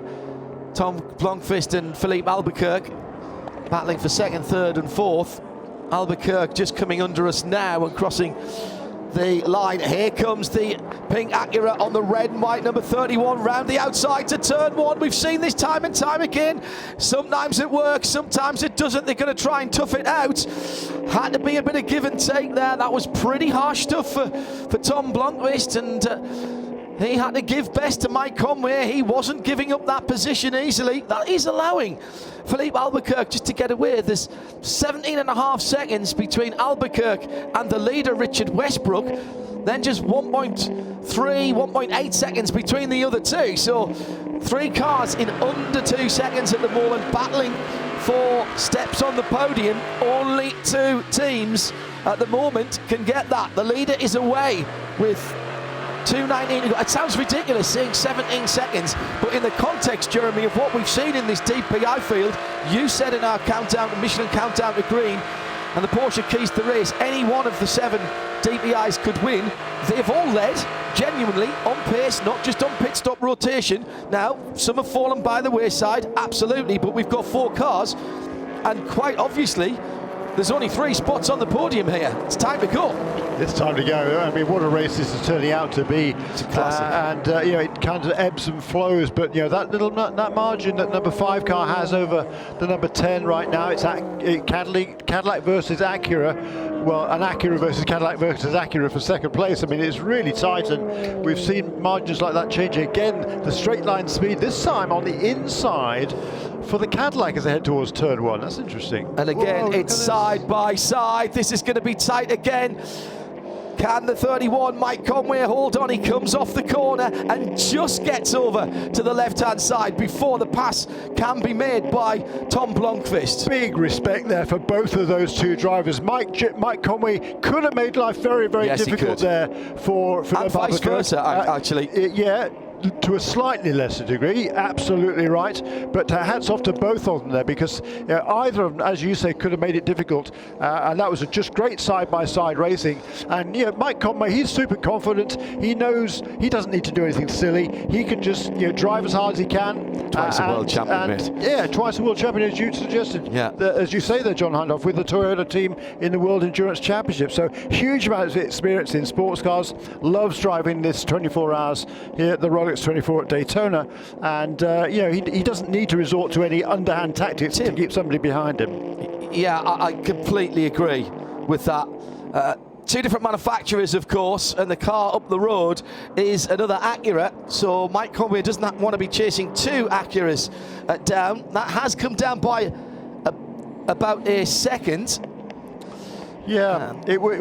Tom Blomqvist and Philippe Albuquerque battling for second, third and fourth. Albuquerque just coming under us now and crossing the line. Here comes the pink Acura on the red and white number 31 round the outside to turn one. We've seen this time and time again. Sometimes it works, sometimes it doesn't. They're going to try and tough it out. Had to be a bit of give and take there. That was pretty harsh stuff for Tom Blomqvist, and he had to give best to Mike Conway. He wasn't giving up that position easily. That is allowing Philippe Albuquerque just to get away. There's 17.5 seconds between Albuquerque and the leader, Richard Westbrook. Then just 1.8 seconds between the other two. So 3 cars in under 2 seconds at the moment, battling for steps on the podium. Only 2 teams at the moment can get that. The leader is away with 2:19 to go. It sounds ridiculous saying 17 seconds, but in the context, Jeremy, of what we've seen in this DPI field, you said in our countdown, Michelin countdown to green, and the Porsche keys to the race, any one of the 7 DPIs could win. They've all led genuinely on pace, not just on pit stop rotation. Now, some have fallen by the wayside, absolutely, but we've got 4 cars, and quite obviously, there's only 3 spots on the podium here. It's time to go. It's time to go. I mean, what a race this is turning out to be. It's a classic. You know, it kind of ebbs and flows, but you know, that margin that number 5 car has over the number 10 right now, it's Cadillac versus Acura. Well, an Acura versus Cadillac versus Acura for second place. I mean, it's really tight, and we've seen margins like that change again. The straight line speed this time on the inside for the Cadillac as they head towards turn 1. That's interesting. And again, it's side by side. This is going to be tight again. Can the 31, Mike Conway, hold on? He comes off the corner and just gets over to the left-hand side before the pass can be made by Tom Blomqvist. Big respect there for both of those two drivers. Mike Conway could have made life very, very difficult there for and vice versa, actually. Yeah. To a slightly lesser degree, absolutely right. But hats off to both of them there, because either of them, as you say, could have made it difficult. And that was just great side-by-side racing. And Mike Conway, he's super confident. He knows he doesn't need to do anything silly. He can just drive as hard as he can. Twice a world champion, mate. Yeah, twice a world champion, as you suggested. Yeah. As you say there, John Hindhaugh, with the Toyota team in the World Endurance Championship. So huge amounts of experience in sports cars. Loves driving this 24 hours here at the Rolex 24 at Daytona, and he doesn't need to resort to any underhand tactics to keep somebody behind him. Yeah, I completely agree with that. Two different manufacturers, of course, and the car up the road is another Acura, so Mike Conway doesn't want to be chasing two Acuras down. That has come down by about a second. Yeah,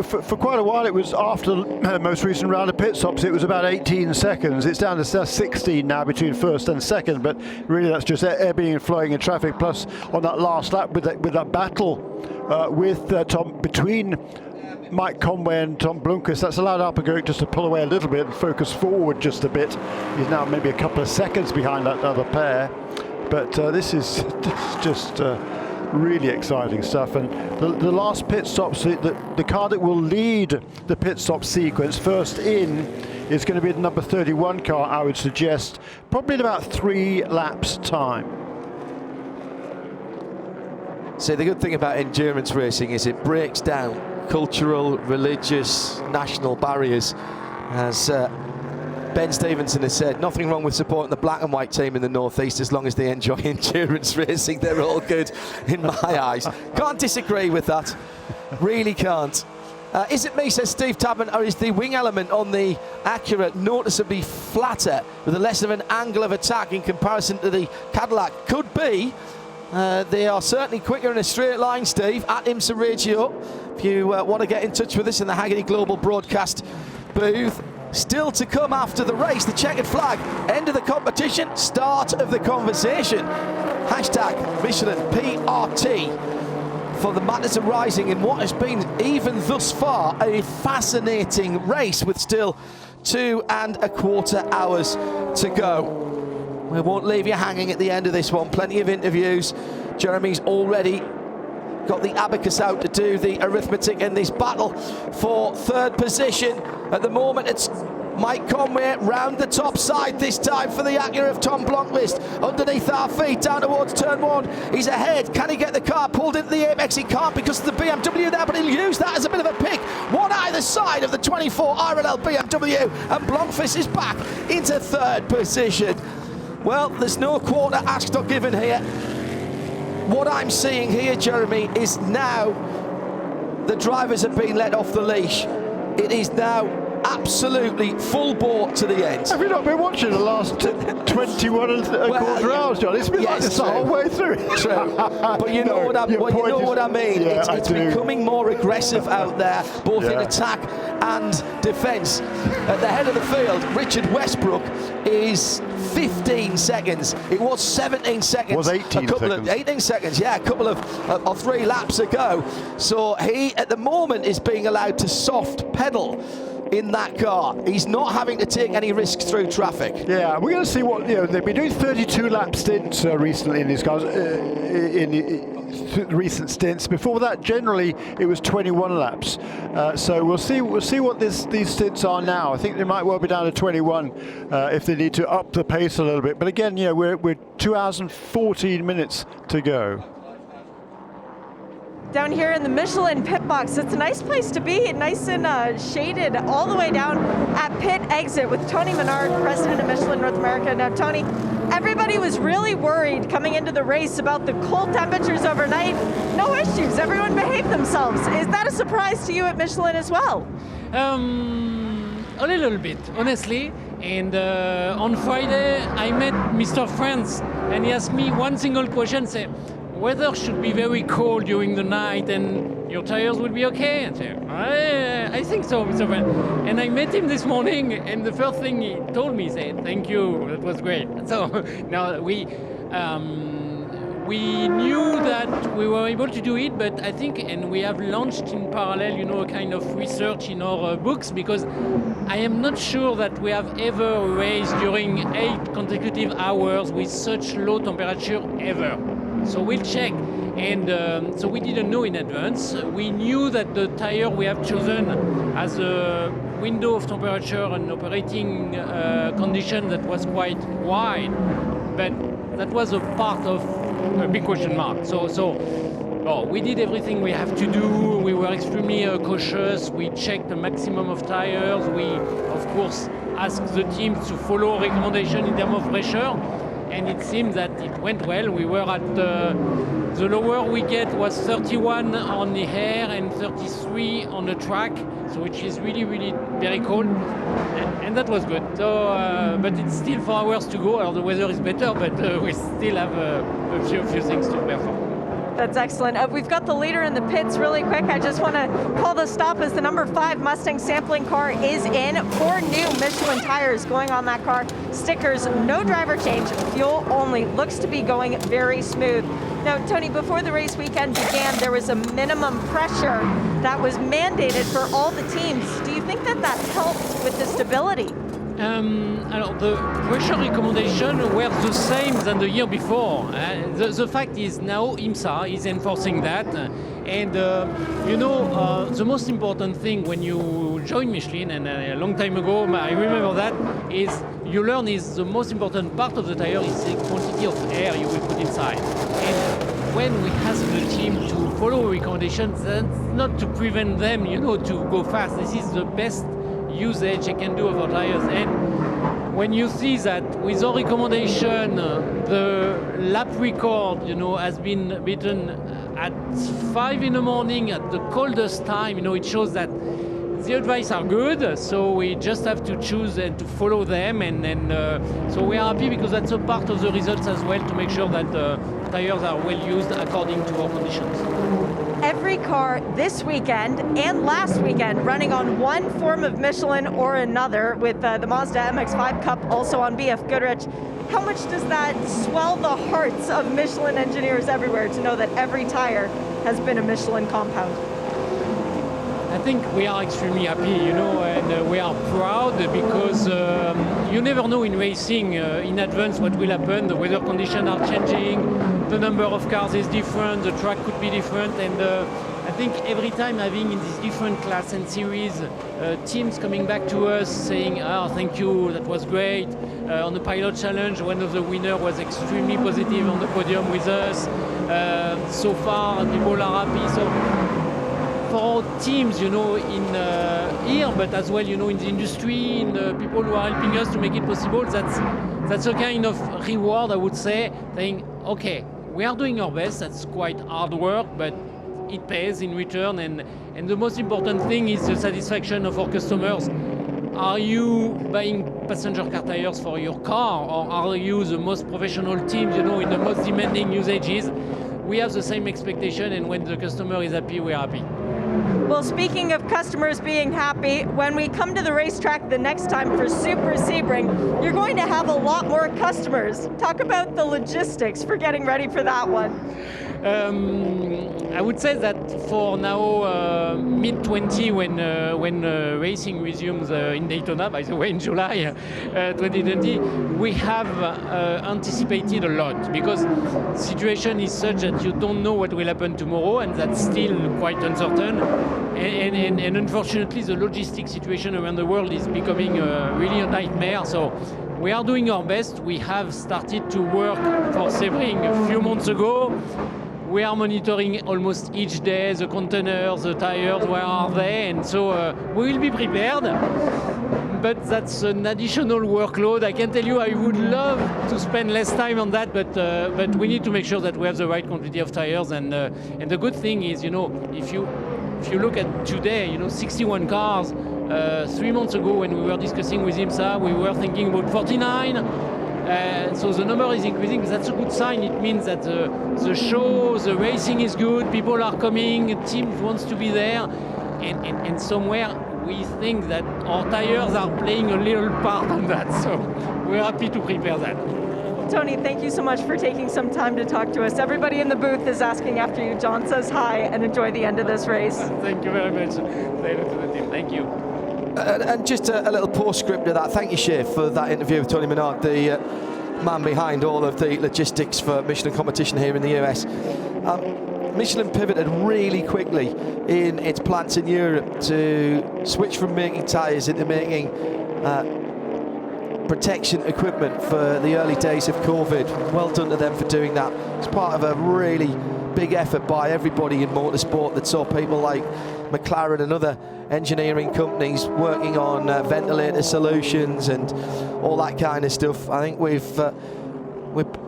for quite a while it was after the most recent round of pit stops, it was about 18 seconds. It's down to 16 now between first and second, but really that's just ebbing and flowing in traffic. Plus on that last lap with that battle between Mike Conway and Tom Blomqvist, that's allowed Alpagovic just to pull away a little bit and focus forward just a bit. He's now maybe a couple of seconds behind that other pair, but this is just really exciting stuff. And the last pit stops, the car that will lead the pit stop sequence first in is going to be the number 31 car, I would suggest, probably in about 3 laps time. So the good thing about endurance racing is it breaks down cultural, religious, national barriers. As Ben Stevenson has said, nothing wrong with supporting the black and white team in the Northeast as long as they enjoy endurance racing. They're all good in my eyes. Can't disagree with that. Really can't. Is it me, says Steve Tabman, or is the wing element on the Acura noticeably flatter with a less of an angle of attack in comparison to the Cadillac? Could be. They are certainly quicker in a straight line, Steve, at IMSA Radio. If you want to get in touch with us in the Hagerty Global Broadcast booth. Still to come after the race, the checkered flag, end of the competition, start of the conversation. Hashtag Michelin PRT for the matters arising in what has been, even thus far, a fascinating race with still 2.25 hours to go. We won't leave you hanging at the end of this one. Plenty of interviews. Jeremy's already got the abacus out to do the arithmetic in this battle for third position. At the moment, it's Mike Conway round the top side this time for the Acura of Tom Blomqvist. Underneath our feet, down towards turn 1. He's ahead. Can he get the car pulled into the apex? He can't because of the BMW there, but he'll use that as a bit of a pick. One either side of the 24 RLL BMW, and Blomqvist is back into third position. Well, there's no quarter asked or given here. What I'm seeing here, Jeremy, is now the drivers have been let off the leash. It is now absolutely full bore to the end. Have you not been watching the last 21 and a quarter hours, John? It's been like this the whole way through. True. But you know what I mean. Yeah, it's becoming more aggressive out there, both in attack and defence. At the head of the field, Richard Westbrook is 15 seconds. It was 17 seconds. Was 18 seconds. 18 seconds, yeah, a couple of 3 laps ago. So he, at the moment, is being allowed to soft pedal in that car. He's not having to take any risks through traffic. Yeah, we're going to see what, they've been doing 32 lap stints recently in these cars, in recent stints. Before that, generally, it was 21 laps. So we'll see what these stints are now. I think they might well be down to 21 if they need to up the pace a little bit. But again, we're 2 hours and 14 minutes to go. Down here in the Michelin pit box, it's a nice place to be, nice and shaded all the way down at pit exit with Tony Menard, president of Michelin North America. Now, Tony, everybody was really worried coming into the race about the cold temperatures overnight. No issues, everyone behaved themselves. Is that a surprise to you at Michelin as well? A little bit, honestly. And on Friday, I met Mr. France, and he asked me one single question, say, weather should be very cold during the night and your tires will be okay. And I think so, Mr. Van. And I met him this morning, and the first thing he told me, he said, "Thank you, that was great." So now we knew that we were able to do it, but I think, and we have launched in parallel, a kind of research in our books, because I am not sure that we have ever raced during 8 consecutive hours with such low temperature ever. So we'll check. And so we didn't know in advance. We knew that the tire we have chosen has a window of temperature and operating condition that was quite wide, but that was a part of a big question mark. So we did everything we have to do. We were extremely cautious. We checked the maximum of tires. We, of course, asked the teams to follow recommendation in terms of pressure. And it seems that it went well. We were at the lower we get was 31 on the air and 33 on the track, so which is really, really very cold, and that was good. So, but it's still 4 hours to go. The weather is better, but we still have a few things to perform. That's excellent. We've got the leader in the pits really quick. I just want to call the stop as the number 5 Mustang sampling car is in. 4 new Michelin tires going on that car. Stickers, no driver change, fuel only. Looks to be going very smooth. Now, Tony, before the race weekend began, there was a minimum pressure that was mandated for all the teams. Do you think that helped with the stability? The pressure recommendation were the same than the year before. The fact is now IMSA is enforcing that. And the most important thing when you join Michelin, and a long time ago, I remember that, is you learn is the most important part of the tire is the quantity of air you will put inside. And when we ask the team to follow recommendations, that's not to prevent them, to go fast. This is the best usage they can do of our tires. And when you see that with our recommendation, the lap record, has been beaten at 5 in the morning at the coldest time, it shows that the advice are good, so we just have to choose and to follow them, and so we are happy because that's a part of the results as well, to make sure that the tires are well used according to our conditions. Every car this weekend and last weekend running on one form of Michelin or another, with the Mazda MX-5 Cup also on BF Goodrich. How much does that swell the hearts of Michelin engineers everywhere to know that every tire has been a Michelin compound? I think we are extremely happy, and we are proud because you never know in racing in advance what will happen. The weather conditions are changing, the number of cars is different, the track could be different, and I think every time having in these different class and series teams coming back to us saying, "Oh, thank you, that was great." On the Pilot Challenge, one of the winners was extremely positive on the podium with us. So far, people are happy. So for teams, in here, but as well, in the industry, in the people who are helping us to make it possible, that's a kind of reward, I would say, saying, okay, we are doing our best. That's quite hard work, but it pays in return. And the most important thing is the satisfaction of our customers. Are you buying passenger car tires for your car, or are you the most professional team, in the most demanding usages? We have the same expectation, and when the customer is happy, we're happy. Well, speaking of customers being happy, when we come to the racetrack the next time for Super Sebring, you're going to have a lot more customers. Talk about the logistics for getting ready for that one. I would say that for now, mid-20, when racing resumes in Daytona, by the way, in July 2020, we have anticipated a lot, because the situation is such that you don't know what will happen tomorrow, and that's still quite uncertain. And unfortunately, the logistic situation around the world is becoming really a nightmare. So we are doing our best. We have started to work for Sebring a few months ago. We are monitoring almost each day the containers, the tires, where are they, and so we will be prepared. But that's an additional workload. I can tell you I would love to spend less time on that, but we need to make sure that we have the right quantity of tires. And the good thing is, if you look at today, 61 cars. 3 months ago, when we were discussing with IMSA, we were thinking about 49. So the number is increasing. That's a good sign. It means that the show, the racing is good. People are coming. Teams wants to be there, and somewhere we think that our tires are playing a little part on that. So we're happy to prepare that. Tony, thank you so much for taking some time to talk to us. Everybody in the booth is asking after you. John says hi and enjoy the end of this race. Thank you very much. Say hello to the team. Thank you. And just a little postscript to that. Thank you, Shea, for that interview with Tony Menard, the man behind all of the logistics for Michelin competition here in the US. Michelin pivoted really quickly in its plants in Europe to switch from making tyres into making protection equipment for the early days of COVID. Well done to them for doing that. It's part of a really big effort by everybody in motorsport that saw people like McLaren and other engineering companies working on ventilator solutions and all that kind of stuff. I think we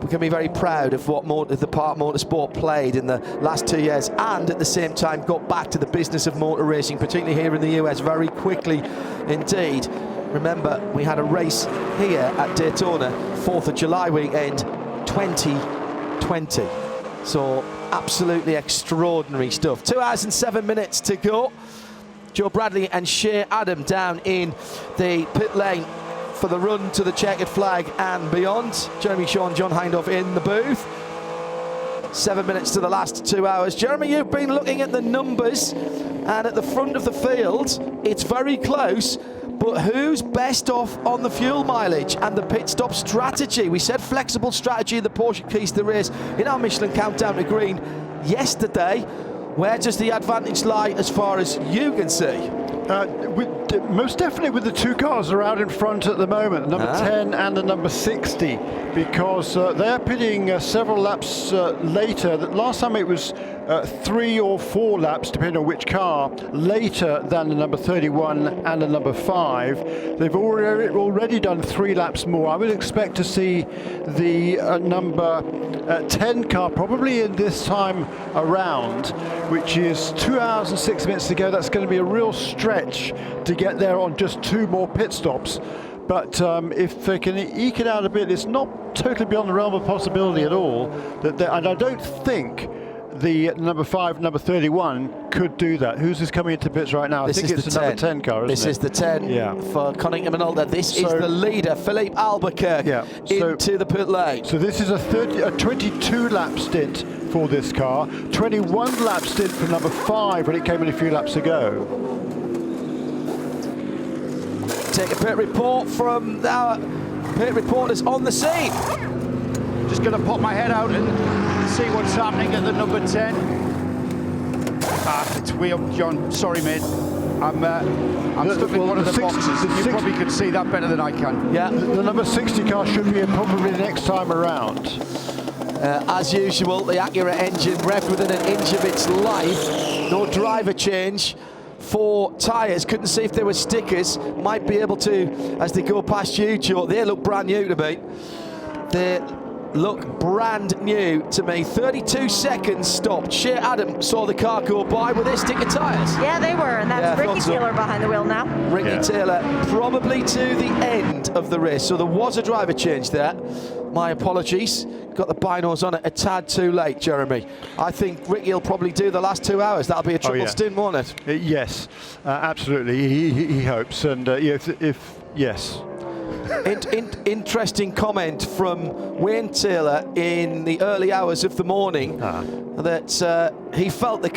can be very proud of what the part motorsport played in the last 2 years, and at the same time got back to the business of motor racing, particularly here in the US, very quickly indeed. Remember, we had a race here at Daytona, 4th of July weekend, 2020. So absolutely extraordinary stuff. 2 hours and 7 minutes to go. Joe Bradley and Shea Adam down in the pit lane for the run to the checkered flag and beyond. Jeremy Shaw and John Hindhaugh in the booth. 7 minutes to the last 2 hours. Jeremy, you've been looking at the numbers, and at the front of the field, it's very close. But who's best off on the fuel mileage and the pit stop strategy? We said flexible strategy in the Porsche Keys to the Race in our Michelin Countdown to Green yesterday. Where does the advantage lie as far as you can see? Most definitely with the two cars that are out in front at the moment, number 10 and the number 60, because they're pitting several laps later. Last time it was 3 or 4 laps, depending on which car, later than the number 31 and the number 5. They've already done 3 laps more. I would expect to see the number 10 car probably in this time around, which is 2 hours and 6 minutes to go. That's going to be a real stretch to get there on just 2 more pit stops. But if they can eke it out a bit, it's not totally beyond the realm of possibility at all. And I don't think the number 5, number 31 could do that. Who's this coming into pits right now? I think it's the number 10 car, isn't it? This is the 10 for Connington and Alder. This is the leader, Philippe Albuquerque, into the pit lane. So this is a 22 lap stint for this car, 21 lap stint for number 5 when it came in a few laps ago. Take a pit report from our pit reporters on the scene. Just going to pop my head out and see what's happening at the number 10. It's weird, John. Sorry, mate. I'm stuck in one of the boxes. You probably could see that better than I can. Yeah, the number 60 car should be probably next time around. As usual, the Acura engine revved within an inch of its life. No driver change. 4 tyres, couldn't see if there were stickers, might be able to as they go past you, Joe. They look brand new to me. They look brand new to me. 32 seconds stopped. Shea Adam saw the car go by. Were they sticker tyres? Yeah, they were, and that's Ricky Taylor behind the wheel now. Ricky Taylor probably to the end of the race, so there was a driver change there. My apologies. Got the binos on it a tad too late, Jeremy. I think Ricky will probably do the last 2 hours. That'll be a triple stint, won't it? Yes, absolutely. He hopes, and yes. Interesting comment from Wayne Taylor in the early hours of the morning that he felt the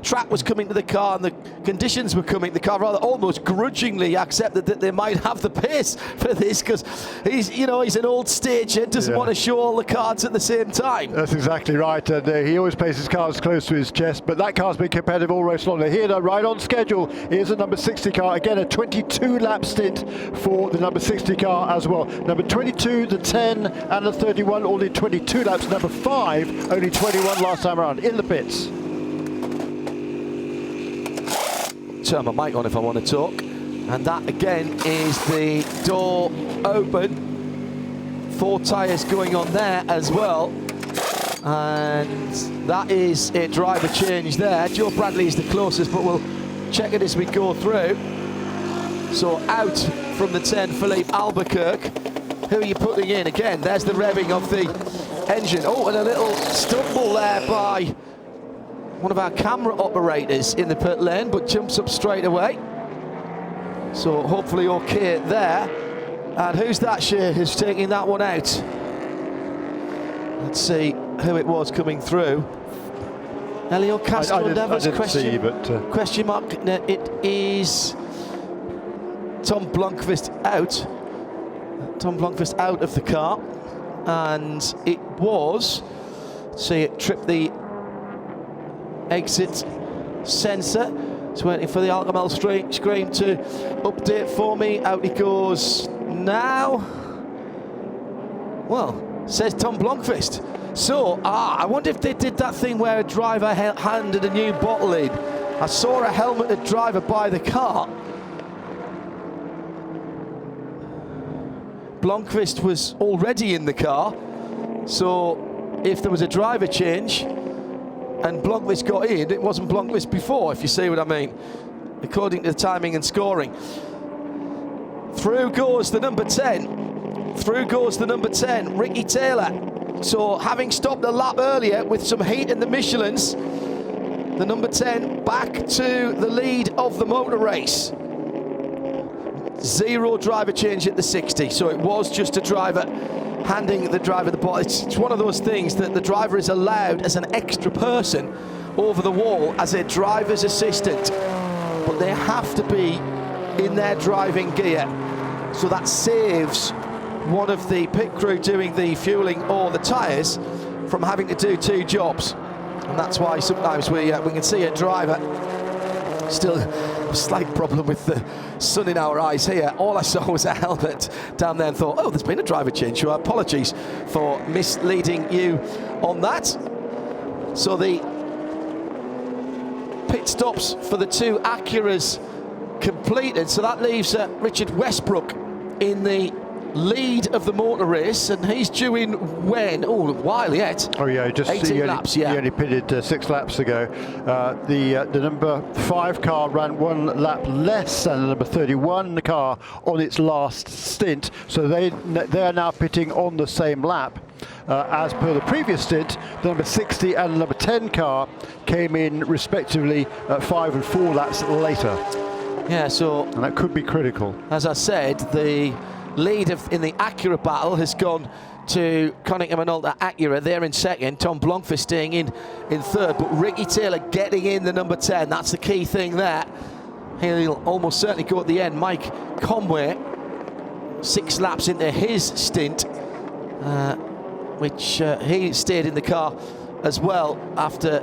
track was coming to the car and the conditions were coming to the car, rather almost grudgingly accepted that they might have the pace for this because he's an old stager, doesn't want to show all the cards at the same time. That's exactly right, and he always plays his cards close to his chest, but that car's been competitive all race long. Here, right on schedule, here's a number 60 car, again a 22 lap stint for the number 60 car as well. Number 22, the 10 and the 31 all did 22 laps. Number 5 only 21 last time around in the pits. Turn my mic on if I want to talk, and that again is the door open. 4 tyres going on there as well, and that is a driver change there. Joe Bradley is the closest, but we'll check it as we go through. So out from the 10, Philippe Albuquerque. who are you putting in? Again, there's the revving of the engine. Oh, and a little stumble there by one of our camera operators in the pit lane, but jumps up straight away. So hopefully okay there. And who's that, Shea, who's taking that one out? Let's see who it was coming through. Elio Castroneves, question mark. No, it is Tom Blomqvist out. Tom Blomqvist out of the car. And it was, see, it tripped the exit sensor. It's waiting for the Alcamel screen to update for me. Out he goes now. Well, says Tom Blomqvist. So, I wonder if they did that thing where a driver handed a new bottle in. I saw a helmeted driver by the car. Blomqvist was already in the car. So, if there was a driver change and Blomqvist got in, it wasn't Blomqvist before, if you see what I mean, according to the timing and scoring. Through goes the number 10. Through goes the number 10, Ricky Taylor. So having stopped a lap earlier with some heat in the Michelins, the number 10 back to the lead of the motor race. Zero driver change at the 60, so it was just a driver handing the driver the ball. It's one of those things that the driver is allowed as an extra person over the wall as a driver's assistant, but they have to be in their driving gear. So that saves one of the pit crew doing the fueling or the tyres from having to do two jobs. And that's why sometimes we can see a driver. Still a slight problem with the sun in our eyes here. All I saw was a helmet down there and thought, oh, there's been a driver change. So apologies for misleading you on that. So the pit stops for the two Acuras completed. So that leaves Richard Westbrook in the lead of the motor race, and he's due in when? Oh, a while yet. Oh yeah, just 18 laps. Yeah, he only pitted 6 laps ago. The number 5 car ran 1 lap less than the number 31 car on its last stint, so they are now pitting on the same lap. As per the previous stint, the number 60 and the number 10 car came in respectively 5 and 4 laps later. Yeah, so and that could be critical. As I said, the lead in the Acura battle has gone to Cunningham and Alta Acura. They're in second. Tom Blomqvist staying in third, but Ricky Taylor getting in the number 10. That's the key thing there. He'll almost certainly go at the end. Mike Conway, 6 laps into his stint, which he stayed in the car as well after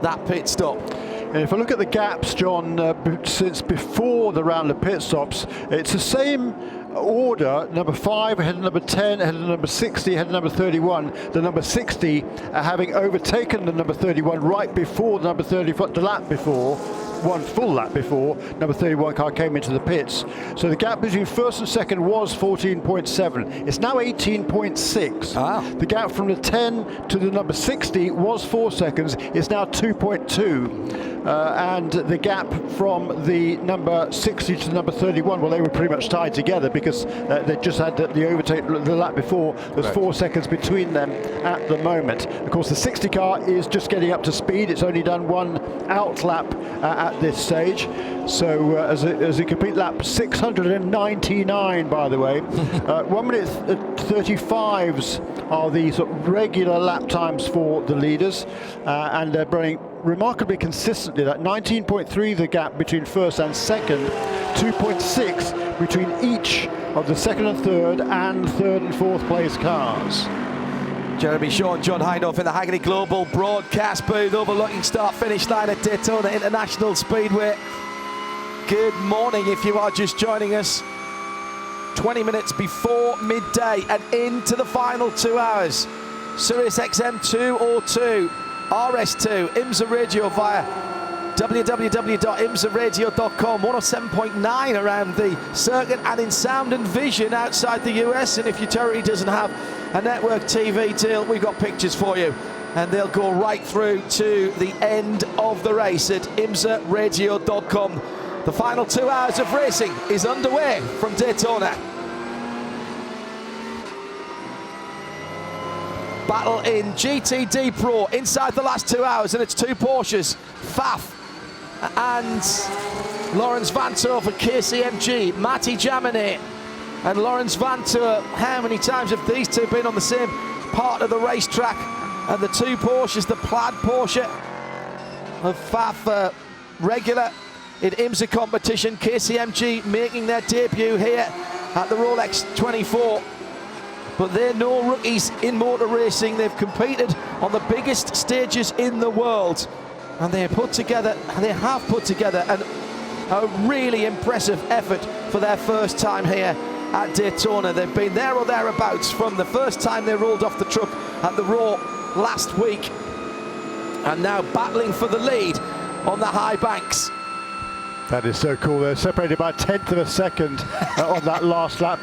that pit stop. And if I look at the gaps, John, since before the round of pit stops, it's the same order. Number 5 ahead of number 10, ahead of number 60, ahead of number 31. The number 60 having overtaken the number 31 right before the number 30, the lap before, one full lap before number 31 car came into the pits. So the gap between first and second was 14.7. It's now 18.6. The gap from the 10 to the number 60 was 4 seconds. It's now 2.2. And the gap from the number 60 to number 31, well, they were pretty much tied together because they just had the overtake the lap before. There's 4 seconds between them at the moment. Of course, the 60 car is just getting up to speed. It's only done 1 out lap at this stage. So as a complete lap, 699, by the way. 1 minute 35s are the sort of regular lap times for the leaders, and they're running remarkably consistently. That 19.3 the gap between first and second, 2.6 between each of the second and third and fourth place cars. Jeremy Shaw and John Hindhaugh in the Hagerty Global broadcast booth overlooking start-finish line at Daytona International Speedway. Good morning if you are just joining us. 20 minutes before midday and into the final 2 hours. Sirius XM 202, RS2, IMSA Radio via www.imsaradio.com, 107.9 around the circuit and in sound and vision outside the US. And if your territory doesn't have a network TV deal, we've got pictures for you. And they'll go right through to the end of the race at imsaradio.com. The final 2 hours of racing is underway from Daytona. battle in GTD Pro inside the last 2 hours, and it's two Porsches, Faf and Lawrence Vantour for KCMG, Matty Jaminet and Lawrence Vantour. How many times have these two been on the same part of the racetrack? And the two Porsches, the plaid Porsche of Faf, regular in IMSA competition, KCMG making their debut here at the Rolex 24. But they're no rookies in motor racing. They've competed on the biggest stages in the world, and they have put together a really impressive effort for their first time here at Daytona. They've been there or thereabouts from the first time they rolled off the truck at the Raw last week, and now battling for the lead on the high banks. That is so cool. They're separated by a tenth of a second on that last lap.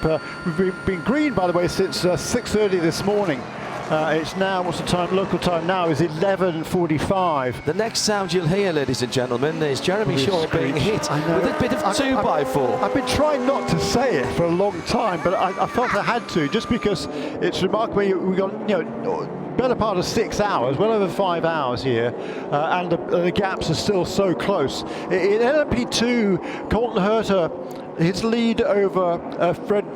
We've been green, by the way, since 6:30 this morning. It's now, what's the time? Local time now is 11:45. The next sound you'll hear, ladies and gentlemen, is Jeremy Shaw being hit with a bit of 2x4. I've been trying not to say it for a long time, but I felt I had to, just because it's remarkable. We got, better part of 6 hours, well over 5 hours here, and the gaps are still so close. In LMP2, Colton Herter, his lead over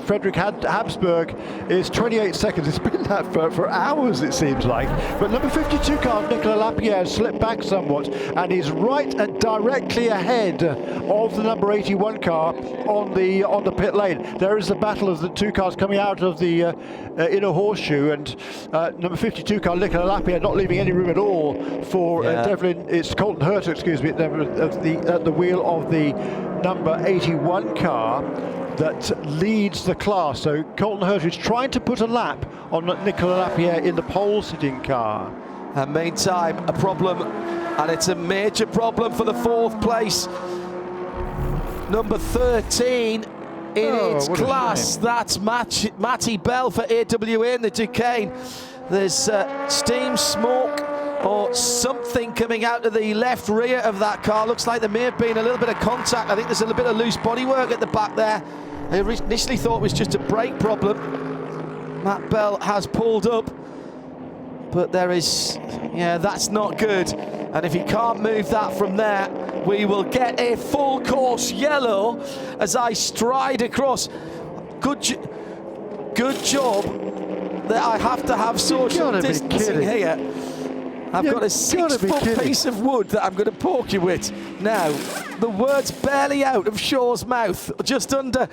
Frederick Habsburg is 28 seconds. It's been that for hours, it seems like. But number 52 car, Nicolas Lapierre, has slipped back somewhat, and he's right and directly ahead of the number 81 car on the pit lane. There is the battle of the two cars coming out of the inner horseshoe, and number 52 car, Nicolas Lapierre, not leaving any room at all for Devlin. It's Colton Herter, excuse me, at the wheel of the number 81 car that leads the class. So Colton Herter is trying to put a lap on Nicolas Lapierre in the pole sitting car. And meantime, a problem, and it's a major problem for the fourth place. Number 13 in its class. That's Matty Bell for AWA in the Duquesne. There's steam, smoke, or something coming out of the left rear of that car. Looks like there may have been a little bit of contact. I think there's a little bit of loose bodywork at the back there. I initially thought it was just a brake problem. Matt Bell has pulled up, but there is, that's not good. And if he can't move that from there, we will get a full course yellow as I stride across. Good job that I have to have social distancing here. I've got a 6-foot piece of wood that I'm going to poke you with. Now, the word's barely out of Shaw's mouth. Just under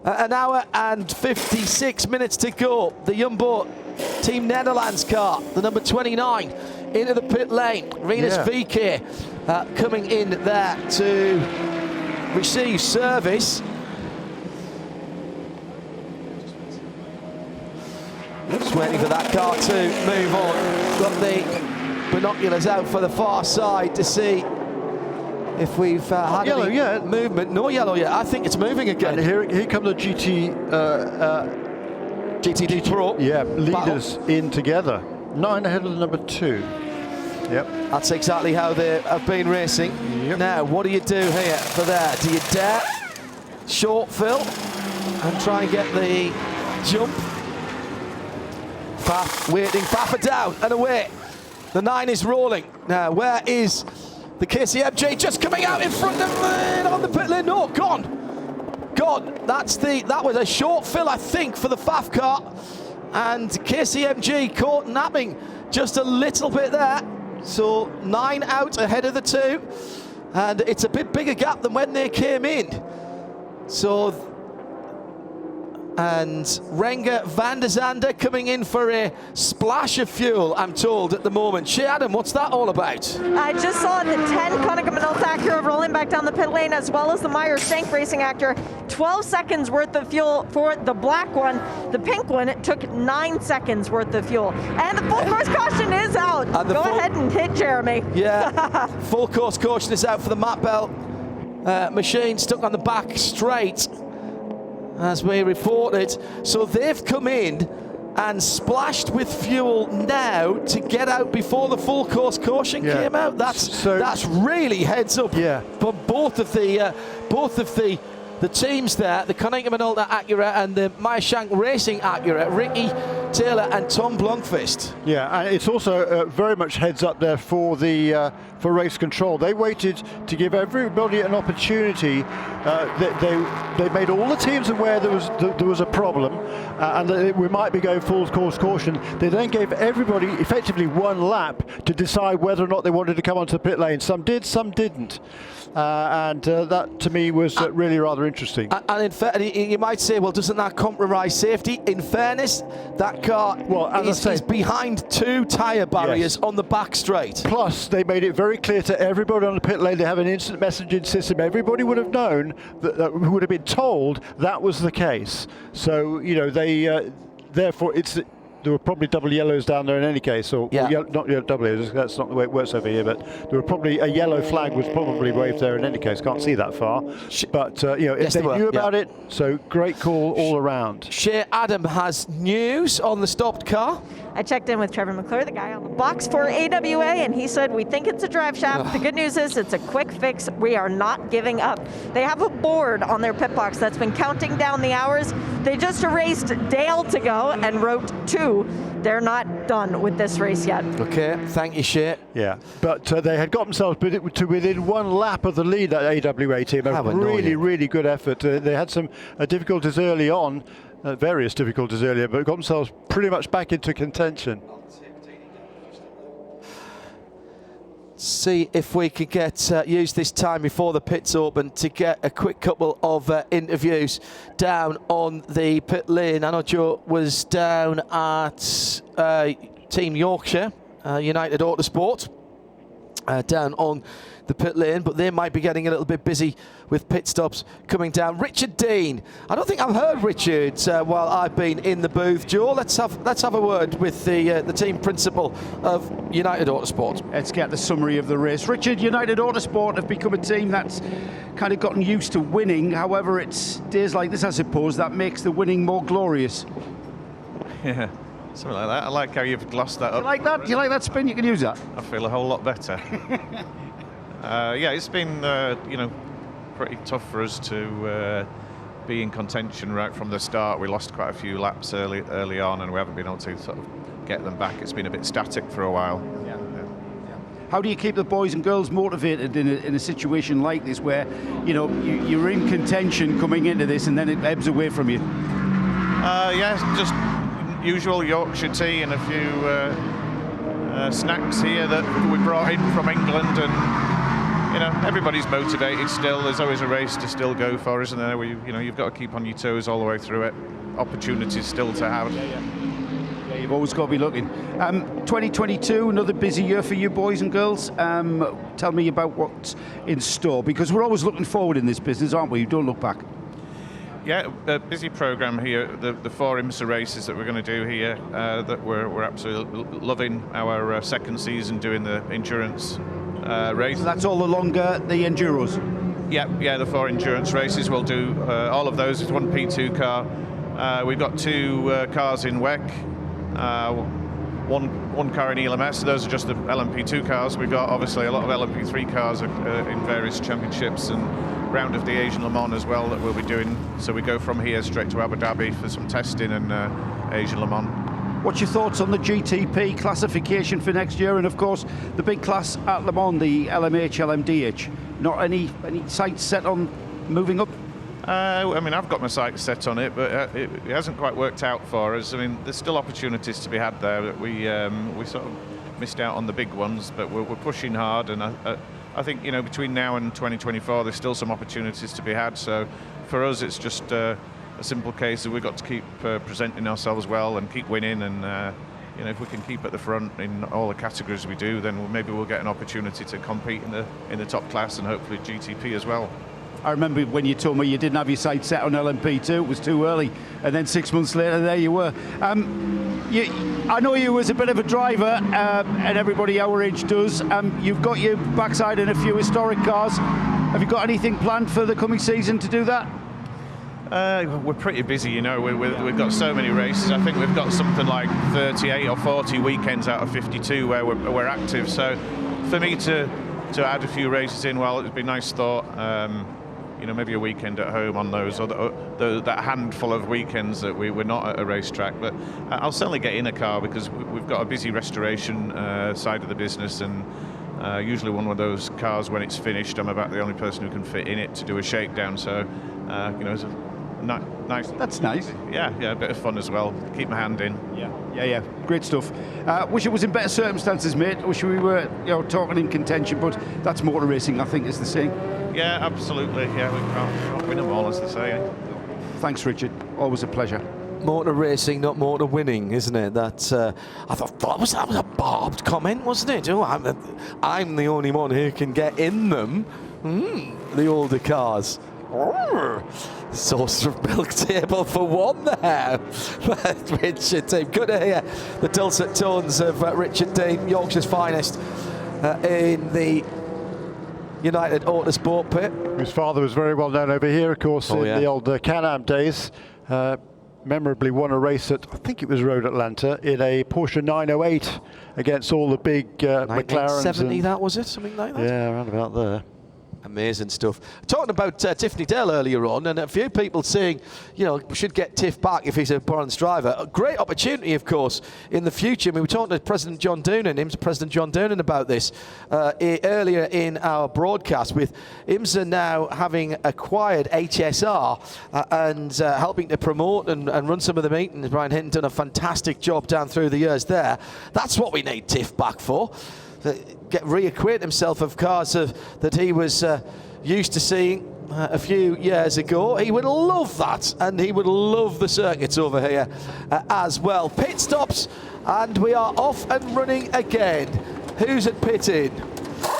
an hour and 56 minutes to go. The Jumbo Team Netherlands car, the number 29, into the pit lane. Rinus VK coming in there to receive service. Just waiting for that car to move on. Got the binoculars out for the far side to see if we've had any movement. No yellow yet. I think it's moving again. And here come the GTD Pro. Yeah, leaders in together. 9 ahead of the number 2. Yep. That's exactly how they have been racing. Yep. Now, what do you do here for there? Do you dare short fill and try and get the jump? Faf waiting, Fafa down and away. The 9 is rolling. Now, where is the KCMG just coming out in front of on the pit lane? No, gone. That was a short fill, I think, for the Faf car. And KCMG caught napping just a little bit there. So 9 out ahead of the 2. And it's a bit bigger gap than when they came in. So, and Renger van der Zande coming in for a splash of fuel, I'm told, at the moment. Shea Adam, what's that all about? I just saw the 10 Konica Minolta Acura rolling back down the pit lane, as well as the Meyer Shank Racing Acura. 12 seconds worth of fuel for the black one. The pink one, it took 9 seconds worth of fuel. And the full course caution is out. Go ahead and hit Jeremy. Yeah, full course caution is out for the Matt Bell machine, stuck on the back straight, as we reported. So they've come in and splashed with fuel now to get out before the full course caution came out. That's really heads up for both of the teams there, the Konica Minolta Acura and the Meyer Shank Racing Acura. Ricky Taylor and Tom Blomqvist. Yeah, and it's also very much heads up there for the for race control. They waited to give everybody an opportunity. They made all the teams aware there was a problem, and that we might be going full course caution. They then gave everybody effectively one lap to decide whether or not they wanted to come onto the pit lane. Some did, some didn't. And that to me was really rather interesting. And in fact, you might say, well, doesn't that compromise safety? In fairness, that car is behind 2 tyre barriers on the back straight. Plus, they made it very clear to everybody on the pit lane they have an instant messaging system. Everybody would have known, who would have been told that was the case. So, you know, they therefore there were probably double yellows down there in any case, or not double yellows, that's not the way it works over here, but there were probably a yellow flag was probably waved there in any case. Can't see that far, but you know, if they knew about it, so great call all around. Shea Adam has news on the stopped car. I checked in with Trevor McClure, the guy on the box for AWA, and he said, we think it's a drive shaft. The good news is it's a quick fix. We are not giving up. They have a board on their pit box that's been counting down the hours. They just erased Dale to go and wrote 2. They're not done with this race yet. Okay, thank you, Shea. Yeah, but they had got themselves to within 1 lap of the lead, that AWA team. A really good effort. They had some difficulties early on, various difficulties earlier, but got themselves pretty much back into contention. See if we could use this time before the pits open to get a quick couple of interviews down on the pit lane. I know Joe was down at Team Yorkshire, United Autosport, down on the pit lane, but they might be getting a little bit busy with pit stops coming down. Richard Dean, I don't think I've heard Richard while I've been in the booth. Joe, let's have a word with the team principal of United Autosport. Let's get the summary of the race. Richard, United Autosport have become a team that's kind of gotten used to winning. However, it's days like this, I suppose, that makes the winning more glorious. Yeah, something like that. I like how you've glossed that up. You like that? Do you like that spin? You can use that. I feel a whole lot better. Yeah, it's been pretty tough for us to be in contention right from the start. We lost quite a few laps early on, and we haven't been able to sort of get them back. It's been a bit static for a while. Yeah. How do you keep the boys and girls motivated in a situation like this, where you're in contention coming into this, and then it ebbs away from you? Yeah, just usual Yorkshire tea and a few snacks here that we brought in from England, and everybody's motivated still. There's always a race to still go for, isn't there? You've got to keep on your toes all the way through it. Opportunities still to have. Yeah, you've always got to be looking. 2022, another busy year for you boys and girls. Tell me about what's in store, because we're always looking forward in this business, aren't we? You don't look back. Yeah, a busy program here. The 4 IMSA races that we're going to do here, that we're absolutely loving. Our second season doing the endurance race. So that's all along the enduros. Yeah, the 4 endurance races. We'll do all of those. It's 1 P2 car. We've got 2 cars in WEC, one car in ELMS. So those are just the LMP2 cars. We've got obviously a lot of LMP3 cars in various championships, and round of the Asian Le Mans as well that we'll be doing. So we go from here straight to Abu Dhabi for some testing and Asian Le Mans. What's your thoughts on the GTP classification for next year, and of course the big class at Le Mans, the LMH, LMDH? Not any sights set on moving up? I mean, I've got my sights set on it, but it hasn't quite worked out for us. I mean, there's still opportunities to be had there. We sort of missed out on the big ones, but we're pushing hard, and I think between now and 2024 there's still some opportunities to be had. So for us it's just a simple case that we've got to keep presenting ourselves well and keep winning, and if we can keep at the front in all the categories we do, then maybe we'll get an opportunity to compete in the top class, and hopefully GTP as well. I remember when you told me you didn't have your sights set on LMP2, it was too early, and then 6 months later there you were. I know you as a bit of a driver, and everybody our age does. You've got your backside in a few historic cars. Have you got anything planned for the coming season to do that? We're pretty busy, we've got so many races. I think we've got something like 38 or 40 weekends out of 52 where we're active. So for me to add a few races in, well, it'd be a nice thought. maybe a weekend at home on those, or that handful of weekends that we're not at a racetrack. But I'll certainly get in a car, because we've got a busy restoration side of the business, and usually one of those cars, when it's finished, I'm about the only person who can fit in it to do a shakedown. So, it's a nice. That's nice. Yeah, a bit of fun as well. Keep my hand in. Yeah, great stuff. Wish it was in better circumstances, mate. Wish we were, talking in contention, but that's motor racing, I think, is the saying. Yeah, absolutely. Yeah, we can't win them all, as they say. Thanks, Richard. Always a pleasure. Motor racing, not motor winning, isn't it? That I thought that was a barbed comment, wasn't it? Oh, I'm the only one who can get in them. The older cars. Saucer of milk table for one there. Richard Dean. Good to hear the dulcet tones of Richard Dean, Yorkshire's finest, in the United Autosport pit. His father was very well known over here, of course, in the old Can-Am days. Memorably won a race at, I think it was Road Atlanta, in a Porsche 908 against all the big McLarens. 1970, that was it? Something like that? Yeah, around about there. Amazing stuff. Talking about Tiffany Dell earlier on, and a few people saying, we should get Tiff back if he's a bronze driver. A great opportunity, of course, in the future. I mean, we talked to President John Doonan, IMSA President John Doonan, about this earlier in our broadcast, with IMSA now having acquired HSR and helping to promote and run some of the meetings. Brian Hinton done a fantastic job down through the years there. That's what we need Tiff back for. Reacquaint himself of cars that he was used to seeing a few years ago. He would love that, and he would love the circuits over here as well. Pit stops, and we are off and running again. Who's at pit in?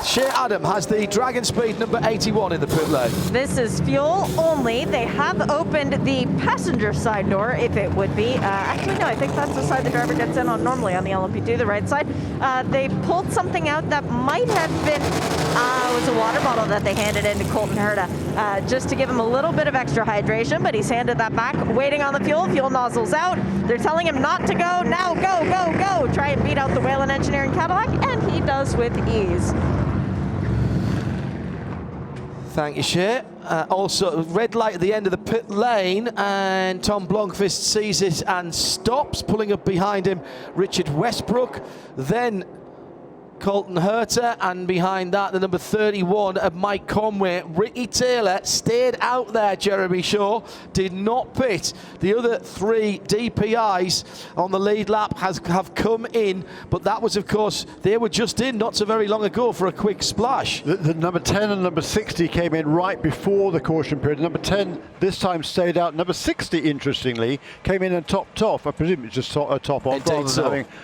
Shea Adam has the Dragon Speed number 81 in the pit lane. This is fuel only. They have opened the passenger side door, if it would be. Actually, no, I think that's the side the driver gets in on normally on the LMP2, the right side. They pulled something out that might have been, it was a water bottle that they handed in to Colton Herta, just to give him a little bit of extra hydration, but he's handed that back, waiting on the fuel nozzles out. They're telling him not to go, now go, go, go. Try and beat out the Whelen Engineering Cadillac, and he does with ease. Thank you, Shea. Also, red light at the end of the pit lane, and Tom Blomqvist sees it and stops, pulling up behind him Richard Westbrook, then Colton Herta, and behind that the number 31 of Mike Conway. Ricky Taylor stayed out there, Jeremy Shaw, did not pit. The other three DPIs on the lead lap have come in, but that was, of course, they were just in not so very long ago for a quick splash. The number 10 and number 60 came in right before the caution period. Number 10 this time stayed out. Number 60, interestingly, came in and topped off. I presume it's just a top off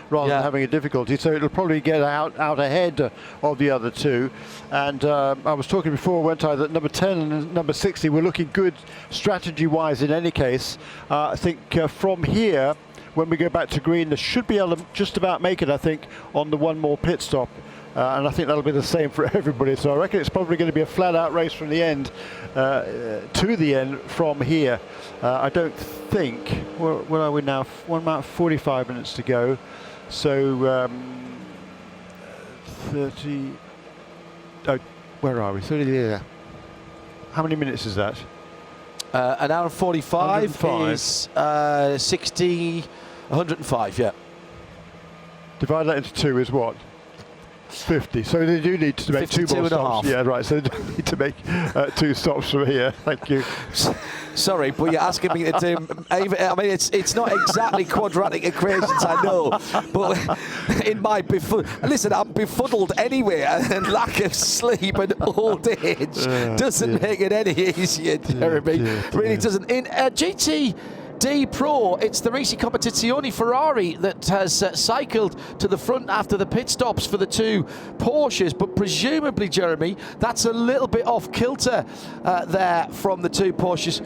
rather than having a difficulty. So it'll probably get out ahead of the other two. And I was talking before, weren't I, that number 10 and number 60 were looking good strategy-wise in any case. I think from here, when we go back to green, they should be able to just about make it, I think, on the one more pit stop. And I think that'll be the same for everybody. So I reckon it's probably going to be a flat-out race from the end to the end from here. I don't think, where are we now? 1 minute 45 minutes to go. So 30, oh, where are we? 30, yeah. How many minutes is that? An hour and 45 is 60, 105, yeah. Divide that into two is what? 50. So they do need to make two more stops. Yeah, right. So they do need to make 2 stops from here. Thank you. Sorry, but you're asking me to do. I mean, it's not exactly quadratic equations, I know, but in my listen, I'm befuddled anyway, and lack of sleep and old age doesn't make it any easier, Jeremy. Really doesn't. In GTD Pro, it's the Ricci Competizione Ferrari that has cycled to the front after the pit stops for the 2 Porsches, but presumably, Jeremy, that's a little bit off kilter there from the 2 Porsches,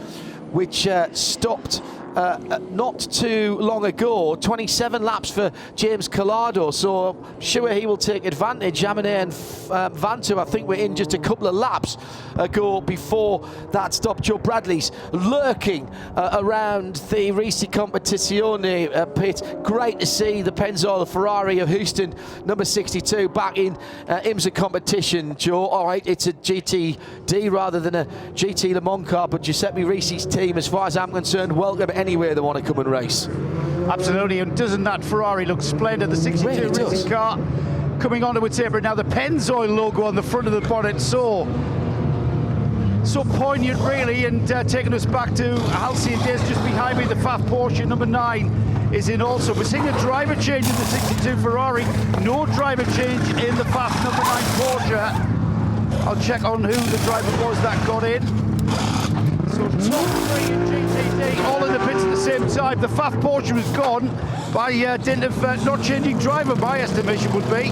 which stopped not too long ago. 27 laps for James Collado, so I'm sure he will take advantage. Jaminet and Vanto, I think, were in just a couple of laps ago before that stop. Joe Bradley's lurking around the Risi Competizione pit. Great to see the Pennzoil Ferrari of Houston, number 62, back in IMSA competition, Joe. All right, it's a GTD rather than a GT Le Mans car, but Giuseppe Risi's team, as far as I'm concerned, welcome anywhere they want to come and race. Absolutely, and doesn't that Ferrari look splendid? The 62 really racing car coming onto its apron. Now the Pennzoil logo on the front of the bonnet, so poignant really, and taking us back to halcyon days. Just behind me, the FAF Porsche number 9 is in also. We're seeing a driver change in the 62 Ferrari, no driver change in the FAF number 9 Porsche. I'll check on who the driver was that got in. So top 3 in GTD, all in the pits at the same time. The FAF Porsche was gone by dint of not changing driver, my estimation would be.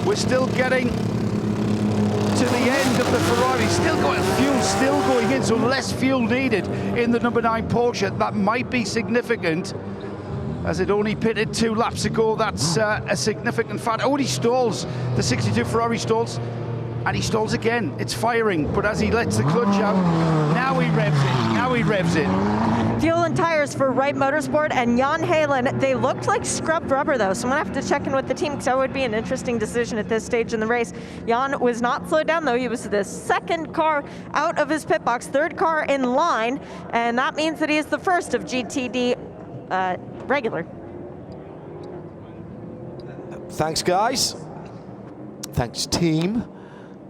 We're still getting to the end of the Ferrari. Still got fuel still going in, so less fuel needed in the number 9 Porsche. That might be significant, as it only pitted 2 laps ago. That's a significant fact. Oh, he stalls. The 62 Ferrari stalls. And he stalls again. It's firing, but as he lets the clutch out, now he revs it. Now he revs it. Fuel and tires for Wright Motorsport and Jan Halen. They looked like scrubbed rubber, though, so I'm going to have to check in with the team, because that would be an interesting decision at this stage in the race. Jan was not slowed down, though. He was the second car out of his pit box, third car in line, and that means that he is the first of GTD regular. Thanks, guys. Thanks, team.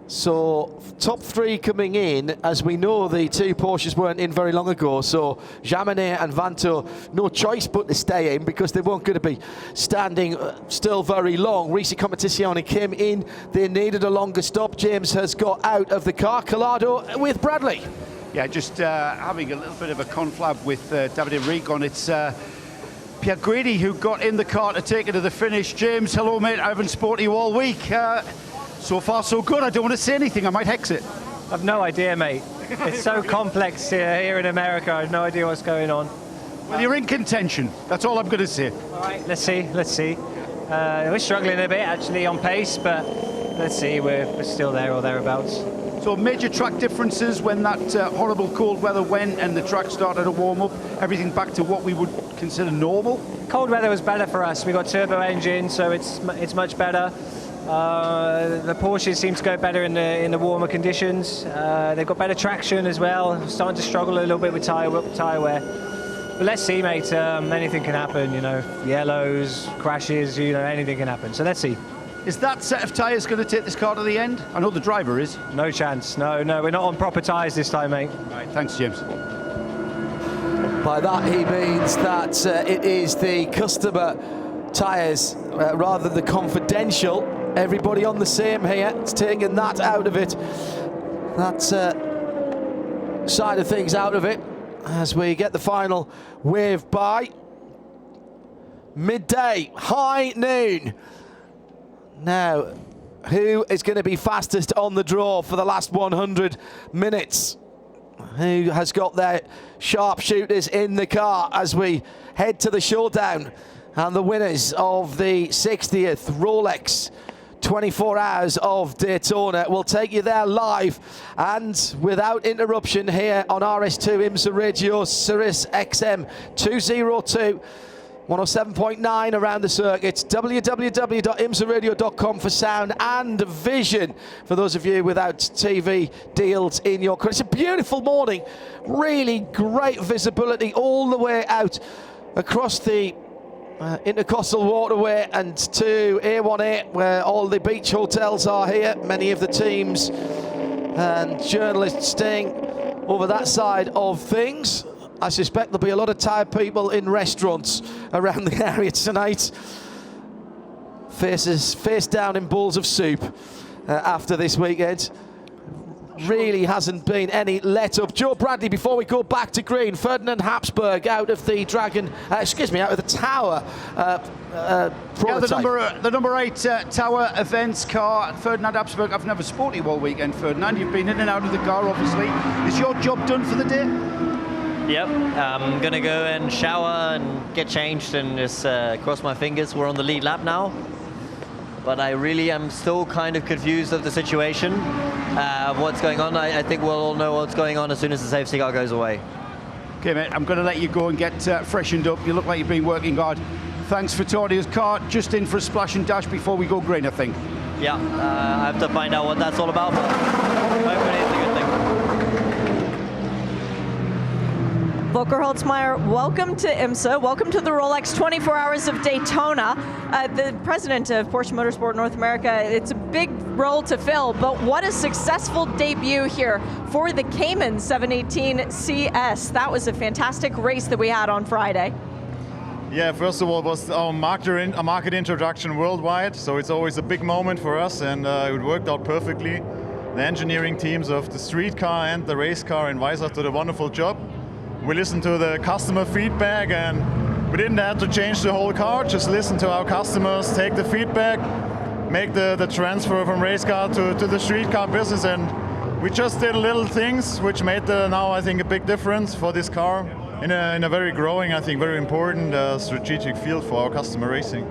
So, top 3 coming in. As we know, the 2 Porsches weren't in very long ago, so Jaminet and Vanto, no choice but to stay in, because they weren't going to be standing still very long. Risi Competizione came in, they needed a longer stop. James has got out of the car. Collado with Bradley. Yeah, just having a little bit of a conflab with Davide Rigon. It's Pierre Guidi who got in the car to take it to the finish. James, hello mate, I haven't spoken to you all week. So far, so good. I don't want to say anything. I might hex it. I've no idea, mate. It's so complex here in America. I have no idea what's going on. Well, you're in contention. That's all I'm going to say. All right, let's see. We're struggling a bit, actually, on pace, but let's see. We're still there or thereabouts. So major track differences when that horrible cold weather went and the track started to warm up. Everything back to what we would consider normal. Cold weather was better for us. We got turbo engine, so it's much better. The Porsches seem to go better in the warmer conditions. They've got better traction as well. Starting to struggle a little bit with tyre wear. But let's see, mate. Anything can happen, you know. Yellows, crashes, you know, anything can happen. So let's see. Is that set of tyres going to take this car to the end? I know the driver is. No chance. No, we're not on proper tyres this time, mate. All right, thanks, James. By that, he means that it is the customer tyres rather than the confidential. Everybody on the same here. It's taking that out of it. That side of things out of it as we get the final wave by. Midday, high noon. Now, who is going to be fastest on the draw for the last 100 minutes? Who has got their sharpshooters in the car as we head to the showdown? And the winners of the 60th Rolex 24 Hours of Daytona. We'll take you there live and without interruption here on RS2 IMSA Radio, Sirius XM 202. 107.9 around the circuit. www.imsaradio.com for sound and vision for those of you without TV deals in your car. It's a beautiful morning. Really great visibility all the way out across the Intercoastal Waterway and to A18, where all the beach hotels are here. Many of the teams and journalists staying over that side of things. I suspect there'll be a lot of tired people in restaurants around the area tonight. Face down in bowls of soup after this weekend. Really hasn't been any let up. Joe Bradley, before we go back to green, Ferdinand Habsburg out of the out of the Tower prototype. Yeah, the number 8 Tower events car, Ferdinand Habsburg. I've never spoken to you all weekend, Ferdinand. You've been in and out of the car, obviously. Is your job done for the day? Yep, I'm gonna go and shower and get changed and just cross my fingers. We're on the lead lap now, but I really am still kind of confused of the situation, of what's going on. I think we'll all know what's going on as soon as the safety car goes away. Okay, mate, I'm going to let you go and get freshened up. You look like you've been working hard. Thanks for Tony's car. Just in for a splash and dash before we go green, I think. Yeah, I have to find out what that's all about, but hopefully it's a good thing. Volker Holtzmeier, welcome to IMSA. Welcome to the Rolex 24 Hours of Daytona. The president of Porsche Motorsport North America, it's a big role to fill, but what a successful debut here for the Cayman 718 CS. That was a fantastic race that we had on Friday. Yeah, first of all, it was our market introduction worldwide, so it's always a big moment for us, and it worked out perfectly. The engineering teams of the street car and the race car in Weissach did a wonderful job. We listened to the customer feedback, and we didn't have to change the whole car, just listen to our customers, take the feedback, make the transfer from race car to the street car business, and we just did little things which made now, I think, a big difference for this car in a very growing, I think, very important strategic field for our customer racing.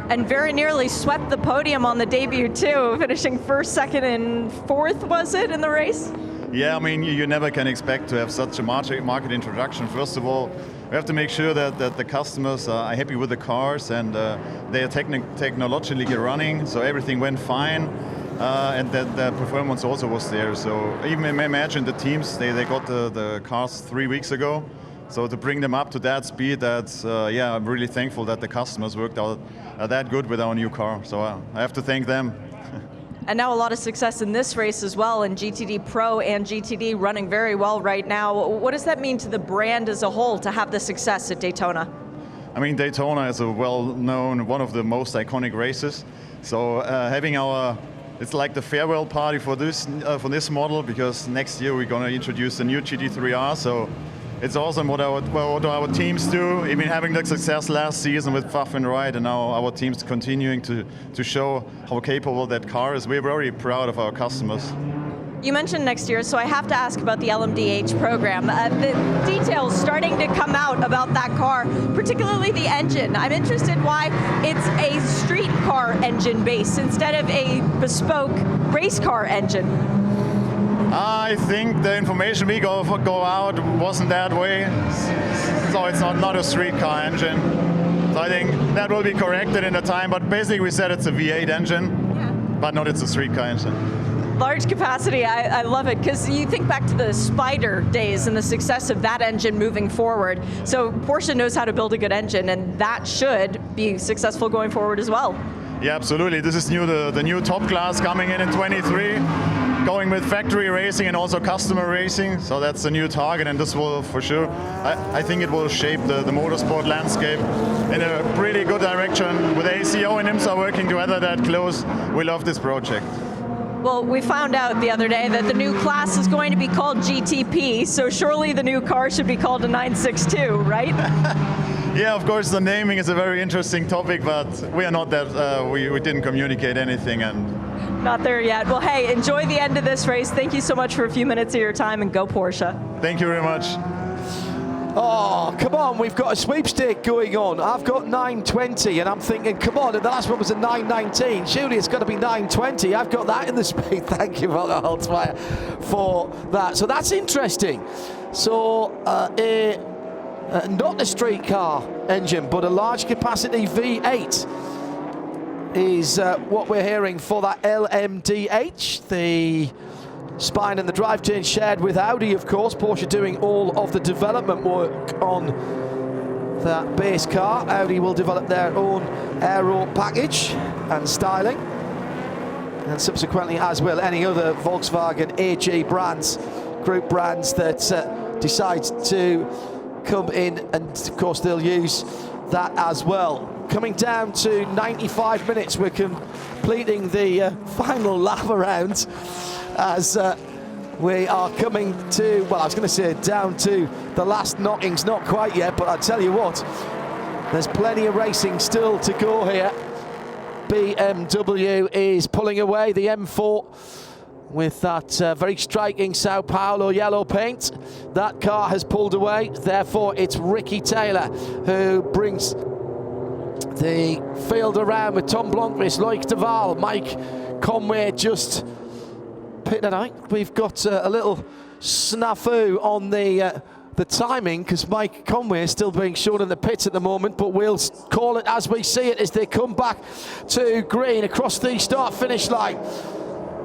And very nearly swept the podium on the debut too, finishing first, second, and fourth, was it, in the race? Yeah, I mean, you never can expect to have such a market introduction. First of all, we have to make sure that the customers are happy with the cars and they are technologically running, so everything went fine, and that the performance also was there. So even imagine the teams, they got the cars 3 weeks ago, so to bring them up to that speed, that's, yeah, I'm really thankful that the customers worked out that good with our new car. So I have to thank them. And now a lot of success in this race as well, in GTD Pro and GTD running very well right now. What does that mean to the brand as a whole to have the success at Daytona? I mean, Daytona is a well-known, one of the most iconic races. So having it's like the farewell party for this model, because next year we're going to introduce the new GT3R. So it's awesome what our teams do. Even having the success last season with Pfaff and Wright, and now our teams continuing to show how capable that car is. We're very proud of our customers. You mentioned next year, so I have to ask about the LMDH program. The details starting to come out about that car, particularly the engine. I'm interested why it's a street car engine base instead of a bespoke race car engine. I think the information we go out wasn't that way, so it's not a street car engine. So I think that will be corrected in the time, but basically we said it's a V8 engine, but not it's a street car engine. Large capacity, I love it, because you think back to the Spider days and the success of that engine moving forward. So Porsche knows how to build a good engine, and that should be successful going forward as well. Yeah, absolutely. This is new, the new top class coming in 23. Going with factory racing and also customer racing, so that's a new target, and this will for sure, I think it will shape the motorsport landscape in a pretty good direction. With ACO and IMSA working together that close, we love this project. Well, we found out the other day that the new class is going to be called GTP, so surely the new car should be called a 962, right? Yeah, of course, the naming is a very interesting topic, but we are not that, we didn't communicate anything. And not there yet. Well, hey, enjoy the end of this race. Thank you so much for a few minutes of your time, and go Porsche. Thank you very much. Oh, come on, we've got a sweepstake going on. I've got 9:20, and I'm thinking, come on, and the last one was a 9:19. Surely it's got to be 9:20. I've got that in the speed. Thank you, Volker Holtzmeier, for that. So that's interesting. So not a street car engine, but a large capacity V8 is what we're hearing for that LMDH. The spine and the drivetrain shared with Audi, of course. Porsche doing all of the development work on that base car. Audi will develop their own aero package and styling, and subsequently as will any other Volkswagen AG brands, group brands that decide to come in, and of course they'll use that as well. Coming down to 95 minutes, we're completing the final lap around as we are coming to, well, I was going to say down to the last knockings, not quite yet, but I'll tell you what, there's plenty of racing still to go here. BMW is pulling away, the M4 with that very striking Sao Paulo yellow paint. That car has pulled away, therefore it's Ricky Taylor who brings the field around with Tom Blomqvist, Loic Duval, Mike Conway just pitted out. We've got a little snafu on the timing because Mike Conway is still being shown in the pits at the moment, but we'll call it as we see it as they come back to green across the start-finish line.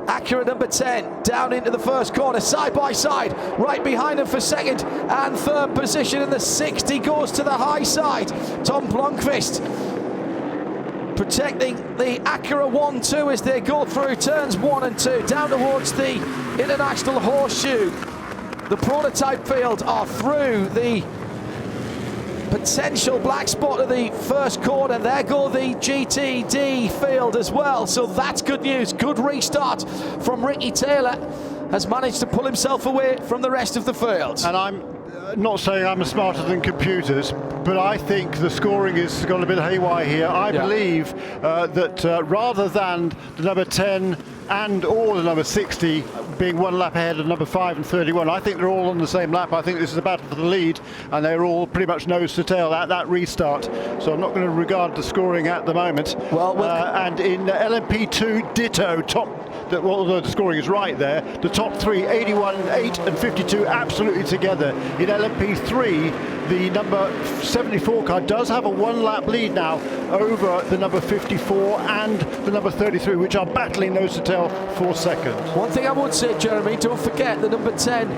Acura number 10 down into the first corner, side by side, right behind him for second and third position, and the 60 goes to the high side. Tom Blomqvist protecting the Acura 1-2 as they go through turns 1 and 2 down towards the International Horseshoe. The prototype field are through the potential black spot of the first corner. There go the GTD field as well, so that's good news. Good restart from Ricky Taylor, has managed to pull himself away from the rest of the field. And I'm not saying I'm smarter than computers, but I think the scoring has gone a bit haywire here. I believe that rather than the number 10 and or the number 60 being one lap ahead of number 5 and 31, I think they're all on the same lap. I think this is a battle for the lead, and they're all pretty much nose to tail at that restart. So I'm not going to regard the scoring at the moment. And in LMP2, ditto, although the scoring is right there, the top three, 81, 8 and 52, absolutely together. In LMP3, the number 74 car does have a one-lap lead now over the number 54 and the number 33, which are battling nose to tail for second. One thing I would say, Jeremy, don't forget the number 10,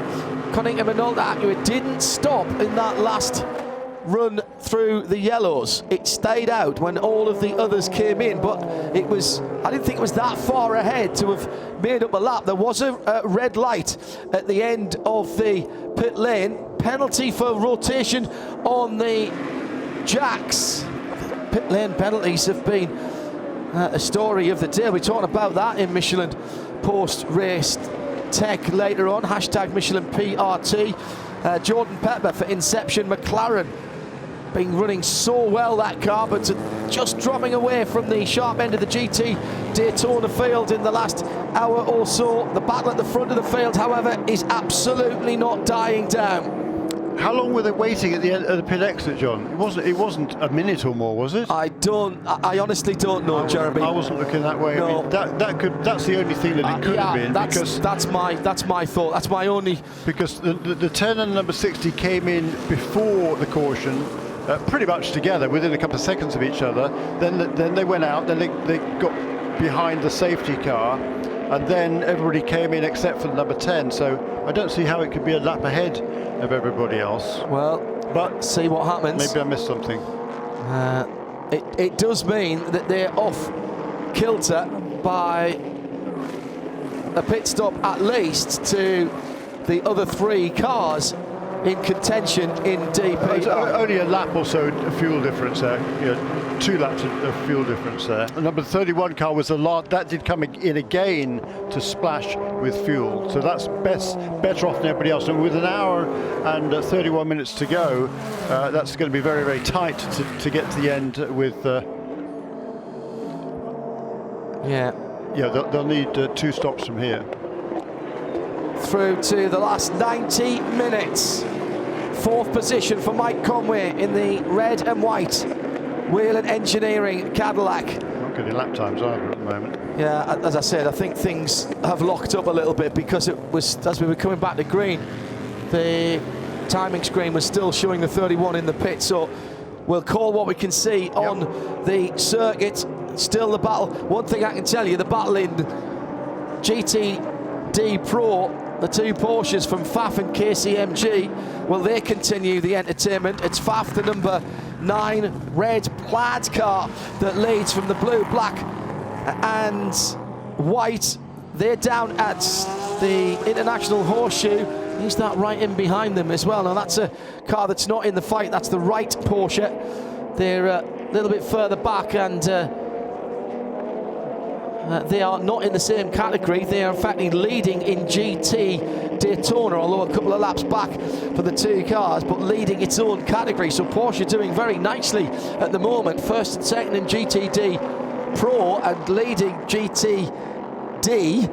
Cunningham Minolta Acura, didn't stop in that last run through the yellows. It stayed out when all of the others came in, but it was, I didn't think it was that far ahead to have made up a lap. There was a red light at the end of the pit lane. Penalty for rotation on the jacks. Pit lane penalties have been a story of the day. We're talking about that in Michelin post-race tech later on. Hashtag Michelin PRT. Jordan Pepper for Inception McLaren. Been running so well, that car, but just dropping away from the sharp end of the GT Daytona field in the last hour or so. The battle at the front of the field, however, is absolutely not dying down. How long were they waiting at the end of the pit exit, John? It wasn't a minute or more, was it? I honestly don't know, Jeremy. I wasn't looking that way. No. I mean, that's the only thing that it could have been. That's my thought. That's my only. Because the 10 and number 60 came in before the caution, pretty much together, within a couple of seconds of each other. Then they went out. Then they got behind the safety car, and then everybody came in except for the number 10. So I don't see how it could be a lap ahead of everybody else. Well, but see what happens. Maybe I missed something. It does mean that they're off kilter by a pit stop at least to the other three cars in contention in DP. It's only a lap or so of fuel difference there. 2 laps of fuel difference there. The number 31 car was a lot. That did come in again to splash with fuel. So that's better off than everybody else. And with an hour and 31 minutes to go, that's going to be very, very tight to get to the end with. Yeah, they'll need 2 stops from here. Through to the last 90 minutes. 4th position for Mike Conway in the red and white Whelen Engineering Cadillac. Not getting lap times either at the moment. Yeah, as I said, I think things have locked up a little bit because it was, as we were coming back to green, the timing screen was still showing the 31 in the pit. So we'll call what we can see on the circuit. Still the battle. One thing I can tell you, the battle in GTD Pro, the 2 Porsches from Pfaff and KCMG, will they continue the entertainment? It's Pfaff, the number 9 red plaid car that leads from the blue, black and white. They're down at the International Horseshoe. He's that right in behind them as well. Now that's a car that's not in the fight. That's the right Porsche. They're a little bit further back, and they are not in the same category. They are in fact leading in GT Daytona, although a couple of laps back for the 2 cars, but leading its own category. So Porsche doing very nicely at the moment, 1st and 2nd in GTD Pro and leading GTD.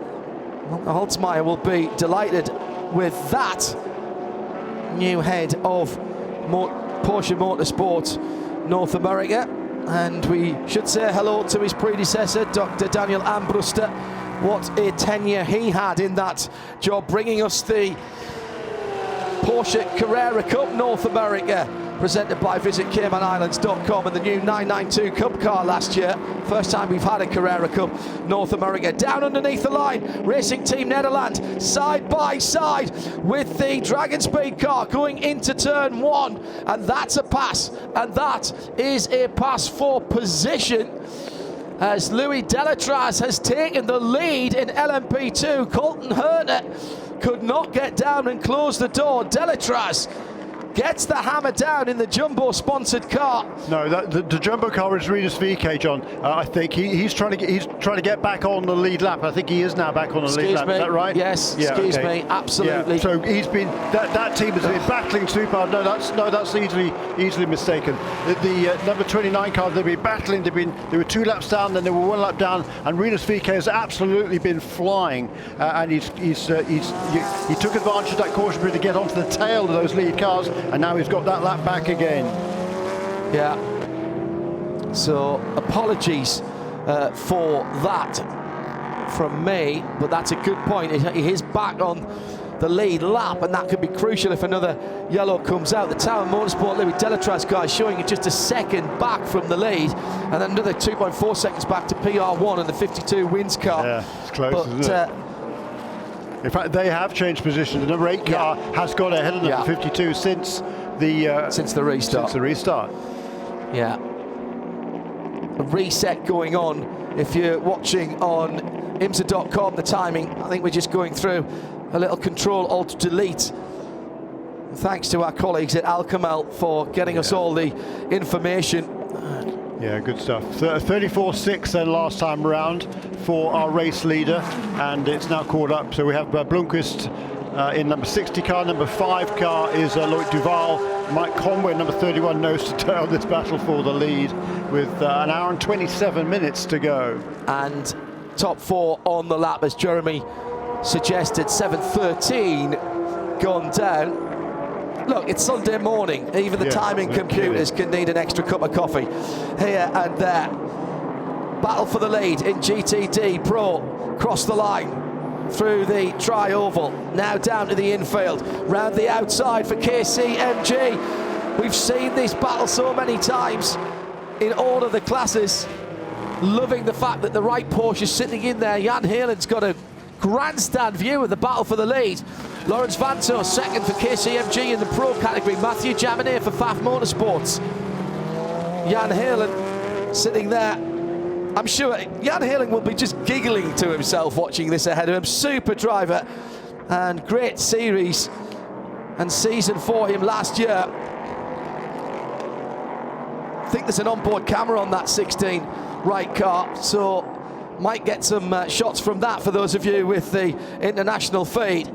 Holtzmeier will be delighted with that. New head of Porsche Motorsport North America. And we should say hello to his predecessor, Dr. Daniel Ambruster. What a tenure he had in that job, bringing us the Porsche Carrera Cup North America, presented by visitcaymanislands.com, and the new 992 Cup car last year. First time we've had a Carrera Cup North America. Down underneath the line, Racing Team Nederland, side by side with the Dragon Speed car going into turn 1. And that's a pass, and that is a pass for position, as Louis Delatraz has taken the lead in LMP2. Colton Herter could not get down and close the door. Delatraz gets the hammer down in the Jumbo-sponsored car. No, the Jumbo car is Rinus VeeKay, John. I think he's trying to get back on the lead lap. I think he is now back on the lead lap. Is that right? Yes. Yeah, excuse me. Absolutely. Yeah. So he's been that team has been battling super hard. No, that's easily mistaken. The number 29 car, they've been battling. They were 2 laps down, then they were 1 lap down, and Rinus VeeKay has absolutely been flying. And he took advantage of that caution period to get onto the tail of those lead cars. And now he's got that lap back again. Yeah. So apologies for that from me, but that's a good point. He is back on the lead lap, and that could be crucial if another yellow comes out. The Tower Motorsport Louis Delatraz guy showing it just a second back from the lead, and then another 2.4 seconds back to PR1 and the 52 wins car. Yeah, it's close, isn't it? In fact, they have changed position. The number 8 car has got ahead of number 52 since the restart. Yeah. A reset going on. If you're watching on IMSA.com, the timing, I think we're just going through a little Control-Alt-Delete. Thanks to our colleagues at Alcamel for getting us all the information. Yeah, good stuff. 34.6 then last time around for our race leader, and it's now caught up. So we have Blomqvist in number 60 car. Number 5 car is Loic Duval. Mike Conway, number 31, nose to tail this battle for the lead with 1 hour and 27 minutes to go. And top 4 on the lap, as Jeremy suggested. 7:13 gone down. Look, it's Sunday morning. Even the timing computers can need an extra cup of coffee here and there. Battle for the lead in GTD Pro. Cross the line through the tri-oval. Now down to the infield. Round the outside for KCMG. We've seen this battle so many times in all of the classes. Loving the fact that the right Porsche is sitting in there. Jan Heelan's got a grandstand view of the battle for the lead. Lawrence Vanto second for KCMG in the Pro category. Matthew Jaminet for Pfaff Motorsports. Jan Heelan sitting there. I'm sure Jan Heelan will be just giggling to himself watching this ahead of him. Super driver and great series and season for him last year. I think there's an onboard camera on that 16 right car, so might get some shots from that for those of you with the international feed.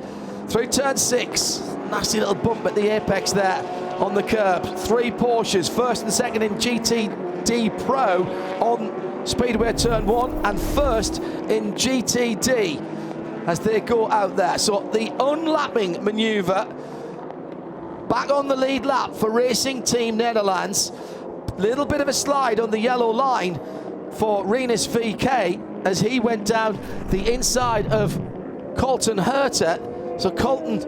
Through turn 6, nasty little bump at the apex there on the curb. 3 Porsches, first and second in GTD Pro on Speedway turn 1, and first in GTD as they go out there. So the unlapping manoeuvre, back on the lead lap for Racing Team Netherlands. Little bit of a slide on the yellow line for Rinus VeeKay as he went down the inside of Colton Herter. So Colton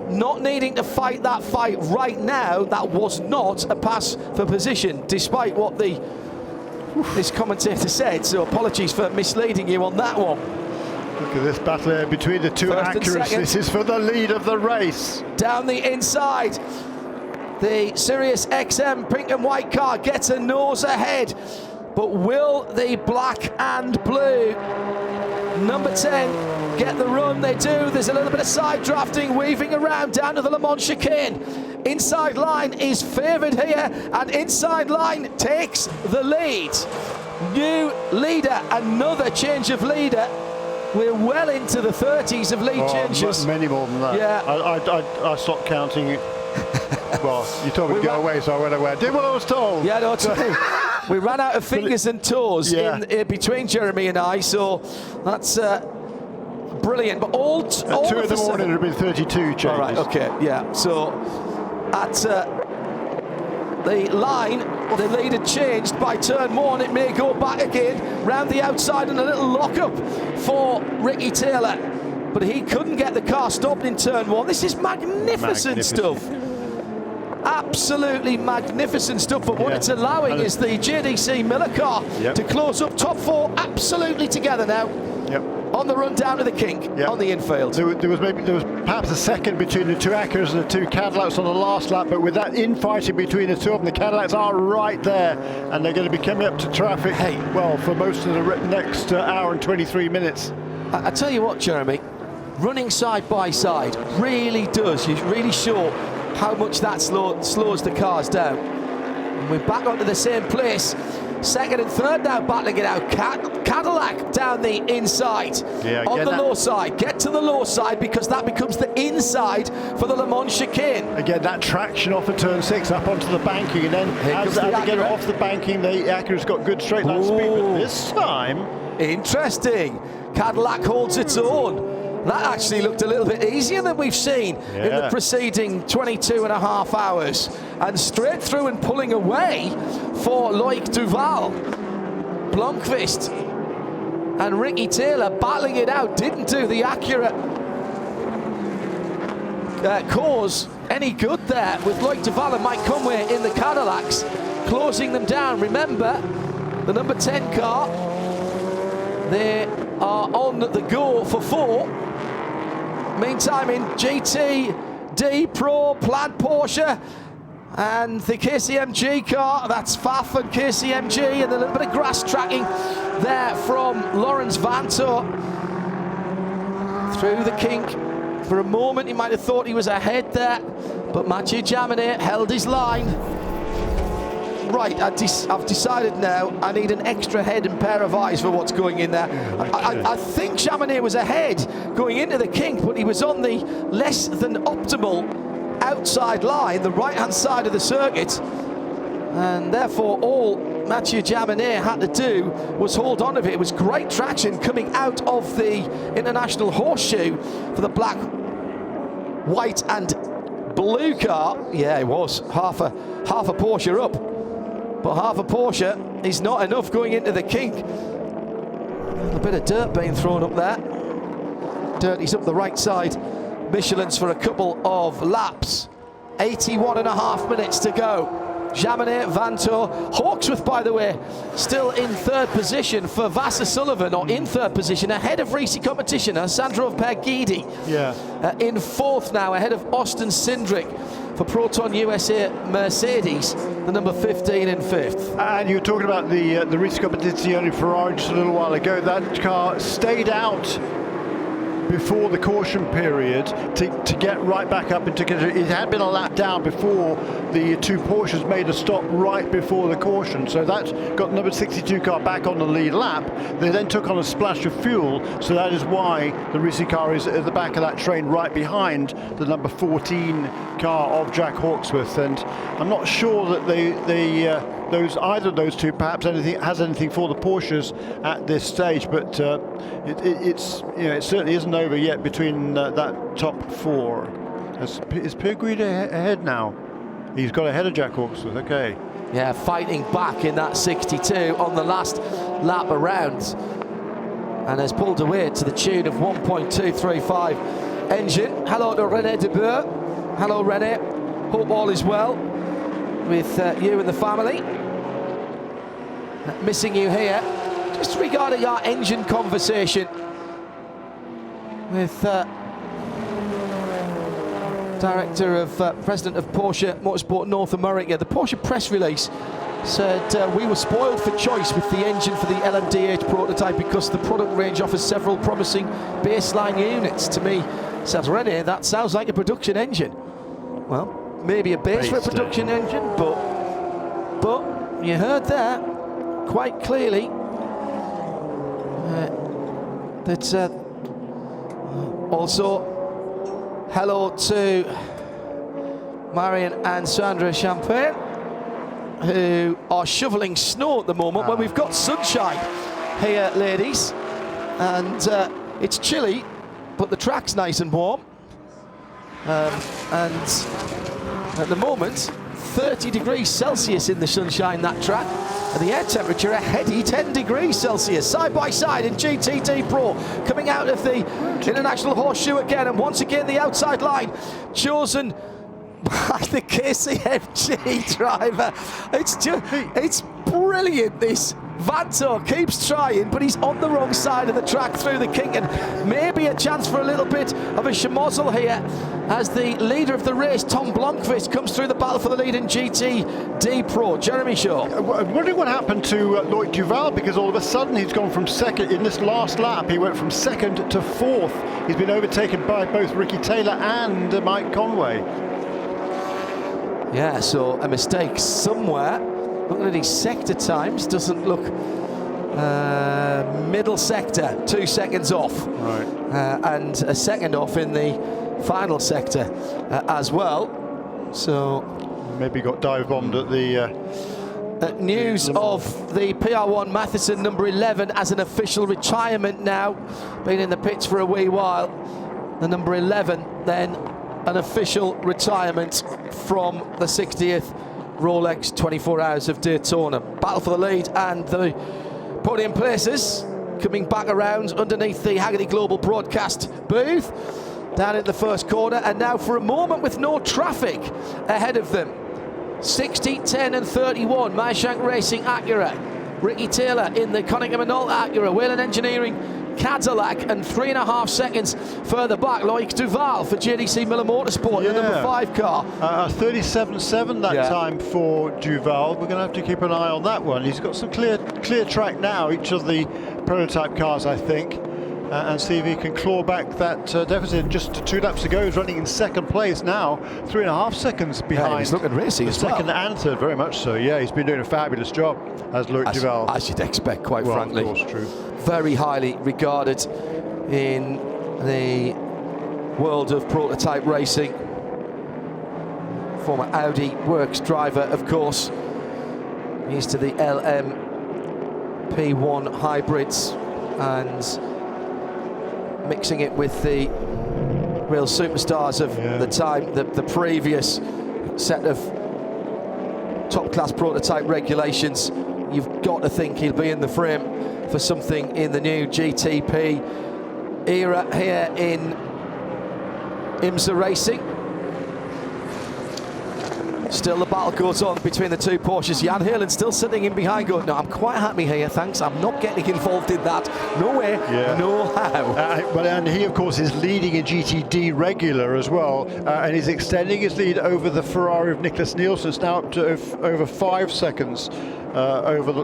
not needing to fight that fight right now. That was not a pass for position, despite what this commentator said. So apologies for misleading you on that one. Look at this battle here between the two Acuras. This is for the lead of the race. Down the inside, the Sirius XM pink and white car gets a nose ahead. But will the black and blue number 10 get the run? They do. There's a little bit of side drafting, weaving around down to the Le Mans chicane. Inside line is favoured here, and inside line takes the lead. New leader, another change of leader. We're well into the 30s of lead changes. Many more than that. Yeah. I stopped counting. Well, you told me to go away, so I went away. I did what I was told. Yeah, no, we ran out of fingers and toes in between Jeremy and I, so that's brilliant. But all At 2 of in the morning, it would have been 32 changes. All right, okay, yeah. So at the line, the lead had changed by turn 1. It may go back again, round the outside, and a little lock-up for Ricky Taylor. But he couldn't get the car stopped in turn 1. This is magnificent stuff. Absolutely magnificent stuff. But what it's allowing is the JDC Miller car to close up. Top 4 absolutely together now. On the run down to the kink on the infield. There was perhaps a second between the 2 Acuras and the 2 Cadillacs on the last lap, but with that infighting between the 2 of them, the Cadillacs are right there, and they're going to be coming up to traffic, well, for most of the next hour and 23 minutes. I tell you what, Jeremy, running side by side really does. You really show how much that slows the cars down. And we're back onto the same place. Second and third now battling it out. Cadillac down the inside, on the low side. Get to the low side because that becomes the inside for the Le Mans chicane. Again, that traction off of turn 6 up onto the banking, and then as they get it off the banking, the Acura's got good straight line speed, but this time... Interesting. Cadillac holds its own. That actually looked a little bit easier than we've seen in the preceding 22.5 hours. And straight through and pulling away for Loic Duval. Blomqvist and Ricky Taylor battling it out. Didn't do the Acura cause any good there with Loic Duval and Mike Conway in the Cadillacs, closing them down. Remember, the number 10 car, they are on the go for 4. Meantime, in GTD Pro, Plaid Porsche, and the KCMG car, that's Faf and KCMG, and a little bit of grass tracking there from Lawrence Vanto through the kink. For a moment, you might have thought he was ahead there, but Mathieu Jaminet held his line. Right, I've decided now I need an extra head and pair of eyes for what's going in there. I think Jaminet was ahead going into the kink, but he was on the less than optimal outside line, the right-hand side of the circuit. And therefore, all Mathieu Jaminet had to do was hold on of it. It was great traction coming out of the International Horseshoe for the black, white and blue car. Yeah, it was half a Porsche up. But half a Porsche is not enough going into the kink. A bit of dirt being thrown up there. Dirty's up the right side. Michelin's for a couple of laps. 81.5 minutes to go. Jaminet, Vanto, Hawksworth, by the way, still in third position for Vassar Sullivan, or in third position, ahead of Risi competitioner, Sandro Pergidi. In fourth now, ahead of Austin Cindric for Proton USA Mercedes, the number 15 in fifth. And you were talking about the Risi competizione Ferrari just a little while ago. That car stayed out before the caution period to get right back up into control. It had been a lap down before the 2 Porsches made a stop right before the caution, so that got the number 62 car back on the lead lap. They then took on a splash of fuel, so that is why the Risi car is at the back of that train right behind the number 14 car of Jack Hawksworth. And I'm not sure that either of those two perhaps has anything for the Porsches at this stage, but it certainly isn't over yet between that top 4. Is Perguida ahead now? He's got ahead of Jack Hawksworth. Okay. Yeah, fighting back in that 62 on the last lap around, and has pulled away to the tune of 1.235 engine. Hello to René de Boer. Hello, René. Hope all is well with you and the family. Missing you here. Just regarding our engine conversation with President of Porsche Motorsport North America. The Porsche press release said we were spoiled for choice with the engine for the LMDH prototype because the product range offers several promising baseline units. To me, says René, that sounds like a production engine. Well, maybe a base for a production engine, but you heard that quite clearly. That's also hello to Marion and Sandra Champagne, who are shoveling snow at the moment when we've got sunshine here, ladies, and it's chilly but the track's nice and warm. And at the moment, 30 degrees Celsius in the sunshine, that track. And the air temperature a heady 10 degrees Celsius. Side by side in GTD Pro, coming out of the International Horseshoe again, and once again the outside line chosen by the KCMG driver. It's brilliant, this. Vanto keeps trying, but he's on the wrong side of the track through the kink, and maybe a chance for a little bit of a schmozzle here as the leader of the race, Tom Blomqvist, comes through the battle for the lead in GTD Pro. Jeremy Shaw. I'm wondering what happened to Loic Duval, because all of a sudden he's gone from second. In this last lap, he went from second to fourth. He's been overtaken by both Ricky Taylor and Mike Conway. Yeah, so a mistake somewhere. Looking at his sector times, doesn't look middle sector, 2 seconds off. Right. And a second off in the final sector as well. So maybe got dive bombed at the news of the PR1 Matheson number 11 as an official retirement now. Been in the pits for a wee while. The number 11 then an official retirement from the 60th Rolex 24 Hours of Daytona. Battle for the lead and the podium places coming back around underneath the Haggerty Global Broadcast booth down in the first corner, and now for a moment with no traffic ahead of them. 60, 10 and 31 Maishank Racing Acura, Ricky Taylor in the Cunningham and Ault Acura, Whelen Engineering Cadillac, and 3.5 seconds further back Loic Duval for JDC Miller Motorsport, the number 5 car. 37.7 that time for Duval. We're going to have to keep an eye on that one. He's got some clear track now, each of the prototype cars, I think, and see if he can claw back that deficit. Just 2 laps to go, he's running in second place now, 3.5 seconds behind. Yeah, he's looking racy as well. Second and third, very much so. Yeah, he's been doing a fabulous job as Loic Duval. As you'd expect, quite frankly. Of course, true. Very highly regarded in the world of prototype racing. Former Audi Works driver, of course. He's to the LMP1 hybrids and mixing it with the real superstars of the time, the previous set of top-class prototype regulations. You've got to think he'll be in the frame for something in the new GTP era here in IMSA Racing. Still the battle goes on between the two Porsches. Jan Heylen still sitting in behind going, no, I'm quite happy here, thanks. I'm not getting involved in that. No way, no how. Well, and he, of course, is leading in GTD regular as well, and he's extending his lead over the Ferrari of Nicholas Nielsen. It's now up to over 5 seconds over the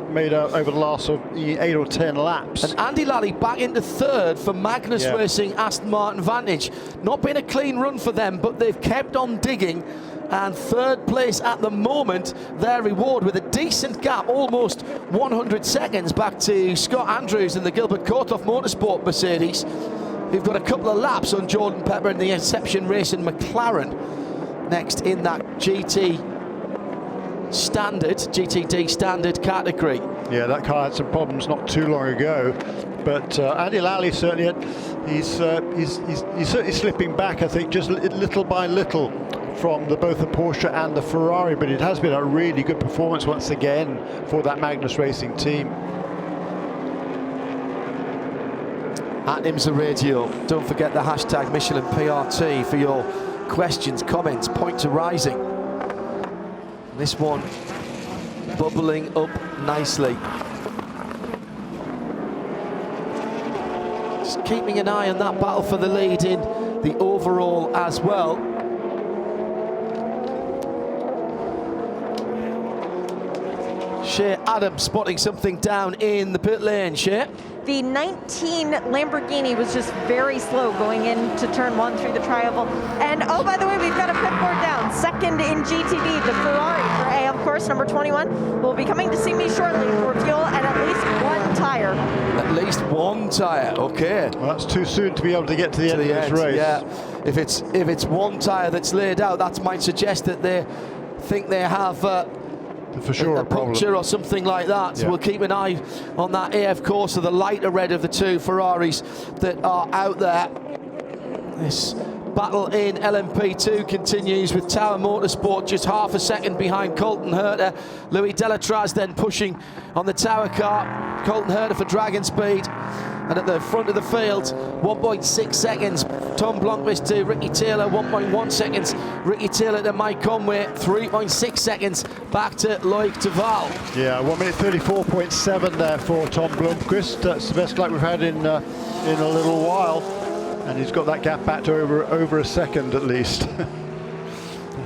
last sort of 8 or 10 laps. And Andy Lally back into third for Magnus Racing Aston Martin Vantage. Not been a clean run for them, but they've kept on digging. And third place at the moment, their reward with a decent gap, almost 100 seconds back to Scott Andrews in the Gilbert Korthoff Motorsport Mercedes, who've got a couple of laps on Jordan Pepper and the Inception Racing McLaren next in that GTD standard category. Yeah, that car had some problems not too long ago, but Andy Lally certainly he's certainly slipping back, I think, just little by little from both the Porsche and the Ferrari, but it has been a really good performance once again for that Magnus Racing team. At IMSA Radio, don't forget the hashtag Michelin PRT for your questions, comments, point to rising. This one bubbling up nicely. Just keeping an eye on that battle for the lead in the overall as well. Shea Adams spotting something down in the pit lane. Shea? The 19 Lamborghini was just very slow going into turn 1 through the tri-oval. And oh, by the way, we've got a pit board down. Second in GTD, the Ferrari for AM course number 21 will be coming to see me shortly for fuel and at least 1 tire. At least 1 tire, okay. Well, that's too soon to be able to get to the end of this race. Yeah, if it's 1 tire that's laid out, that might suggest that they think they have for sure a puncture or something like that. So we'll keep an eye on that AF course of the lighter red of the 2 Ferraris that are out there. This battle in LMP2 continues with Tower Motorsport just half a second behind Colton Herta. Louis Delatraz then pushing on the Tower car. Colton Herta for Dragon Speed. And at the front of the field, 1.6 seconds. Tom Blomqvist to Ricky Taylor, 1.1 seconds. Ricky Taylor to Mike Conway, 3.6 seconds back to Loic Duval. Yeah, 1 minute 34.7 there for Tom Blomqvist. That's the best luck we've had in a little while. And he's got that gap back to over a second at least.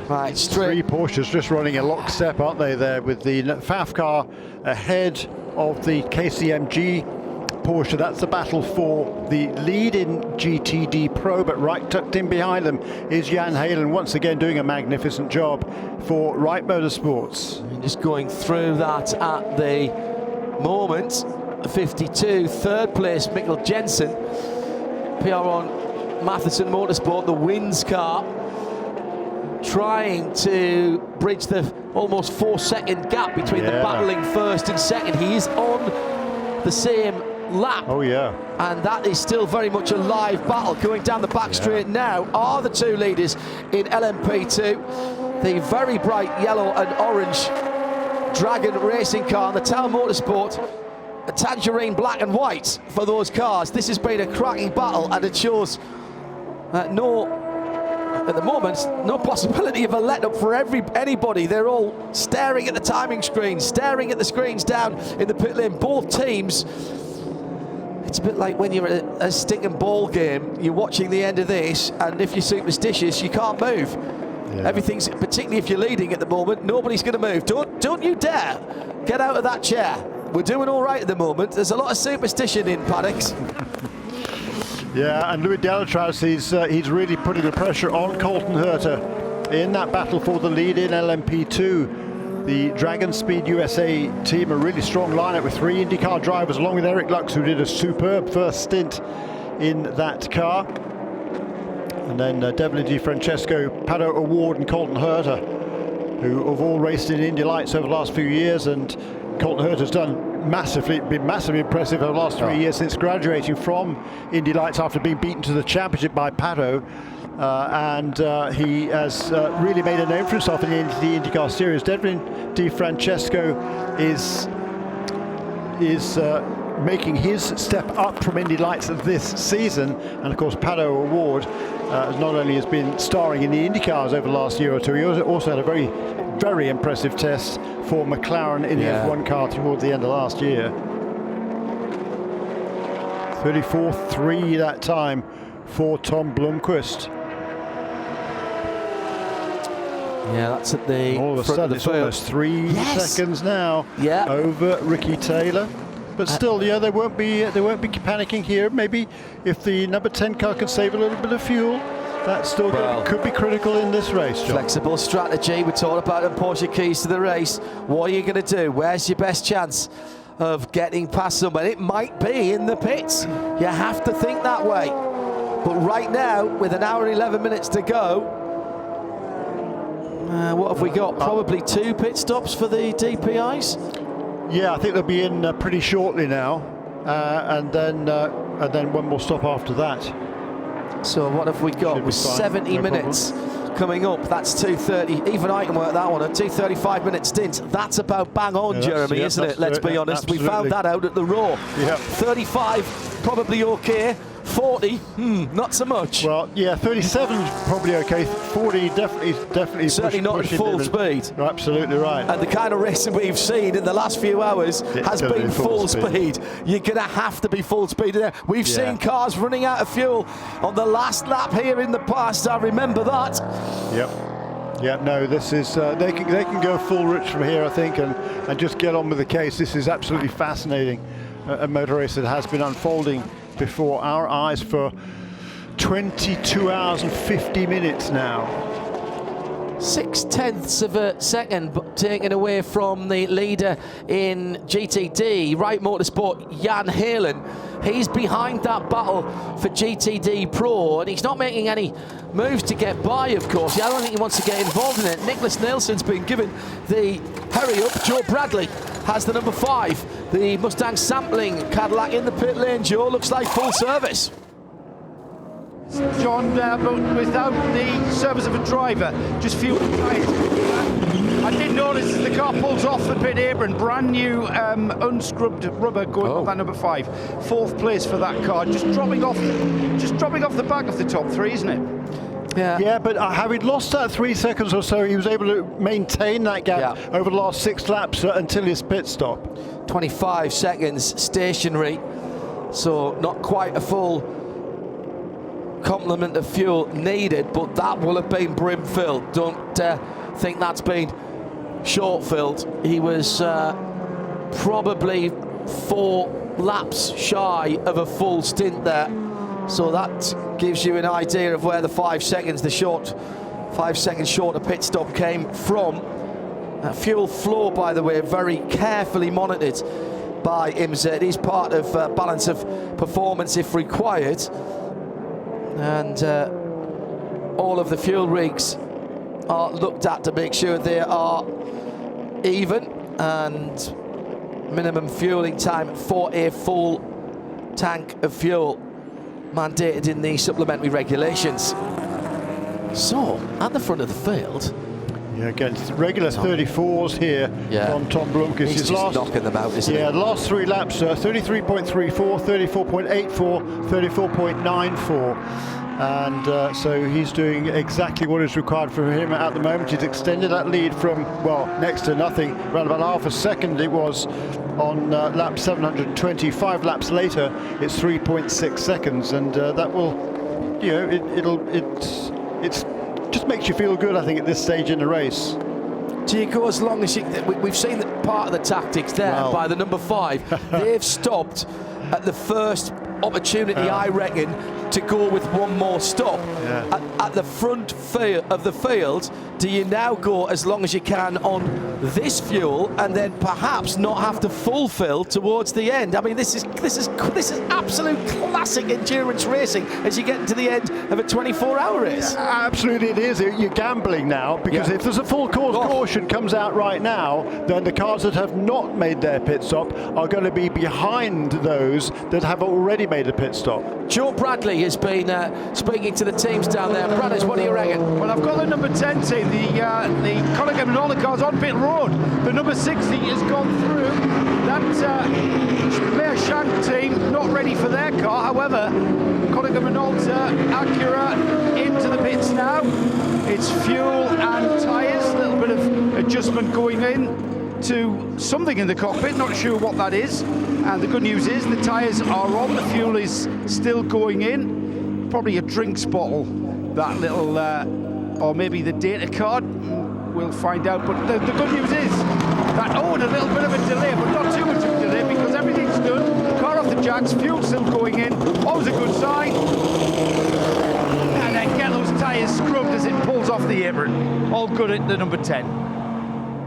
Right, three Porsches just running a lockstep, aren't they, there, with the FAF car ahead of the KCMG Porsche. That's the battle for the lead in GTD Pro, but right tucked in behind them is Jan Halen, once again doing a magnificent job for Wright Motorsports. And just going through that at the moment, 52, third place, Mikkel Jensen. PR on Matheson Motorsport, the Wins car, trying to bridge the almost 4-second gap between the battling first and second. He is on the same lap. Oh yeah. And that is still very much a live battle. Going down the back straight now are the two leaders in LMP2. The very bright yellow and orange Dragon racing car and the Tower Motorsport, a tangerine black and white for those cars. This has been a cracking battle, and it shows at the moment, no possibility of a let-up for anybody. They're all staring at the timing screens, staring at the screens down in the pit lane. Both teams, it's a bit like when you're at a stick and ball game, you're watching the end of this, and if you're superstitious, you can't move. Yeah. Everything's, particularly if you're leading at the moment, nobody's going to move. Don't you dare get out of that chair. We're doing all right at the moment. There's a lot of superstition in paddocks. Yeah, and Louis Delatraz, he's really putting the pressure on Colton Herta in that battle for the lead in LMP2. The Dragon Speed USA team, a really strong lineup with 3 IndyCar drivers, along with Eric Lux, who did a superb first stint in that car. And then Devlin DiFrancesco, Pato O'Ward and Colton Herta, who have all raced in Indy Lights over the last few years, and Colton Herta has been massively impressive over the last 3 years since graduating from Indy Lights after being beaten to the championship by Pato. And he has really made a name for himself in the IndyCar series. Devlin DiFrancesco is making his step up from Indy Lights this season, and of course Pato O'Ward not only has been starring in the IndyCars over the last year or two, he also had a very impressive test for McLaren in the F1 car toward the end of last year. 34.3 that time for Tom Blomqvist. Yeah, that's at the all of a sudden it's almost 3 seconds now over Ricky Taylor. But still, they won't be panicking here. Maybe if the number 10 car can save a little bit of fuel, that still could be critical in this race, John. Flexible strategy, we talked about in Porsche Keys to the Race. What are you going to do? Where's your best chance of getting past someone? It might be in the pits. You have to think that way. But right now, with an hour and 11 minutes to go, what have we got? Probably 2 pit stops for the DPIs? Yeah, I think they'll be in pretty shortly now, and then one more stop after that. So what have we got? With 70 minutes coming up. That's 2:30. Even I can work that one. A 2:35-minute stint. That's about bang on, Jeremy, isn't it? Let's be honest. Absolutely. We found that out at the Raw. Yeah. 35, probably okay. 40, not so much. Well, yeah, 37 probably okay. 40 definitely certainly not at full speed. You're absolutely right. And the kind of racing we've seen in the last few hours has been full speed. You're going to have to be full speed there. We've seen cars running out of fuel on the last lap here in the past. I remember that. Yep. Yeah, no, this is they can go full rich from here, I think, and just get on with the case. This is absolutely fascinating. A motor race that has been unfolding before our eyes for 22 hours and 50 minutes now. 0.6 of a second taken away from the leader in GTD, Wright Motorsport, Jan Halen. He's behind that battle for GTD Pro, and he's not making any moves to get by, of course. I don't think he wants to get involved in it. Nicholas Nielsen's been given the hurry up. Joe Bradley has the number 5. The Mustang sampling Cadillac in the pit lane. Joe, looks like full service. John, but without the service of a driver, just fuel tyres. I did notice as the car pulls off the pit apron, brand new unscrubbed rubber going on that number 5. 4th place for that car, just dropping off the back of the top 3, isn't it? Yeah, but having lost that 3 seconds or so, he was able to maintain that gap over the last 6 laps until his pit stop. 25 seconds stationary, so not quite a full complement of fuel needed, but that will have been brim filled. Don't think that's been short filled. He was probably 4 laps shy of a full stint there, so that gives you an idea of where the 5 seconds, the 5 seconds shorter pit stop came from. Fuel flow, by the way, very carefully monitored by IMSA. It is part of balance of performance if required, and all of the fuel rigs are looked at to make sure they are even, and minimum fueling time for a full tank of fuel mandated in the supplementary regulations. So at the front of the field, against regular 34s here from Tom Blomqvist. He's just knocking them out, isn't he? The last 3 laps, 33.34, 34.84, 34.94. And so he's doing exactly what is required from him at the moment. He's extended that lead from, well, next to nothing, around about half a second it was on lap 725. Laps later, it's 3.6 seconds, and that will, it's just makes you feel good, I think, at this stage in the race. Do you go as long as you... We've seen that part of the tactics there by the number 5. They've stopped at the first opportunity, I reckon, to go with one more stop. At the front of the field, do you now go as long as you can on this fuel and then perhaps not have to fulfill towards the end? I mean, this is absolute classic endurance racing as you get to the end of a 24-hour race. Yeah, absolutely it is. You're gambling now, because if there's a full course caution comes out right now, then the cars that have not made their pit stop are going to be behind those that have already made a pit stop. Joe Bradley has been speaking to the teams down there. Brothers, what do you reckon? Well, I've got the number 10 team, the Collingham and all the cars on pit road. The number 60 has gone through. That Blair Shank team not ready for their car. However, Collingham and Alta, Acura into the pits now. It's fuel and tyres, a little bit of adjustment going in to something in the cockpit, not sure what that is. And the good news is the tyres are on, the fuel is still going in. Probably a drinks bottle, that little, or maybe the data card, we'll find out. But the good news is that, a little bit of a delay, but not too much of a delay, because everything's done. Car off the jacks, fuel still going in, always a good sign. And then get those tyres scrubbed as it pulls off the apron. All good at the number 10.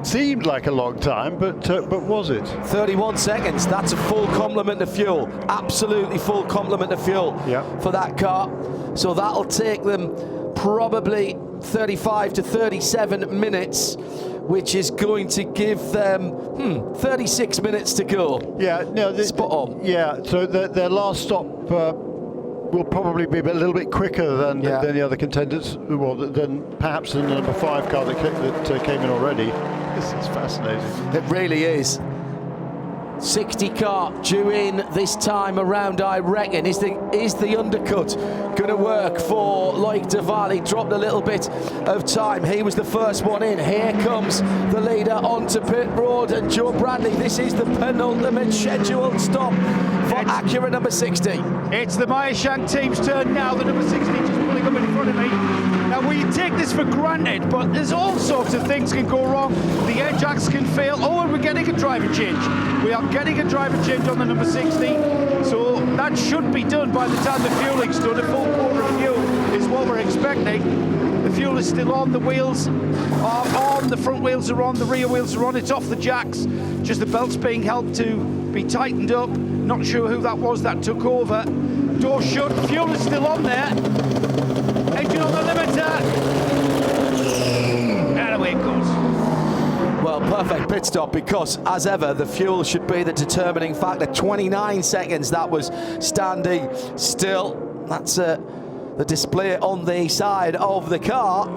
Seemed like a long time, but was it? 31 seconds. That's a full complement of fuel. Absolutely full complement of fuel for that car. So that'll take them probably 35 to 37 minutes, which is going to give them 36 minutes to go. Yeah, no, spot on. Yeah, so their last stop will probably be a little bit quicker than the other contenders, than perhaps the number 5 car that came in already. This is fascinating. It really is. 60 car due in this time around, I reckon. Is the undercut going to work for Loic Duval? He dropped a little bit of time. He was the first one in. Here comes the leader onto pit road, and Joe Bradley. This is the penultimate scheduled stop for Acura number 60. It's the Meyer Shank team's turn now. The number 60 just pulling up in front of me. Now, we take this for granted, but there's all sorts of things can go wrong. The air jacks can fail. Oh, and we're getting a driver change. We are getting a driver change on the number 60. So that should be done by the time the fueling's done. A full quarter of fuel is what we're expecting. The fuel is still on. The wheels are on. The front wheels are on. The rear wheels are on. It's off the jacks. Just the belt's being helped to be tightened up. Not sure who that was that took over. Door shut. Fuel is still on there. Engine on the limiter. And away it goes. Well, perfect pit stop, because as ever the fuel should be the determining factor. 29 seconds that was standing still. That's the display on the side of the car.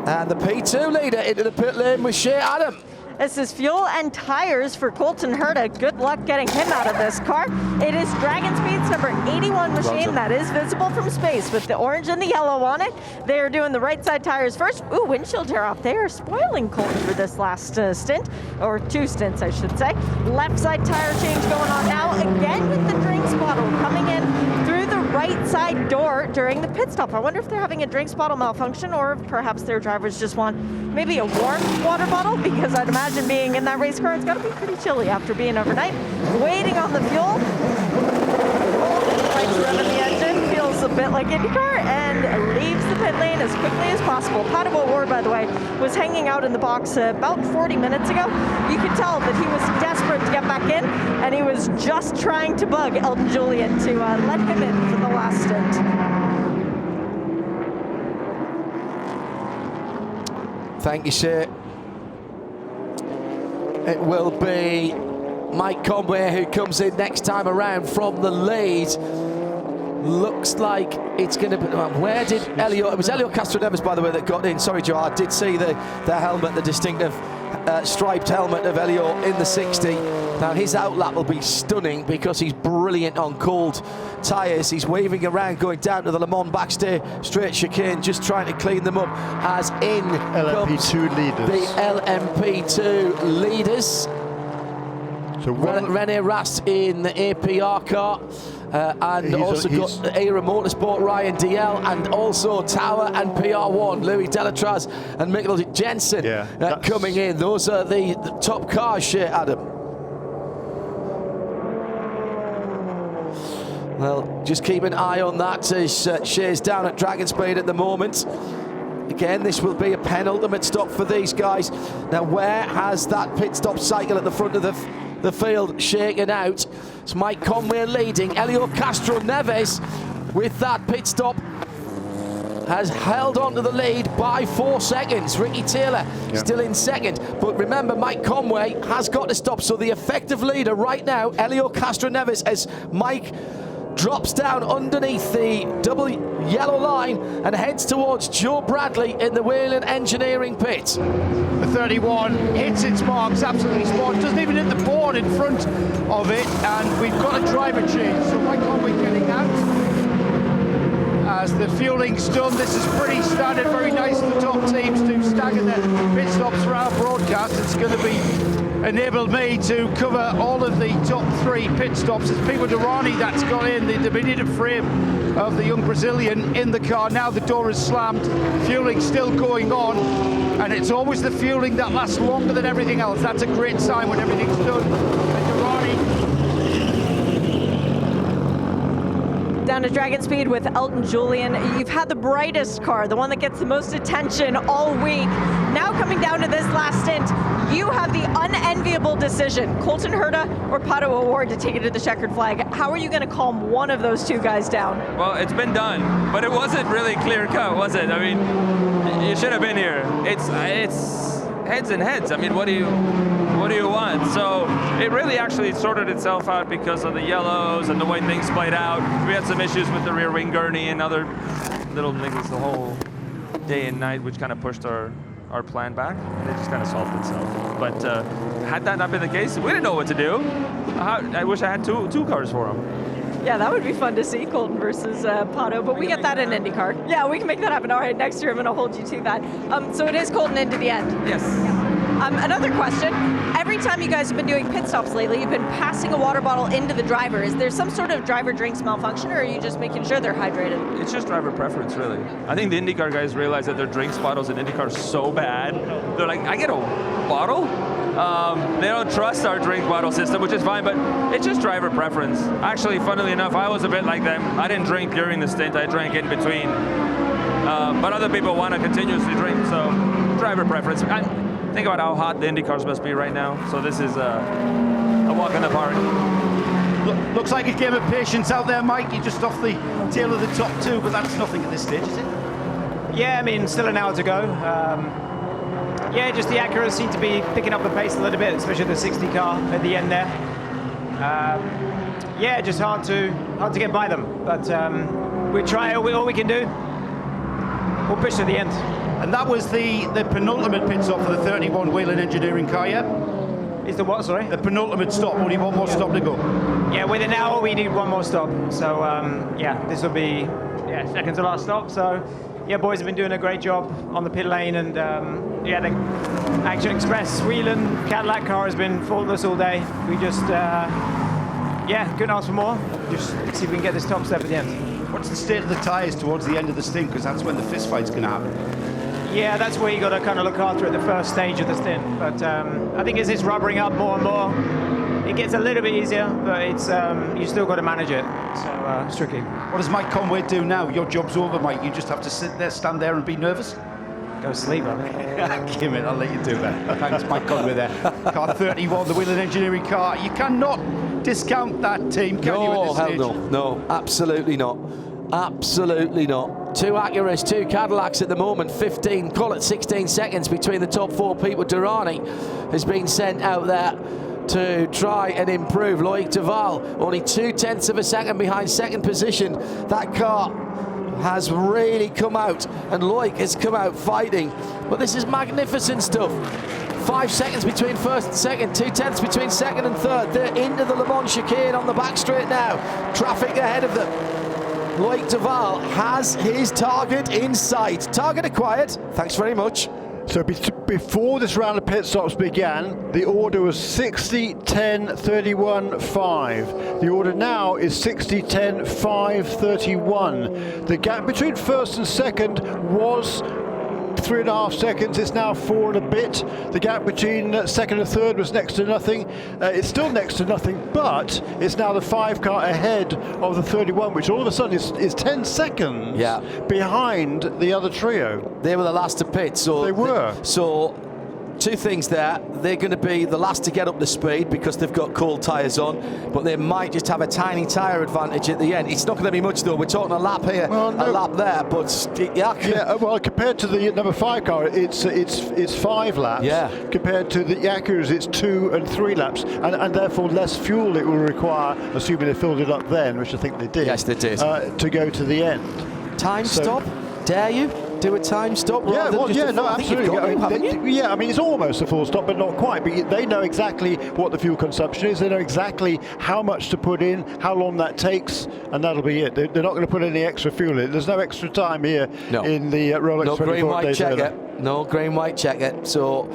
And the P2 leader into the pit lane with Shea Adam. This is fuel and tires for Colton Herta. Good luck getting him out of this car. It is Dragon Speed's number 81 machine that is visible from space with the orange and the yellow on it. They are doing the right side tires first. Ooh, windshield tear off. They are spoiling Colton for this last stint, or 2 stints, I should say. Left side tire change going on now. Again with the drinks bottle coming in through the right side door during the pit stop. I wonder if they're having a drinks bottle malfunction, or if perhaps their drivers just want maybe a warm water bottle, because I'd imagine being in that race car, it's got to be pretty chilly after being overnight. Waiting on the fuel. Right to run the engine, feels a bit like IndyCar, and leaves the pit lane as quickly as possible. Pato O'Ward, by the way, was hanging out in the box about 40 minutes ago. You could tell that he was desperate to get back in, and he was just trying to bug Elton Julian to let him in for the last stint. Thank you, Shea. It will be Mike Conway who comes in next time around from the lead. Looks like it's going to be... Where did Elio... It was Elio Castroneves, by the way, that got in. Sorry, Joe, I did see the helmet, the distinctive striped helmet of Elio in the 60. Now, his outlap will be stunning because he's brilliant on cold tyres. He's waving around, going down to the Le Mans backstay straight chicane, just trying to clean them up as in LMP2 leaders. The LMP2 leaders. So René Rast in the APR car. And also got Era Motorsport, Ryan DL, and also Tower and PR1, Louis Delatraz and Mikkel Jensen coming in. Those are the top cars, Shea Adam. Well, just keep an eye on that as Shea's down at Dragon Speed at the moment. Again, this will be a penultimate stop for these guys. Now, where has that pit stop cycle at the front of the field shaken out? It's Mike Conway leading. Elio Castroneves with that pit stop has held on to the lead by 4 seconds. Ricky Taylor still in second. But remember, Mike Conway has got to stop. So the effective leader right now, Elio Castroneves, as Mike drops down underneath the double yellow line and heads towards Joe Bradley in the Whelen Engineering pit. The 31 hits its marks absolutely spot, doesn't even hit the board in front of it, and we've got a driver change. So Mike Conway getting out as the fueling's done. This is pretty standard, very nice of the top teams to stagger their pit stops for our broadcast. It's going to be enabled me to cover all of the top 3 pit stops. It's Pipo Derani that's got in, the diminutive frame of the young Brazilian in the car. Now the door is slammed, fueling still going on, and it's always the fueling that lasts longer than everything else. That's a great sign when everything's done. And Derani down to Dragon Speed with Elton Julian. You've had the brightest car, the one that gets the most attention all week. Now coming down to this last stint, you have the unenviable decision, Colton Herta or Pato O'Ward, to take it to the checkered flag. How are you going to calm one of those 2 guys down? Well, it's been done, but it wasn't really clear cut, was it? I mean, you should have been here. It's heads and heads. I mean, what do you want? So it really actually sorted itself out because of the yellows and the way things played out. We had some issues with the rear wing gurney and other little niggles the whole day and night, which kind of pushed our plan back, and it just kind of solved itself. But had that not been the case, we didn't know what to do. I wish I had two cars for him. Yeah, that would be fun to see, Colton versus Pato, but we get that in IndyCar. Yeah, we can make that happen. All right, next year I'm going to hold you to that. So it is Colton into the end. Yes. Another question. Every time you guys have been doing pit stops lately, you've been passing a water bottle into the driver. Is there some sort of driver drinks malfunction, or are you just making sure they're hydrated? It's just driver preference, really. I think the IndyCar guys realize that their drinks bottles in IndyCar are so bad. They're like, I get a bottle? They don't trust our drink bottle system, which is fine, but it's just driver preference. Actually, funnily enough, I was a bit like them. I didn't drink during the stint, I drank in between. But other people want to continuously drink, so driver preference. Think about how hot the IndyCars must be right now. So this is a walk in the park. Looks like a game of patience out there, Mike. You're just off the tail of the top 2, but that's nothing at this stage, is it? Yeah, I mean, still an hour to go. Yeah, just the accuracy to be picking up the pace a little bit, especially the 60 car at the end there. Yeah, just hard to get by them. But we try all we can do. We'll push to the end. And that was the penultimate pit stop for the 31 Whelen Engineering car, yeah? Is the what, sorry? The penultimate stop, only one more stop to go. Yeah, within an hour we need one more stop. So, yeah, this will be second to last stop. So, yeah, boys have been doing a great job on the pit lane. And, yeah, the Action Express Whelen Cadillac car has been faultless all day. We just, couldn't ask for more. Just see if we can get this top step at the end. What's the state of the tyres towards the end of the stint? Because that's when the fist fight's going to happen. Yeah, that's where you got to kind of look after at the first stage of the stint. But I think as it's rubbering up more and more, it gets a little bit easier, but it's you still got to manage it. So it's tricky. What does Mike Conway do now? Your job's over, Mike. You just have to stand there and be nervous? Go sleep, I think. Give it, I'll let you do that. Thanks, Mike Conway there. Car 31, the Whelen Engineering car. You cannot discount that team, can you, at this stage? No, absolutely not. Absolutely not. 2 Acuras, 2 Cadillacs at the moment, 16 seconds between the top 4 people. Durrani has been sent out there to try and improve. Loic Duval only 0.2 of a second behind second position. That car has really come out, and Loic has come out fighting. But this is magnificent stuff. 5 seconds between first and second, 0.2 between second and third. They're into the Le Mans chicane on the back straight now. Traffic ahead of them. Loic Duval has his target in sight. Target acquired. Thanks very much. So before this round of pit stops began, the order was 60, 10, 31, 5. The order now is 60, 10, 5, 31. The gap between first and second was 3.5 seconds. It's now 4 and a bit. The gap between second and third was next to nothing. It's still next to nothing, but it's now the 5 car ahead of the 31, which all of a sudden is 10 seconds behind the other trio. They were the last to pit, so they were. So 2 things there. They're going to be the last to get up to speed because they've got cold tyres on, but they might just have a tiny tyre advantage at the end. It's not going to be much though. We're talking a lap here, a lap there, but well, compared to the number 5 car, it's 5 laps. Yeah. Compared to the Acuras, it's 2 and 3 laps, and therefore less fuel it will require, assuming they filled it up then, which I think they did. Yes, they did. To go to the end. Time stop? Dare you? Do a time stop? Yeah, well, absolutely. I mean, it's almost a full stop, but not quite. But they know exactly what the fuel consumption is. They know exactly how much to put in, how long that takes, and that'll be it. They're not going to put any extra fuel in. There's no extra time here in the Rolex 24 Daytona. No green white checker. So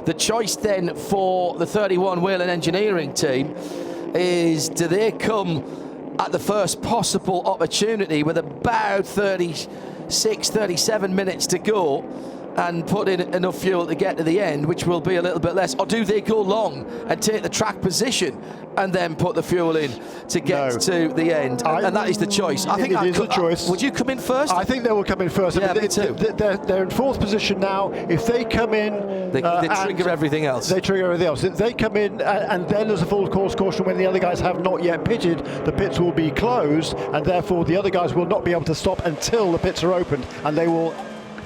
the choice then for the 31 Whelen Engineering team is, do they come at the first possible opportunity with about 37 minutes to go and put in enough fuel to get to the end, which will be a little bit less, or do they go long and take the track position and then put the fuel in to get to the end? And that is the choice. I think it is the choice. Would you come in first? I think they will come in first. Yeah, me too. They're in 4th position now. If they come in, they trigger everything else. They trigger everything else. If they come in, and then there's a full course caution when the other guys have not yet pitted. The pits will be closed, and therefore the other guys will not be able to stop until the pits are opened, and they will,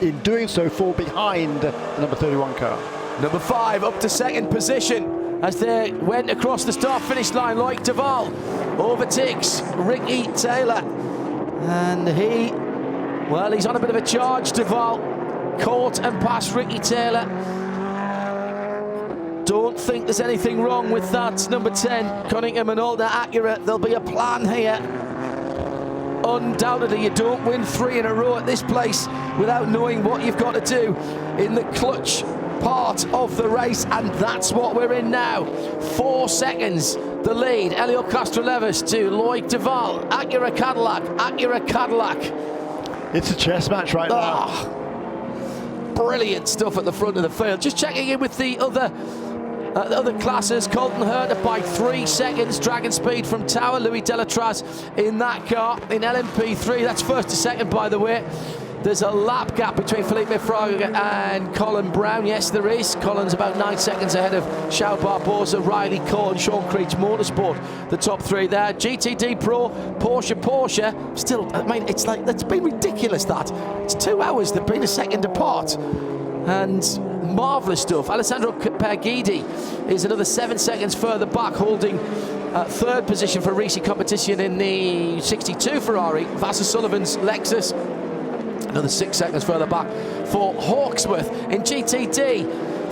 in doing so, fall behind the number 31 car. Number 5 up to second position as they went across the start-finish line. Loic Duval overtakes Ricky Taylor, and he's on a bit of a charge. Duval caught and passed Ricky Taylor. Don't think there's anything wrong with that. Number 10, Cunningham and Alder Acura. There'll be a plan here. Undoubtedly, you don't win 3 in a row at this place without knowing what you've got to do in the clutch part of the race, and that's what we're in now. 4 seconds the lead. Elio Castroneves to Loic Duval. Acura Cadillac. It's a chess match right now. Brilliant stuff at the front of the field. Just checking in with the other classes. Colton Herter by 3 seconds. Dragon speed from Tower. Louis Delatraz in that car in LMP3. That's first to second, by the way. There's a lap gap between Felipe Fraga and Colin Brown. Yes, there is. Colin's about 9 seconds ahead of Shao Barbosa, Riley Cohen, Sean Creech Motorsport. The top 3 there. GTD Pro, Porsche. Still, I mean, it's been ridiculous that. It's 2 hours. They've been a second apart. And marvellous stuff. Alessandro Pagidi is another 7 seconds further back, holding third position for recent competition in the 62 Ferrari. Vassar Sullivan's Lexus, another 6 seconds further back for Hawksworth. In GTD,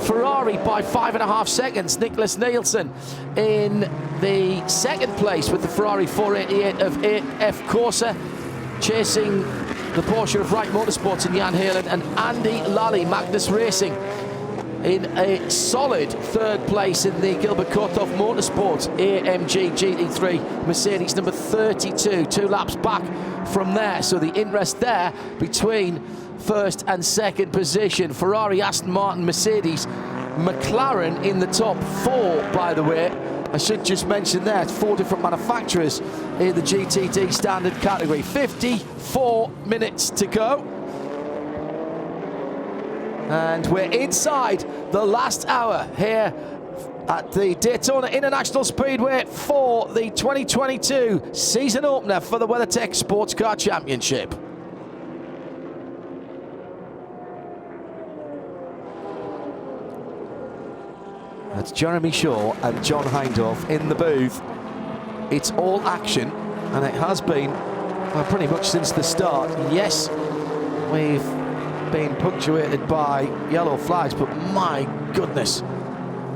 Ferrari by 5.5 seconds. Nicholas Nielsen in the second place with the Ferrari 488 of F Corsa, chasing the Porsche of Wright Motorsports in Jan Heylen, and Andy Lally, Magnus Racing, in a solid third place in the Gilbert Korthoff Motorsports AMG GT3 Mercedes number 32, 2 laps back from there. So the interest there between first and second position. Ferrari, Aston Martin, Mercedes, McLaren in the top 4, by the way. I should just mention that 4 different manufacturers in the GTD standard category. 54 minutes to go. And we're inside the last hour here at the Daytona International Speedway for the 2022 season opener for the WeatherTech SportsCar Championship. That's Jeremy Shaw and John Hindhaugh in the booth. It's all action, and it has been pretty much since the start. Yes, we've been punctuated by yellow flags, but my goodness,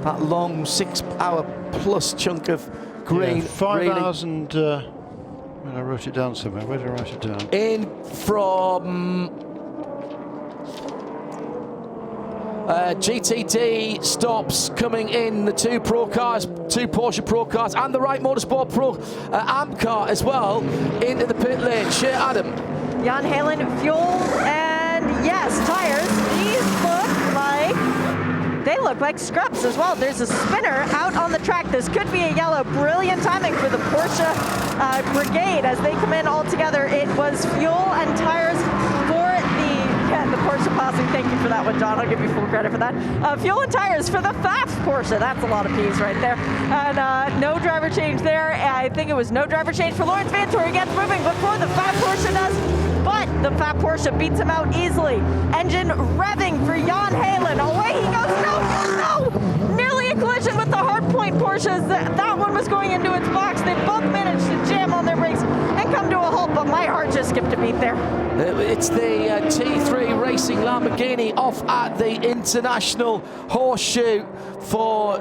that long 6 hour plus chunk of green. Yeah, 5 hours and I wrote it down somewhere. Where did I write it down? In from GTD stops coming in, the 2 pro cars, 2 Porsche pro cars, and the Wright Motorsport Pro AMP car as well into the pit lane. Shea Adam. Jan Heylen, fuel, and yes, tires. They look like scraps as well. There's a spinner out on the track. This could be a yellow. Brilliant timing for the Porsche brigade as they come in all together. It was fuel and tires for the Porsche passing. Thank you for that one, John. I'll give you full credit for that. Fuel and tires for the Pfaff Porsche. That's a lot of P's right there. And no driver change there. I think it was no driver change for Lawrence Vantore. He gets moving before the Pfaff Porsche does. But the Pfaff Porsche beats him out easily. Engine revving for Jan Heylen. Away he goes. No! Nearly a collision with the Hardpoint Porsches. That one was going into its box. They both managed to jam on their brakes and come to a halt, but my heart just skipped a beat there. It's the T3 Racing Lamborghini off at the International Horseshoe for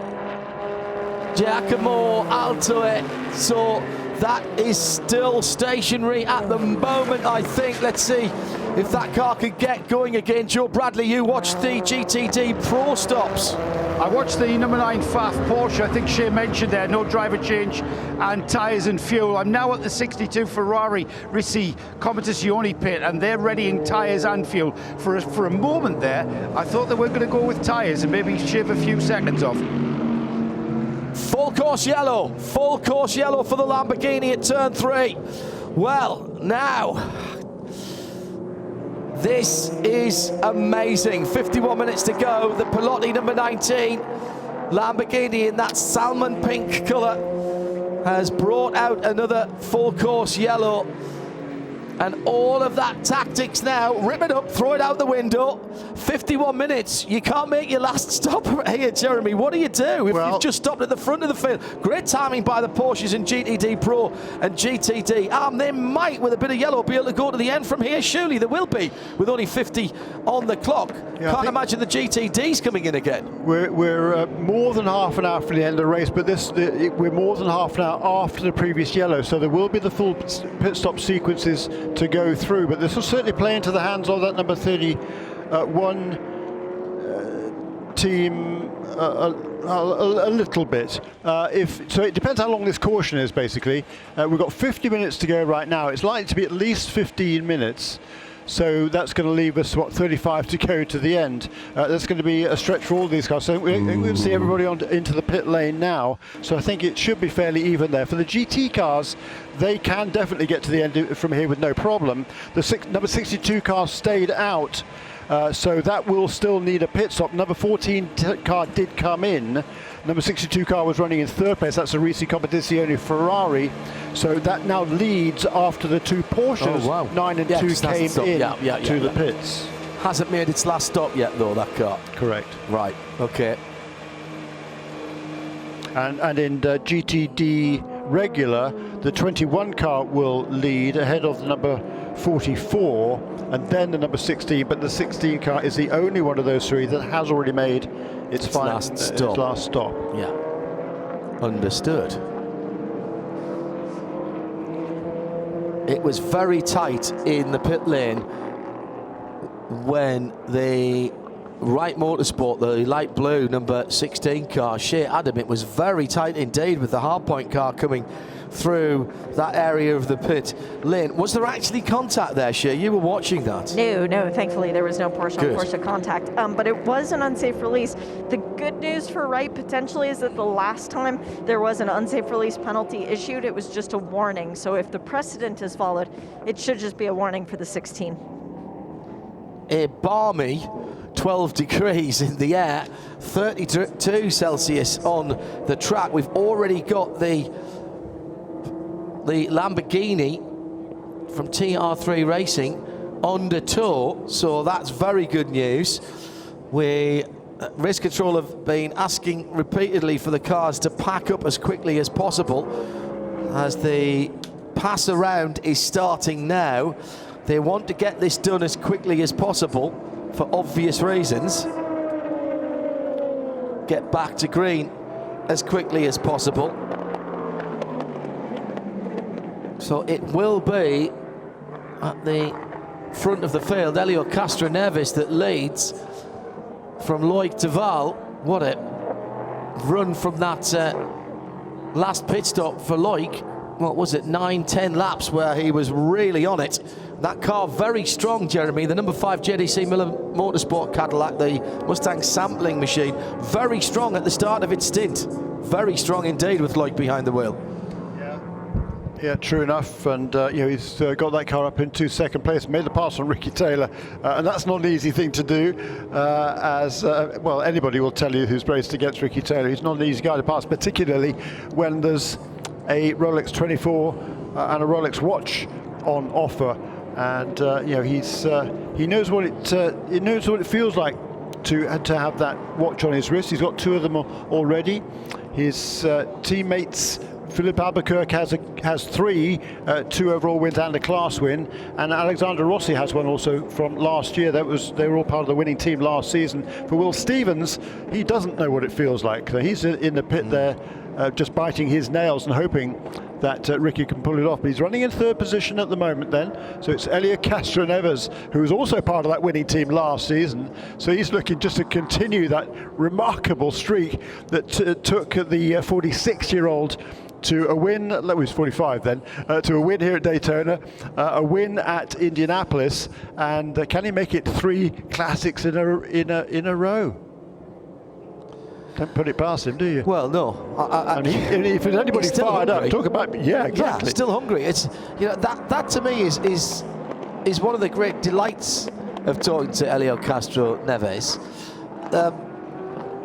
Giacomo Altoe. So that is still stationary at the moment, I think. Let's see if that car could get going again. Joe Bradley, you watched the GTD Pro stops. I watched the number 9 Pfaff Porsche. I think Shea mentioned there, no driver change and tyres and fuel. I'm now at the 62 Ferrari Ricci Competizione pit, and they're readying tyres and fuel. For a moment there, I thought they were going to go with tyres and maybe shave a few seconds off. Full course yellow for the Lamborghini at turn 3. Well, now, this is amazing. 51 minutes to go. The Pelotti number 19 Lamborghini in that salmon pink colour has brought out another full course yellow. And all of that tactics now, rip it up, throw it out the window. 51 minutes, you can't make your last stop here, Jeremy. What do you do if you've just stopped at the front of the field? Great timing by the Porsches in GTD Pro and GTD. They might, with a bit of yellow, be able to go to the end from here. Surely there will be, with only 50 on the clock. Yeah, can't imagine the GTDs coming in again. We're more than half an hour from the end of the race, but we're more than half an hour after the previous yellow, so there will be the full pit stop sequences to go through, but this will certainly play into the hands of that number 31 team a little bit. So it depends how long this caution is, basically. We've got 50 minutes to go right now. It's likely to be at least 15 minutes. So that's going to leave us, 35 to go to the end. That's going to be a stretch for all these cars. So we'll see everybody into the pit lane now. So I think it should be fairly even there. For the GT cars, they can definitely get to the end from here with no problem. The number 62 car stayed out. So that will still need a pit stop. Number 14 car did come in. Number 62 car was running in third place. That's a Ricci Competizione Ferrari. So that now leads after the 2 Porsches. 9 and 2 came in to the pits. hasn't made its last stop yet, though, that car. Correct. Right, okay. And in GTD regular, the 21 car will lead ahead of the number 44 and then the number 16, but the 16 car is the only one of those three that has already made its last stop. Yeah. Understood. It was very tight in the pit lane when the Right Motorsport, the light blue number 16 car, Shea Adam, it was very tight indeed with the hardpoint car coming through that area of the pit lane. Was there actually contact there, Shea? You were watching that. No, thankfully there was no Porsche contact, but it was an unsafe release. The good news for Wright potentially is that the last time there was an unsafe release penalty issued, it was just a warning. So if the precedent is followed, it should just be a warning for the 16. A balmy 12 degrees in the air, 32 Celsius on the track. We've already got the Lamborghini from TR3 Racing under tow, so that's very good news. Race control have been asking repeatedly for the cars to pack up as quickly as possible as the pass around is starting now. They want to get this done as quickly as possible for obvious reasons. Get back to green as quickly as possible. So it will be at the front of the field, Elio Castroneves that leads from Loic Duval. What a run from that last pit stop for Loic. What was it, 9-10 laps where he was really on it. That car very strong, Jeremy, the number 5 JDC Miller Motorsport Cadillac, the Mustang sampling machine, very strong at the start of its stint. Very strong indeed with Loic behind the wheel. Yeah, true enough, and he's got that car up into second place, made the pass on Ricky Taylor, and that's not an easy thing to do, well, anybody will tell you who's raced against Ricky Taylor. He's not an easy guy to pass, particularly when there's a Rolex 24 and a Rolex watch on offer, and he knows what it feels like to have that watch on his wrist. He's got 2 of them already. His teammates, Philip Albuquerque has 3, 2 overall wins and a class win, and Alexander Rossi has one also from last year. They were all part of the winning team last season. For Will Stevens, he doesn't know what it feels like. So he's in the pit there, just biting his nails and hoping that Ricky can pull it off. But he's running in 3rd position at the moment then. So it's Elio Castroneves, who was also part of that winning team last season. So he's looking just to continue that remarkable streak that took the 46-year-old to a win, that was 45 then, to a win here at Daytona, a win at Indianapolis, and can he make it 3 classics in a row? Don't put it past him, do you? Well, no. And if there's anybody fired up, talk about exactly. Yeah, still hungry. It's that to me is one of the great delights of talking to Elio Castroneves.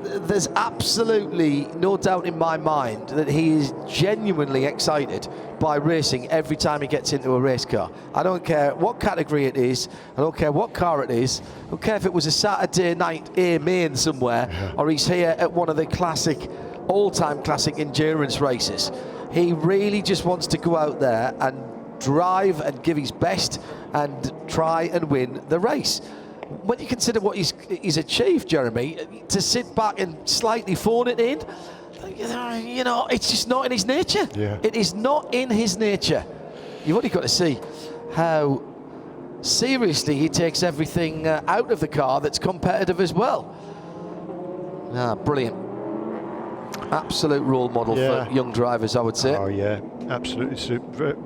There's absolutely no doubt in my mind that he is genuinely excited by racing every time he gets into a race car. I don't care what category it is, I don't care what car it is, I don't care if it was a Saturday night A main somewhere, or he's here at one of the classic, all-time classic endurance races. He really just wants to go out there and drive and give his best and try and win the race. When you consider what he's achieved, Jeremy, to sit back and slightly phone it in, it's just not in his nature. Yeah. It is not in his nature. You've only got to see how seriously he takes everything out of the car that's competitive as well. Brilliant. Absolute role model for young drivers, I would say. Oh yeah, absolutely,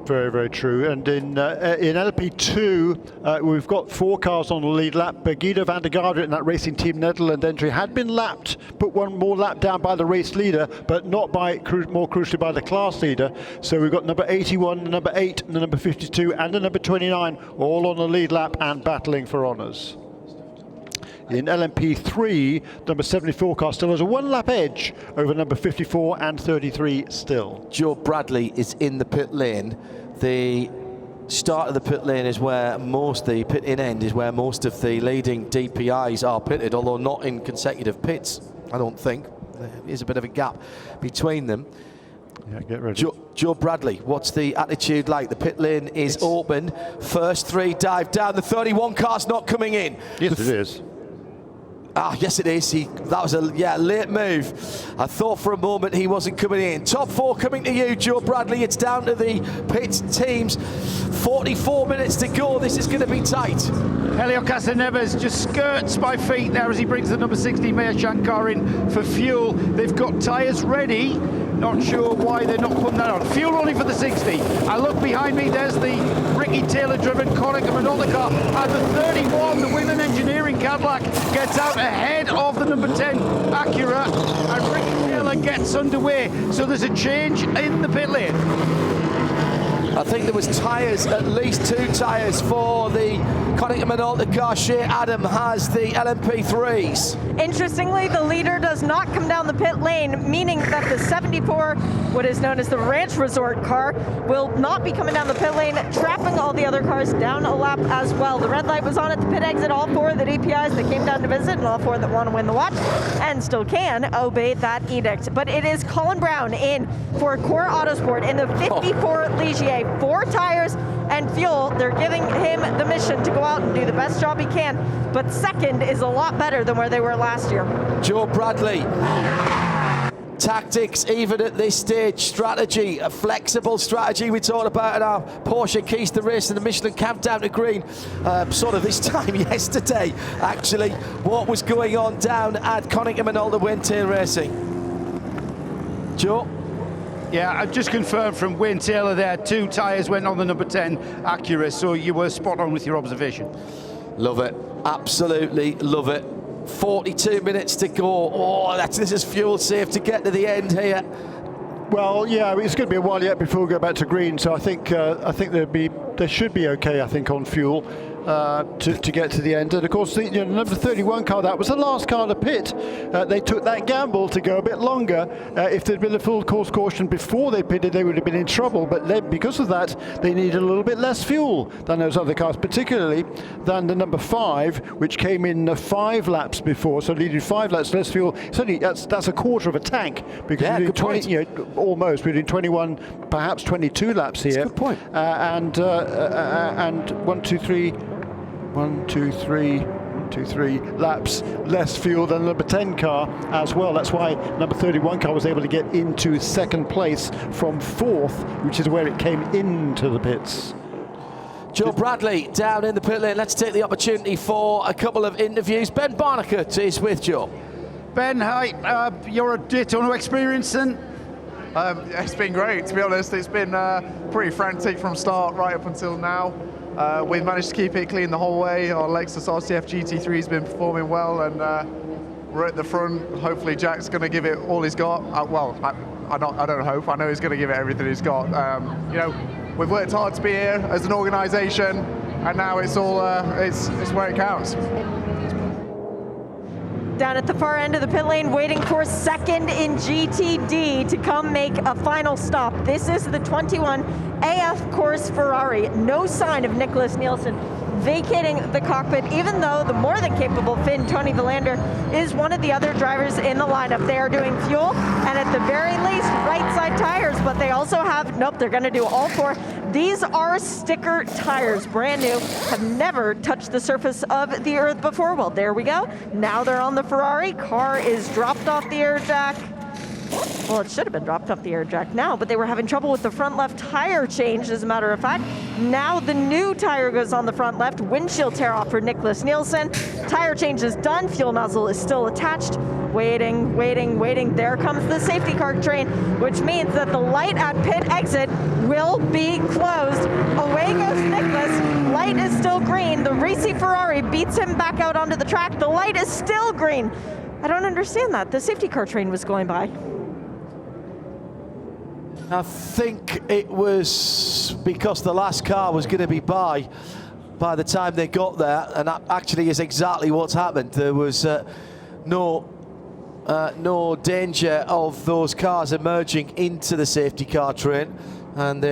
very, very true. And in LP2, we've got 4 cars on the lead lap. Guido van der Garde in that Racing Team Netherlands entry had been lapped, put one more lap down by the race leader, but not by, more crucially, by the class leader. So we've got number 81, the number 8, and the number 52, and the number 29, all on the lead lap and battling for honours. In LMP3, number 74 car still has a 1-lap edge over number 54 and 33 still. Joe Bradley is in the pit lane. The start of the pit lane is where the pit in end is where most of the leading DPIs are pitted, although not in consecutive pits, I don't think. There is a bit of a gap between them. Yeah, get ready. Joe Bradley, what's the attitude like? The pit lane is open. First 3 dive down. The 31 car's not coming in. Yes, it is. Yes, it is. That was a late move. I thought for a moment he wasn't coming in. Top 4 coming to you, Joe Bradley. It's down to the pit teams. 44 minutes to go. This is going to be tight. Elio Castroneves just skirts by feet there as he brings the number 60 Michelin car in for fuel. They've got tyres ready. Not sure why they're not putting that on. Fuel only for the 60. I look behind me, there's the Ricky Taylor-driven Konica Minolta car. And the 31, the Women Engineering Cadillac, gets out ahead of the number 10 Acura. And Ricky Taylor gets underway. So there's a change in the pit lane. I think there was tyres, at least 2 tyres for the Konica Minolta car. Shea Adam has the LMP3s. Interestingly, the leader does not come down the pit lane, meaning that the 74, what is known as the Ranch Resort car, will not be coming down the pit lane, trapping all the other cars down a lap as well. The red light was on at the pit exit. All 4 of the DPIs that came down to visit, and all 4 that want to win the watch, and still can obey that edict. But it is Colin Brown in for Core Autosport in the 54 Ligier. 4 tires and fuel. They're giving him the mission to go out and do the best job he can, but second is a lot better than where they were last year. Joe Bradley. Tactics, even at this stage. Strategy, a flexible strategy we talked about in our Porsche Keys to Race and the Michelin Countdown to Green, sort of this time yesterday, actually. What was going on down at Konica Minolta Wayne Taylor Racing? Joe? Yeah, I've just confirmed from Wayne Taylor there, 2 tyres went on the number 10 Acura, so you were spot on with your observation. Love it, absolutely love it. 42 minutes to go. Oh, this is fuel safe to get to the end here. Well, yeah, it's going to be a while yet before we go back to green, so I think there should be okay, I think, on fuel. To get to the end. And of course, the number 31 car, that was the last car to pit. They took that gamble to go a bit longer. If there'd been a full course caution before they pitted, they would have been in trouble. But because of that, they needed a little bit less fuel than those other cars, particularly than the number 5, which came in 5 laps before. So they needed 5 laps less fuel. Certainly, that's a quarter of a tank, because we're doing 20, almost. We're doing 21, perhaps 22 laps here. That's a good point. And 1, 2, 3 laps less fuel than the number 10 car as well. That's why number 31 car was able to get into 2nd place from 4th, which is where it came into the pits. Joe Bradley down in the pit lane. Let's take the opportunity for a couple of interviews. Ben Barnacut is with Joe. Ben, hi. Your Daytona experience then? It's been great, to be honest. It's been pretty frantic from start right up until now. We've managed to keep it clean the whole way. Our Lexus RCF GT3 has been performing well, and we're at the front. Hopefully Jack's going to give it all he's got. I don't hope. I know he's going to give it everything he's got. We've worked hard to be here as an organisation, and now it's all it's where it counts. Down at the far end of the pit lane, waiting for 2nd in GTD to come make a final stop. This is the 21 AF Course Ferrari. No sign of Nicholas Nielsen vacating the cockpit, even though the more than capable Finn Tony Villander is one of the other drivers in the lineup. They are doing fuel and at the very least right side tires, but they also have, nope, they're going to do all 4. These are sticker tires, brand new, have never touched the surface of the earth before. Well, there we go. Now they're on the Ferrari. Car is dropped off the air jack. Well, it should have been dropped off the air jack now, but they were having trouble with the front left tire change, as a matter of fact. Now the new tire goes on the front left. Windshield tear off for Nicholas Nielsen. Tire change is done. Fuel nozzle is still attached. Waiting, waiting, waiting. There comes the safety car train, which means that the light at pit exit will be closed. Away goes Nicholas. Light is still green. The racy Ferrari beats him back out onto the track. The light is still green. I don't understand that. The safety car train was going by. I think it was because the last car was going to be by the time they got there, and that actually is exactly what's happened. There was no danger of those cars emerging into the safety car train. and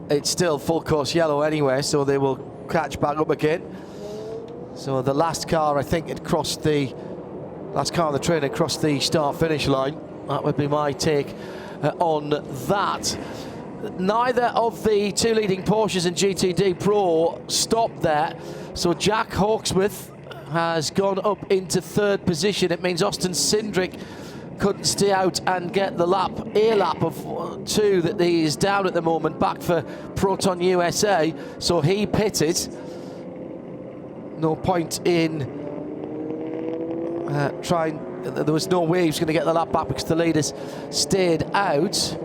it's still full course yellow anyway, so they will catch back up again. So the last car, I think, last car on the train had crossed the start-finish line. That would be my take on that. Neither of the two leading Porsches in GTD Pro stopped there, so Jack Hawksworth has gone up into third position. It means Austin Cindric couldn't stay out and get the lap of 2 that he is down at the moment, back for Proton USA, so he pitted. No point in trying, there was no way he was going to get the lap back because the leaders stayed out.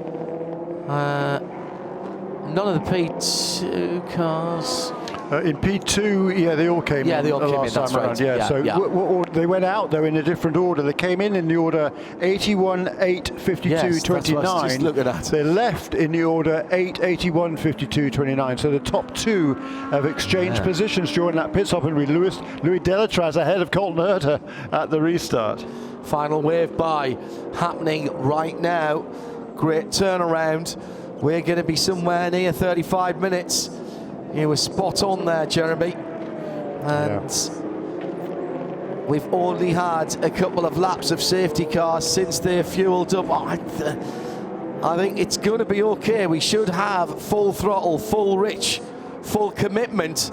None of the P2 cars. In P2, yeah, they all came in. Yeah, they all came in, last that's time right. around. Yeah, so they went out, though, in a different order. They came in the order 81, 8, 52, yes, 29. That's what I was just looking at. They left in the order 8, 81, 52, 29. So the top 2 have exchanged positions during that pit stop, and Louis Delatraz ahead of Colton Herta at the restart. Final wave by happening right now. Great turnaround. We're going to be somewhere near 35 minutes. You were spot on there, Jeremy. And we've only had a couple of laps of safety cars since they're fueled up. I think it's going to be okay. We should have full throttle, full rich, full commitment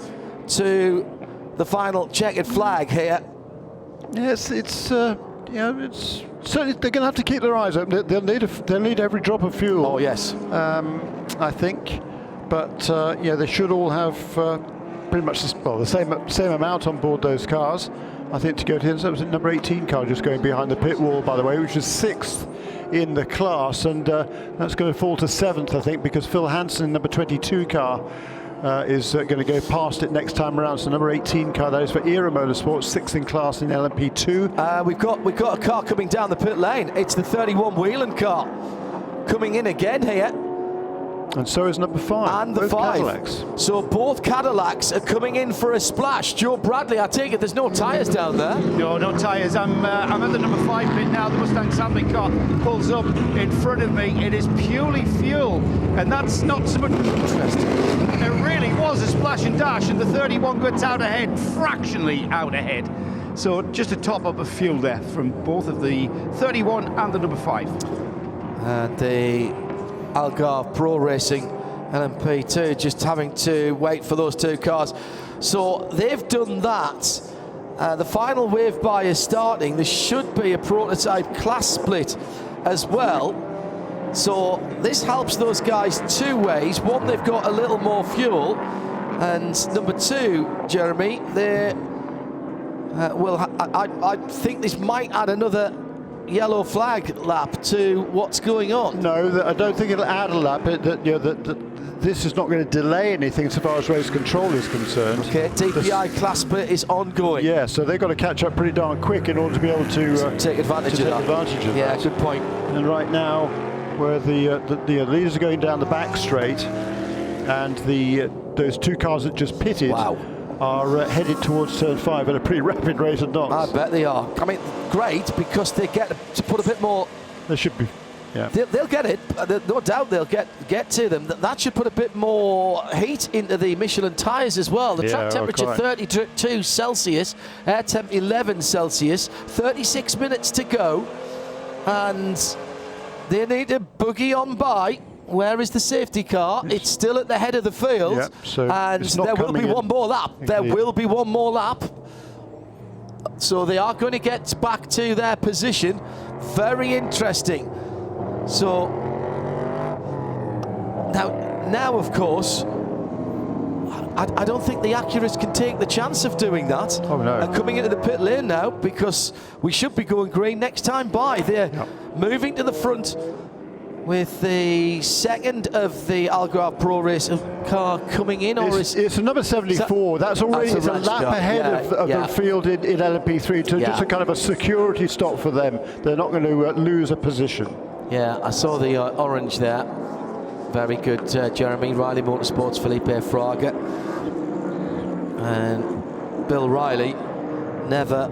to the final checkered flag here. Yes, it's certainly they're going to have to keep their eyes open. They'll need every drop of fuel. Oh yes, I think. But they should all have pretty much the same amount on board those cars. I think to go to the end, so it was the number 18 car just going behind the pit wall, by the way, which is 6th in the class, and that's going to fall to 7th, I think, because Phil Hansen, number 22 car, is going to go past it next time around. So number 18 car, that is for Era Motorsports, 6th in class in LMP2. We've got a car coming down the pit lane. It's the 31 Whelan car coming in again here. And so is number 5. And the both 5. Cadillacs. So both Cadillacs are coming in for a splash. Joe Bradley, I take it there's no tyres down there? No tyres. I'm at the number 5 pit now. The Mustang Sandvik car pulls up in front of me. It is purely fuel, and that's not so much interesting. It really was a splash and dash, and the 31 gets out ahead, fractionally out ahead. So just a top up of fuel there from both of the 31 and the number 5. And the Algarve Pro Racing LMP2 just having to wait for those 2 cars. So they've done that. The final wave by is starting. There should be a prototype class split as well. So this helps those guys 2 ways. One, they've got a little more fuel, and number 2, Jeremy, they I think this might add another yellow flag lap to what's going on. No, I don't think it'll add a lap. This is not going to delay anything so far as race control is concerned. Okay, DPI class split is ongoing. Yeah, so they've got to catch up pretty darn quick in order to be able to take advantage of that. Yeah, good point. And right now, where the leaders are going down the back straight, and those 2 cars that just pitted are headed towards turn 5 at a pretty rapid rate of knots. I bet they are. I mean, great, because they get to put a bit more. They should be. Yeah. They'll get it. No doubt they'll get to them. That should put a bit more heat into the Michelin tyres as well. The track temperature 32 Celsius, air temp 11 Celsius, 36 minutes to go, and they need to boogie on by. Where is the safety car? It's still at the head of the field, and there will be one more lap. There will be one more lap. So they are going to get back to their position. Very interesting. So now of course, I don't think the Acuras can take the chance of doing that. Oh no! And coming into the pit lane now, because we should be going green next time by. They're moving to the front with the second of the Algarve Pro Race car coming in, or it's a number 74. That's already a lap ahead of the field in LMP3. Just a kind of a security stop for them. They're not going to lose a position. Yeah, I saw the orange there. Very good, Jeremy. Riley Motorsports, Felipe Fraga. And Bill Riley never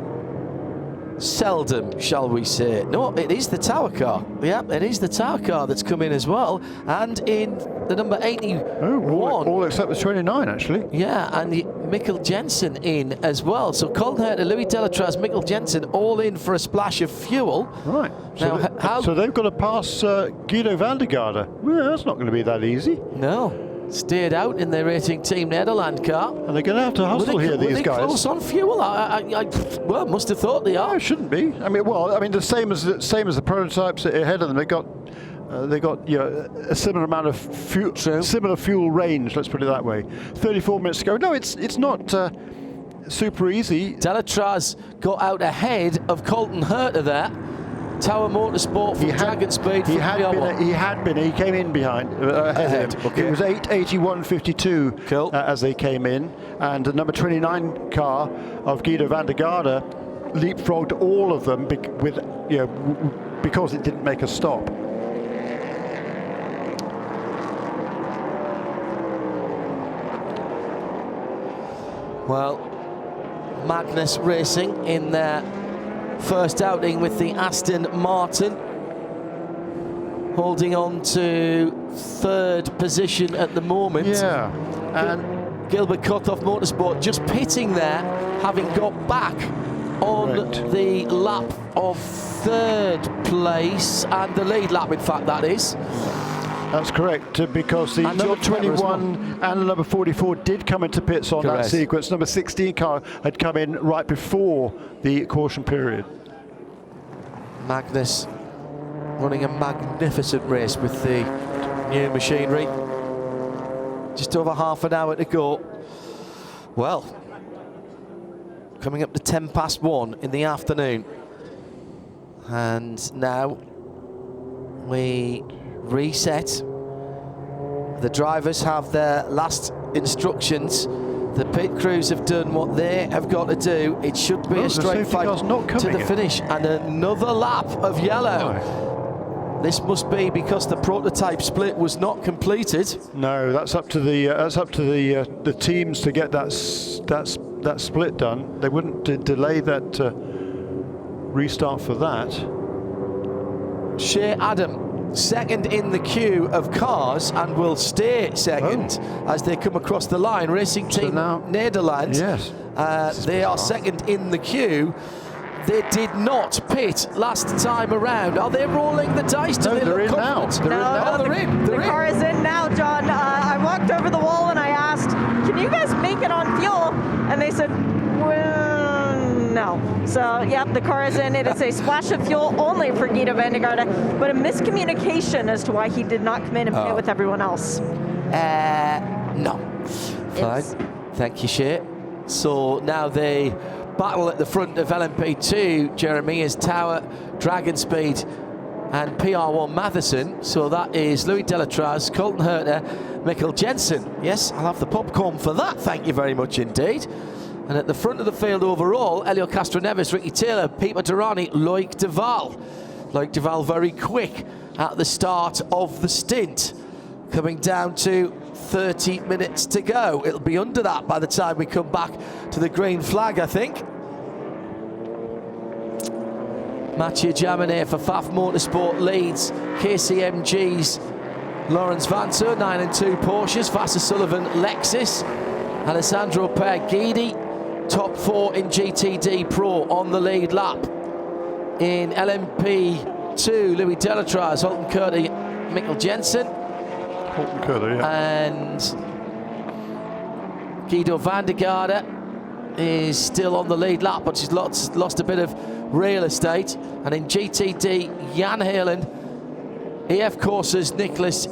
seldom, shall we say. No, it is the Tower car. Yeah, it is the Tower car that's come in as well. And in the number 81. All except the 29, actually. Yeah, and the Mikkel Jensen in as well. So Colton Herta, Louis Delatraz, Mikkel Jensen all in for a splash of fuel. Right. Now, so they've got to pass Guido van der Garde. Well, that's not going to be that easy. No. Stayed out in their racing team Nederland car. And they're going to have to hustle here, these guys. Were they close on fuel? Well, must have thought they are. No, it shouldn't be. I mean, the same as the prototypes ahead of them. They got a similar amount of similar fuel range. Let's put it that way. 34 minutes to go. No, it's not super easy. Delatraz got out ahead of Colton Herta there. Tower Motorsport from Dragon Speed. He came in behind ahead. Okay. It was 8:81.52 as they came in, and the number 29 car of Guido van der Garde leapfrogged all of them because it didn't make a stop. Well, Magnus Racing in their first outing with the Aston Martin, holding on to third position at the moment. Yeah, and Gilbert Kothoff Motorsport just pitting there, having got back on the lap of third place, and the lead lap, in fact, that is. That's correct, because the number 21 and the number 44 did come into pits on that sequence. Number 16 car had come in right before the caution period. Magnus running a magnificent race with the new machinery. Just over half an hour to go. Well, coming up to 1:10 in the afternoon. And now we reset. The drivers have their last instructions. The pit crews have done what they have got to do. It should be a straight fight to the finish, and another lap of yellow. This must be because the prototype split was not completed. No, that's up to the teams to get that split done. They wouldn't delay that restart for that. Shea Adam, second in the queue of cars, and will stay second as they come across the line. Racing team Nederland. Yes. They are second in the queue. They did not pit last time around. Are they rolling the dice? Do they look confident? They're in. The car is in now, John. I walked over the wall and I asked, can you guys make it on fuel? And they said, well, no. So, yep, the car is in. It is a splash of fuel only for Guido van der Garde, but a miscommunication as to why he did not come in and pit with everyone else. No. Fine. Thank you, Shea. So now they battle at the front of LMP2, Jeremy, is Tower, Dragon Speed and PR1 Matheson. So that is Louis Delatraz, Colton Herta, Mikkel Jensen. Yes, I'll have the popcorn for that, thank you very much indeed. And at the front of the field overall, Elio Castroneves, Ricky Taylor, Peter Durrani, Loic Duval. Loic Duval very quick at the start of the stint. Coming down to 30 minutes to go. It'll be under that by the time we come back to the green flag, I think. Mathieu Jaminet for Pfaff Motorsport leads KCMG's Lawrence Vanter, 9 and 2 Porsches, Vassar Sullivan Lexus, Alessandro Perguidi, top 4 in GTD Pro on the lead lap. In LMP2, Louis Delatraz, Holton Curdy, Mikkel Jensen. Holton Curdy, yeah. And Guido van der Garde is still on the lead lap, but she's lost a bit of real estate. And in GTD, Jan Helen, EF Courses, Nicholas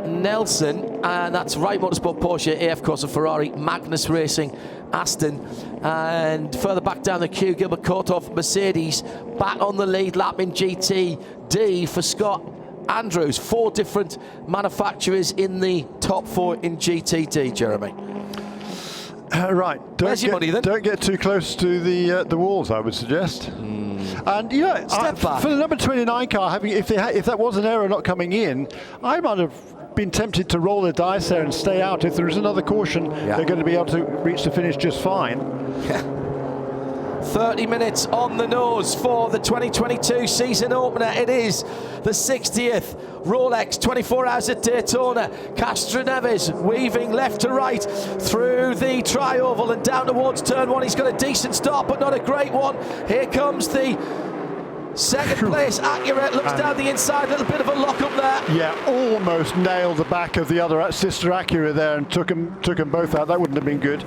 Nelson, and that's Wright Motorsport Porsche, EF Corsa Ferrari, Magnus Racing Aston, and further back down the queue, Gilbert Kothoff Mercedes back on the lead lap in GTD for Scott Andrews. 4 different manufacturers in the top 4 in GTD, Jeremy. Right, don't get too close to the walls, I would suggest. And yeah, for the number 29 car, if that was an error not coming in, I might have been tempted to roll the dice there and stay out. If there is another caution, they're going to be able to reach the finish just fine. 30 minutes on the nose for the 2022 season opener. It is the 60th Rolex 24 Hours at Daytona. Castroneves weaving left to right through the tri-oval and down towards turn 1. He's got a decent start, but not a great one. Here comes the second place Acura, looks down the inside, a little bit of a lock up there. Yeah, almost nailed the back of the other sister Acura there and took them both out. That wouldn't have been good.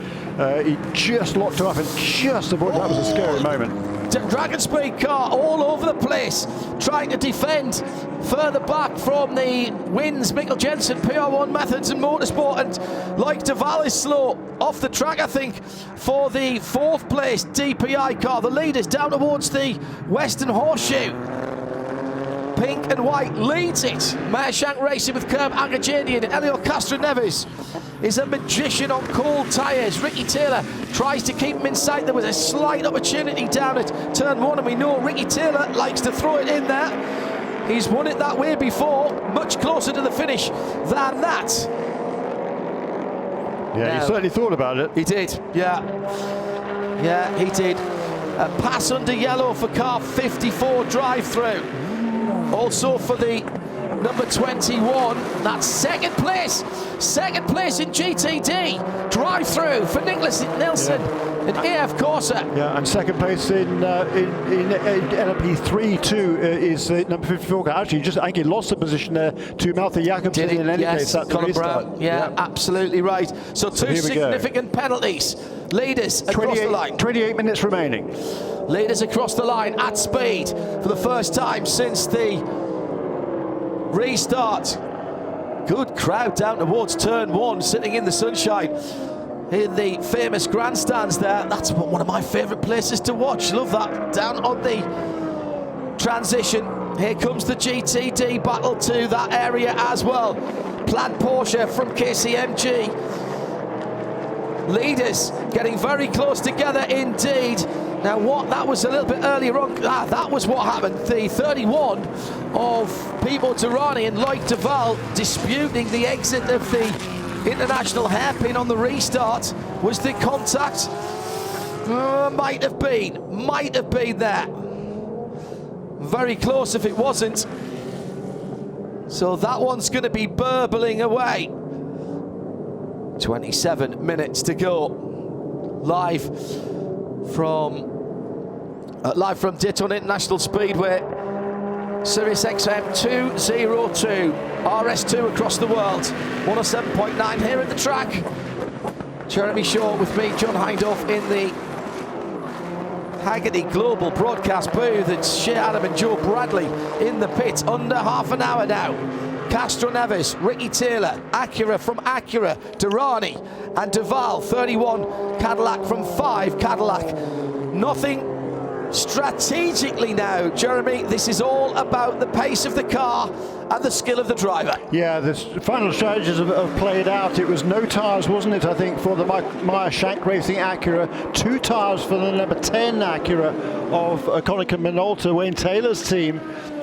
He just locked him up and just avoided. That was a scary moment. Dragon Speed car all over the place, trying to defend further back from the wins. Mikkel Jensen, PR1 Methods and Motorsport, and like Duval is slow off the track, I think, for the 4th place DPI car. The leaders down towards the Western Horseshoe. Pink and white leads it. Meyershank Racing with Kerm Agajanian. Elio Castroneves is a magician on cold tyres. Ricky Taylor tries to keep him in sight. There was a slight opportunity down at turn 1, and we know Ricky Taylor likes to throw it in there. He's won it that way before, much closer to the finish than that. Yeah, he certainly thought about it. He did, yeah. Yeah, he did. A pass under yellow for car 54 drive-through. Also for the number 21, that's second place in GTD. Drive-through for Nicholas Nilsson and AF Corsa. Yeah, and second place in LMP3 too is number 54. Actually, I think he lost the position there to Maltha Jakobsen in any case. Colin Brown. Yeah, absolutely right. So two significant penalties. Leaders across the line. 28 minutes remaining. Leaders across the line at speed for the first time since the restart. Good crowd down towards turn 1, sitting in the sunshine in the famous grandstands there. That's one of my favourite places to watch. Love that. Down on the transition. Here comes the GTD battle to that area as well. Plaid Porsche from KCMG. Leaders getting very close together indeed. Now that was a little bit earlier on, that was what happened. The 31 of Pipo Derani and Loic Duval disputing the exit of the international hairpin on the restart. Was the contact? Might have been there. Very close if it wasn't. So that one's going to be burbling away. 27 minutes to go. Live from Daytona International Speedway. Sirius XM 202, RS2 across the world. 107.9 here at the track. Jeremy Shaw with me, John Hindhaugh in the Haggerty Global Broadcast booth. It's Shea Adam and Joe Bradley in the pit. Under half an hour now. Castroneves, Ricky Taylor, Acura from Acura, Derani and Duval, 31 Cadillac from 5 Cadillac. Nothing strategically now, Jeremy. This is all about the pace of the car and the skill of the driver. Yeah, the final strategies have played out. It was no tyres, wasn't it, I think, for the Meyershank Racing Acura. 2 tyres for the number 10 Acura of Konica Minolta, Wayne Taylor's team.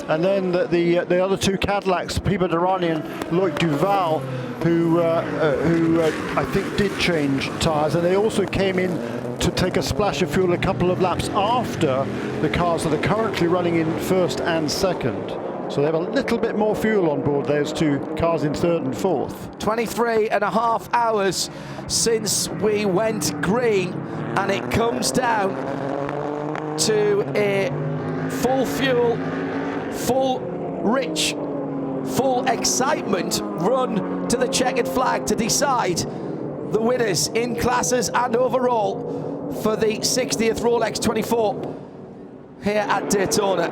And then the other 2 Cadillacs, Pipo Derani and Loic Duval, who I think did change tyres. And they also came in to take a splash of fuel a couple of laps after the cars that are currently running in first and second. So they have a little bit more fuel on board, those 2 cars in third and fourth. 23.5 hours since we went green, and it comes down to a full fuel, full rich, full excitement run to the checkered flag to decide the winners in classes and overall for the 60th Rolex 24 here at Daytona.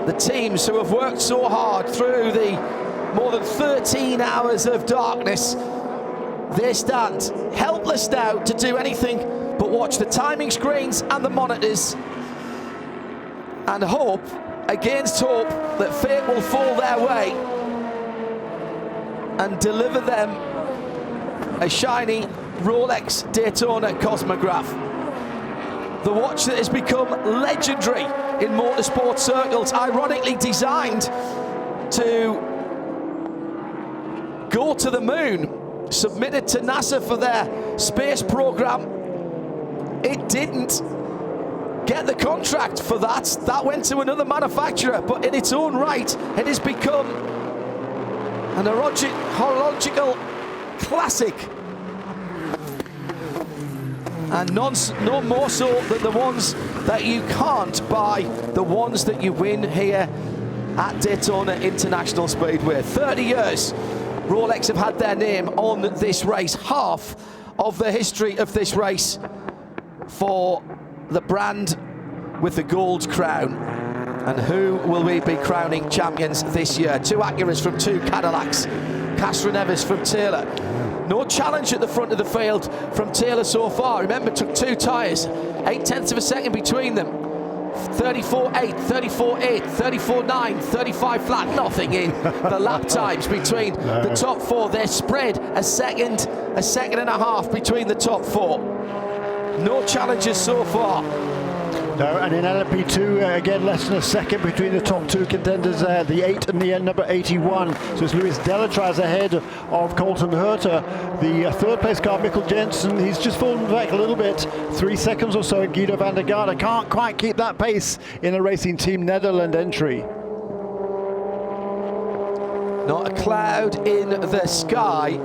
The teams who have worked so hard through the more than 13 hours of darkness, they stand helpless now to do anything but watch the timing screens and the monitors and hope against hope that fate will fall their way and deliver them a shiny Rolex Daytona Cosmograph. The watch that has become legendary in motorsport circles, ironically designed to go to the moon, submitted to NASA for their space program, it didn't get the contract for that. That went to another manufacturer, but in its own right, it has become an horological classic. And none more so than the ones that you can't buy, the ones that you win here at Daytona International Speedway. 30 years Rolex have had their name on this race, half of the history of this race for the brand with the gold crown. And who will we be crowning champions this year? 2 Acuras from 2 Cadillacs, Castroneves from Taylor. No challenge at the front of the field from Taylor so far. Remember, took 2 tyres, 0.8 of a second between them. 34.8, 34.8, 34.9, 35 flat, nothing in the lap times between the top 4. They're spread a second and a half between the top 4. No challenges so far. No, and in LMP2, again, less than a second between the top 2 contenders there, the 8 and the number 81. So it's Luis Delatraz ahead of Colton Herter. The third place car, Mikkel Jensen, he's just fallen back a little bit, 3 seconds or so. Guido van der Garde can't quite keep that pace in a Racing Team Netherlands entry. Not a cloud in the sky.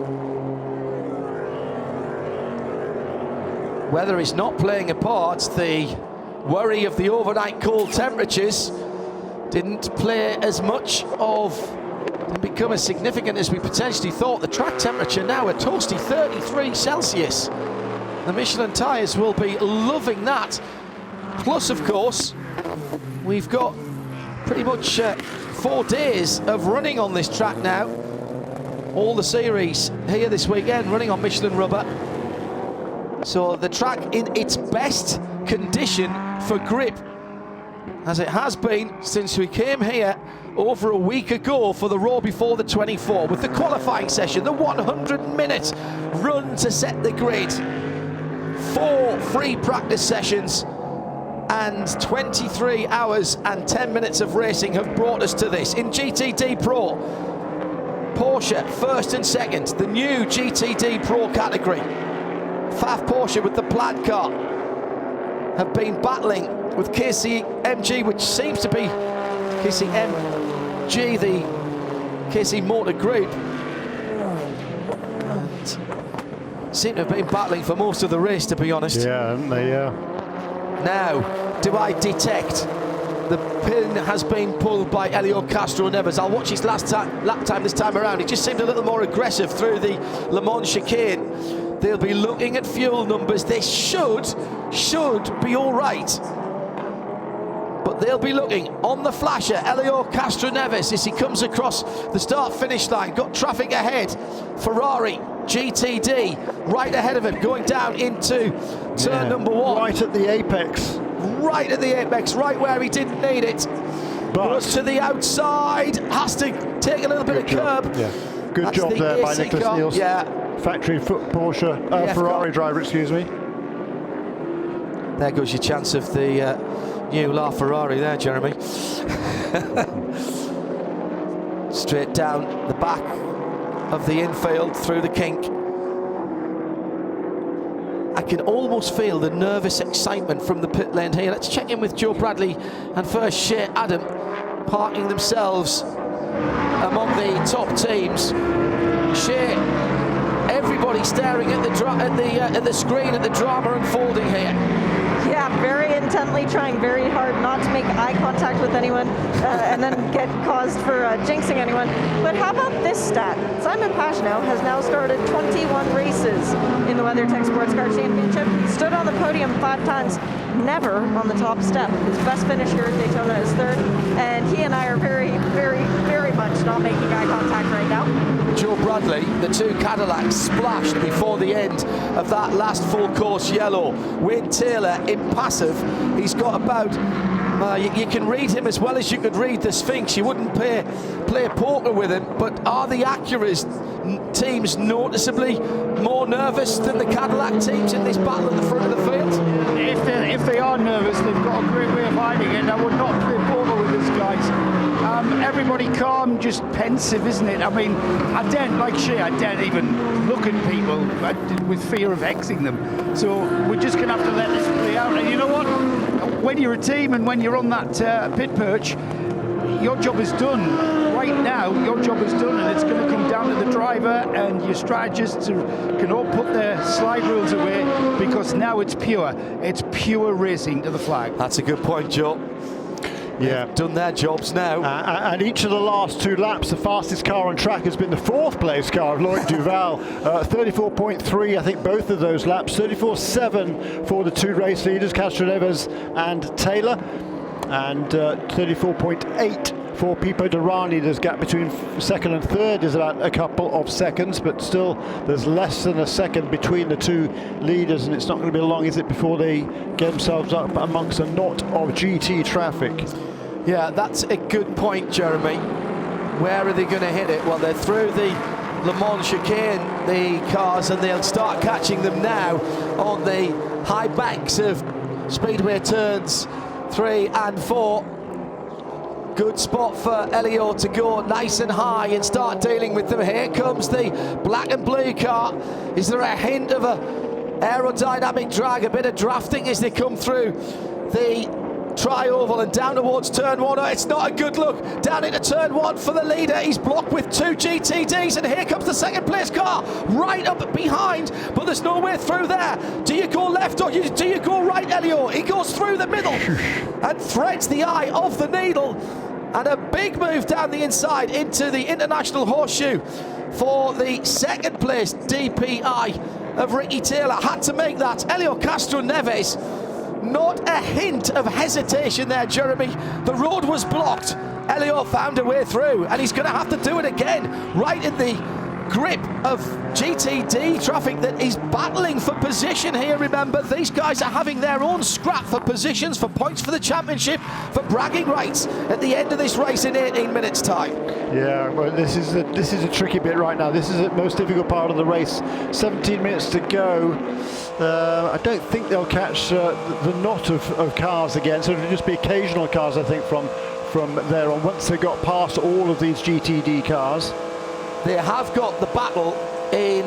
Weather is not playing a part. The worry of the overnight cold temperatures didn't play as much of and become as significant as we potentially thought. The track temperature now a toasty 33 Celsius. The Michelin tyres will be loving that. Plus, of course, we've got pretty much 4 days of running on this track now. All the series here this weekend running on Michelin rubber. So the track in its best condition for grip, as it has been since we came here over a week ago for the Raw Before the 24, with the qualifying session, the 100-minute run to set the grid, 4 free practice sessions, and 23 hours and 10 minutes of racing have brought us to this. In GTD Pro, Porsche first and second, the new GTD Pro category. Pfaff Porsche with the plaid car have been battling with KCMG, which seems to be KCMG, the KC Motor Group, and seem to have been battling for most of the race, to be honest. Yeah, haven't they? Yeah. Now, do I detect the pin has been pulled by Elio Castroneves? I'll watch his last lap time this time around. He just seemed a little more aggressive through the Le Mans chicane. They'll be looking at fuel numbers. They should be all right. But they'll be looking on the flasher, Elio Castroneves, as he comes across the start-finish line. Got traffic ahead. Ferrari, GTD, right ahead of him, going down into turn number 1. Right at the apex. Right at the apex, right where he didn't need it. But to the outside, has to take a little bit of curb. Yeah. Good That's job the there by AC Nicholas car. Nielsen. Yeah. Factory Porsche, Ferrari driver, excuse me. There goes your chance of the new LaFerrari there, Jeremy. Straight down the back of the infield through the kink. I can almost feel the nervous excitement from the pit lane here. Let's check in with Joe Bradley and first Shea Adam, parking themselves among the top teams. Shea, everybody staring at the screen at the drama unfolding here. Yeah, very intently trying very hard not to make eye contact with anyone and then get caused for jinxing anyone. But how about this stat? Simon Pagenaud has now started 21 races in the WeatherTech SportsCar Championship. He stood on the podium 5 times, never on the top step. His best finish here at Daytona is 3rd, and he and I are very, very, very much not making eye contact right now. Joe Bradley, the 2 Cadillacs splashed before the end of that last full course yellow. Wayne Taylor, impassive. He's got about, you can read him as well as you could read the Sphinx. You wouldn't play poker with him, but are the Acuras teams noticeably more nervous than the Cadillac teams in this battle at the front of the field? If they are nervous, they've got a great way of hiding it. I would not play poker with these guys. Everybody calm, just pensive, isn't it? I mean, I daren't even look at people with fear of Xing them. So we're just going to have to let this play out. And you know what? When you're a team and when you're on that pit perch, your job is done. Right now, your job is done, and it's going to come down to the driver and your strategists who can all put their slide rules away, because now it's pure racing to the flag. That's a good point, Joe. Yeah, they've done their jobs now. And each of the last 2 laps, the fastest car on track has been the 4th place car of Loic Duval. 34.3, I think, both of those laps. 34.7 for the 2 race leaders, Castroneves and Taylor. And 34.8 for Pipo Derani. There's gap between 2nd and 3rd is about a couple of seconds, but still there's less than a second between the 2 leaders, and it's not going to be long, is it, before they get themselves up amongst a knot of GT traffic. Yeah, that's a good point, Jeremy. Where are they going to hit it? Well, they're through the Le Mans chicane, the cars, and they'll start catching them now on the high banks of speedway turns 3 and 4. Good spot for Elio to go nice and high and start dealing with them. Here comes the black and blue car. Is there a hint of a aerodynamic drag, a bit of drafting as they come through the tri-oval and down towards turn 1? Oh, it's not a good look. Down into turn 1 for the leader. He's blocked with 2 GTDs, and here comes the 2nd place car right up behind, but there's no way through there. Do you go left or do you go right, Elio? He goes through the middle and threads the eye of the needle, and a big move down the inside into the International Horseshoe for the 2nd place DPI of Ricky Taylor. Had to make that. Elio Castroneves, not a hint of hesitation there, Jeremy. The road was blocked. Elio found a way through, and he's going to have to do it again, right in the grip of GTD traffic that is battling for position here. Remember, these guys are having their own scrap for positions, for points for the championship, for bragging rights at the end of this race in 18 minutes time. Yeah, well, this is a tricky bit right now. This is the most difficult part of the race. 17 minutes to go. I don't think they'll catch the knot of cars again, so it'll just be occasional cars, I think, from there on, once they got past all of these GTD cars. They have got the battle in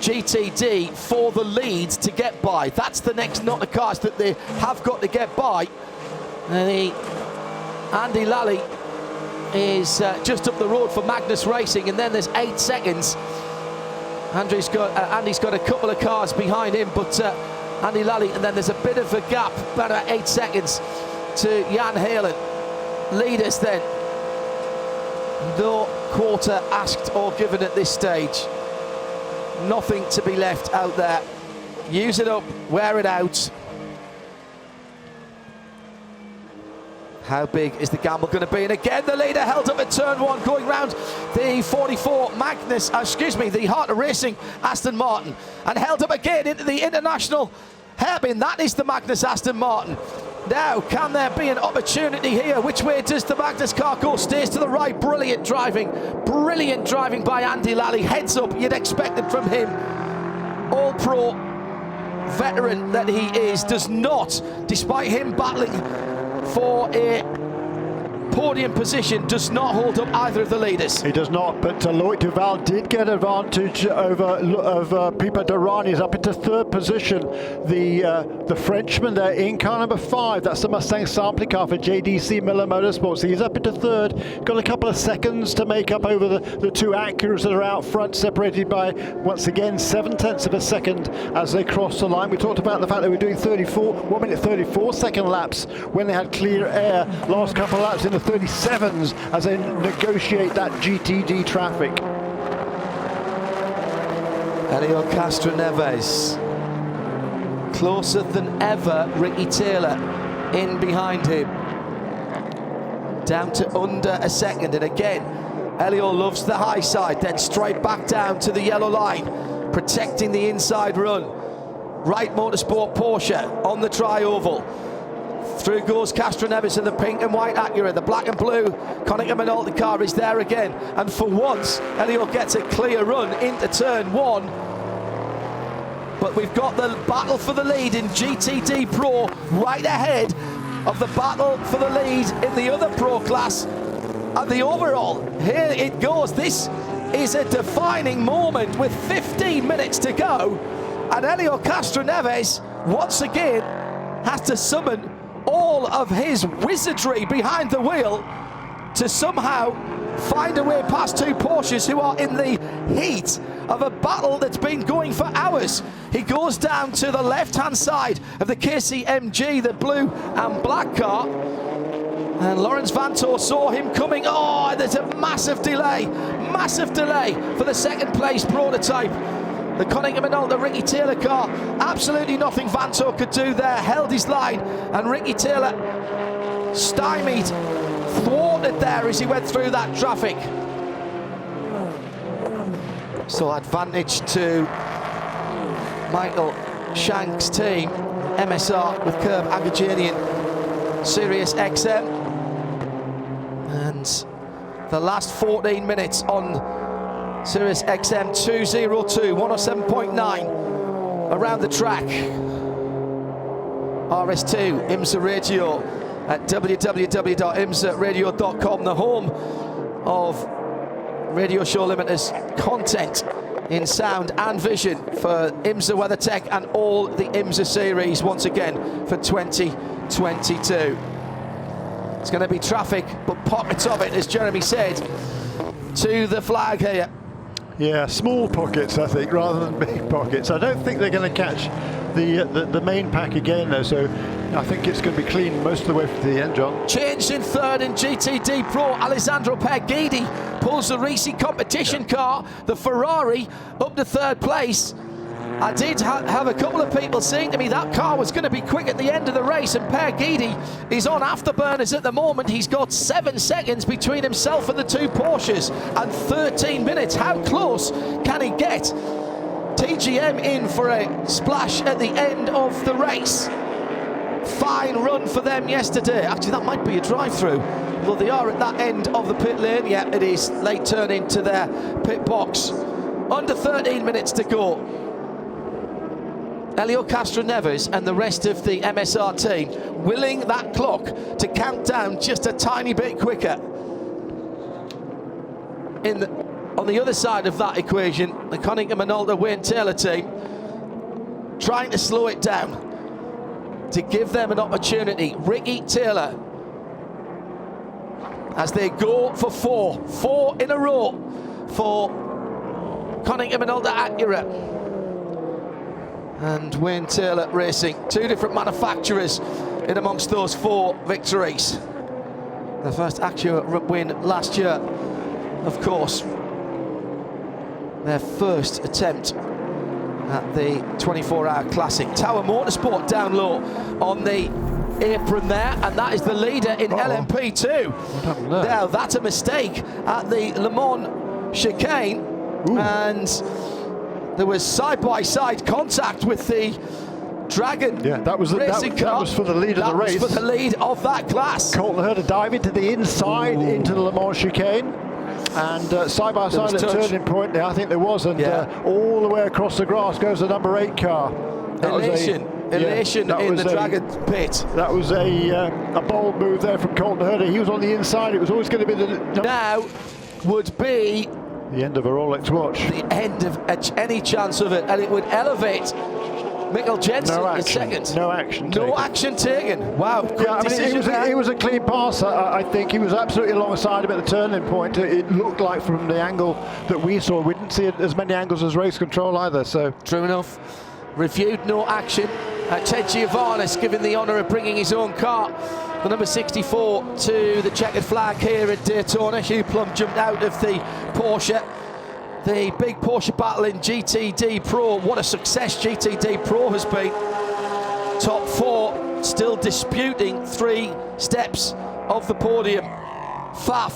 GTD for the lead to get by. That's the next knot of cars that they have got to get by. The Andy Lally is just up the road for Magnus Racing, and then there's 8 seconds. Andy's got a couple of cars behind him, but Andy Lally, and then there's a bit of a gap, about 8 seconds to Jan Halen. Leaders then. No quarter asked or given at this stage. Nothing to be left out there. Use it up, wear it out. How big is the gamble going to be? And again, the leader held up at turn 1, going round the 44 the Heart of Racing Aston Martin, and held up again into the International hairpin. That is the Magnus Aston Martin. Now, can there be an opportunity here? Which way does the Magnus car go? Stays to the right. Brilliant driving by Andy Lally. Heads up, you'd expect it from him. All-pro veteran that he is, does not, despite him battling for a podium position, does not hold up either of the leaders. He does not, but Loic Duval did get advantage over Pipo Derani. He's up into 3rd position. The Frenchman there in car number 5, that's the Mustang sampling car for JDC Miller Motorsports. He's up into 3rd, got a couple of seconds to make up over the 2 Acuras that are out front, separated by, once again, 7/10 of a second as they cross the line. We talked about the fact they were doing 1 minute 34 second laps when they had clear air. Last couple of laps in the 37s as they negotiate that GTD traffic. Elio Castroneves, closer than ever. Ricky Taylor in behind him, down to under a second. And again, Elio loves the high side, then straight back down to the yellow line, protecting the inside run. Right Motorsport Porsche on the tri-oval. Through goes Castroneves in the pink and white Acura. The black and blue Konica Minolta car is there again. And for once, Elio gets a clear run into turn 1. But we've got the battle for the lead in GTD Pro right ahead of the battle for the lead in the other Pro class. at the overall. Here it goes. This is a defining moment with 15 minutes to go, and Elio Castroneves once again has to summon all of his wizardry behind the wheel to somehow find a way past two Porsches who are in the heat of a battle that's been going for hours. He goes down to the left-hand side of the KCMG, the blue and black car. And Laurens Vanthoor saw him coming. Oh, there's a massive delay for the second place prototype. The Cunningham and Minolta Ricky Taylor car, absolutely nothing Vanthoor could do there, held his line, and Ricky Taylor stymied, thwarted there as he went through that traffic. So advantage to Michael Shank's team, MSR with Curb Agajanian, Sirius XM. And the last 14 minutes on Sirius XM 202, 107.9 around the track. RS2, IMSA Radio at www.imsaradio.com, the home of Radio Show Limiters content in sound and vision for IMSA WeatherTech and all the IMSA series once again for 2022. It's going to be traffic, but pockets of it, as Jeremy said, to the flag here. Yeah, small pockets, I think, rather than big pockets. I don't think they're going to catch the main pack again, though, so I think it's going to be clean most of the way to the end, John. Changed in third in GTD Pro. Alessandro Perguidi pulls the Risi competition car, the Ferrari, up to third place. I did have a couple of people saying to me that car was going to be quick at the end of the race, and Perguidi is on afterburners at the moment. He's got 7 seconds between himself and the two Porsches and 13 minutes. How close can he get? TGM in for a splash at the end of the race. Fine run for them yesterday. Actually, that might be a drive-through, although they are at that end of the pit lane. Yeah, it is. Late turn into their pit box. Under 13 minutes to go. Elio Castroneves and the rest of the MSR team willing that clock to count down just a tiny bit quicker. On the other side of that equation, the Cunningham Minolta Wayne Taylor team trying to slow it down to give them an opportunity. Ricky Taylor, as they go for four in a row for Cunningham Minolta Acura. And Wayne Taylor Racing, two different manufacturers in amongst those 4 victories. The first Acura win last year, of course. Their first attempt at the 24-hour classic. Tower Motorsport down low on the apron there, and that is the leader in LMP2. Now that's a mistake at the Le Mans chicane. And there was side-by-side contact with the Dragon. Yeah, that was racing car. That was for the lead of the race. That was for the lead of that class. Colton Herta diving to the inside into the Le Mans chicane. And side-by-side at turning point there, I think there was. And all the way across the grass goes the number 8 car. Elation in the Dragon pit. That was a bold move there from Colton Herta. He was on the inside. It was always going to be the... Now would be... the end of a Rolex watch. The end of any chance of it, and it would elevate Mikkel Jensen in second. No action taken. Wow. Yeah, I mean, it was a clean pass. I think he was absolutely alongside him at the turning point. It looked like from the angle that we saw. We didn't see as many angles as race control either. So true enough. Reviewed no action. Ted Giovannis given the honour of bringing his own car. The number 64 to the checkered flag here at Daytona. Hugh Plum jumped out of the Porsche. The big Porsche battle in GTD Pro. What a success GTD Pro has been. Top 4 still disputing 3 steps of the podium. Faf,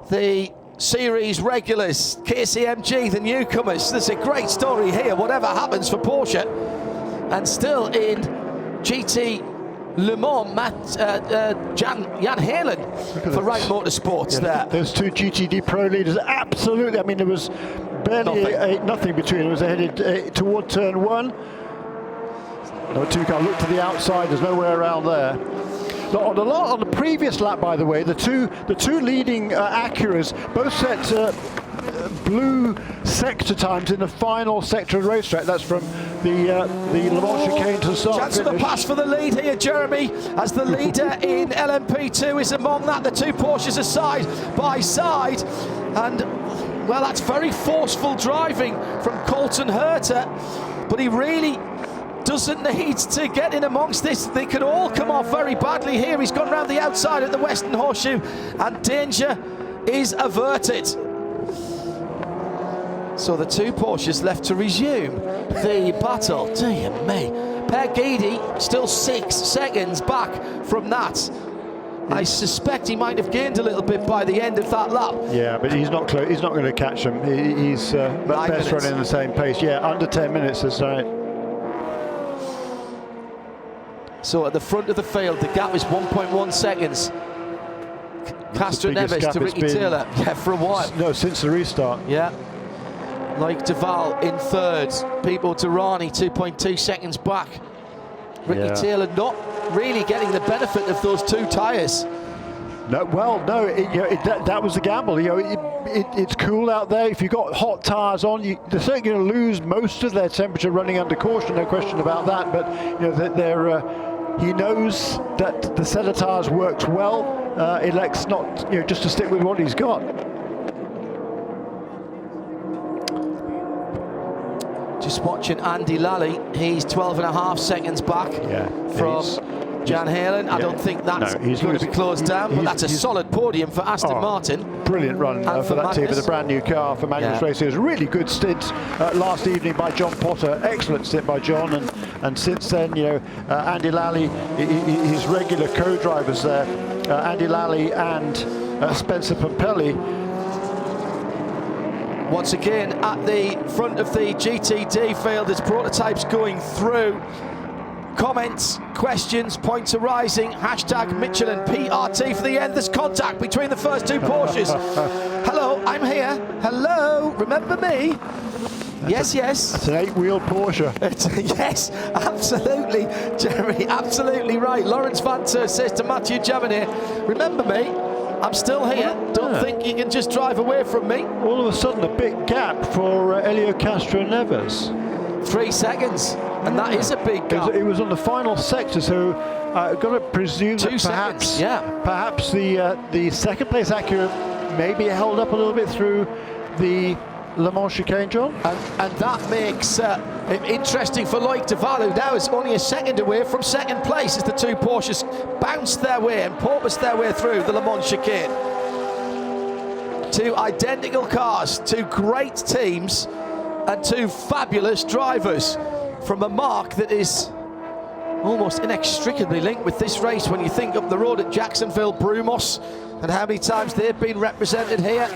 the series regulars, KCMG, the newcomers. There's a great story here, whatever happens for Porsche. And still in GT Le Mans, Jan Halen for Wright Motorsports there. Those 2 GTD Pro leaders, absolutely. I mean, there was barely nothing between them as they headed toward turn 1. Number 2 car looked to the outside, there's nowhere around there. On the previous lap, by the way, the two leading Acuras both set blue sector times in the final sector of the racetrack. That's from the Le Mans chicane to the start. Chance of a pass for the lead here, Jeremy, as the leader in LMP2 is among that. The two Porsches are side by side, and well, that's very forceful driving from Colton Herta, but he really doesn't need to get in amongst this. They could all come off very badly here. He's gone round the outside at the Western Horseshoe, and danger is averted. So the two Porsches left to resume the battle. Dear me. Per Guidi still 6 seconds back from that. I suspect he might have gained a little bit by the end of that lap. Yeah, but he's not close. He's not going to catch him. He's best running the same pace. Yeah, under 10 minutes, that's right. So at the front of the field, the gap is 1.1 seconds. Castroneves to Ricky Taylor. Yeah, for a while. No, since the restart. Yeah. Like Duval in third. Pipo Derani 2.2 seconds back. Ricky Taylor not really getting the benefit of those two tyres. No, well, no, that was the gamble. It's cool out there. If you've got hot tyres on, they're certainly going to lose most of their temperature running under caution. No question about that. But he knows that the set of tyres works well. Elects not, just to stick with what he's got. Just watching Andy Lally, he's 12.5 seconds back from Jan Halen. I don't think that's going to be closed down, but that's a solid podium for Aston Martin. Brilliant run for that team with a brand new car for Magnus Racing. It was a really good stint last evening by John Potter. Excellent stint by John, and since then, Andy Lally, his regular co-drivers there, Andy Lally and Spencer Pompelli. Once again, at the front of the GTD field, as prototypes going through. Comments, questions, points arising. Hashtag Michelin PRT for the end. There's contact between the first two Porsches. Hello, I'm here. Hello, remember me? Yes. It's an 8-wheel Porsche. Yes, absolutely, Jeremy, absolutely right. Lawrence Vanter says to Matthew Javanier, remember me? I'm still here. Don't think you can just drive away from me. All of a sudden, a big gap for Elio Castroneves. 3 seconds, and that is a big gap. It was on the final sector, so I've got to presume that perhaps the second place Acura maybe held up a little bit through the Le Mans chicane, John. And that makes it interesting for Loic Duval, who now is only a second away from second place as the two Porsches bounced their way and porpoised their way through the Le Mans chicane. Two identical cars, two great teams, and two fabulous drivers from a marque that is almost inextricably linked with this race when you think up the road at Jacksonville, Brumos, and how many times they've been represented here.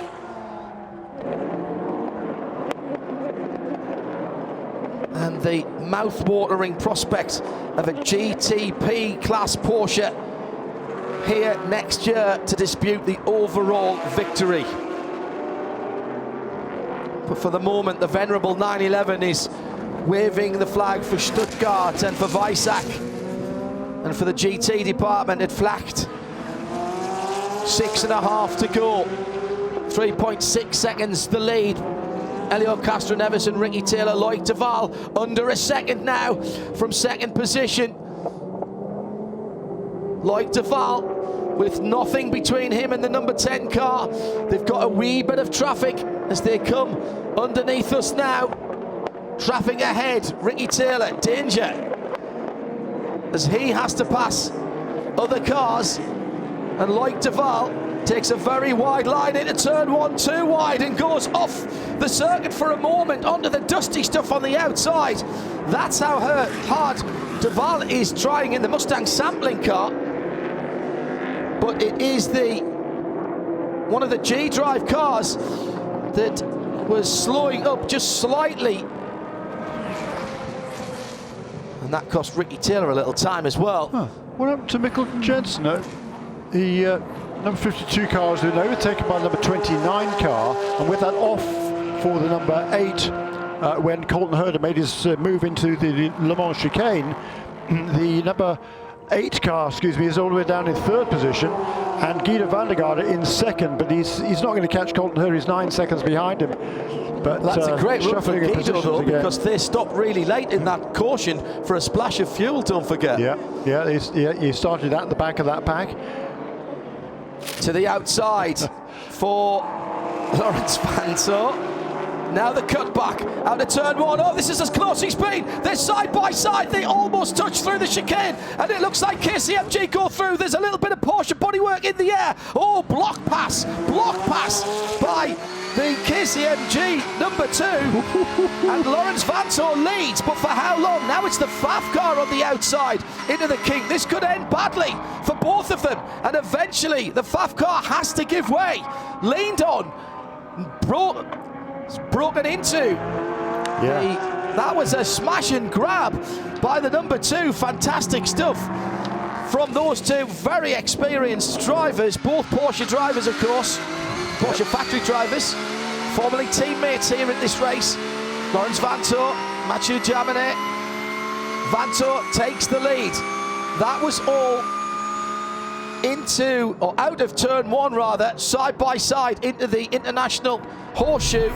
And the mouth-watering prospect of a GTP class Porsche here next year to dispute the overall victory. But for the moment, the venerable 911 is waving the flag for Stuttgart and for Weissach. And for the GT department at Flacht, 6.5 to go. 3.6 seconds the lead. Elio Castroneves and Ricky Taylor. Loic Duval under a second now from second position. Loic Duval with nothing between him and the number 10 car. They've got a wee bit of traffic as they come underneath us now. Traffic ahead, Ricky Taylor, danger, as he has to pass other cars, and Loic Duval takes a very wide line into turn 1, too wide, and goes off the circuit for a moment onto the dusty stuff on the outside. That's how hard Duval is trying in the Mustang sampling car, but it is one of the G-Drive cars that was slowing up just slightly. And that cost Ricky Taylor a little time as well. What happened to Mikkel Jensen? The number 52 car has been overtaken by the number 29 car, and with that off for the number 8 when Colton Herta made his move into the Le Mans chicane, the number 8 car, is all the way down in 3rd position, and Guido van der Garde in 2nd, but he's not going to catch Colton Herr. He's 9 seconds behind him. But that's a great run for Guido, though, again, because they stopped really late in that caution for a splash of fuel, don't forget. He started at the back of that pack. To the outside for Lawrence Vanto. Now the cutback out of turn 1. Oh, this is as close as he's been. They're side by side. They almost touch through the chicane, and it looks like KCMG go through. There's a little bit of Porsche bodywork in the air. Oh, block pass by the KCMG number 2. And Lawrence Vanto leads, but for how long? Now it's the FAF car on the outside into the kink. This could end badly for both of them, and eventually the FAF car has to give way. Leaned on, broken into. That was a smash and grab by the number 2. Fantastic stuff from those two very experienced drivers, both Porsche drivers, of course, Porsche factory drivers, formerly teammates here in this race. Lawrence Vanto, Mathieu Jaminet. Vanto takes the lead. That was all into, or out of turn 1 rather, side by side into the International Horseshoe.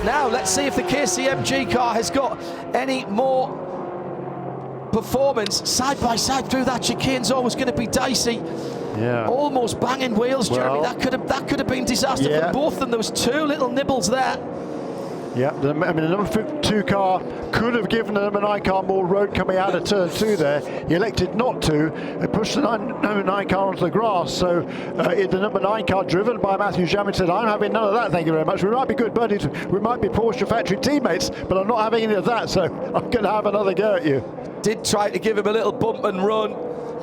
Now let's see if the KCMG car has got any more performance. Side by side through that chicane's always going to be dicey. Almost banging wheels, Jeremy. That could have been disaster for both of them. There was 2 little nibbles there. I mean, the number 2 car could have given the number 9 car more road coming out of turn 2 there. He elected not to. It pushed the number 9 car onto the grass. So the number 9 car, driven by Mathieu Jaminet, said, I'm having none of that, thank you very much. We might be good buddies, we might be Porsche factory teammates, but I'm not having any of that, so I'm going to have another go at you. Did try to give him a little bump and run.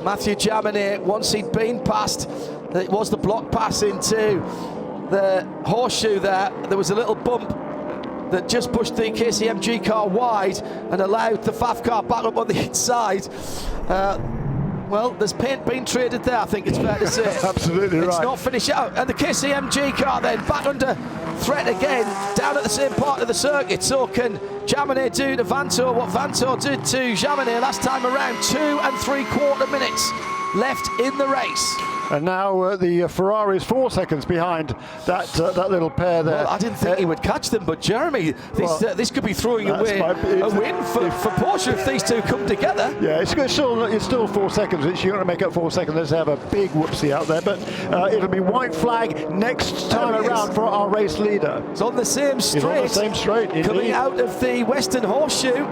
Mathieu Jaminet, once he'd been past, it was the block pass into the horseshoe there. There was a little bump that just pushed the KCMG car wide and allowed the FAF car back up on the inside. Well, there's paint being traded there, I think it's fair to say. Absolutely right. It's not finished out. And the KCMG car then back under threat again, down at the same part of the circuit. So can Jaminet do to Vanto what Vanto did to Jaminet last time around? 2 3/4 minutes left in the race. And now the Ferrari is 4 seconds behind that little pair there. Well, I didn't think he would catch them, but Jeremy, this could be throwing away a win for Porsche if these two come together. Yeah, it's still 4 seconds. You're going to make up 4 seconds. Let's have a big whoopsie out there. But it'll be white flag next time around for our race leader. It's on the same straight. He's on the same straight, indeed. Coming out of the Western Horseshoe.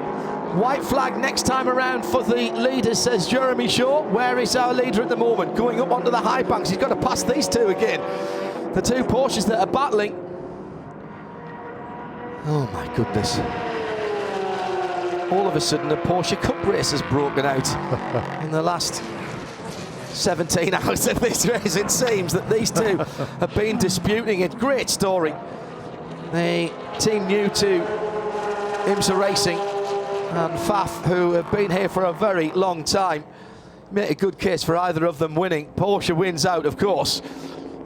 White flag next time around for the leader, says Jeremy Shaw. Where is our leader at the moment? Going up onto the high banks. He's got to pass these two again. The 2 Porsches that are battling. Oh my goodness. All of a sudden a Porsche Cup race has broken out in the last 17 hours of this race. It seems that these two have been disputing it. Great story. The team new to IMSA Racing and FAF, who have been here for a very long time, made a good case for either of them winning. Porsche wins out, of course.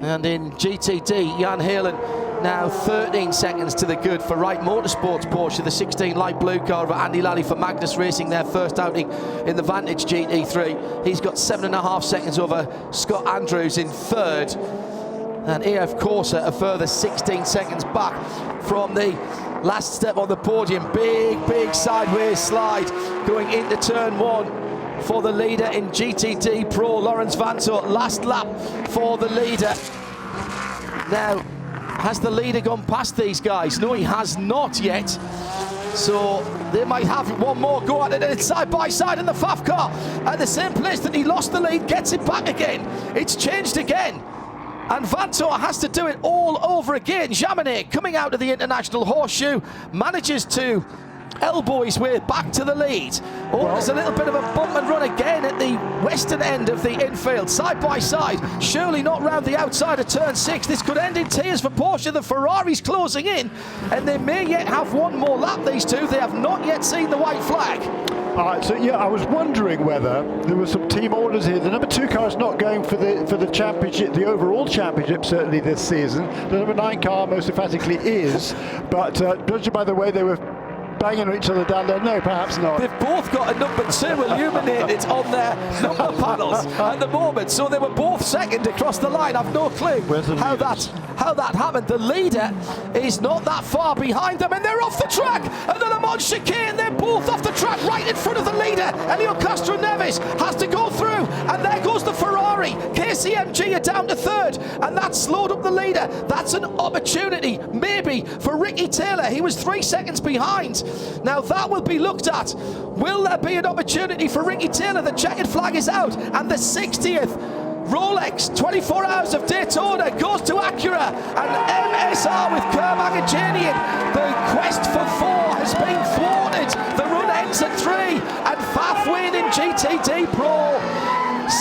And in GTD, Jan Helen now 13 seconds to the good for Wright Motorsports Porsche, the 16 light blue car of Andy Lally for Magnus Racing, their first outing in the Vantage GT3. He's got 7.5 seconds over Scott Andrews in 3rd. And EF Corsa a further 16 seconds back from the last step on the podium. Big sideways slide going into turn 1 for the leader in GTD Pro, Lawrence Vanto. Last lap for the leader. Now, has the leader gone past these guys? No, he has not yet. So they might have one more go at it, and it's side by side in the FAF car at the same place that he lost the lead, gets it back again. It's changed again. And Vanto has to do it all over again. Jaminet, coming out of the International Horseshoe, manages to elbow his way back to the lead. Oh, there's a little bit of a bump and run again at the western end of the infield, side by side. Surely not round the outside of turn 6. This could end in tears for Porsche. The Ferrari's closing in, and they may yet have one more lap, these two. They have not yet seen the white flag. All right, so yeah, I was wondering whether there were some team orders here. The number 2 car is not going for the championship, the overall championship, certainly this season. The number 9 car most emphatically is, but judging by the way they were banging on each other down there? No, perhaps not. They've both got a number 2 illuminated on their number panels at the moment, so they were both second across the line. I've no clue how that happened. The leader is not that far behind them, and they're off the track. And then a chicane, they're both off the track, right in front of the leader. Elio Castroneves has to go through, and there goes the Ferrari. KCMG are down to 3rd, and that's slowed up the leader. That's an opportunity, maybe, for Ricky Taylor. He was 3 seconds behind. Now that will be looked at. Will there be an opportunity for Ricky Taylor? The checkered flag is out, and the 60th Rolex 24 Hours of Daytona goes to Acura, and MSR with Kerr Magajanian. The quest for 4 has been thwarted. The run ends at 3, and Faf win in GTD Pro.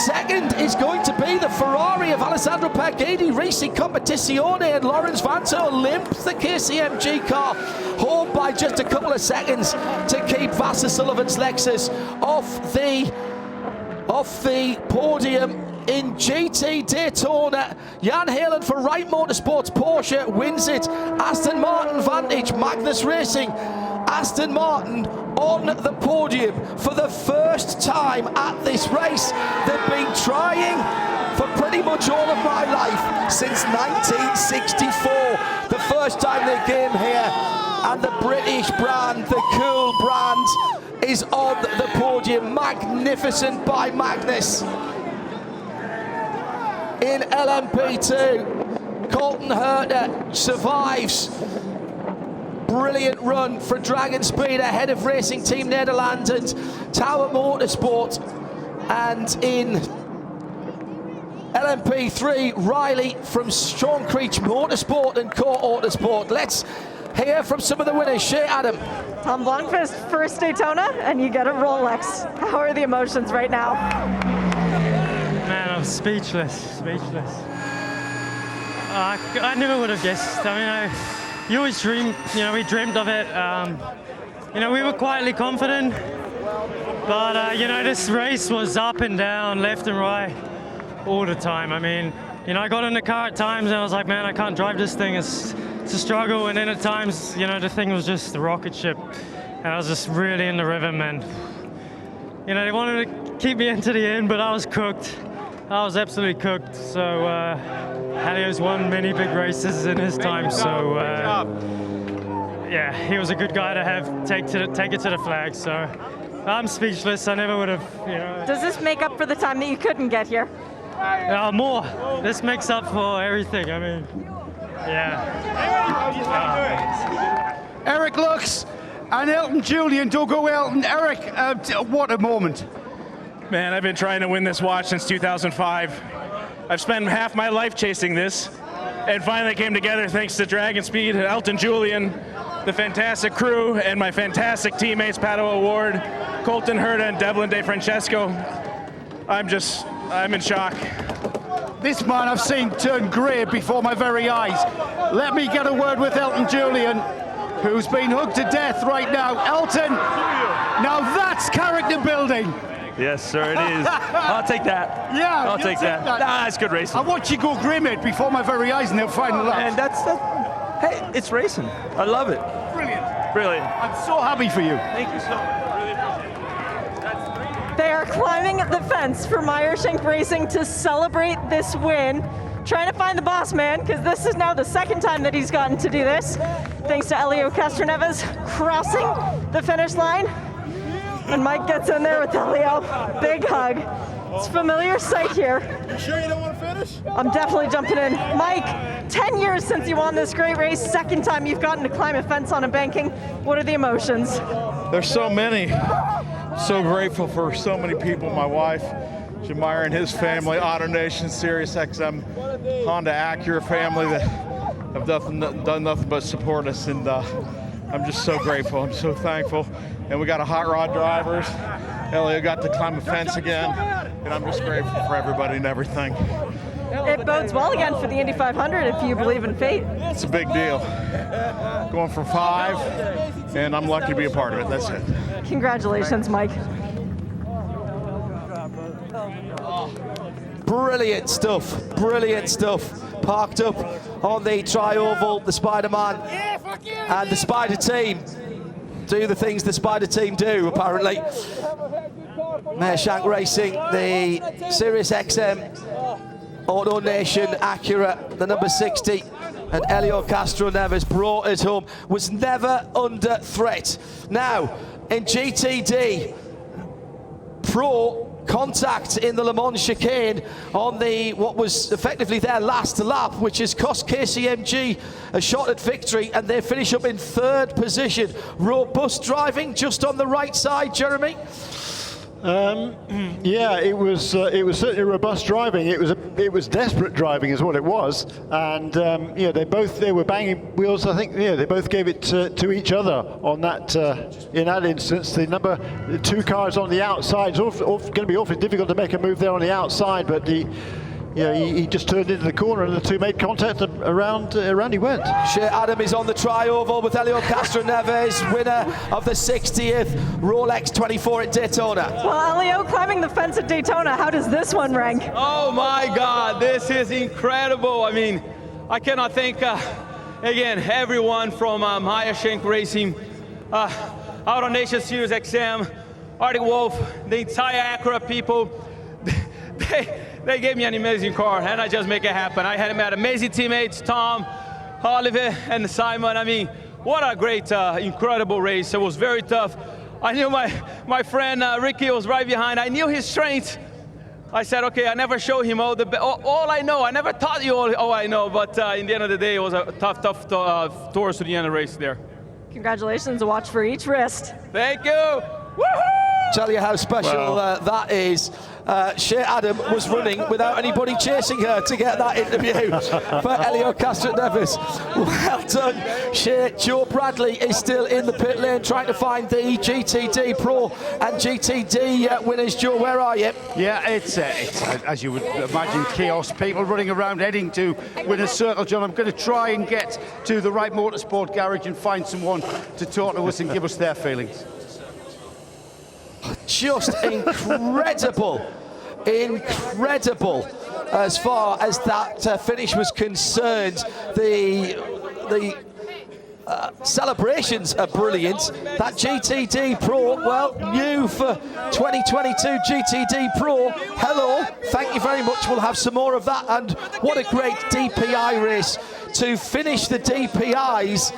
Second is going to be the Ferrari of Alessandro Pagidi, Risi Competizione, and Lawrence Vanto limps the KCMG car home by just a couple of seconds to keep Vassar Sullivan's Lexus off the podium. In GT Daytona, Jan Halen for Wright Motorsports Porsche wins it. Aston Martin Vantage, Magnus Racing, Aston Martin on the podium for the first time at this race. They've been trying for pretty much all of my life since 1964. The first time they came here, and the British brand, the cool brand, is on the podium. Magnificent by Magnus. In LMP2, Colton Herter survives. Brilliant run for Dragon Speed ahead of Racing Team Nederland and Tower Motorsport. And in LMP3, Riley from Sean Creech Motorsport and Core Autosport. Let's hear from some of the winners. Shea Adam. Tom Blomqvist, first Daytona, and you get a Rolex. How are the emotions right now? Man, I'm speechless. I never would have guessed. I mean, you always dream, we dreamed of it. We were quietly confident, but this race was up and down, left and right, all the time. I mean, I got in the car at times and I was like, man, I can't drive this thing. It's a struggle. And then at times, the thing was just a rocket ship, and I was just really in the rhythm. And they wanted to keep me into the end, but I was cooked. I was absolutely cooked. So Elio's won many big races in his time. So yeah, he was a good guy to have take it to the flag. So I'm speechless. I never would have. Does this make up for the time that you couldn't get here? More. This makes up for everything. I mean, yeah. Eric Lux and Elton Julian, Dougal Elton. Eric, what a moment. Man, I've been trying to win this watch since 2005. I've spent half my life chasing this, and finally came together thanks to Dragon Speed, Elton Julian, the fantastic crew, and my fantastic teammates, Pato Award, Colton Herta, and Devlin DeFrancesco. I'm in shock. This man I've seen turn grey before my very eyes. Let me get a word with Elton Julian, who's been hugged to death right now. Elton, now that's character building. Yes, sir, it is. I'll take that. Yeah, I'll take that. Nah, it's good racing. I watch you go grey, mate, before my very eyes in the final lap. And hey, it's racing. I love it. Brilliant. I'm so happy for you. Thank you so much. Really appreciate it. They are climbing the fence for Meyershank Racing to celebrate this win. Trying to find the boss man, because this is now the second time that he's gotten to do this. Thanks to Elio Castroneves crossing the finish line. And Mike gets in there with Elio. Big hug. It's a familiar sight here. You sure you don't want to finish? I'm definitely jumping in. Mike, 10 years since you won this great race, second time you've gotten to climb a fence on a banking. What are the emotions? There's so many. So grateful for so many people. My wife, Jamire and his family, Auto Nation, Sirius XM, Honda Acura family that have done nothing but support us. And I'm just so grateful. I'm so thankful. And we got a hot rod drivers. Elio got to climb a fence again. And I'm just grateful for everybody and everything. It bodes well again for the Indy 500 if you believe in fate. It's a big deal. Going from 5, and I'm lucky to be a part of it. That's it. Congratulations, Mike. Brilliant stuff. Brilliant stuff. Parked up on the tri-oval, the Spider-Man and the Spider team. do the things the Spider team do, apparently. Meershank Racing, the Sirius XM, Auto Nation, Acura, the number 60, and Elio Castroneves brought it home. Was never under threat. Now, in GTD, Pro contact in the Le Mans chicane on what was effectively their last lap, which has cost KCMG a shot at victory, and they finish up in 3rd position. Robust driving just on the right side, Jeremy. Yeah, it was certainly robust driving. It was desperate driving, is what it was. And yeah, they were banging wheels. I think they both gave it to each other on that. In that instance, the 2 cars on the outside. It's going to be awfully difficult to make a move there on the outside, but he just turned into the corner and the 2 made contact, and around he went. Shea Adam is on the tri-oval with Elio Castroneves, winner of the 60th Rolex 24 at Daytona. Well, Elio climbing the fence at Daytona, how does this one rank? Oh my God, this is incredible. I mean, I cannot thank, again, everyone from Meershank Racing, Auto Nation Sirius XM, Arctic Wolf, the entire Acura people. They gave me an amazing car, and I just make it happen. I had amazing teammates, Tom, Oliver, and Simon. I mean, what a great, incredible race. It was very tough. I knew my friend Ricky was right behind. I knew his strengths. I said, okay, I never show him all I know. I never taught you all I know, but in the end of the day, it was a tough towards to the end of the race there. Congratulations, a watch for each wrist. Thank you. Woohoo! Tell you how special that is. Shea Adam was running without anybody chasing her to get that interview for Elio Castroneves. Well done, Shea. Joe Bradley is still in the pit lane trying to find the GTD Pro and GTD winners. Joe, where are you? Yeah, it's as you would imagine, chaos. People running around heading to winner's circle, John. I'm going to try and get to the Right Motorsport garage and find someone to talk to us and give us their feelings. Just incredible as far as that finish was concerned. The celebrations are brilliant. That GTD Pro, well, new for 2022 GTD Pro. Hello, thank you very much. We'll have some more of that. And what a great DPI race to finish the DPI's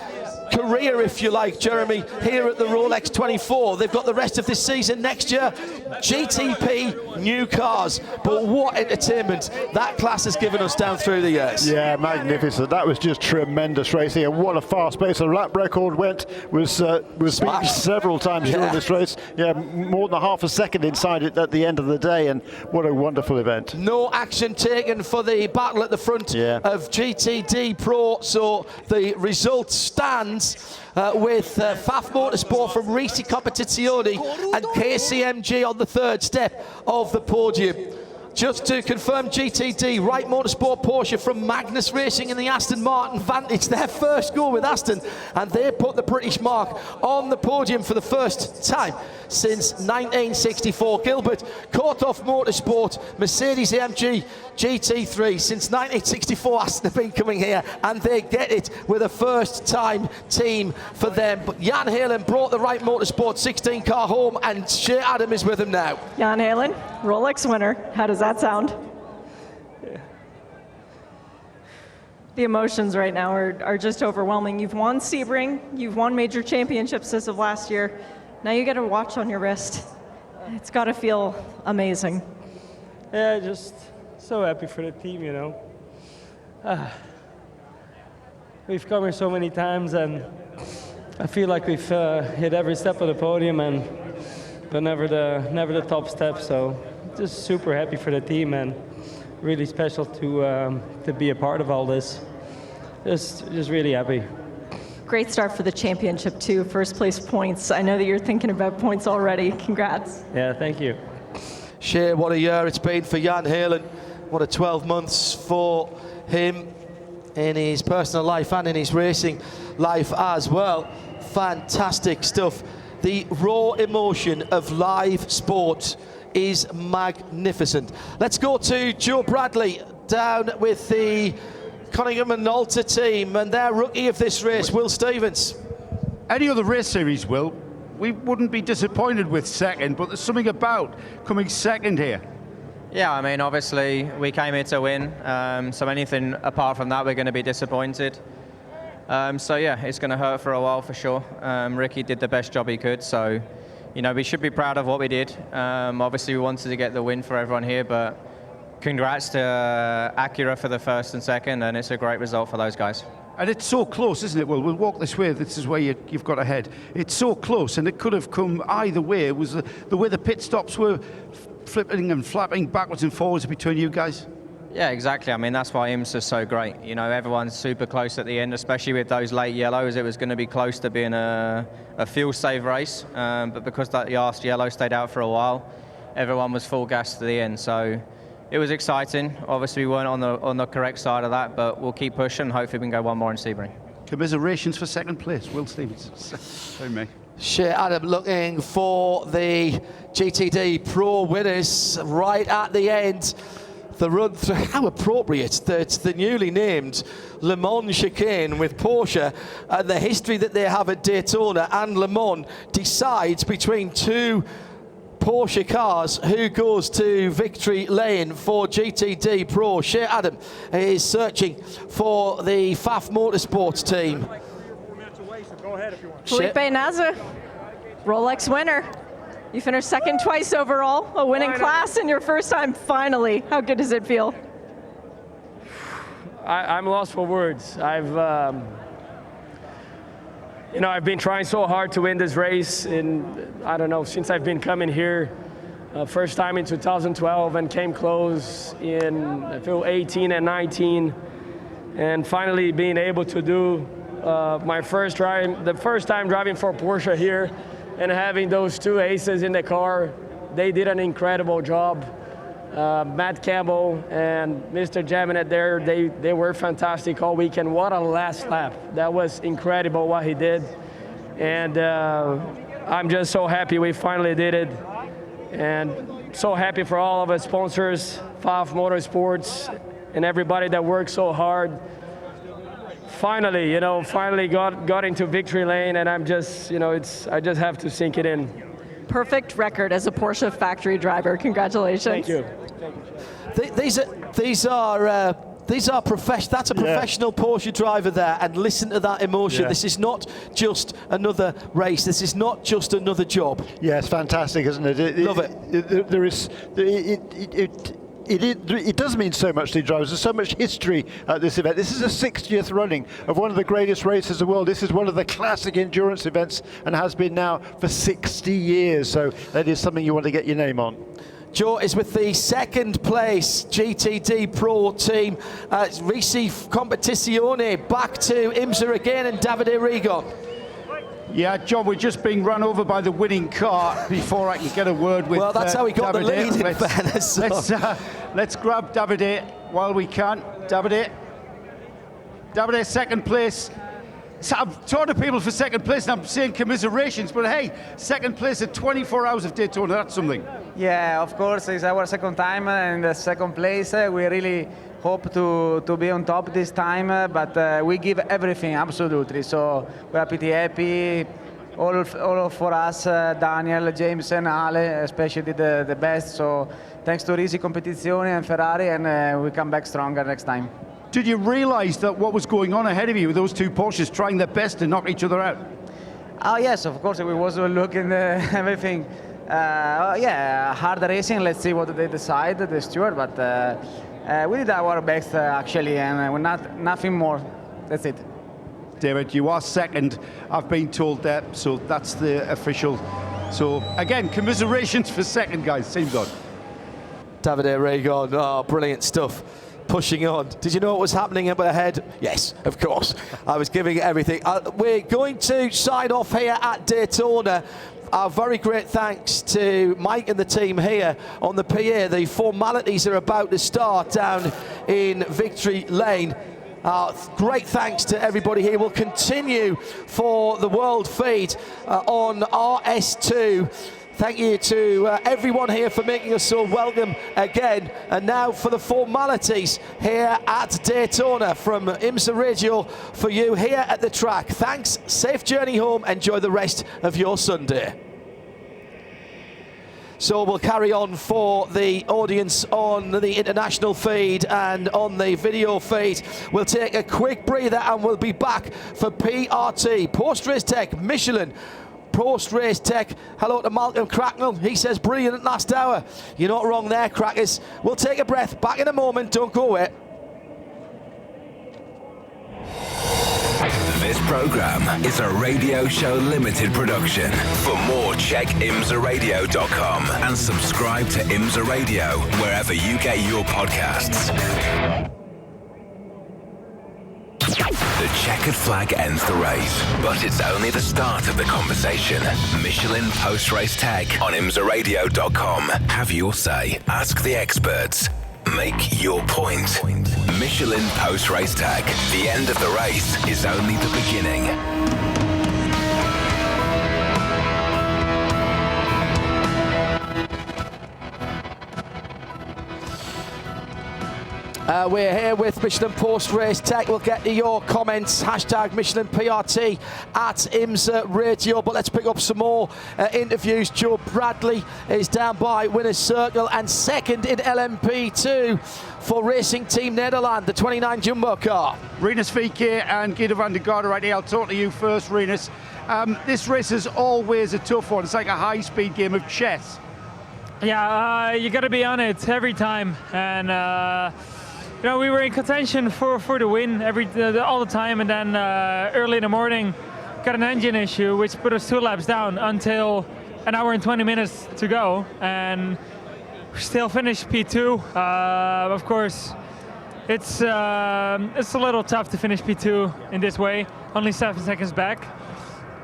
career, if you like, Jeremy, here at the Rolex 24. They've got the rest of this season next year. GTP, new cars, but what entertainment that class has given us down through the years. Yeah, magnificent. That was just tremendous racing, and what a fast pace. The lap record was beaten several times during this race. Yeah, more than half a second inside it at the end of the day, and what a wonderful event. No action taken for the battle at the front of GTD Pro, so the result stands with FAF Motorsport from Risi Competizione and KCMG on the 3rd step of the podium. Just to confirm, GTD, Right Motorsport Porsche from Magnus Racing in the Aston Martin Vantage, their first go with Aston, and they put the British mark on the podium for the first time since 1964. Gilbert, Korthoff Motorsport, Mercedes-AMG GT3. Since 1964, Aston have been coming here, and they get it with a first-time team for them. But Jan Halen brought the Right Motorsport 16 car home, and Shea Adam is with him now. Jan Halen, Rolex winner. How does that sound? The emotions right now are just overwhelming. You've won Sebring, you've won major championships as of last year. Now you get a watch on your wrist. It's got to feel amazing. Yeah, just so happy for the team, you know. We've come here so many times, and I feel like we've hit every step of the podium, but never the top step. So just super happy for the team, and really special to be a part of all this. Just really happy. Great start for the championship too. First place points. I know that you're thinking about points already. Congrats. Yeah, thank you. Shea, what a year it's been for Jan Halen. What a 12 months for him in his personal life and in his racing life as well. Fantastic stuff. The raw emotion of live sport is magnificent. Let's go to Joe Bradley down with the Cunningham and Nolta team and their rookie of this race, Will Stevens. Any other race series, Will, we wouldn't be disappointed with second, but there's something about coming second here. Yeah, I mean, obviously we came here to win, so anything apart from that, we're going to be disappointed. So yeah, it's going to hurt for a while for sure. Ricky did the best job he could, so you know we should be proud of what we did. Obviously, we wanted to get the win for everyone here, but congrats to Acura for the first and second, and it's a great result for those guys. And it's so close, isn't it? Well, we'll walk this way. This is where you've got ahead. It's so close, and it could have come either way. It was the way the pit stops were flipping and flapping backwards and forwards between you guys. Yeah, exactly. I mean, that's why IMSA is so great. You know, everyone's super close at the end, especially with those late yellows. It was going to be close to being a fuel-save race, but because that last yellow stayed out for a while, everyone was full gas to the end. So it was exciting. Obviously, we weren't on the correct side of that, but we'll keep pushing. Hopefully, we can go one more in Sebring. Commiserations for second place, Will Stevens. Sorry, mate. Shea Adam looking for the GTD Pro winners right at the end. The run through, how appropriate that the newly named Le Mans chicane with Porsche and the history that they have at Daytona and Le Mans decides between two Porsche cars who goes to victory lane for GTD Pro. Shea Adam is searching for the FAF Motorsports team. Felipe Nasr, Rolex winner. You finished second twice overall, a winning class in your first time finally. How good does it feel? I'm lost for words. I've been trying so hard to win this race I don't know, since I've been coming here. First time in 2012 and came close in, I feel, 18 and 19. And finally being able to do my first time driving for Porsche here and having those two aces in the car. They did an incredible job. Matt Campbell and Mr. Jaminet there, they were fantastic all weekend. What a last lap. That was incredible what he did. And I'm just so happy we finally did it. And so happy for all of our sponsors, FAF Motorsports, and everybody that worked so hard. Finally got into victory lane, and I'm just, I just have to sink it in. Perfect record as a Porsche factory driver. Congratulations. Thank you. These are that's a professional Porsche driver there, and listen to that emotion. Yeah. This is not just another race. This is not just another job. Yeah, it's fantastic, isn't it? Love It does mean so much to the drivers. There's so much history at this event. This is the 60th running of one of the greatest races in the world. This is one of the classic endurance events and has been now for 60 years. So that is something you want to get your name on. Joe is with the second place GTD Pro team. Risi Competizione back to IMSA again, and Davide Rigon. Yeah, John, we're just being run over by the winning car before I can get a word with. Well, that's how we got the lead, in fairness. Let's grab Davide while we can. Davide, second place. So I'm talking to people for second place, and I'm saying commiserations, but hey, second place at 24 hours of Daytona, that's something. Yeah, of course, it's our second time in the second place. We really hope to be on top this time, but we give everything, absolutely. So we're pretty happy. All for us, Daniel, James and Ale especially did the best. So thanks to Risi Competizione and Ferrari, and we come back stronger next time. Did you realize that what was going on ahead of you with those two Porsches trying their best to knock each other out? Oh yes, of course, we was looking everything. Hard racing, let's see what they decide, the steward, but we did our best actually, and we're nothing more. That's it. David, you are second, I've been told that, so that's the official. So again, commiserations for second, guys, same God. Davide Rigon, oh, brilliant stuff. Pushing on. Did you know what was happening up ahead? Yes, of course. I was giving it everything. We're going to sign off here at Daytona. Our very great thanks to Mike and the team here on the PA. The formalities are about to start down in Victory Lane. Great thanks to everybody here. We'll continue for the world feed on RS2. Thank you to everyone here for making us so welcome again. And now for the formalities here at Daytona from IMSA Radio for you here at the track. Thanks, safe journey home, enjoy the rest of your Sunday. So we'll carry on for the audience on the international feed and on the video feed. We'll take a quick breather and we'll be back for PRT, Post-Race Tech, Michelin. Post-Race Tech. Hello to Malcolm Cracknell. He says brilliant last hour. You're not wrong there, crackers. We'll take a breath. Back in a moment. Don't go away. This program is a Radio Show Limited production. For more, check IMSARadio.com and subscribe to IMSA Radio wherever you get your podcasts. The checkered flag ends the race, but it's only the start of the conversation. Michelin Post-Race Tech on IMSARadio.com. Have your say. Ask the experts. Make your point. Michelin Post-Race Tech. The end of the race is only the beginning. We're here with Michelin Post-Race Tech. We'll get to your comments. Hashtag Michelin PRT at IMSA Radio. But let's pick up some more interviews. Joe Bradley is down by winner's circle and second in LMP2 for Racing Team Nederland, the 29 Jumbo car. Rinus VK and Guido van der Garde right here. I'll talk to you first, Rinus. This race is always a tough one. It's like a high-speed game of chess. Yeah, you got to be on it every time. And you know, we were in contention for the win all the time, and then early in the morning got an engine issue which put us 2 laps down until an hour and 20 minutes to go, and we still finished P2. Of course, it's a little tough to finish P2 in this way, only 7 seconds back.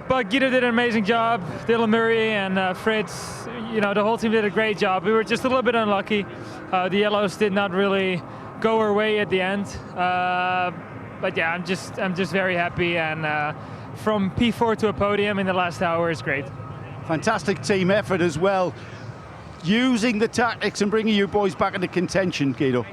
But Guido did an amazing job, Dylan Murray and Fritz, you know, the whole team did a great job. We were just a little bit unlucky. The yellows did not really go our way at the end, but yeah, I'm just very happy, and from P4 to a podium in the last hour is great. Fantastic team effort as well, using the tactics and bringing you boys back into contention, Guido.